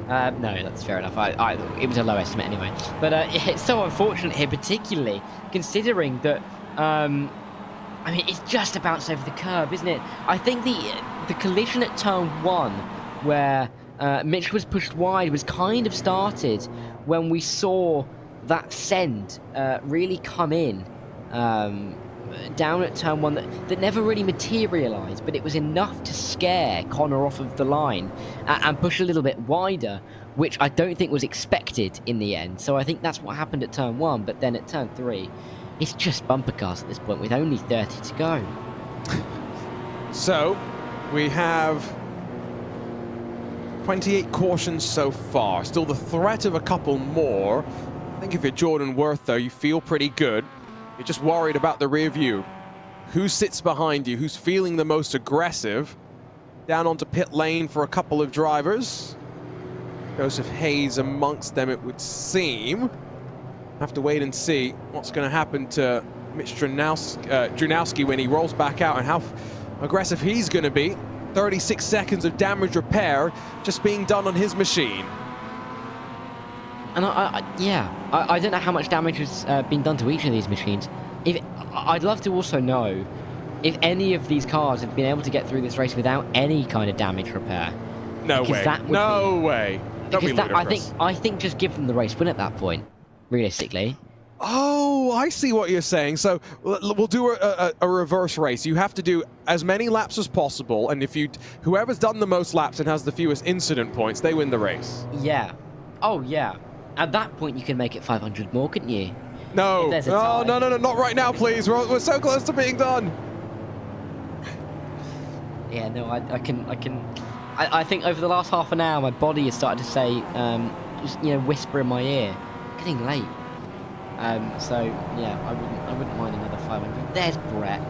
No, that's fair enough. It was a low estimate anyway. But it's so unfortunate here, particularly considering that. I mean, it's just about over the curb, isn't it? I think the collision at turn 1, where Mitch was pushed wide, was kind of started when we saw that send really come in down at turn 1 that never really materialised, but it was enough to scare Connor off of the line and push a little bit wider, which I don't think was expected in the end. So I think that's what happened at turn 1, but then at turn 3, it's just bumper cars at this point with only 30 to go. So we have 28 cautions so far. Still the threat of a couple more. I think if you're Jordan Worth, though, you feel pretty good. You're just worried about the rear view. Who sits behind you? Who's feeling the most aggressive? Down onto pit lane for a couple of drivers. Joseph Hayes amongst them, it would seem. Have to wait and see what's going to happen to Mitch Dranowski when he rolls back out and how aggressive he's going to be. 36 seconds of damage repair just being done on his machine. And I don't know how much damage has been done to each of these machines. I'd love to also know if any of these cars have been able to get through this race without any kind of damage repair. No way. No way. Because I think just give them the race win at that point, realistically. Oh, I see what you're saying. So we'll do a reverse race. You have to do as many laps as possible, and if whoever's done the most laps and has the fewest incident points, they win the race. Yeah. Oh, yeah. At that point, you can make it 500 more, couldn't you? No. Oh, no, not right now, please. We're so close to being done. Yeah, no, I think over the last half an hour, my body has started to say, just, whisper in my ear, getting late. So yeah, I wouldn't mind another 500. There's Brett.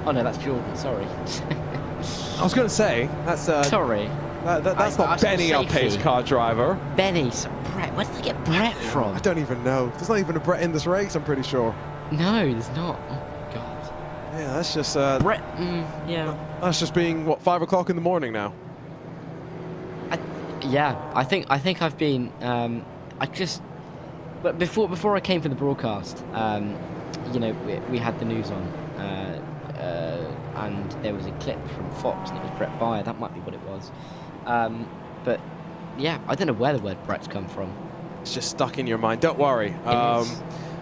Oh no, that's Jordan. Sorry. I was going to say that's sorry. That's not Benny, our pace car driver. Benny, so Brett. Where did they get Brett from? I don't even know. There's not even a Brett in this race. I'm pretty sure. No, there's not. Oh God. Yeah, that's just Brett. Yeah. That's just being what 5 o'clock in the morning now. I think I've been. But before I came for the broadcast, we had the news on, and there was a clip from Fox, and it was Brett Bayer. That might be what it was. But yeah, I don't know where the word Brett's come from. It's just stuck in your mind. Don't worry.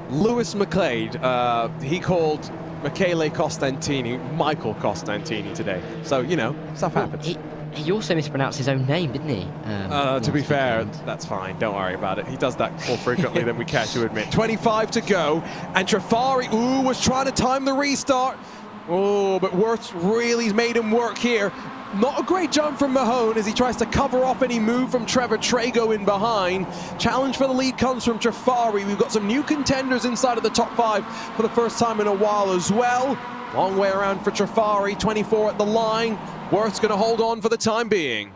Lewis McLeod, he called Michele Michael Costantini today. So stuff happens. He also mispronounced his own name, didn't he? To be fair, that's fine. Don't worry about it. He does that more frequently than we care to admit. 25 to go, and Trafari, was trying to time the restart. Oh, but Wirtz really made him work here. Not a great jump from Mahone as he tries to cover off any move from Trevor Trago in behind. Challenge for the lead comes from Trafari. We've got some new contenders inside of the top 5 for the first time in a while as well. Long way around for Trafari, 24 at the line. Wirtz going to hold on for the time being.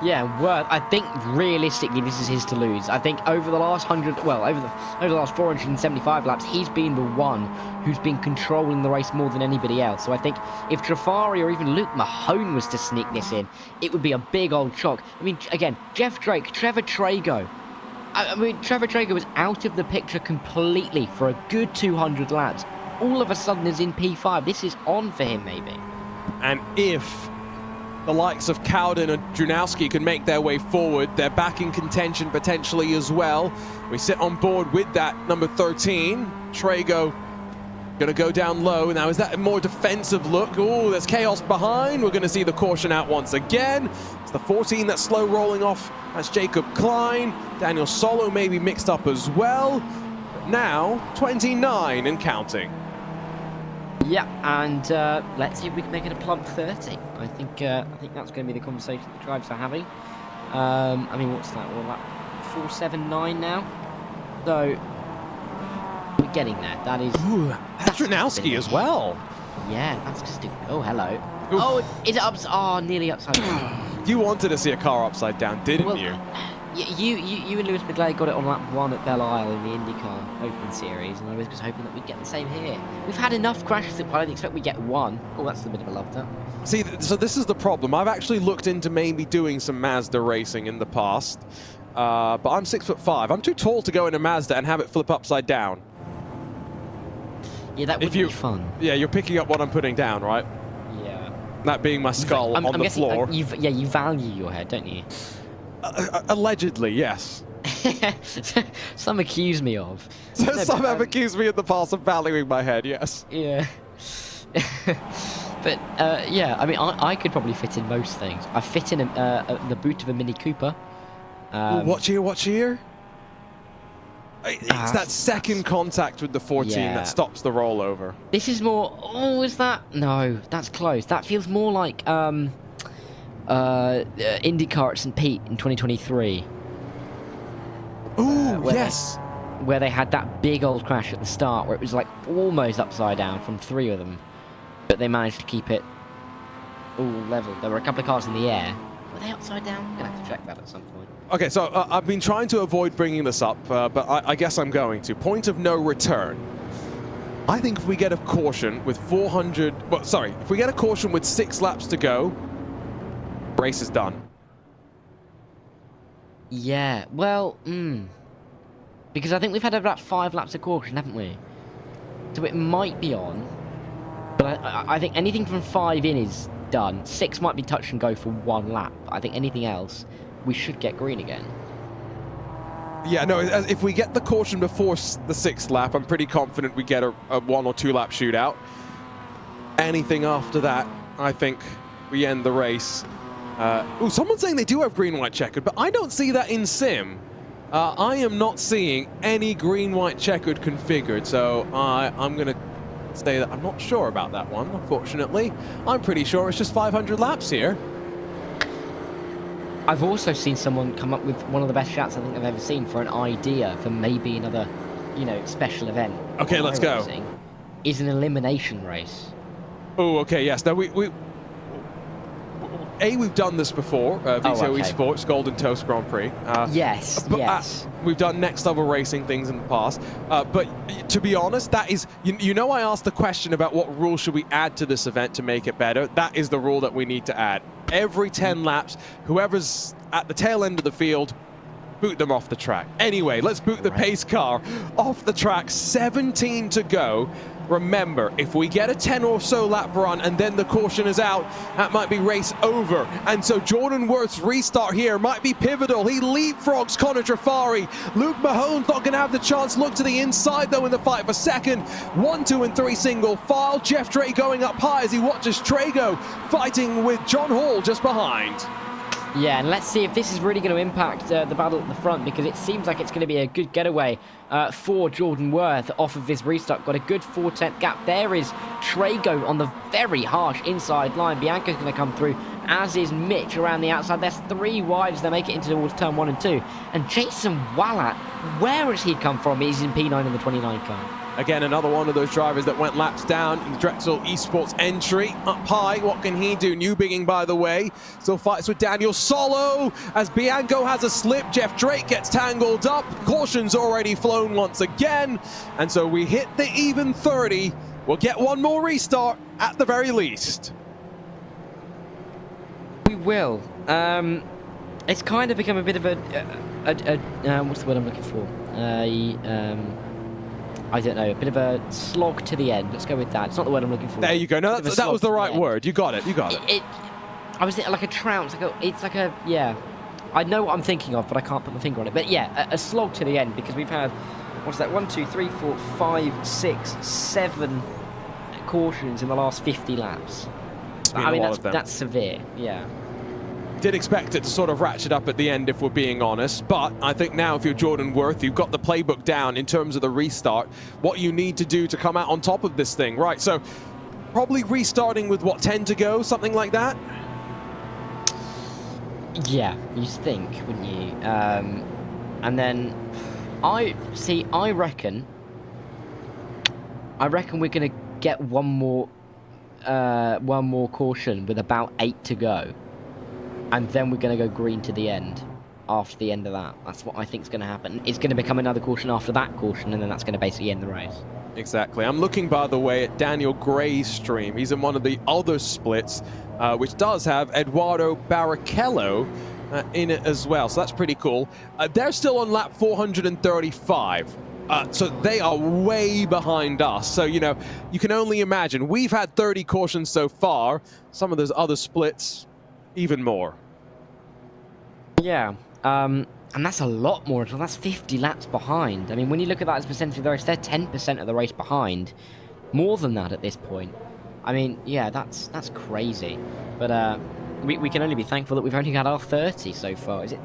Yeah, Wirtz, I think realistically this is his to lose. I think over the last over the last 475 laps, he's been the one who's been controlling the race more than anybody else. So I think if Trafari or even Luke Mahone was to sneak this in, it would be a big old shock. I mean, again, Jeff Drake, Trevor Trago. Trevor Trago was out of the picture completely for a good 200 laps. All of a sudden is in P5. This is on for him, maybe. And if the likes of Cowden and Drunowski can make their way forward, they're back in contention potentially as well. We sit on board with that number 13. Trago going to go down low. Now, is that a more defensive look? Oh, there's chaos behind. We're going to see the caution out once again. It's the 14 that's slow rolling off. That's Jacob Klein. Daniel Solo may be mixed up as well. But now, 29 and counting. Yeah, and let's see if we can make it a plump 30. I think that's going to be the conversation the drivers are having. What's that? We're at 479 now. So we're getting there. That is. Ooh, that's Drunowski as well. Yeah, that's just. Oh, hello. Ooh. Oh, is it nearly upside down. You wanted to see a car upside down, didn't you? You and Lewis McLeod got it on lap 1 at Belle Isle in the IndyCar Open Series, and I was just hoping that we'd get the same here. We've had enough crashes that I didn't expect we'd get one. Oh, that's a bit of a love tap. See, so this is the problem. I've actually looked into maybe doing some Mazda racing in the past, but I'm 6'5". I'm too tall to go in a Mazda and have it flip upside down. Yeah, that would be fun. Yeah, you're picking up what I'm putting down, right? Yeah. That being my skull on the floor. You value your head, don't you? Allegedly, yes. Some accuse me of. Some have accused me in the past of valuing my head, yes. Yeah. But, I could probably fit in most things. I fit in the boot of a Mini Cooper. Watch here. It's that second contact with the 14 that stops the rollover. This is more... Oh, is that... No, that's close. That feels more like... IndyCar at St. Pete in 2023. Ooh, yes. Where they had that big old crash at the start where it was like almost upside down from 3 of them. But they managed to keep it all level. There were a couple of cars in the air. Were they upside down? I'm going to have to check that at some point. Okay, so I've been trying to avoid bringing this up, but I guess I'm going to. Point of no return. I think if we get a caution with if we get a caution with 6 laps to go, race is done. Yeah, well, because I think we've had about 5 laps of caution, haven't we? So it might be on, but I think anything from 5 in is done. 6 might be touch and go for 1 lap. I think anything else, we should get green again. Yeah, no, if we get the caution before the 6th lap, I'm pretty confident we get a 1 or 2 lap shootout. Anything after that, I think we end the race. Oh, someone's saying they do have green-white checkered, but I don't see that in sim. I am not seeing any green-white checkered configured, so I'm going to say that I'm not sure about that one, unfortunately. I'm pretty sure it's just 500 laps here. I've also seen someone come up with one of the best shouts I think I've ever seen for an idea for maybe another, you know, special event. Okay, let's go. Is an elimination race. Oh, okay, yes. Now, we've done this before, VTO Esports, Golden Toast Grand Prix. Yes. We've done next level racing things in the past. But to be honest, that is, you know, I asked the question about what rule should we add to this event to make it better. That is the rule that we need to add. Every 10 laps, whoever's at the tail end of the field, boot them off the track. Anyway, let's boot the pace car off the track. 17 to go. Remember, if we get a 10 or so lap run and then the caution is out, that might be race over. And so Jordan Worth's restart here might be pivotal. He leapfrogs Connor Trafari. Luke Mahone's not going to have the chance. Look to the inside, though, in the fight for second. 1, 2, and 3 single file. Jeff Drake going up high as he watches Trago fighting with John Hall just behind. Yeah, and let's see if this is really going to impact the battle at the front, because it seems like it's going to be a good getaway for Jordan Worth off of this restart. Got a good 4/10 gap. There is Trago on the very harsh inside line. Bianca's going to come through, as is Mitch around the outside. There's 3 wides. They make it into towards turn 1 and 2. And Jason Wallat, where has he come from? He's in P9 in the 29 car. Again, another one of those drivers that went laps down in the Drexel Esports entry. Up high, what can he do? New Bigging, by the way, still fights with Daniel Solo as Bianco has a slip. Jeff Drake gets tangled up. Caution's already flown once again. And so we hit the even 30. We'll get one more restart at the very least. We will. It's kind of become a bit of a what's the word I'm looking for? I don't know, a bit of a slog to the end. Let's go with that. It's not the word I'm looking for. There you go. No, that was the right word. You got it. You got it. I was like a trounce. Yeah. I know what I'm thinking of, but I can't put my finger on it. But yeah, a slog to the end, because we've had, what's that? 1, 2, 3, 4, 5, 6, 7 cautions in the last 50 laps. I mean, that's severe. Yeah. Did expect it to sort of ratchet up at the end, if we're being honest, but I think now if you're Jordan Worth, you've got the playbook down in terms of the restart, what you need to do to come out on top of this thing. Right, so probably restarting with, what, 10 to go, something like that? Yeah, you'd think, wouldn't you? And then I reckon we're gonna get one more caution with about 8 to go. And then we're going to go green to the end, after the end of that. That's what I think is going to happen. It's going to become another caution after that caution, and then that's going to basically end the race. Exactly. I'm looking, by the way, at Daniel Gray's stream. He's in one of the other splits, which does have Eduardo Barrichello in it as well. So that's pretty cool. They're still on lap 435. So they are way behind us. So, you know, you can only imagine. We've had 30 cautions so far. Some of those other splits, even more. Yeah, and that's a lot more. That's 50 laps behind. I mean, when you look at that as a percentage of the race, they're 10% of the race behind. More than that at this point. I mean, yeah, that's crazy. But we can only be thankful that we've only had our 30 so far. Is it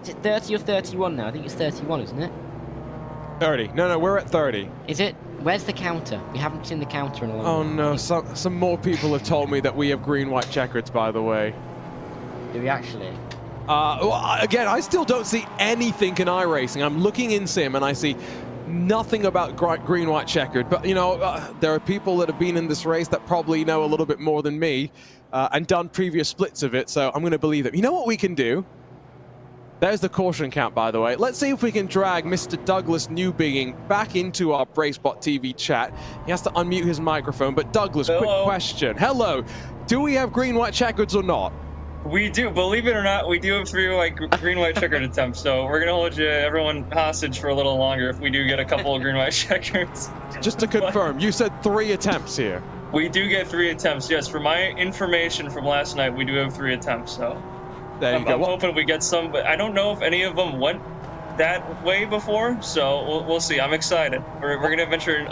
30 or 31 now? I think it's 31, isn't it? 30. No, we're at 30. Is it? Where's the counter? We haven't seen the counter in a long time. Oh no, some more people have told me that we have green-white checkers, by the way. Do we actually? Again, I still don't see anything in iRacing. I'm looking in sim and I see nothing about green-white checkered. But, you know, there are people that have been in this race that probably know a little bit more than me and done previous splits of it. So I'm going to believe it. You know what we can do? There's the caution count, by the way. Let's see if we can drag Mr. Douglas Newbigging back into our RaceSpotTV chat. He has to unmute his microphone. But Douglas, quick question. Hello. Do we have green-white checkers or not? We do. Believe it or not, we do have 3 green-white checkered attempts. So we're gonna hold everyone hostage for a little longer if we do get a couple of green-white checkers. Just to confirm, you said 3 attempts here. We do get 3 attempts. Yes, for my information from last night, we do have 3 attempts. So there you go. I'm hoping we get some, but I don't know if any of them went that way before, so we'll see. I'm excited. We're gonna venture in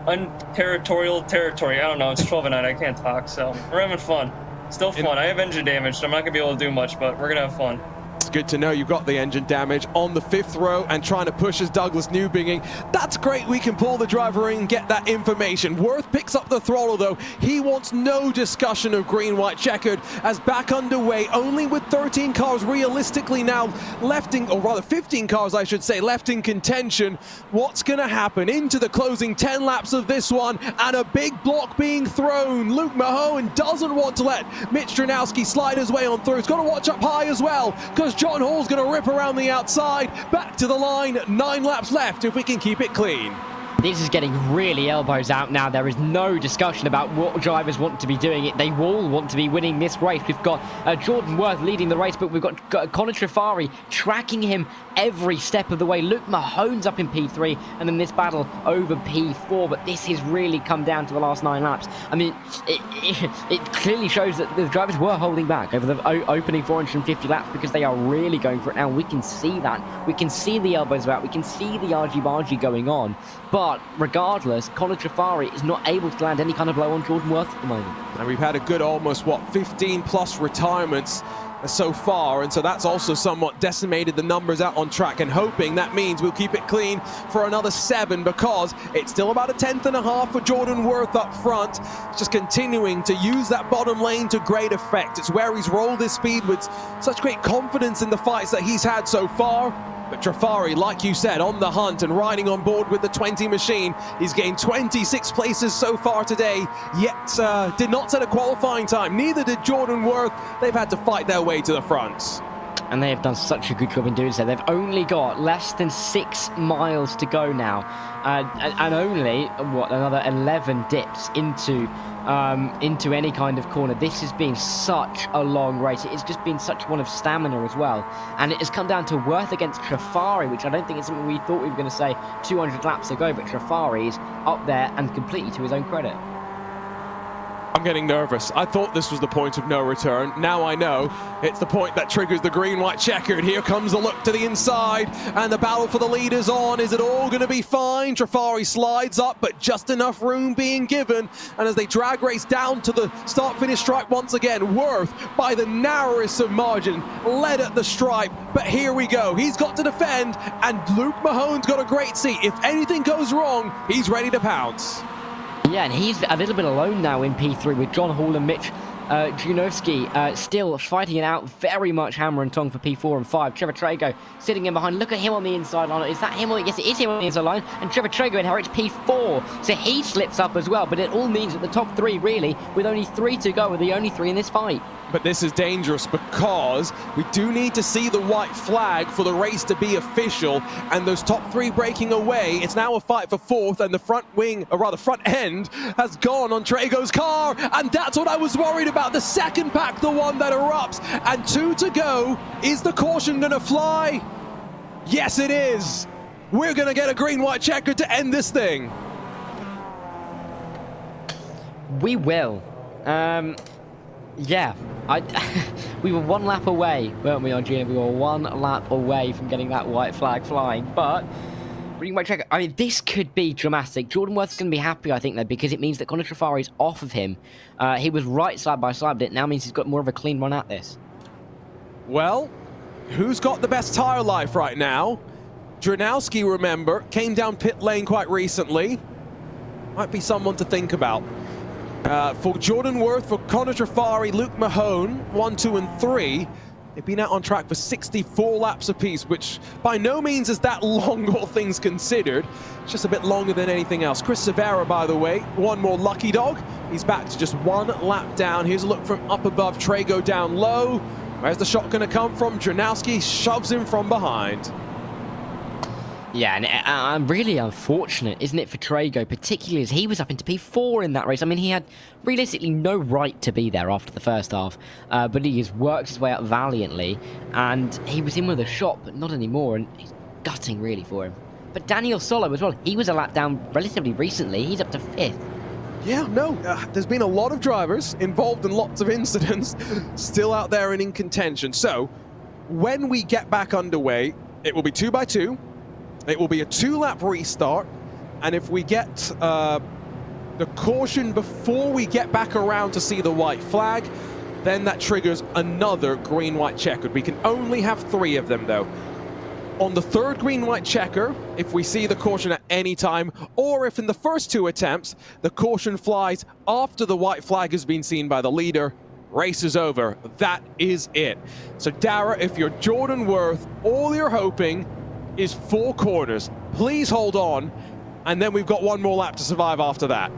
unterritorial territory. I don't know. It's 12 at night. I can't talk, so we're having fun. Still fun. I have engine damage, so I'm not gonna be able to do much, but we're gonna have fun. It's good to know you've got the engine damage on the 5th row and trying to push as Douglas Newbinging. That's great. We can pull the driver in and get that information. Worth picks up the throttle though. He wants no discussion of green, white, checkered as back underway, only with 13 cars realistically now left in, or rather 15 cars I should say, left in contention. What's going to happen into the closing 10 laps of this one, and a big block being thrown. Luke Mahone doesn't want to let Mitch Dranowski slide his way on through. He's got to watch up high as well, because John Hall's going to rip around the outside. Back to the line, 9 laps left if we can keep it clean. This is getting really elbows out now. There is no discussion about what drivers want to be doing it. They all want to be winning this race. We've got Jordan Worth leading the race, but we've got Connor Trifari tracking him every step of the way. Luke Mahone's up in P3, and then this battle over P4, but this has really come down to the last 9 laps. I mean, it clearly shows that the drivers were holding back over the opening 450 laps because they are really going for it now. We can see that. We can see the elbows out. We can see the argy-bargy going on. But regardless, Connor Trifari is not able to land any kind of blow on Jordan Worth at the moment. And we've had a good almost, 15 plus retirements so far, and so that's also somewhat decimated the numbers out on track, and hoping that means we'll keep it clean for another 7, because it's still about a 10th and a half for Jordan Worth up front. Just continuing to use that bottom lane to great effect. It's where he's rolled his speed with such great confidence in the fights that he's had so far. But Trifari, like you said, on the hunt and riding on board with the 20 machine. He's gained 26 places so far today, yet did not set a qualifying time. Neither did Jordan Worth. They've had to fight their way to the front. And they have done such a good job in doing so. They've only got less than 6 miles to go now. And only, another 11 dips into any kind of corner. This has been such a long race. It has just been such one of stamina as well. And it has come down to Worth against Trifari, which I don't think is something we thought we were going to say 200 laps ago, but Trifari is up there and completely to his own credit. I'm getting nervous. I thought this was the point of no return. Now I know it's the point that triggers the green, white, checkered. Here comes the look to the inside, and the battle for the lead is on. Is it all going to be fine? Trifari slides up, but just enough room being given. And as they drag race down to the start-finish stripe once again, Worth, by the narrowest of margin, led at the stripe. But here we go. He's got to defend, and Luke Mahone's got a great seat. If anything goes wrong, he's ready to pounce. Yeah, and he's a little bit alone now in P3 with John Hall and Mitch Dranowski still fighting it out very much hammer and tongue for P4 and 5. Trevor Trago sitting in behind. Look at him on the inside line. Is that him? Yes, it is him on the inside line. And Trevor Trago inherits P4. So he slips up as well. But it all means that the top 3 really, with only 3 to go, are the only 3 in this fight. But this is dangerous because we do need to see the white flag for the race to be official, and those top 3 breaking away. It's now a fight for 4th, and the front wing, or rather front end, has gone on Trago's car, and that's what I was worried about. The second pack, the one that erupts, and 2 to go. Is the caution gonna fly? Yes, it is. We're gonna get a green, white checker to end this thing. We will. Yeah, we were 1 lap away, weren't we, on Gina? We were 1 lap away from getting that white flag flying, but green, white checker. I mean, this could be dramatic. Jordan Worth's going to be happy, I think, though, because it means that Connor Trifari's off of him. He was right side by side, but it now means he's got more of a clean run at this. Well, who's got the best tire life right now? Dranowski, remember, came down pit lane quite recently. Might be someone to think about. For Jordan Worth, for Connor Trifari, Luke Mahone, 1, 2, and 3, they've been out on track for 64 laps apiece, which by no means is that long, all things considered. It's just a bit longer than anything else. Chris Severa, by the way, one more lucky dog. He's back to just 1 lap down. Here's a look from up above, Trago down low. Where's the shot going to come from? Dranowski shoves him from behind. Yeah, and really unfortunate, isn't it, for Trago, particularly as he was up into P4 in that race. I mean, he had realistically no right to be there after the first half, but he has worked his way up valiantly, and he was in with a shot, but not anymore, and he's gutting really for him. But Daniel Solo as well, he was a lap down relatively recently. He's up to 5th. Yeah, no, there's been a lot of drivers involved in lots of incidents still out there and in contention. So when we get back underway, It will be 2x2. It will be a 2-lap restart. And if we get the caution before we get back around to see the white flag, then that triggers another green-white checkered. We can only have 3 of them, though. On the 3rd green-white checker, if we see the caution at any time, or if in the first 2 attempts, the caution flies after the white flag has been seen by the leader, race is over. That is it. So Dara, if you're Jordan Worth, all you're hoping is 4 corners. Please hold on, and then we've got 1 more lap to survive after that.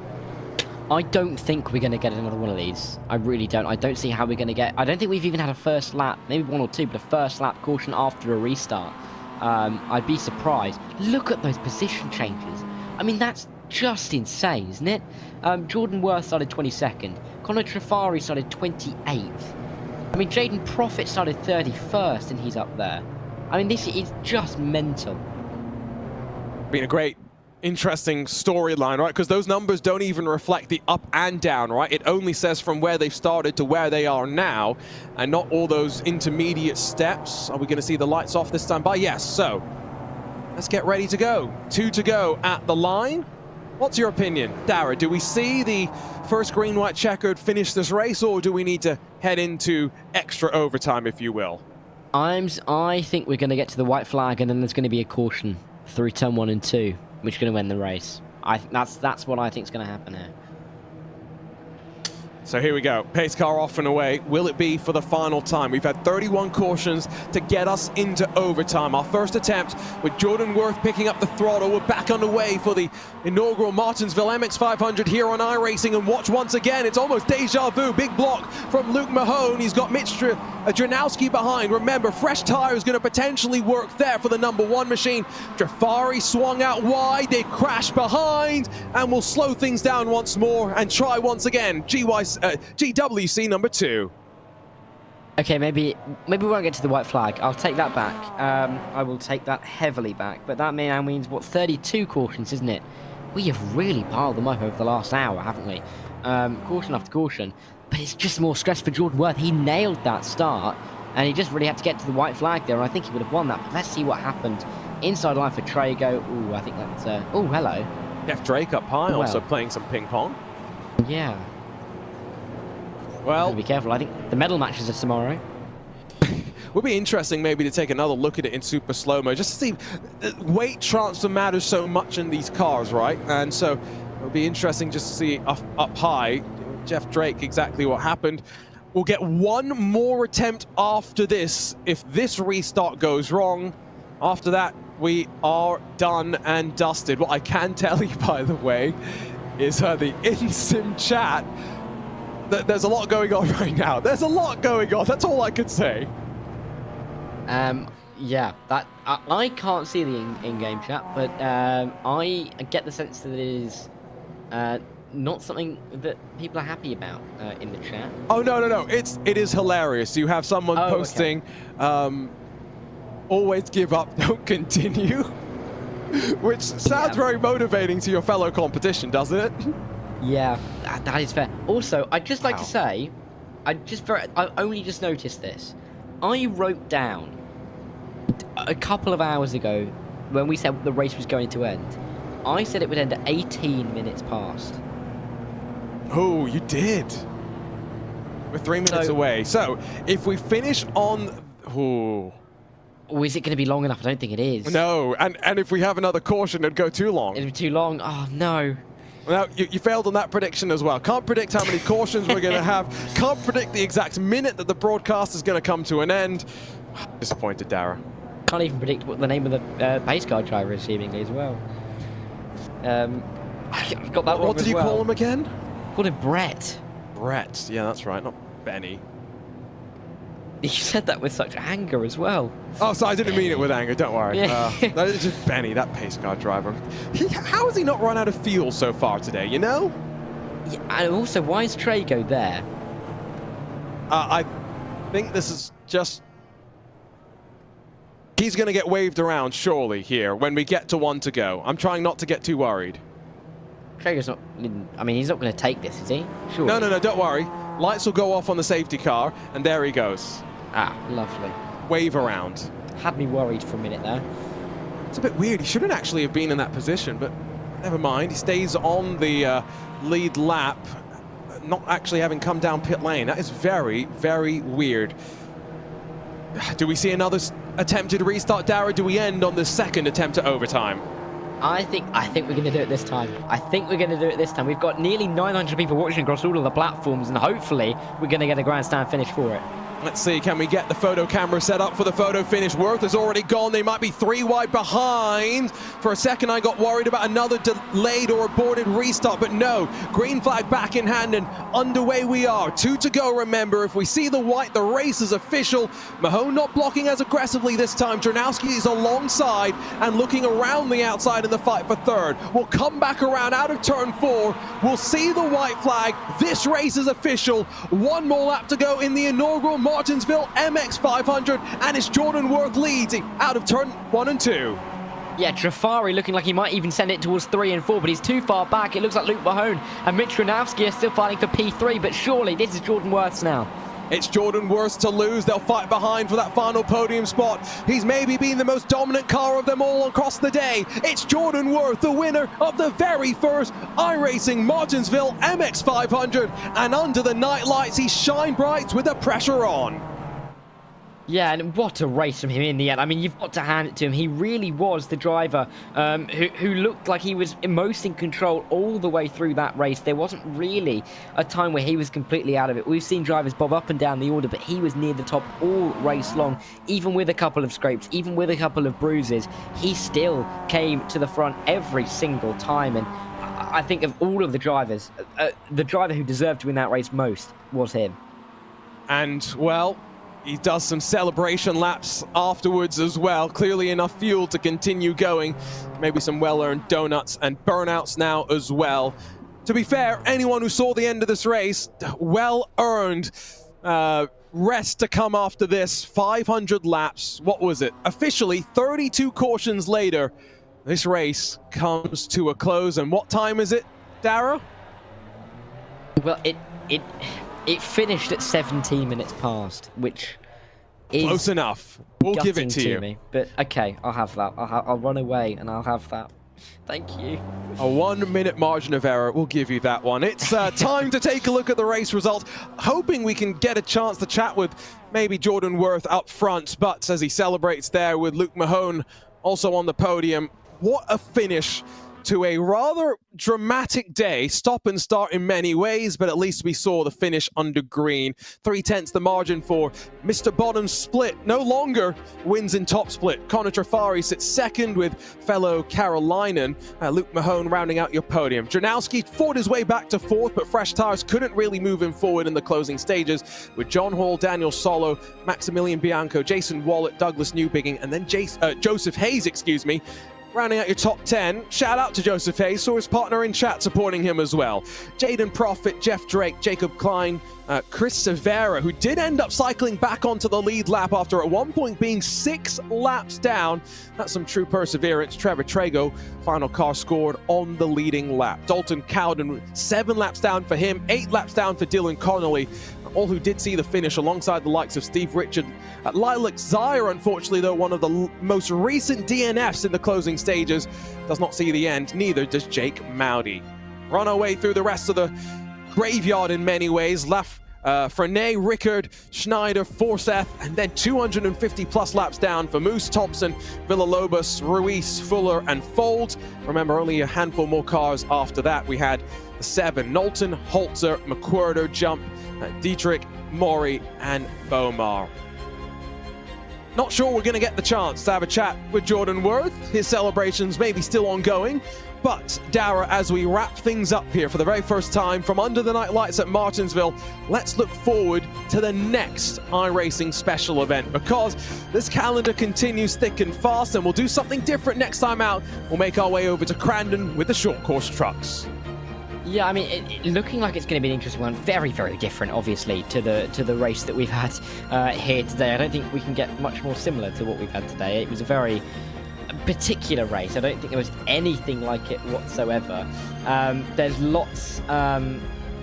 I don't think we're going to get another one of these. I really don't. I don't see how we're going to get... I don't think we've even had a first lap, maybe 1 or 2, but a first lap caution after a restart. I'd be surprised. Look at those position changes. I mean, that's just insane, isn't it? Jordan Worth started 22nd. Connor Trafari started 28th. I mean, Jaden Profit started 31st, and he's up there. I mean, this is just mental. Been a great, interesting storyline, right? Because those numbers don't even reflect the up and down, right? It only says from where they've started to where they are now, and not all those intermediate steps. Are we going to see the lights off this time? Yes. So let's get ready to go. 2 to go at the line. What's your opinion, Dara? Do we see the first green-white checkered finish this race, or do we need to head into extra overtime, if you will? I think we're going to get to the white flag, and then there's going to be a caution through turn 1 and 2. Which is going to win the race. That's what I think is going to happen here. So here we go. Pace car off and away. Will it be for the final time? We've had 31 cautions to get us into overtime. Our first attempt with Jordan Worth picking up the throttle. We're back underway for the inaugural Martinsville MX-500 here on iRacing. And watch once again, it's almost deja vu. Big block from Luke Mahone. He's got Mitch Dranowski behind. Remember, fresh tire is going to potentially work there for the number 1 machine. Jafari swung out wide. They crash behind, and we'll slow things down once more and try once again. GWC number 2. Okay, maybe we won't get to the white flag. I'll take that back. I will take that heavily back. But that now means, what, 32 cautions, isn't it? We have really piled them up over the last hour, haven't we? Caution after caution. But it's just more stress for Jordan Worth. He nailed that start, and he just really had to get to the white flag there, and I think he would have won that. But let's see what happened. Inside line for Trago. Ooh, I think that's... oh, hello. Jeff Drake up high, also playing some ping pong. Yeah. Well, be careful. I think the medal matches are tomorrow. Would be interesting maybe to take another look at it in super slow-mo, just to see. Weight transfer matters so much in these cars, right? And so it'll be interesting just to see up high, Jeff Drake, exactly what happened. We'll get 1 more attempt after this. If this restart goes wrong, after that, we are done and dusted. What I can tell you, by the way, is the in-sim chat, there's a lot going on right now. There's a lot going on. That's all I could say. Yeah, that I can't see the in-game chat, but I get the sense that it is not something that people are happy about in the chat. Oh no! It is hilarious. You have someone posting, "Always give up, don't continue," which sounds very motivating to your fellow competition, doesn't it? Yeah, that is fair. Also, I'd just like to say, I only just noticed this. I wrote down a couple of hours ago when we said the race was going to end. I said it would end at 18 minutes past. Oh, you did. We're 3 minutes away. So if we finish on, or is it going to be long enough? I don't think it is. No, and if we have another caution, it'd go too long. It'd be too long. Oh no. Well, you failed on that prediction as well. Can't predict how many cautions we're going to have. Can't predict the exact minute that the broadcast is going to come to an end. Disappointed, Dara. Can't even predict what the name of the pace car driver is, seemingly, as well. I got that wrong. What did you call him again? Called him Brett. Brett. Yeah, that's right. Not Benny. You said that with such anger as well. Oh, so I didn't mean it with anger, don't worry. Yeah. That is just Benny, that pace car driver. How has he not run out of fuel so far today, you know? Yeah, and also, why is Trago there? I think this is just... He's going to get waved around, surely, here, when we get to 1 to go. I'm trying not to get too worried. Trago's not... I mean, he's not going to take this, is he? Sure. No, don't worry. Lights will go off on the safety car, and there he goes. Ah, lovely. Wave around. had me worried for a minute there. It's a bit weird. He shouldn't actually have been in that position, but never mind. He stays on the lead lap, not actually having come down pit lane. That is very, very weird. Do we see another attempted restart, Dara? Do we end on the second attempt at overtime? I think we're going to do it this time. I think we're going to do it this time. We've got nearly 900 people watching across all of the platforms, and hopefully we're going to get a grandstand finish for it. Let's see, can we get the photo camera set up for the photo finish? Worth has already gone. They might be 3 wide behind. For a second, I got worried about another delayed or aborted restart, but no. Green flag back in hand, and underway we are. 2 to go, remember. If we see the white, the race is official. Mahone not blocking as aggressively this time. Jernowski is alongside and looking around the outside in the fight for third. We'll come back around out of turn 4. We'll see the white flag. This race is official. 1 more lap to go in the inaugural Martinsville MX-500, and it's Jordan Worth leads out of turn 1 and 2. Yeah, Trafari looking like he might even send it towards 3 and 4, but he's too far back. It looks like Luke Mahone and Mitch Ranowski are still fighting for P3, but surely this is Jordan Worth's now. It's Jordan Worth to lose. They'll fight behind for that final podium spot. He's maybe been the most dominant car of them all across the day. It's Jordan Worth, the winner of the very first iRacing Martinsville MX-500. And under the night lights, he shine bright with the pressure on. Yeah, and what a race from him in the end. I mean, you've got to hand it to him. He really was the driver who looked like he was most in control all the way through that race. There wasn't really a time where he was completely out of it. We've seen drivers bob up and down the order, but he was near the top all race long, even with a couple of scrapes, even with a couple of bruises. He still came to the front every single time, and I think of all of the drivers, the driver who deserved to win that race most was him. And, well, he does some celebration laps afterwards as well. Clearly enough fuel to continue going. Maybe some well-earned donuts and burnouts now as well. To be fair, anyone who saw the end of this race, well-earned rest to come after this. 500 laps. What was it? Officially, 32 cautions later, this race comes to a close. And what time is it, Dara? Well, it finished at 17 minutes past, which is close enough. We'll give it to you. Me. But okay, I'll have that. I'll run away and I'll have that. Thank you. A 1 minute margin of error. We'll give you that one. It's time to take a look at the race results. Hoping we can get a chance to chat with maybe Jordan Worth up front. But as he celebrates there with Luke Mahone also on the podium, what a finish to a rather dramatic day. Stop and start in many ways, but at least we saw the finish under green. 3/10 the margin for Mr. Bottom Split. No longer wins in top split. Connor Trafari sits second with fellow Carolinian Luke Mahone rounding out your podium. Jernowski fought his way back to fourth, but fresh tires couldn't really move him forward in the closing stages, with John Hall, Daniel Solo, Maximilian Bianco, Jason Wallet, Douglas Newbigging, and then Joseph Hayes, rounding out your top 10. Shout out to Joseph Hayes, saw his partner in chat supporting him as well. Jaden Profit, Jeff Drake, Jacob Klein, Chris Severa, who did end up cycling back onto the lead lap after at one point being 6 laps down. That's some true perseverance. Trevor Trago, final car scored on the leading lap. Dalton Cowden, 7 laps down for him, 8 laps down for Dylan Connolly. All who did see the finish alongside the likes of Steve Richard. Lilac Zire, unfortunately, though, one of the most recent DNFs in the closing stages, does not see the end. Neither does Jake Mowdy. Run our way through the rest of the graveyard in many ways. Frenet, Rickard, Schneider, Forseth, and then 250 plus laps down for Moose, Thompson, Villalobos, Ruiz, Fuller, and Fold. Remember, only a handful more cars after that. We had the 7, Knowlton, Holzer, McWhirter, Jump, Dietrich, Maury, and Bomar. Not sure we're going to get the chance to have a chat with Jordan Worth. His celebrations may be still ongoing. But, Dara, as we wrap things up here for the very first time from under the night lights at Martinsville, let's look forward to the next iRacing special event, because this calendar continues thick and fast, and we'll do something different next time out. We'll make our way over to Crandon with the short course trucks. Yeah, I mean, looking like it's going to be an interesting one. Very, very different, obviously, to the race that we've had here today. I don't think we can get much more similar to what we've had today. It was a very particular race. I don't think there was anything like it whatsoever. There's lots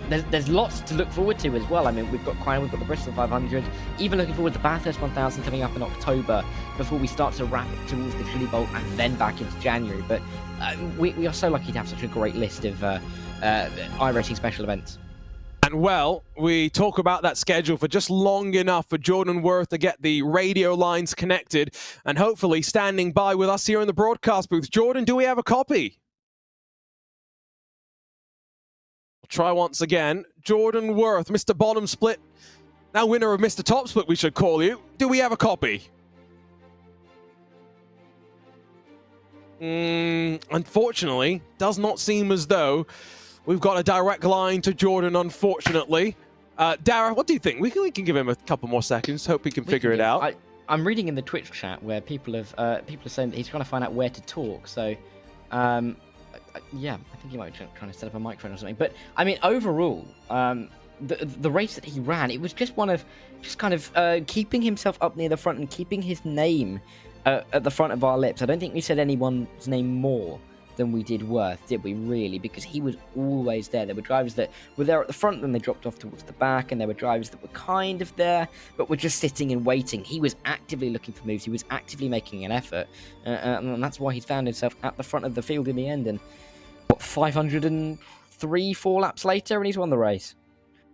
there's lots to look forward to as well. I mean, we've got the Bristol 500, even looking forward to the Bathurst 1000 coming up in October before we start to wrap it towards the Chili Bowl and then back into January. But we are so lucky to have such a great list of iRacing special events. And well, we talk about that schedule for just long enough for Jordan Worth to get the radio lines connected and hopefully standing by with us here in the broadcast booth. Jordan, do we have a copy? Try once again. Jordan Worth, Mr. Bottom Split, now winner of Mr. Top Split, we should call you. Do we have a copy? Unfortunately, does not seem as though we've got a direct line to Jordan, unfortunately. Dara, what do you think? We can give him a couple more seconds. Hope he can figure it out. I'm reading in the Twitch chat where people are saying that he's trying to find out where to talk. So, yeah, I think he might be trying to set up a microphone or something. But I mean, overall, the race that he ran, it was just one of kind of keeping himself up near the front and keeping his name at the front of our lips. I don't think we said anyone's name more than we did Worth, did we really? Because he was always there. There were drivers that were there at the front, then they dropped off towards the back, and there were drivers that were kind of there, but were just sitting and waiting. He was actively looking for moves. He was actively making an effort, and that's why he found himself at the front of the field in the end. And what, 504 laps later, and he's won the race.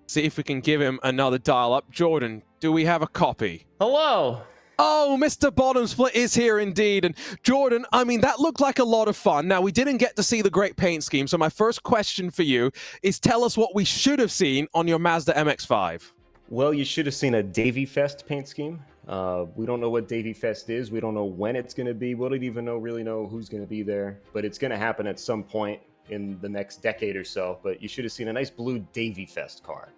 See if we can give him another dial-up. Jordan, do we have a copy? Hello. Oh, Mr. Bottom Split is here indeed. And Jordan, I mean, that looked like a lot of fun. Now, we didn't get to see the great paint scheme, so my first question for you is tell us what we should have seen on your Mazda MX-5. Well, you should have seen a Davy Fest paint scheme. We don't know what Davy Fest is. We don't know when it's going to be. We don't even really know who's going to be there. But it's going to happen at some point in the next decade or so. But you should have seen a nice blue Davy Fest car.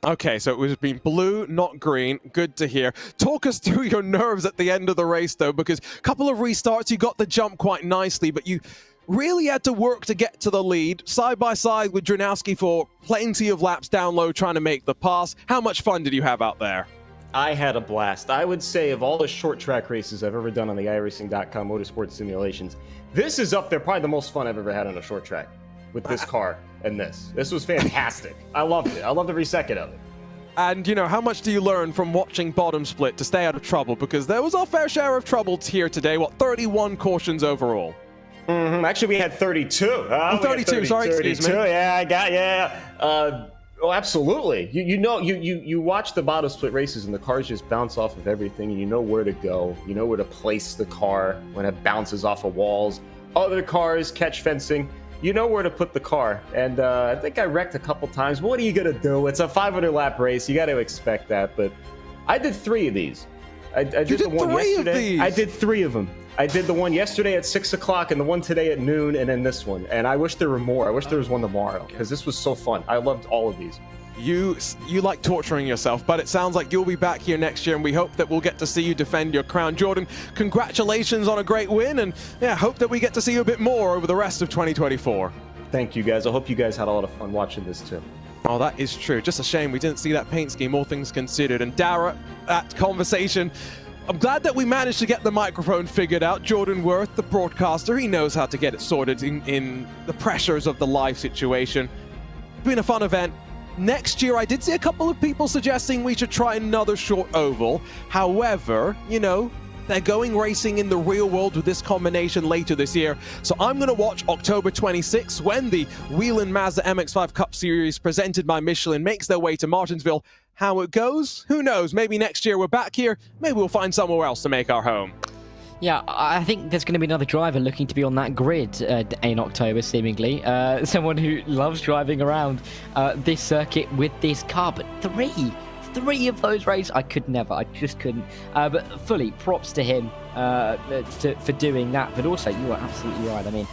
Okay, so it was being blue, not green. Good to hear. Talk us through your nerves at the end of the race, though, because a couple of restarts, you got the jump quite nicely, but you really had to work to get to the lead, side by side with Dranowski for plenty of laps down low trying to make the pass. How much fun did you have out there? I had a blast. I would say of all the short track races I've ever done on the iRacing.com motorsport simulations, this is up there, probably the most fun I've ever had on a short track with this car. And this was fantastic. I loved it. I loved every second of it. And, you know, how much do you learn from watching Bottom Split to stay out of trouble? Because there was our fair share of trouble here today. What, 31 cautions overall? Actually, we had 32. 32, sorry, excuse me. Oh, absolutely. You watch the Bottom Split races and the cars just bounce off of everything. And you know where to go. You know where to place the car when it bounces off of walls. Other cars catch fencing. You know where to put the car, and I think I wrecked a couple times. What are you gonna do? It's a 500-lap race. You got to expect that. But I did 3 of these. I did the one yesterday. I did 3 of them. I did the one yesterday at 6 o'clock, and the one today at noon, and then this one. And I wish there were more. I wish there was one tomorrow because this was so fun. I loved all of these. You like torturing yourself, but it sounds like you'll be back here next year, and we hope that we'll get to see you defend your crown. Jordan, congratulations on a great win, and yeah, hope that we get to see you a bit more over the rest of 2024. Thank you, guys. I hope you guys had a lot of fun watching this, too. Oh, that is true. Just a shame we didn't see that paint scheme, all things considered. And Dara, that conversation, I'm glad that we managed to get the microphone figured out. Jordan Worth, the broadcaster, he knows how to get it sorted in the pressures of the live situation. It's been a fun event. Next year, I did see a couple of people suggesting we should try another short oval. However, you know, they're going racing in the real world with this combination later this year. So I'm going to watch October 26th when the Whelen Mazda MX-5 Cup Series presented by Michelin makes their way to Martinsville. How it goes? Who knows? Maybe next year we're back here. Maybe we'll find somewhere else to make our home. Yeah, I think there's going to be another driver looking to be on that grid in October, seemingly. Someone who loves driving around this circuit with this car. But 3 of those races, I could never. I just couldn't. But fully props to him for doing that. But also, you are absolutely right. I mean,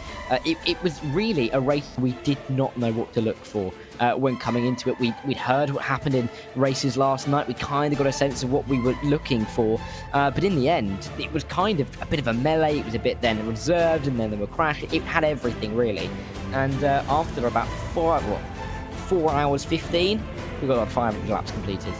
it was really a race we did not know what to look for when coming into it. We'd heard what happened in races last night. We kind of got a sense of what we were looking for. But in the end, it was kind of a bit of a melee. It was a bit then reserved, and then there were crashes. It had everything, really. And after about 4 hours 15, we got our 500 laps completed.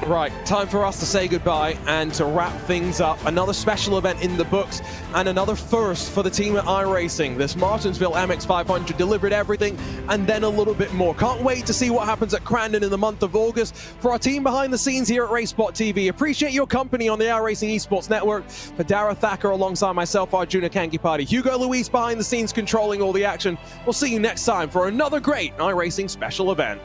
Right, time for us to say goodbye and to wrap things up. Another special event in the books and another first for the team at iRacing. This Martinsville MX-500 delivered everything and then a little bit more. Can't wait to see what happens at Crandon in the month of August. For our team behind the scenes here at RaceSpotTV, appreciate your company on the iRacing Esports Network. For Dara Thacker alongside myself, Arjuna Kankipati, Hugo Luis behind the scenes controlling all the action. We'll see you next time for another great iRacing special event.